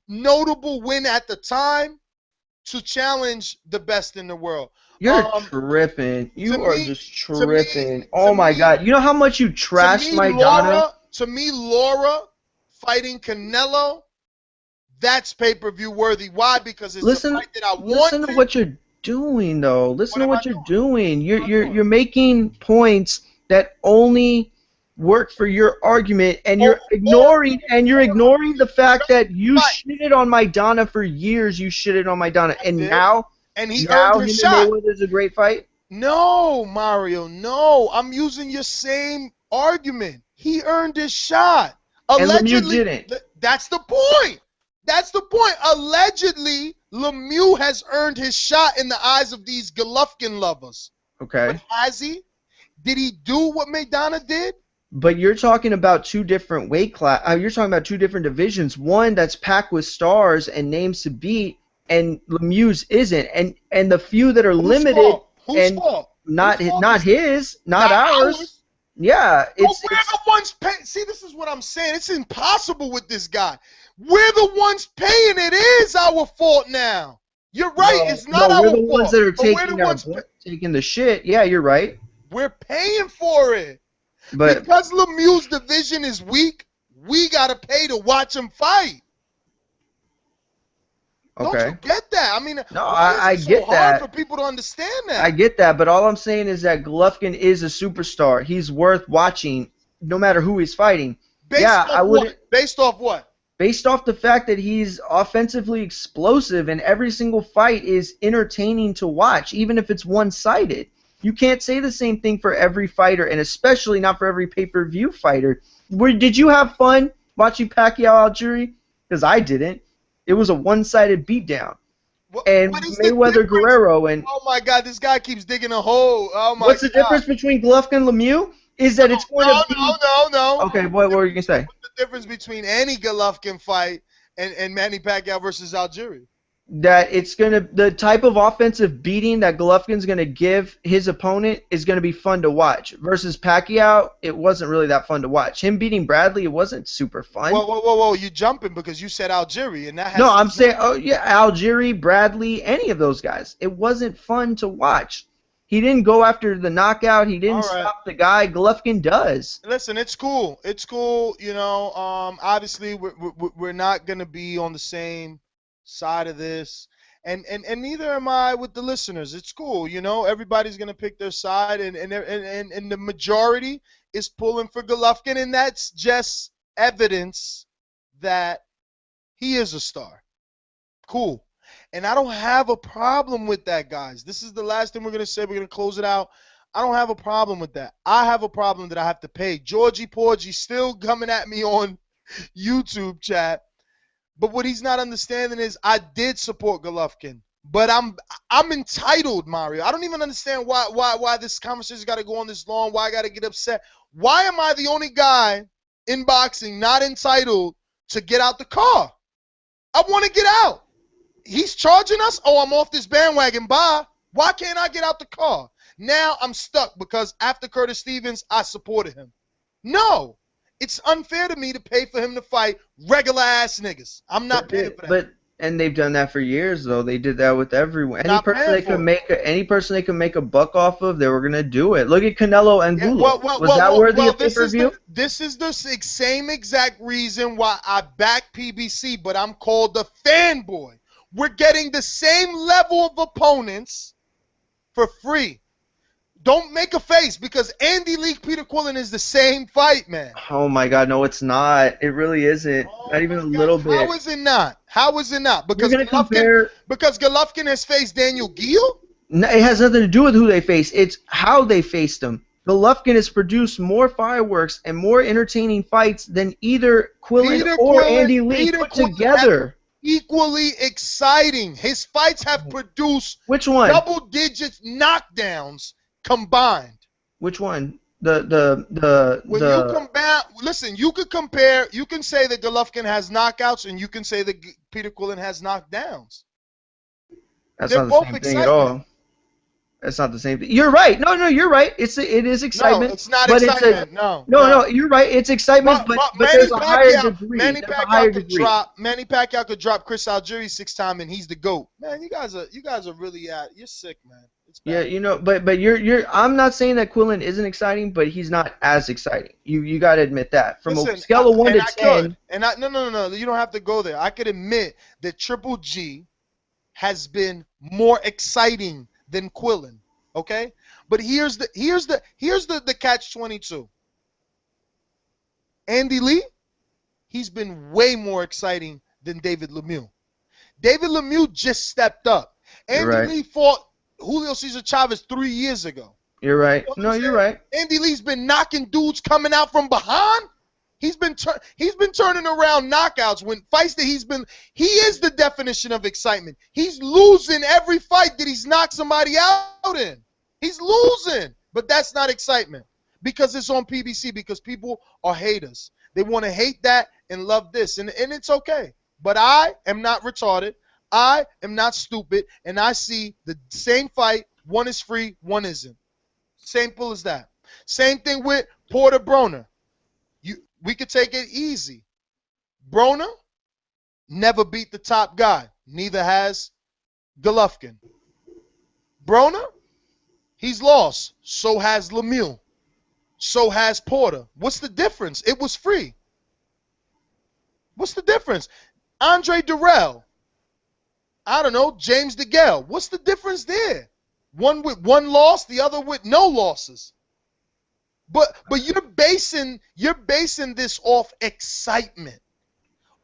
notable win at the time to challenge the best in the world. You're tripping. You are just tripping. Oh my God. You know how much you trashed Maidana? To me, Laura fighting Canelo, that's pay-per-view worthy. Why? Because it's the fight that I want. Listen to what you're doing, though. Listen to what you're doing. You're making points that only work for your argument, and you're ignoring the fact that you shitted on Maidana for years. You shitted on Maidana, and now he earned his shot. Mayweather's a great fight. No, Mario. No, I'm using your same argument. He earned his shot. Allegedly, and Lemieux didn't. That's the point. That's the point. Allegedly, Lemieux has earned his shot in the eyes of these Golovkin lovers. Okay. But has he? Did he do what Maidana did? But you're talking about two different weight class. You're talking about two different divisions. One that's packed with stars and names to beat, and Lemieux's isn't. And the few that are limited and not his, not ours. Yeah, it's the ones paying. See, this is what I'm saying. It's impossible with this guy. We're the ones paying. It is our fault now. You're right. It's not our fault. We're the ones that are taking the shit. Yeah, you're right. We're paying for it. But because Lemieux's division is weak, we gotta pay to watch him fight. Okay. Don't you get that? I mean, no, I get that. Hard for people to understand that. I get that, but all I'm saying is that Golovkin is a superstar. He's worth watching, no matter who he's fighting. Based off what? Based off the fact that he's offensively explosive, and every single fight is entertaining to watch, even if it's one-sided. You can't say the same thing for every fighter, and especially not for every pay-per-view fighter. Did you have fun watching Pacquiao-Algieri? Because I didn't. It was a one-sided beatdown. And Mayweather-Guerrero and... Oh, my God, this guy keeps digging a hole. Oh, my God. What's the difference between Golovkin and Lemieux? Is that it's going to be... No. Okay, what were you going to say? What's the difference between any Golovkin fight and Manny Pacquiao versus Algieri? That it's going to... The type of offensive beating that Golovkin's going to give his opponent is going to be fun to watch. Versus Pacquiao, it wasn't really that fun to watch. Him beating Bradley, it wasn't super fun. Whoa. You're jumping because you said Algieri, and that has... No, I'm saying, Algieri, Bradley, any of those guys. It wasn't fun to watch. He didn't go after the knockout. He didn't stop the guy. Golovkin does. Listen, it's cool. It's cool. You know, obviously we're not going to be on the same side of this, and neither am I with the listeners. It's cool, you know. Everybody's gonna pick their side, and the majority is pulling for Golovkin, and that's just evidence that he is a star. Cool, and I don't have a problem with that, guys. This is the last thing we're gonna say. We're gonna close it out. I don't have a problem with that. I have a problem that I have to pay. Georgie Porgy still coming at me on YouTube chat. But what he's not understanding is I did support Golovkin, but I'm entitled, Mario. I don't even understand why this conversation's got to go on this long. Why I got to get upset? Why am I the only guy in boxing not entitled to get out the car? I want to get out. He's charging us. Oh, I'm off this bandwagon. Bye. Why can't I get out the car? Now I'm stuck because after Curtis Stevens, I supported him. No. It's unfair to me to pay for him to fight regular ass niggas. I'm not paying for that. And they've done that for years, though. They did that with everyone. Any person they could make a buck off of, they were gonna do it. Look at Canelo and Gula. Was that worthy of pay-per-view? This is the same exact reason why I back PBC, but I'm called the fanboy. We're getting the same level of opponents for free. Don't make a face because Andy Lee, Peter Quillen is the same fight, man. Oh my God, no, it's not. It really isn't. Not even a little bit. How is it not? How is it not? Because Golovkin has faced Daniel Geale? No, it has nothing to do with who they face. It's how they faced him. Golovkin has produced more fireworks and more entertaining fights than either Quillin or Andy Lee put together. Equally exciting. His fights have produced Which one? double digits knockdowns combined. Which one? When you compare, listen, you could compare. You can say that Golovkin has knockouts, and you can say that Peter Quillin has knockdowns. That's They're not the both same thing excitement. at all. That's not the same thing. You're right. No, you're right. It is excitement. No, it's not but excitement. No, you're right. It's excitement, but there's a higher degree. Manny There's a higher Pacquiao could degree. Manny Pacquiao could drop Chris Algieri 6 times, and he's the GOAT. Man, you guys are really you're sick, man. Yeah, but you're. I'm not saying that Quillin isn't exciting, but he's not as exciting. You got to admit that. From a scale of 1 to 10. No. You don't have to go there. I could admit that Triple G has been more exciting than Quillin. Okay, but here's the catch-22. Andy Lee, he's been way more exciting than David Lemieux. David Lemieux just stepped up. Andy Lee fought Julio Cesar Chavez 3 years ago. You're right. No, you're right. Andy Lee's been knocking dudes coming out from behind. He's been turning around knockouts when fights that he is the definition of excitement. He's losing every fight that he's knocked somebody out in. He's losing, but that's not excitement because it's on PBC, because people are haters. They want to hate that and love this, and it's okay. But I am not retarded. I am not stupid, and I see the same fight. One is free, one isn't. Simple as that. Same thing with Porter Broner. We could take it easy. Broner never beat the top guy. Neither has Golovkin. Broner, he's lost. So has Lemieux. So has Porter. What's the difference? It was free. What's the difference? Andre Durrell. I don't know. James DeGale. What's the difference there? One with one loss, the other with no losses. But you're basing this off excitement.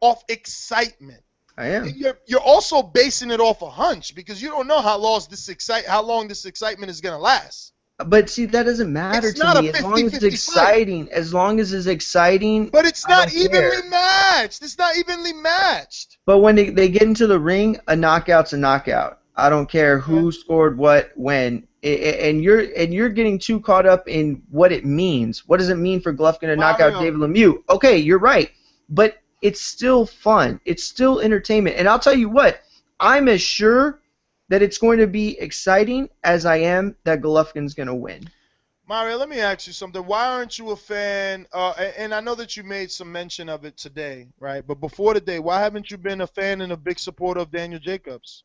Off excitement. I am. You're also basing it off a hunch because you don't know how long this excitement is gonna last. But see, that doesn't matter to me as long as it's exciting. As long as it's exciting. But it's not evenly matched. It's not evenly matched. But when they get into the ring, a knockout's a knockout. I don't care who scored what when. And you're getting too caught up in what it means. What does it mean for Golovkin to knock out David Lemieux? Okay, you're right. But it's still fun. It's still entertainment. And I'll tell you what, I'm as sure that it's going to be exciting as I am that Golovkin's going to win. Mario, let me ask you something. Why aren't you a fan? And I know that you made some mention of it today, right? But before today, why haven't you been a fan and a big supporter of Daniel Jacobs?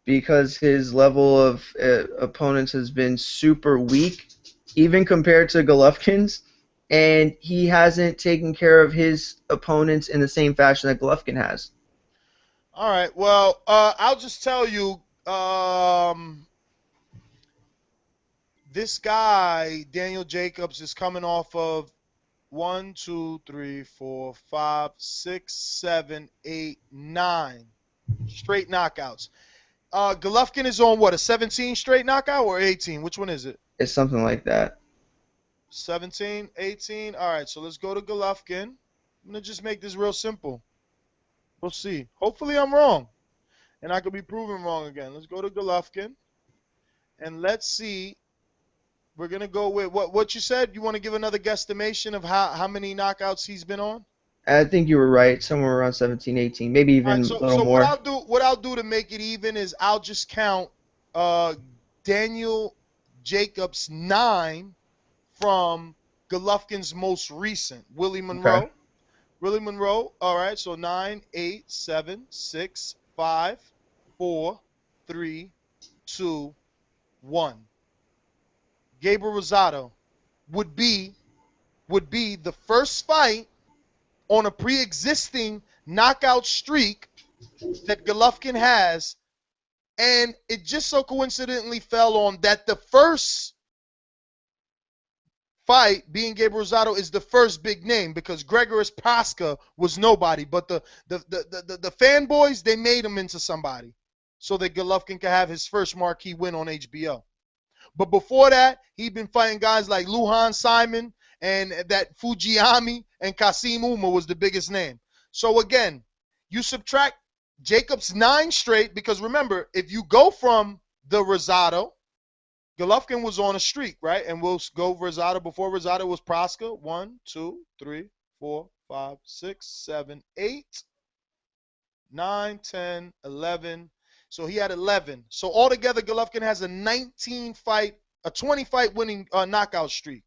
Because his level of opponents has been super weak, even compared to Golovkin's, and he hasn't taken care of his opponents in the same fashion that Golovkin has. All right. Well, I'll just tell you, this guy, Daniel Jacobs, is coming off of 1, 2, 3, 4, 5, 6, 7, 8, 9 straight knockouts. Golovkin is on what, a 17 straight knockout or 18? Which one is it? It's something like that. 17, 18. All right, so let's go to Golovkin. I'm going to just make this real simple. We'll see. Hopefully I'm wrong, and I could be proven wrong again. Let's go to Golovkin, and let's see. We're going to go with what you said. You want to give another guesstimation of how many knockouts he's been on? I think you were right, somewhere around 17, 18, maybe even a little more. What I'll do to make it even is I'll just count Daniel Jacobs 9 from Golovkin's most recent, Willie Monroe. Okay. Willie Monroe, all right, so 9, 8, 7, 6, 5, 4, 3, 2, 1. Gabriel Rosado would be the first fight on a pre-existing knockout streak that Golovkin has, and it just so coincidentally fell on that the first fight, being Gabriel Rosado, is the first big name because Gregoris Pasca was nobody, but the fanboys, they made him into somebody so that Golovkin could have his first marquee win on HBO. But before that, he'd been fighting guys like Luhan Simon and that Fujiyami, and Kasim Uma was the biggest name. So again, you subtract Jacobs 9 straight, because remember, if you go from the Rosado, Golovkin was on a streak, right? And we'll go Rosado. Before Rosado was Proska. 1, 2, 3, 4, 5, 6, 7, 8, 9, 10, 11. So he had 11. So altogether, Golovkin has a 20-fight winning knockout streak.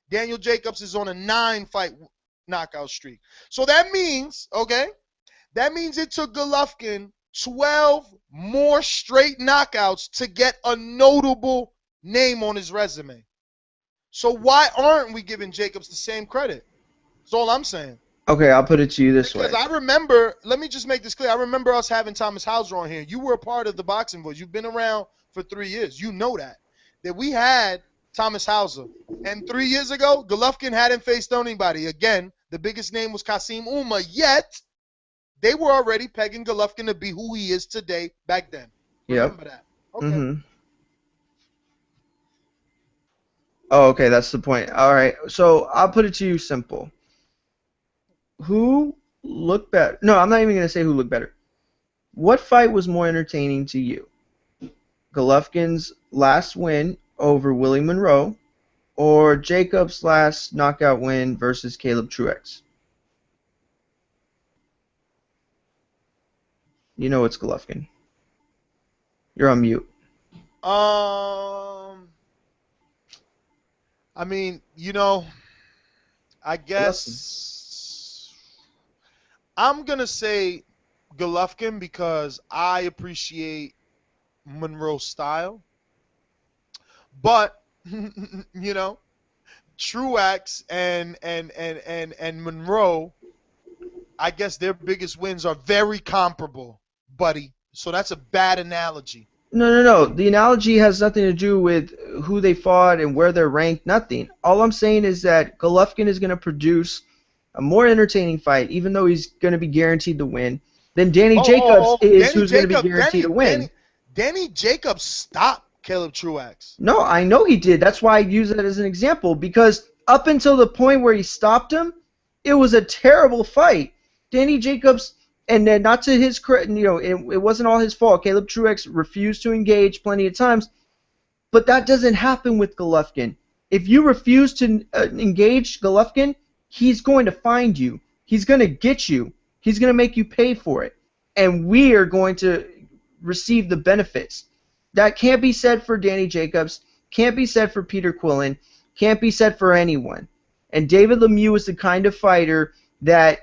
Daniel Jacobs is on a 9-fight knockout streak. So that means, that means it took Golovkin 12 more straight knockouts to get a notable name on his resume. So why aren't we giving Jacobs the same credit? That's all I'm saying. Okay, I'll put it to you this way. Because I remember, let me just make this clear. I remember us having Thomas Hauser on here. You were a part of the Boxing Voice. You've been around for 3 years. You know that we had Thomas Hauser. And 3 years ago, Golovkin hadn't faced anybody. Again, the biggest name was Kasim Uma, yet they were already pegging Golovkin to be who he is today back then. Remember that. Okay. Mm-hmm. Oh, okay, that's the point. All right, so I'll put it to you simple. Who looked better? No, I'm not even going to say who looked better. What fight was more entertaining to you? Golovkin's last win over Willie Monroe, or Jacobs' last knockout win versus Caleb Truex? You know it's Golovkin. You're on mute. I mean, I guess I'm going to say Golovkin because I appreciate Monroe's style. But, Truex and Monroe, I guess their biggest wins are very comparable, buddy. So that's a bad analogy. No. The analogy has nothing to do with who they fought and where they're ranked. Nothing. All I'm saying is that Golovkin is going to produce a more entertaining fight, even though he's going to be guaranteed to win, than Danny Jacobs is, who's going to be guaranteed to win. Danny Jacobs stopped Caleb Truex. No, I know he did. That's why I use it as an example, because up until the point where he stopped him, it was a terrible fight. Danny Jacobs, and then not to his credit, it wasn't all his fault. Caleb Truex refused to engage plenty of times, but that doesn't happen with Golovkin. If you refuse to engage Golovkin, he's going to find you. He's going to get you. He's going to make you pay for it, and we are going to receive the benefits. That can't be said for Danny Jacobs, can't be said for Peter Quillen, can't be said for anyone. And David Lemieux is the kind of fighter that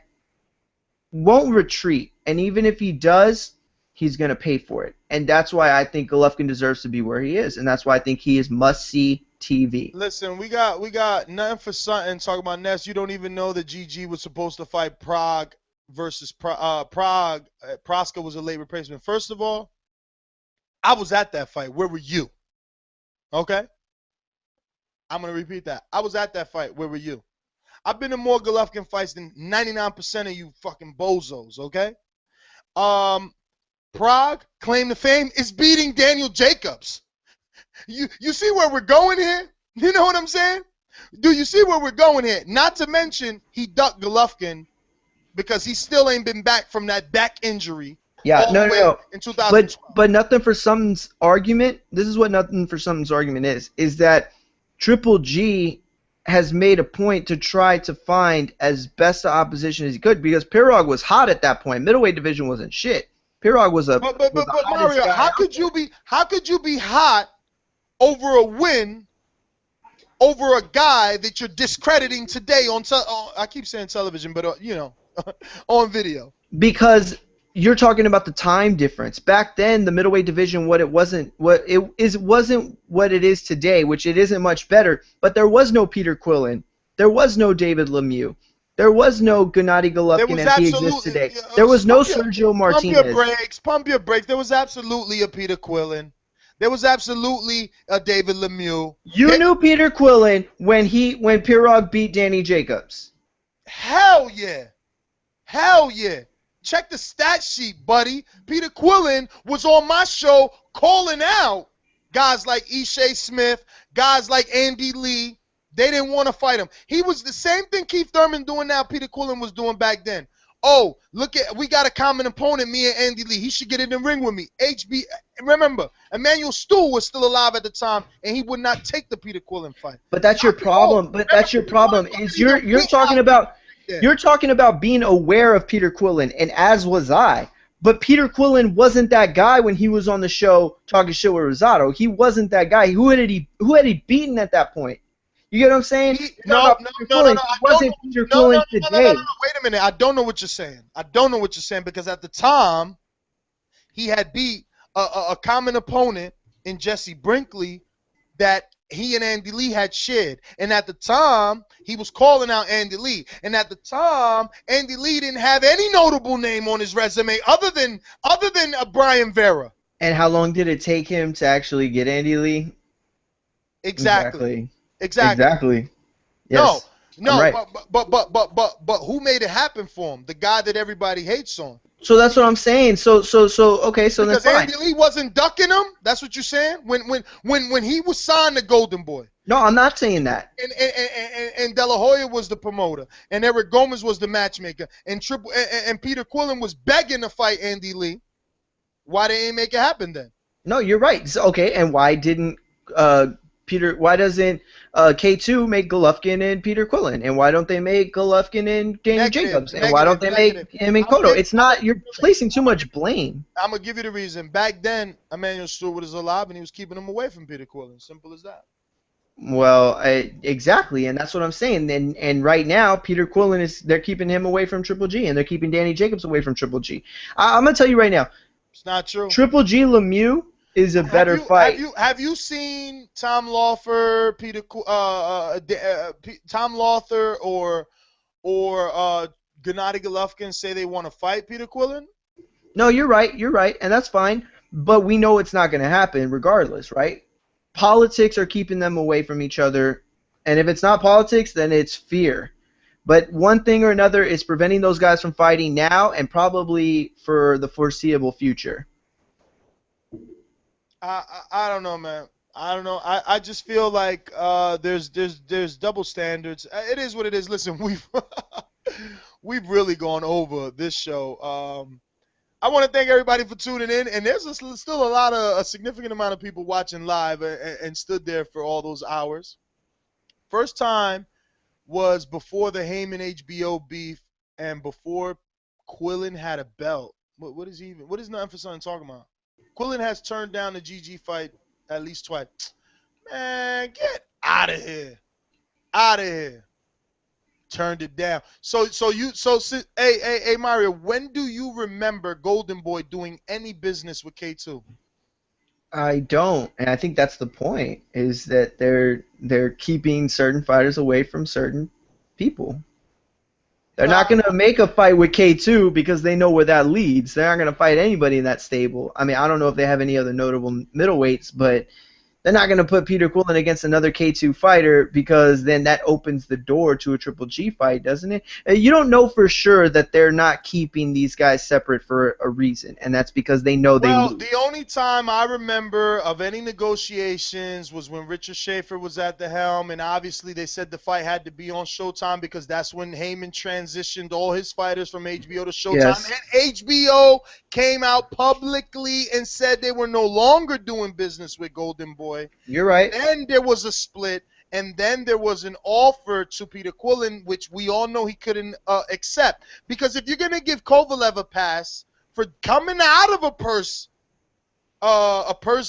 won't retreat, and even if he does, he's going to pay for it. And that's why I think Golovkin deserves to be where he is, and that's why I think he is must-see TV. Listen, we got nothing for something talking about Ness. You don't even know that GG was supposed to fight Prague versus Prague. Proska was a late replacement. First of all, I was at that fight. Where were you? Okay? I'm going to repeat that. I was at that fight. Where were you? I've been in more Golovkin fights than 99% of you fucking bozos, okay? Prague, claim to fame, is beating Daniel Jacobs. You see where we're going here? You know what I'm saying? Do you see where we're going here? Not to mention, he ducked Golovkin because he still ain't been back from that back injury. Yeah, no. In 2012. But nothing for something's argument. This is what nothing for something's argument is that Triple G has made a point to try to find as best the opposition as he could, because Pirog was hot at that point. Middleweight division wasn't shit. Pirog was a But Mario, how could you be hot over a win over a guy that you're discrediting today on I keep saying television, but on video? Because you're talking about the time difference. Back then, the middleweight division, wasn't what it is today, which it isn't much better. But there was no Peter Quillen, there was no David Lemieux, there was no Gennady Golovkin as he exists today. There was no Sergio Martinez. Pump your brakes. There was absolutely a Peter Quillen. There was absolutely a David Lemieux. You knew Peter Quillen when Pirog beat Danny Jacobs. Hell yeah. Check the stat sheet, buddy. Peter Quillen was on my show calling out guys like Ishai Smith, guys like Andy Lee. They didn't want to fight him. He was the same thing Keith Thurman doing now, Peter Quillen was doing back then. Oh, we got a common opponent, me and Andy Lee. He should get in the ring with me. Remember, Emmanuel Stuhl was still alive at the time, and he would not take the Peter Quillen fight. But that's your problem. Is you're talking about being aware of Peter Quillen, and as was I. But Peter Quillen wasn't that guy when he was on the show talking shit with Rosado. He wasn't that guy. Who had he beaten at that point? You get what I'm saying? No. Wasn't Peter Quillen today. No. Wait a minute. I don't know what you're saying. Because at the time, he had beat a common opponent in Jesse Brinkley that he and Andy Lee had shared. And at the time, he was calling out Andy Lee. And at the time, Andy Lee didn't have any notable name on his resume other than Brian Vera. And how long did it take him to actually get Andy Lee? Exactly. Yes, No, right. but who made it happen for him? The guy that everybody hates on. So that's what I'm saying. So okay, so because then fine. Andy Lee wasn't ducking him. That's what you're saying. When he was signed to Golden Boy. No, I'm not saying that. And De La Hoya was the promoter, and Eric Gomez was the matchmaker, and Peter Quillen was begging to fight Andy Lee. Why they ain't make it happen then? No, you're right. So, okay, and why doesn't K2 make Golovkin and Peter Quillen? And why don't they make Golovkin and Danny Jacobs? And why don't they make him and Cotto? It's not, you're placing too much blame. I'm going to give you the reason. Back then, Emmanuel Stewart was alive, and he was keeping him away from Peter Quillen. Simple as that. Well, exactly, and that's what I'm saying. And right now, Peter Quillen they're keeping him away from Triple G, and they're keeping Danny Jacobs away from Triple G. I'm going to tell you right now. It's not true. Triple G Lemieux is a better fight. Have you seen Tom Loeffler, Tom Loeffler, or Gennady Golovkin say they want to fight Peter Quillen? No, you're right, and that's fine. But we know it's not going to happen regardless, right? Politics are keeping them away from each other, and if it's not politics, then it's fear. But one thing or another is preventing those guys from fighting now and probably for the foreseeable future. I don't know, man. I don't know. I just feel like there's double standards. It is what it is. Listen, we've really gone over this show. I want to thank everybody for tuning in, and there's still a significant amount of people watching live and stood there for all those hours. First time was before the Heyman HBO beef and before Quillen had a belt. What is Nothing for talking about? Quillen has turned down the GG fight at least twice. Man, get out of here. Turned it down. Hey Mario, when do you remember Golden Boy doing any business with K2? I don't, and I think that's the point, is that they're keeping certain fighters away from certain people. They're not going to make a fight with K2 because they know where that leads. They're not going to fight anybody in that stable. I mean, I don't know if they have any other notable middleweights, but they're not going to put Peter Quillen against another K2 fighter because then that opens the door to a Triple G fight, doesn't it? You don't know for sure that they're not keeping these guys separate for a reason, and that's because they know they lose. The only time I remember of any negotiations was when Richard Schaefer was at the helm, and obviously they said the fight had to be on Showtime because that's when Heyman transitioned all his fighters from HBO to Showtime. Yes. And HBO came out publicly and said they were no longer doing business with Golden Boy. You're right. Then there was a split, and then there was an offer to Peter Quillen, which we all know he couldn't accept. Because if you're going to give Kovalev a pass for coming out of a purse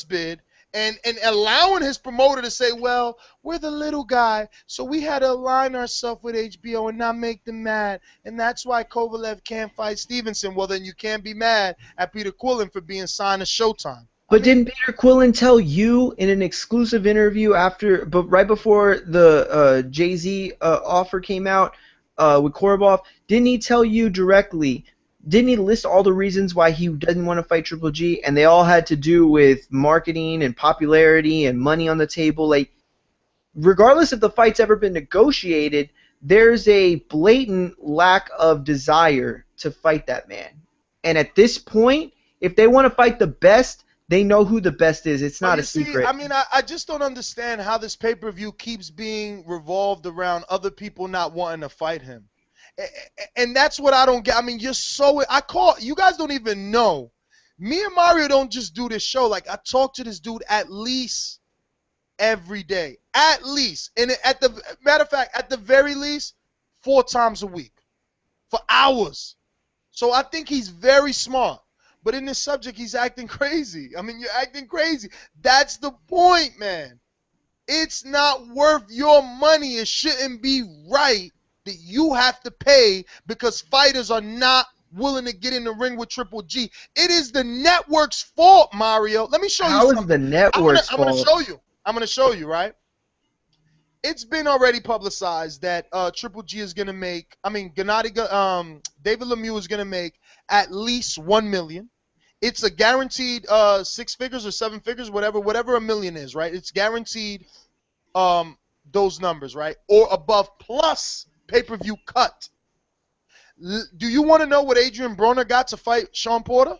bid and allowing his promoter to say, well, we're the little guy, so we had to align ourselves with HBO and not make them mad, and that's why Kovalev can't fight Stevenson. Well, then you can't be mad at Peter Quillen for being signed to Showtime. But didn't Peter Quillen tell you in an exclusive interview right before the Jay-Z offer came out with Korobov, didn't he tell you directly, didn't he list all the reasons why he didn't want to fight Triple G, and they all had to do with marketing and popularity and money on the table? Like, regardless if the fight's ever been negotiated, there's a blatant lack of desire to fight that man. And at this point, if they want to fight the best, They know who the best is. It's But not you a see, secret. I mean, I just don't understand how this pay-per-view keeps being revolved around other people not wanting to fight him. And that's what I don't get. I mean, you guys don't even know. Me and Mario don't just do this show. Like, I talk to this dude at least every day. At least. And at the matter of fact, at the very least, 4 times a week. For hours. So I think he's very smart. But in this subject, he's acting crazy. I mean, you're acting crazy. That's the point, man. It's not worth your money. It shouldn't be right that you have to pay because fighters are not willing to get in the ring with Triple G. It is the network's fault, Mario. Let me show you something. How is the network's fault? I'm going to show you. I'm going to show you, right? It's been already publicized that Triple G is going to make, David Lemieux is going to make at least $1 million. It's a guaranteed 6 figures or 7 figures, whatever $1 million is, right? It's guaranteed those numbers, right? Or above, plus pay-per-view cut. Do you want to know what Adrian Broner got to fight Sean Porter?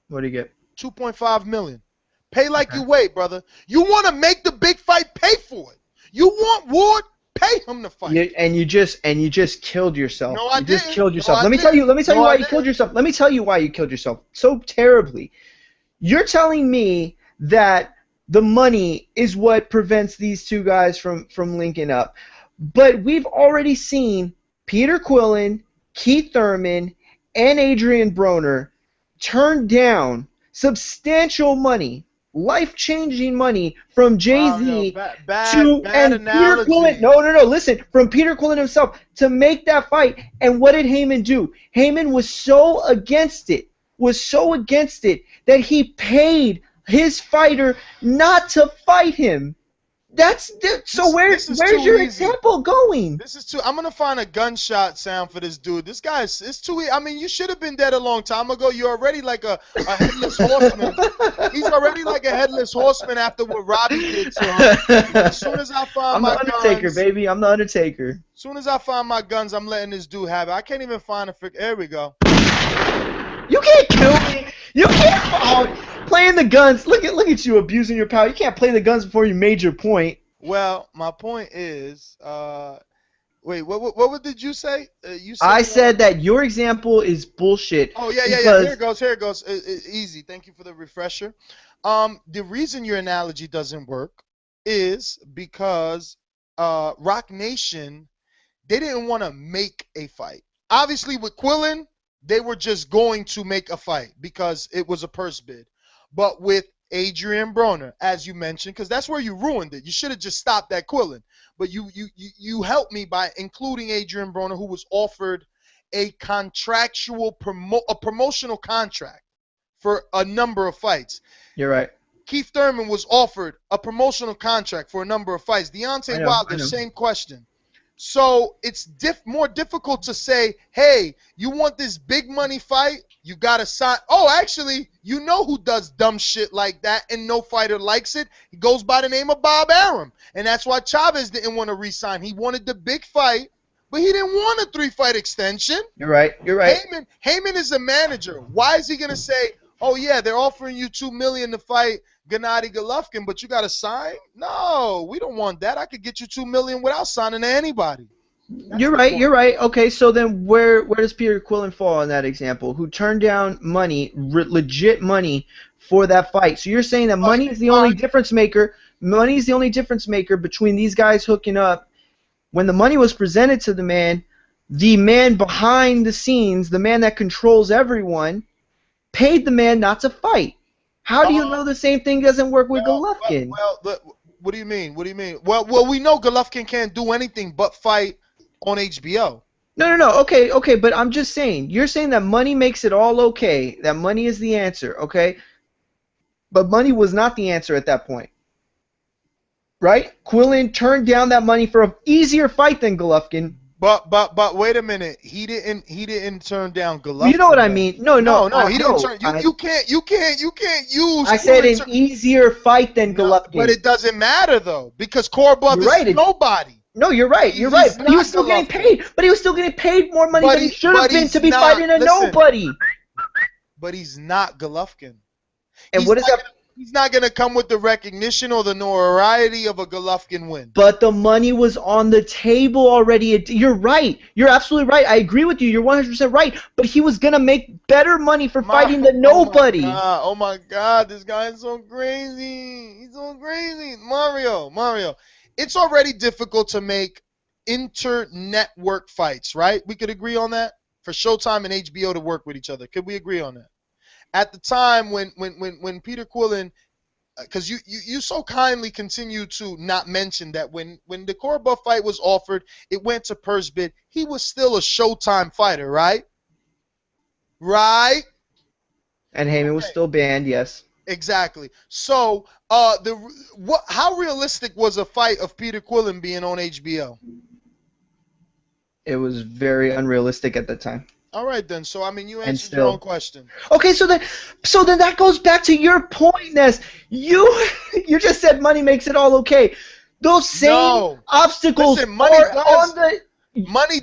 What do you get? $2.5 million. Pay like you weigh, brother. You want to make the big fight, pay for it. You want Ward, pay him to fight. And you just killed yourself. No, I you just didn't. killed yourself. No, Let me tell you No, why I you didn't. killed yourself. Let me tell you why you killed yourself so terribly. You're telling me that the money is what prevents these two guys from linking up. But we've already seen Peter Quillen, Keith Thurman, and Adrian Broner turn down substantial money, life-changing money from Jay-Z bad Peter analogy. Quillen. No, listen, from Peter Quillen himself to make that fight. And what did Heyman do? Heyman was so against it, that he paid his fighter not to fight him. Where's your example going? This is too. I'm gonna find a gunshot sound for this dude. This guy it's too. I mean, you should have been dead a long time ago. You're already like a headless horseman. He's already like a headless horseman after what Robbie did to him. As soon as I find my I'm the Undertaker, guns, baby. I'm the Undertaker. As soon as I find my guns, I'm letting this dude have it. I can't even find a There we go. You can't kill me. You can't. Playing the guns. Look at you abusing your power. You can't play the guns before you made your point. Well, my point is, wait, what did you say? I said that your example is bullshit. Oh yeah. Here it goes. Easy. Thank you for the refresher. The reason your analogy doesn't work is because Rock Nation, they didn't want to make a fight. Obviously, with Quillen, they were just going to make a fight because it was a purse bid. But with Adrian Broner, as you mentioned, because that's where you ruined it. You should have just stopped at Quillen. But you helped me by including Adrian Broner, who was offered a promotional contract for a number of fights. You're right. Keith Thurman was offered a promotional contract for a number of fights. Deontay Wilder, same question. So it's more difficult to say, hey, you want this big money fight? You got to sign. Oh, actually, you know who does dumb shit like that and no fighter likes it? He goes by the name of Bob Arum. And that's why Chavez didn't want to re-sign. He wanted the big fight, but he didn't want a 3-fight extension. You're right. Heyman is a manager. Why is he going to say, oh, yeah, they're offering you $2 million to fight Gennady Golovkin, but you got to sign? No, we don't want that. I could get you $2 million without signing to anybody. You're right. Okay, so then where does Peter Quillen fall in that example? Who turned down money, legit money, for that fight? So you're saying that money is the only difference maker. Money is the only difference maker between these guys hooking up. When the money was presented to the man behind the scenes, the man that controls everyone, paid the man not to fight. How do you know the same thing doesn't work with Golovkin? Well, what do you mean? Well, we know Golovkin can't do anything but fight on HBO. No. Okay, but I'm just saying. You're saying that money makes it all okay. That money is the answer, okay? But money was not the answer at that point. Right? Quillen turned down that money for an easier fight than Golovkin. But wait a minute. He didn't turn down Golovkin. You know what I mean? No. He didn't turn. You can't use. I said an easier fight than Golovkin. But it doesn't matter though because Korobov is nobody. No, you're right. But he was still getting paid. But he was still getting paid more money than he should have been to be fighting a nobody. But he's not Golovkin. And what is that? He's not going to come with the recognition or the notoriety of a Golovkin win. But the money was on the table already. You're right. You're absolutely right. I agree with you. You're 100% right. But he was going to make better money for fighting the nobody. Oh my God. This guy is so crazy. He's so crazy. Mario. It's already difficult to make inter-network fights, right? We could agree on that? For Showtime and HBO to work with each other. Could we agree on that? At the time when Peter Quillin, because you so kindly continue to not mention that when the Korobov fight was offered, it went to purse bid. He was still a Showtime fighter, right? Right? And Heyman was still banned, yes. Exactly. So, how realistic was a fight of Peter Quillin being on HBO? It was very unrealistic at the time. All right, then. So, I mean, you answered your own question. Okay, so then that goes back to your point, Ness. You just said money makes it all okay. Those same obstacles money are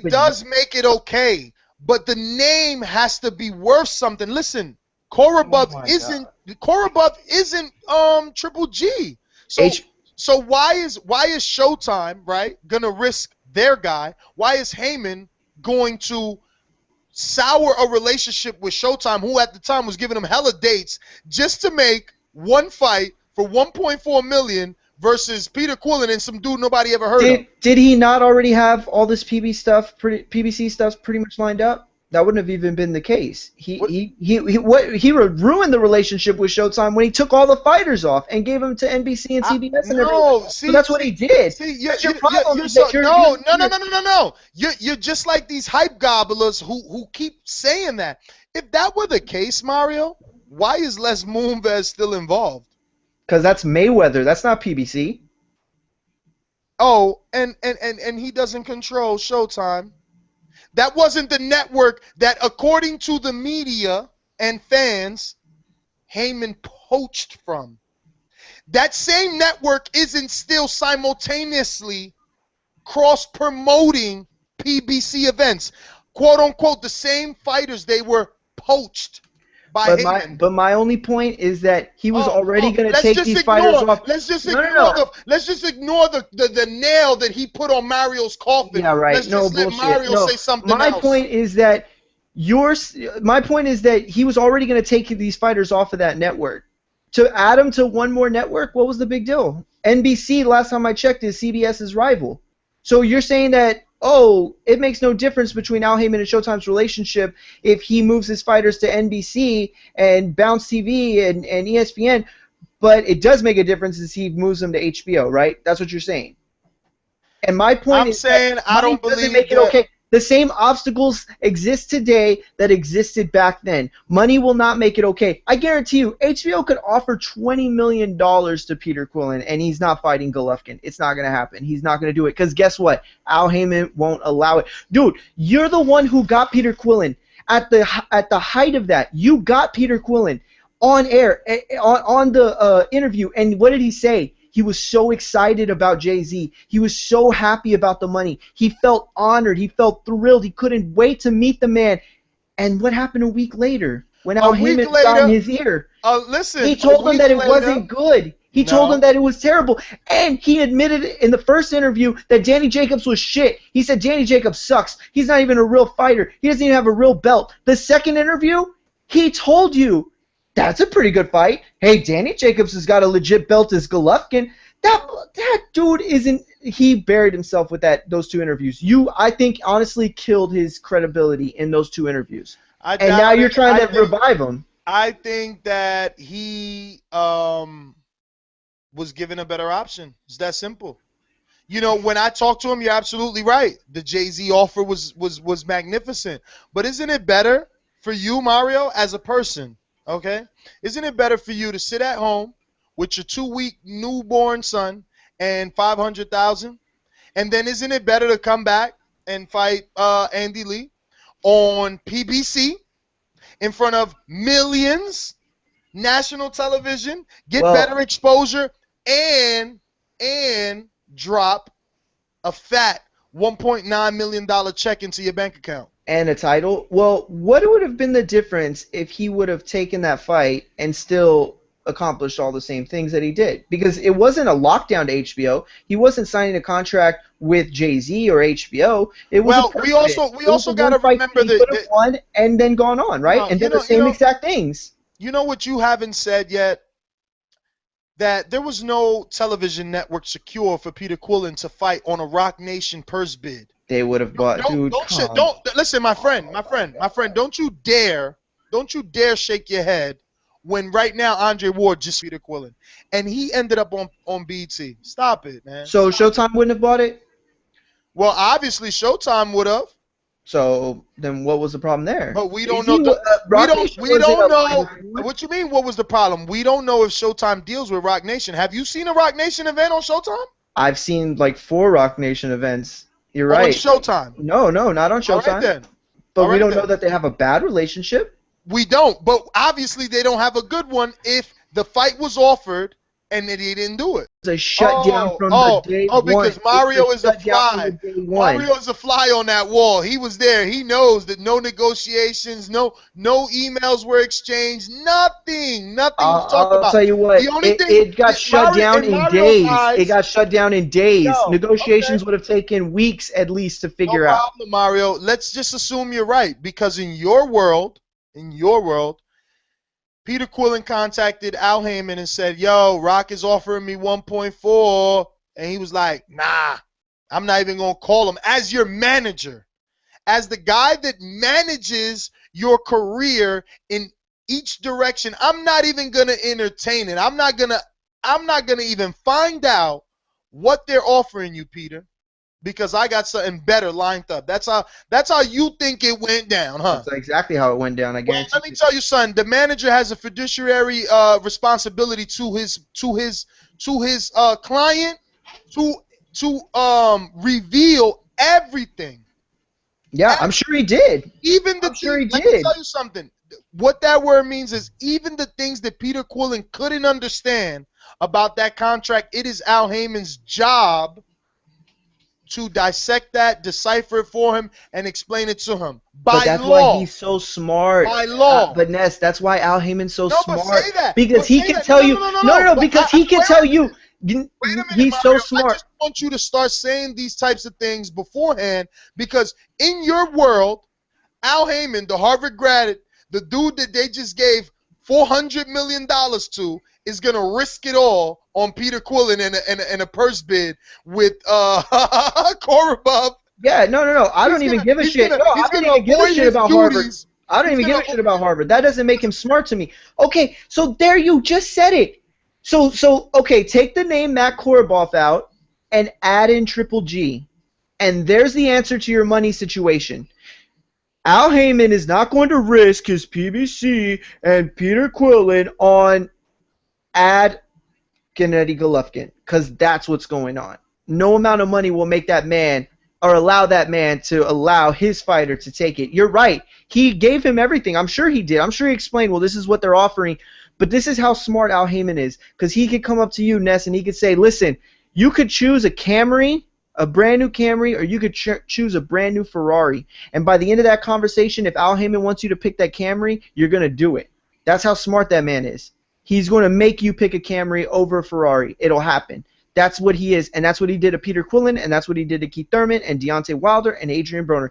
does make it okay, but the name has to be worth something. Listen, Korobov isn't Triple G. So why is Showtime, right, gonna risk their guy? Why is Heyman going to sour a relationship with Showtime, who at the time was giving him hella dates, just to make one fight for $1.4 million versus Peter Quillin and some dude nobody ever heard of? Did he not already have all this PBC stuff pretty much lined up? That wouldn't have even been the case. He ruined the relationship with Showtime when he took all the fighters off and gave them to NBC and CBS and everything. So that's what he did. No. You're just like these hype gobblers who keep saying that. If that were the case, Mario, why is Les Moonves still involved? Because that's Mayweather. That's not PBC. Oh, and he doesn't control Showtime. That wasn't the network that, according to the media and fans, Heyman poached from. That same network isn't still simultaneously cross-promoting PBC events. Quote, unquote, the same fighters, they were poached by Heyman. But my only point is that he was already going to take these fighters off. Let's just ignore the nail that he put on Mario's coffin. Yeah, right. Let's just let Mario say something else. My point is that he was already going to take these fighters off of that network. To add them to one more network, what was the big deal? NBC, last time I checked, is CBS's rival. So you're saying that, it makes no difference between Al Heyman and Showtime's relationship if he moves his fighters to NBC and Bounce TV and ESPN, but it does make a difference if he moves them to HBO, right? That's what you're saying. And my point is that I don't believe make it okay. The same obstacles exist today that existed back then. Money will not make it okay. I guarantee you, HBO could offer $20 million to Peter Quillin, and he's not fighting Golovkin. It's not going to happen. He's not going to do it. Because guess what? Al Heyman won't allow it. Dude, you're the one who got Peter Quillin. At the height of that, you got Peter Quillin on air, on the interview, and what did he say? He was so excited about Jay-Z. He was so happy about the money. He felt honored. He felt thrilled. He couldn't wait to meet the man. And what happened a week later when Al Heyman got in his ear? He told him that it wasn't good. He told him that it was terrible. And he admitted in the first interview that Danny Jacobs was shit. He said Danny Jacobs sucks. He's not even a real fighter. He doesn't even have a real belt. The second interview, he told you, that's a pretty good fight. Hey, Danny Jacobs has got a legit belt as Golovkin. That dude isn't. He buried himself with those two interviews. I think, honestly killed his credibility in those two interviews. And now you're trying to revive him. I think that he was given a better option. It's that simple. You know, when I talked to him, you're absolutely right. The Jay-Z offer was magnificent. But isn't it better for you, Mario, as a person? Okay? Isn't it better for you to sit at home with your 2-week newborn son and $500,000? And then isn't it better to come back and fight Andy Lee on PBC in front of millions, national television, get better exposure, and drop a fat $1.9 million check into your bank account? And a title? Well, what would have been the difference if he would have taken that fight and still accomplished all the same things that he did, because it wasn't a lockdown to HBO. He wasn't signing a contract with Jay-Z or HBO. It was we also got to remember that he could have won and then gone on, right? No, and did the same exact things. You know what you haven't said yet? That there was no television network secure for Peter Quillen to fight on a Rock Nation purse bid. They would have bought. Don't listen, my friend. Don't you dare shake your head when right now Andre Ward just Peter Quillen, and he ended up on BT. Stop it, man. So Showtime wouldn't have bought it. Well, obviously Showtime would have. So then, what was the problem there? But we don't know. We don't know. What you mean? What was the problem? We don't know if Showtime deals with Rock Nation. Have you seen a Rock Nation event on Showtime? I've seen like 4 Rock Nation events. You're right. On Showtime? No, not on Showtime. All right, then. But we don't know that they have a bad relationship. We don't. But obviously, they don't have a good one if the fight was offered and they didn't do it. It's a shutdown from the day one. Because Mario is a fly. Mario is a fly on that wall. He was there. He knows that no negotiations, no emails were exchanged, nothing was talked about. I'll tell you what, it got shut down in days. It got shut down in days. Negotiations would have taken weeks at least to figure out. No problem, Mario. Let's just assume you're right, because in your world, Peter Quillen contacted Al Heyman and said, yo, Rock is offering me 1.4. And he was like, nah, I'm not even going to call him. As your manager, as the guy that manages your career in each direction, I'm not even going to entertain it. I'm not going to even find out what they're offering you, Peter, because I got something better lined up. That's how you think it went down, huh? That's exactly how it went down. I guarantee. Well, let me tell you, son. The manager has a fiduciary responsibility to his client to reveal everything. Yeah, I'm sure he did. Let me tell you something. What that word means is even the things that Peter Quillen couldn't understand about that contract, it is Al Heyman's job to dissect that, decipher it for him, and explain it to him. But that's why he's so smart. By law. But Ness, that's why Al Heyman's so smart. But say that. Because he can tell you. No, because he can tell you. He's so smart. I just want you to start saying these types of things beforehand, because in your world, Al Heyman, the Harvard grad, the dude that they just gave $400 million to, is going to risk it all on Peter Quillen in a purse bid with Korobov. Yeah, no. I don't even give a shit. I don't even give a shit about Harvard. I don't even give a shit about Harvard. That doesn't make him smart to me. Okay, so there you just said it. So okay, take the name Matt Korobov out and add in Triple G, and there's the answer to your money situation. Al Heyman is not going to risk his PBC and Peter Quillen on add Gennady Golovkin, because that's what's going on. No amount of money will make that man or allow that man to allow his fighter to take it. You're right. He gave him everything. I'm sure he did. I'm sure he explained, well, this is what they're offering. But this is how smart Al Heyman is, because he could come up to you, Ness, and he could say, listen, you could choose a Camry, a brand new Camry, or you could choose a brand new Ferrari. And by the end of that conversation, if Al Heyman wants you to pick that Camry, you're going to do it. That's how smart that man is. He's going to make you pick a Camry over a Ferrari. It'll happen. That's what he is, and that's what he did to Peter Quillen, and that's what he did to Keith Thurman and Deontay Wilder and Adrian Broner.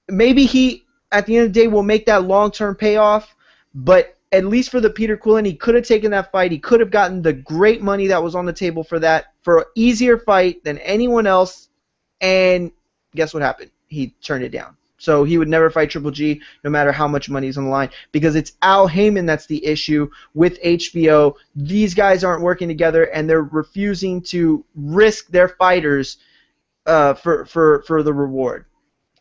Maybe he, at the end of the day, will make that long-term payoff, but at least for the Peter Quillen, he could have taken that fight. He could have gotten the great money that was on the table for that, for an easier fight than anyone else, and guess what happened? He turned it down. So he would never fight Triple G no matter how much money is on the line, because it's Al Heyman that's the issue with HBO. These guys aren't working together, and they're refusing to risk their fighters for the reward.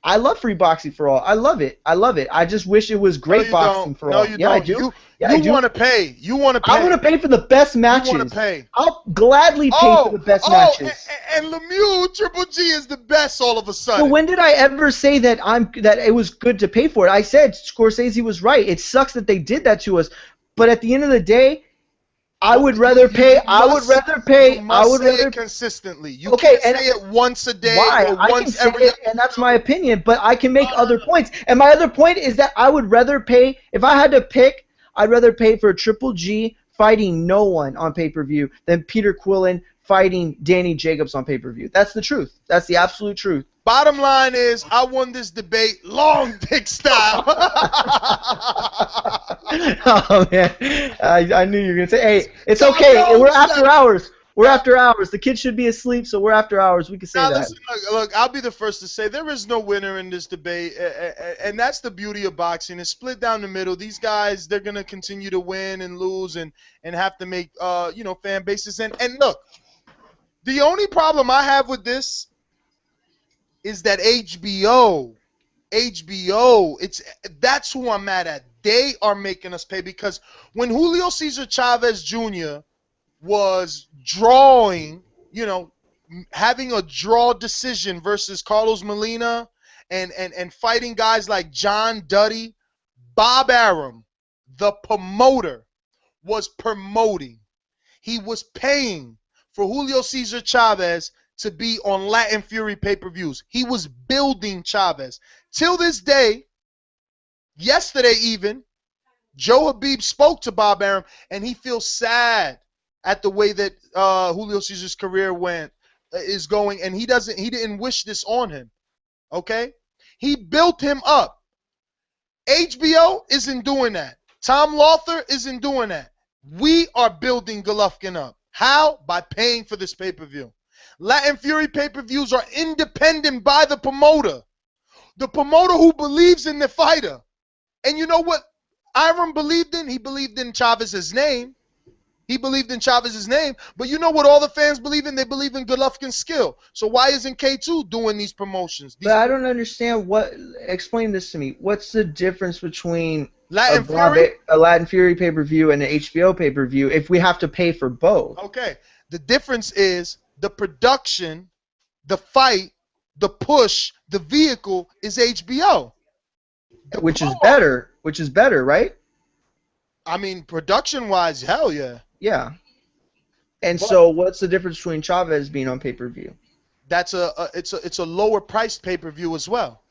I love free boxing for all. I love it. I just wish it was great boxing for all. No, you don't. I do. You want to pay. You want to pay. I want to pay for the best matches. You want to pay. I'll gladly pay for the best matches. And Lemieux, Triple G is the best all of a sudden. So when did I ever say that it was good to pay for it? I said Scorsese was right. It sucks that they did that to us, but at the end of the day, I would rather pay. I would rather pay. I would rather consistently. You can't say it once a day. Why? Or I once can say it, and that's my opinion. But I can make other points. And my other point is that I would rather pay. If I had to pick, I'd rather pay for Triple G fighting no one on pay-per-view than Peter Quillen fighting Danny Jacobs on pay-per-view. That's the truth. That's the absolute truth. Bottom line is, I won this debate long dick style. Oh man, I knew you were gonna say, hey, it's okay. We're after hours. We're after hours. The kids should be asleep, so we're after hours. We can say Now, that. listen, look, I'll be the first to say there is no winner in this debate, and that's the beauty of boxing. It's split down the middle. These guys, they're gonna continue to win and lose, and have to make fan bases. And look, the only problem I have with this is that HBO, that's who I'm mad at. They are making us pay, because when Julio Cesar Chavez Jr. was drawing, having a draw decision versus Carlos Molina and fighting guys like John Duddy, Bob Arum, the promoter, was promoting. He was paying for Julio Cesar Chavez to be on Latin Fury pay-per-views. He was building Chavez. Till this day, yesterday even, Joe Habib spoke to Bob Arum, and he feels sad at the way that Julio Cesar's career is going, and he didn't wish this on him. Okay? He built him up. HBO isn't doing that. Tom Lothar isn't doing that. We are building Golovkin up. How? By paying for this pay-per-view. Latin Fury pay-per-views are independent by the promoter. The promoter who believes in the fighter. And you know what Iron believed in? He believed in Chavez's name. But you know what all the fans believe in? They believe in Golovkin's skill. So why isn't K2 doing these promotions? But I don't understand explain this to me. What's the difference between a Latin Fury pay-per-view and an HBO pay-per-view if we have to pay for both? Okay. The difference is the production, the fight, the push, the vehicle is HBO. Which is better, right? I mean, production-wise, hell yeah. Yeah. And so what's the difference between Chavez being on pay-per-view? It's a lower priced pay-per-view as well.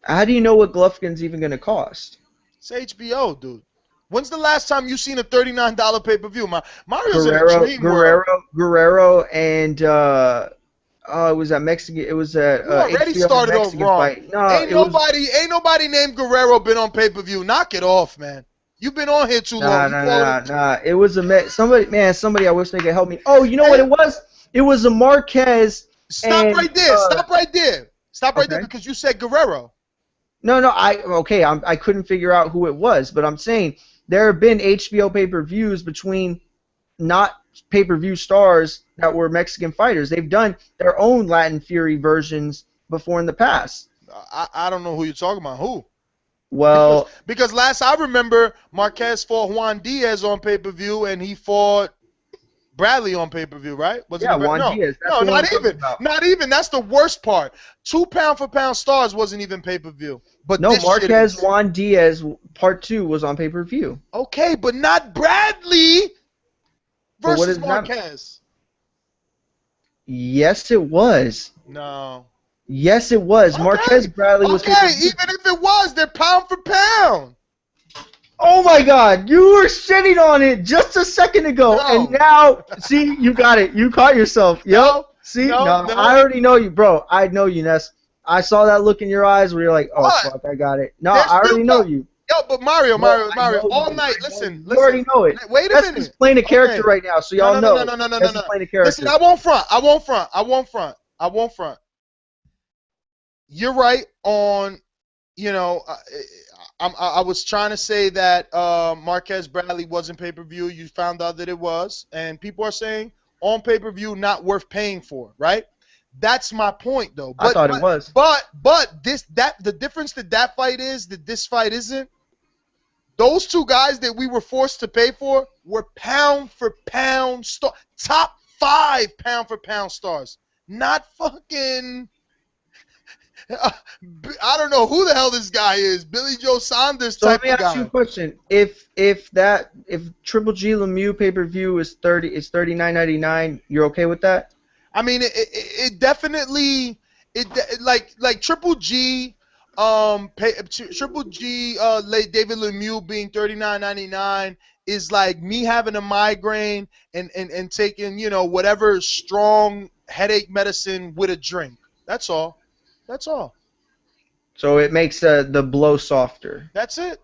How do you know what Golovkin's even going to cost? It's HBO, dude. When's the last time you seen a $39 pay-per-view? Mario's in a dream world. Guerrero and it was that Mexican. It was that. You already HBO started Mexican off wrong. Fight. No, ain't nobody named Guerrero been on pay-per-view. Knock it off, man. You've been on here too long. Nah. It was somebody. I wish they could help me. Oh, you know what it was? It was a Marquez. Stop right there. Stop right there because you said Guerrero. No. I couldn't figure out who it was, but I'm saying there have been HBO pay-per-views between not pay-per-view stars that were Mexican fighters. They've done their own Latin Fury versions before in the past. I don't know who you're talking about. Who? Well, because last I remember, Marquez fought Juan Diaz on pay-per-view, and he fought Bradley on pay-per-view, right? Juan Diaz. No, not even. Not even. That's the worst part. 2 pound-for-pound stars wasn't even pay-per-view. But no, Marquez Juan Diaz Part 2 was on pay-per-view. Okay, but not Bradley versus Marquez. Yes, it was. No. Yes, it was. Okay. Marquez Bradley was. Okay, even if it was, they're pound for pound. Oh my God, you were shitting on it just a second ago, and now, see, you got it. You caught yourself. Yep. See, no, I already know you, bro. I know you, Ness. I saw that look in your eyes where you're like, oh, fuck, I got it. No, I already know you. Yo, but Mario, all night, listen. You already know it. Wait a minute. He's playing a character right now, so y'all know. No. Playing a character. Listen, I won't front. You're right on, I was trying to say that Marquez Bradley wasn't pay-per-view. You found out that it was. And people are saying on pay-per-view not worth paying for, right? That's my point, though. I thought it was. But the difference that fight is that this fight isn't. Those two guys that we were forced to pay for were pound-for-pound top 5 pound-for-pound stars. Not fucking... I don't know who the hell this guy is. Billy Joe Saunders type of guy. So let me ask you a question. If Triple G Lemieux pay-per-view is $39.99, you're okay with that? I mean, it definitely like Triple G Triple G, David Lemieux being $39.99 is like me having a migraine and taking, you know, whatever strong headache medicine with a drink. That's all. That's all. So it makes the blow softer. That's it.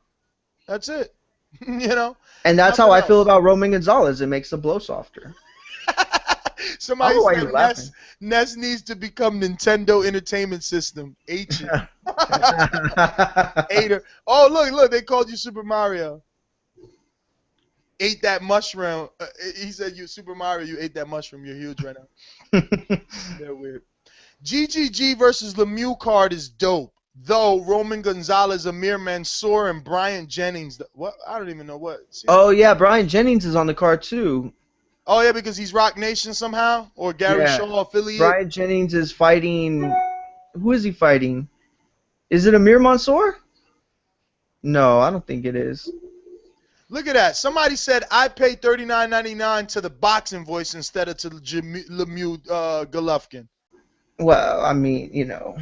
That's it. You know. And that's Nothing how I else. feel about Roman Gonzalez. It makes the blow softer. Somebody why said you're laughing. Ness needs to become Nintendo Entertainment System. H it. Hater. Oh, look, they called you Super Mario. Ate that mushroom. He said you Super Mario, you ate that mushroom. You're huge right now. They're weird. GGG versus Lemieux card is dope. Though Roman Gonzalez, Amir Mansour, and Brian Jennings. What? I don't even know what. Oh, yeah, Brian Jennings is on the card, too. Oh, yeah, because he's Rock Nation somehow? Or Gary Shaw affiliate? Brian Jennings is fighting... Who is he fighting? Is it Amir Mansour? No, I don't think it is. Look at that. Somebody said I paid $39.99 to the Boxing Voice instead of to Lemieux Golovkin. Well, I mean, you know...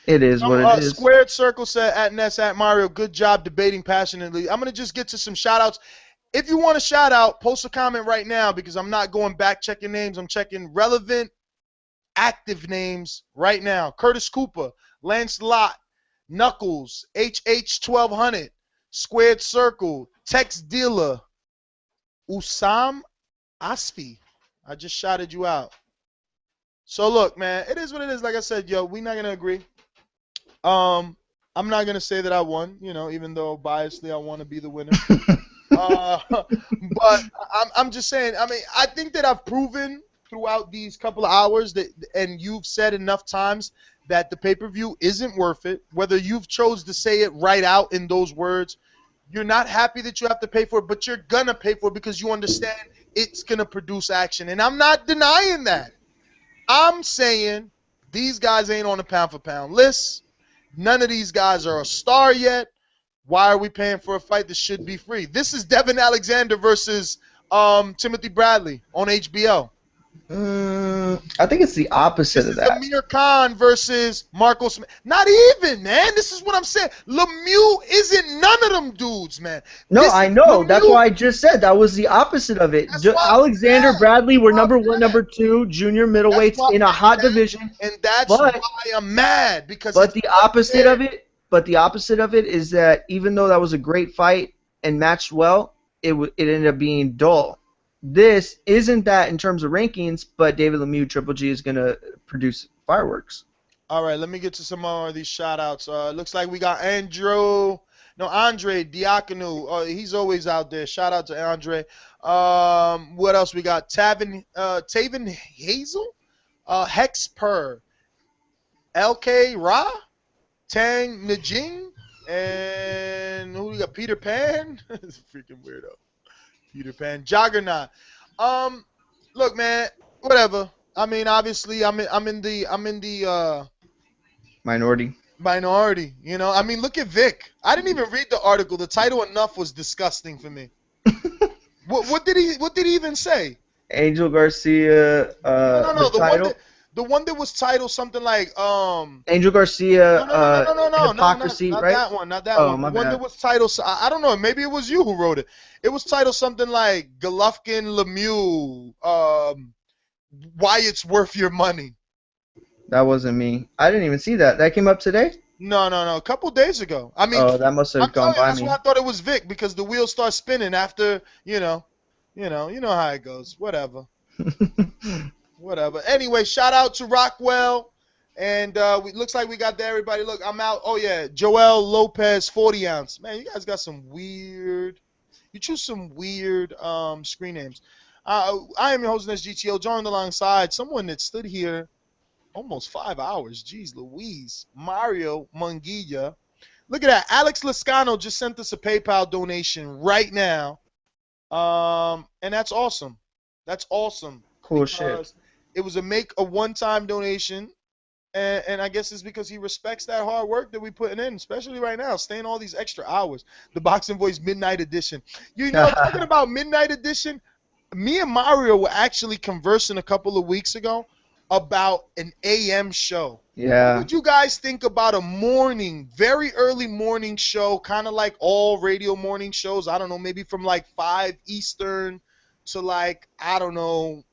It is what it is. Squared Circle said, at Ness, at Mario, good job debating passionately. I'm going to just get to some shout-outs. If you want a shout-out, post a comment right now because I'm not going back checking names. I'm checking relevant, active names right now. Curtis Cooper, Lance Lott, Knuckles, HH1200, Squared Circle, Tex Dealer, Usam Asfi. I just shouted you out. So, look, man, it is what it is. Like I said, yo, we're not going to agree. I'm not going to say that I won, you know, even though biasly I want to be the winner. But I'm just saying, I mean, I think that I've proven throughout these couple of hours that, and you've said enough times that the pay-per-view isn't worth it. Whether you've chose to say it right out in those words, you're not happy that you have to pay for it, but you're going to pay for it because you understand it's going to produce action. And I'm not denying that. I'm saying these guys ain't on the pound-for-pound list. None of these guys are a star yet. Why are we paying for a fight that should be free? This is Devin Alexander versus Timothy Bradley on HBO. I think it's the opposite of that. Amir Khan versus Marco Smith. Not even, man. This is what I'm saying. Lemieux isn't none of them dudes, man. No, I know. That's why I just said that was the opposite of it. Alexander, Bradley were number 1, number 2, junior middleweights in a hot division. And that's why I'm mad because. But the opposite of it. But the opposite of it is that even though that was a great fight and matched well, it ended up being dull. This isn't that in terms of rankings, but David Lemieux, Triple G is going to produce fireworks. All right, let me get to some more of these shout-outs. Looks like we got Andre Diakonu. He's always out there. Shout out to Andre. What else we got? Taven Hazel, Hex Per, LK Ra, Tang Najing, and who we got? Peter Pan. It's a freaking weirdo. Peter Pan, Juggernaut. Look, man, whatever. I mean, obviously, I'm in the minority. You know, I mean, look at Vic. I didn't even read the article. The title enough was disgusting for me. What did he even say? Angel Garcia. No. The one that was titled something like Angel Garcia. No, hypocrisy, not right? That one, not that one. The one that was titled, I don't know, maybe it was you who wrote it. It was titled something like Golovkin Lemieux, why it's worth your money. That wasn't me. I didn't even see that. That came up today? No, a couple days ago. I mean, that must have gone by me. That's why I thought it was Vic because the wheels start spinning after, you know how it goes. Whatever. Whatever. Anyway, shout out to Rockwell, and looks like we got there. Everybody, look, I'm out. Oh yeah, Joel Lopez, 40 ounce. Man, you guys got some weird. You choose some weird screen names. I am your host, GTO, joined alongside someone that stood here almost 5 hours. Jeez Louise, Mario Munguia. Look at that. Alex Lascano just sent us a PayPal donation right now, and that's awesome. That's awesome. Cool shit. It was a one-time donation, and I guess it's because he respects that hard work that we putting in, especially right now, staying all these extra hours. The Boxing Voice Midnight Edition. You know, talking about Midnight Edition, me and Mario were actually conversing a couple of weeks ago about an AM show. Yeah. What would you guys think about a morning, very early morning show, kind of like all radio morning shows? I don't know, maybe from like 5 Eastern to like, I don't know,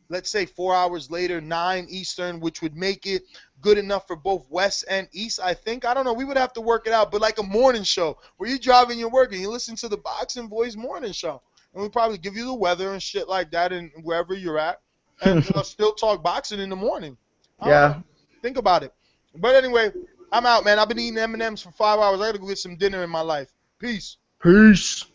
let's say 4 hours later, 9 Eastern, which would make it good enough for both West and East, I think. I don't know. We would have to work it out. But like a morning show where you're driving your work and you listen to the Boxing Voice morning show. And we'll probably give you the weather and shit like that and wherever you're at. And still talk boxing in the morning. Yeah. Think about it. But anyway, I'm out, man. I've been eating M&Ms for 5 hours. I got to go get some dinner in my life. Peace. Peace.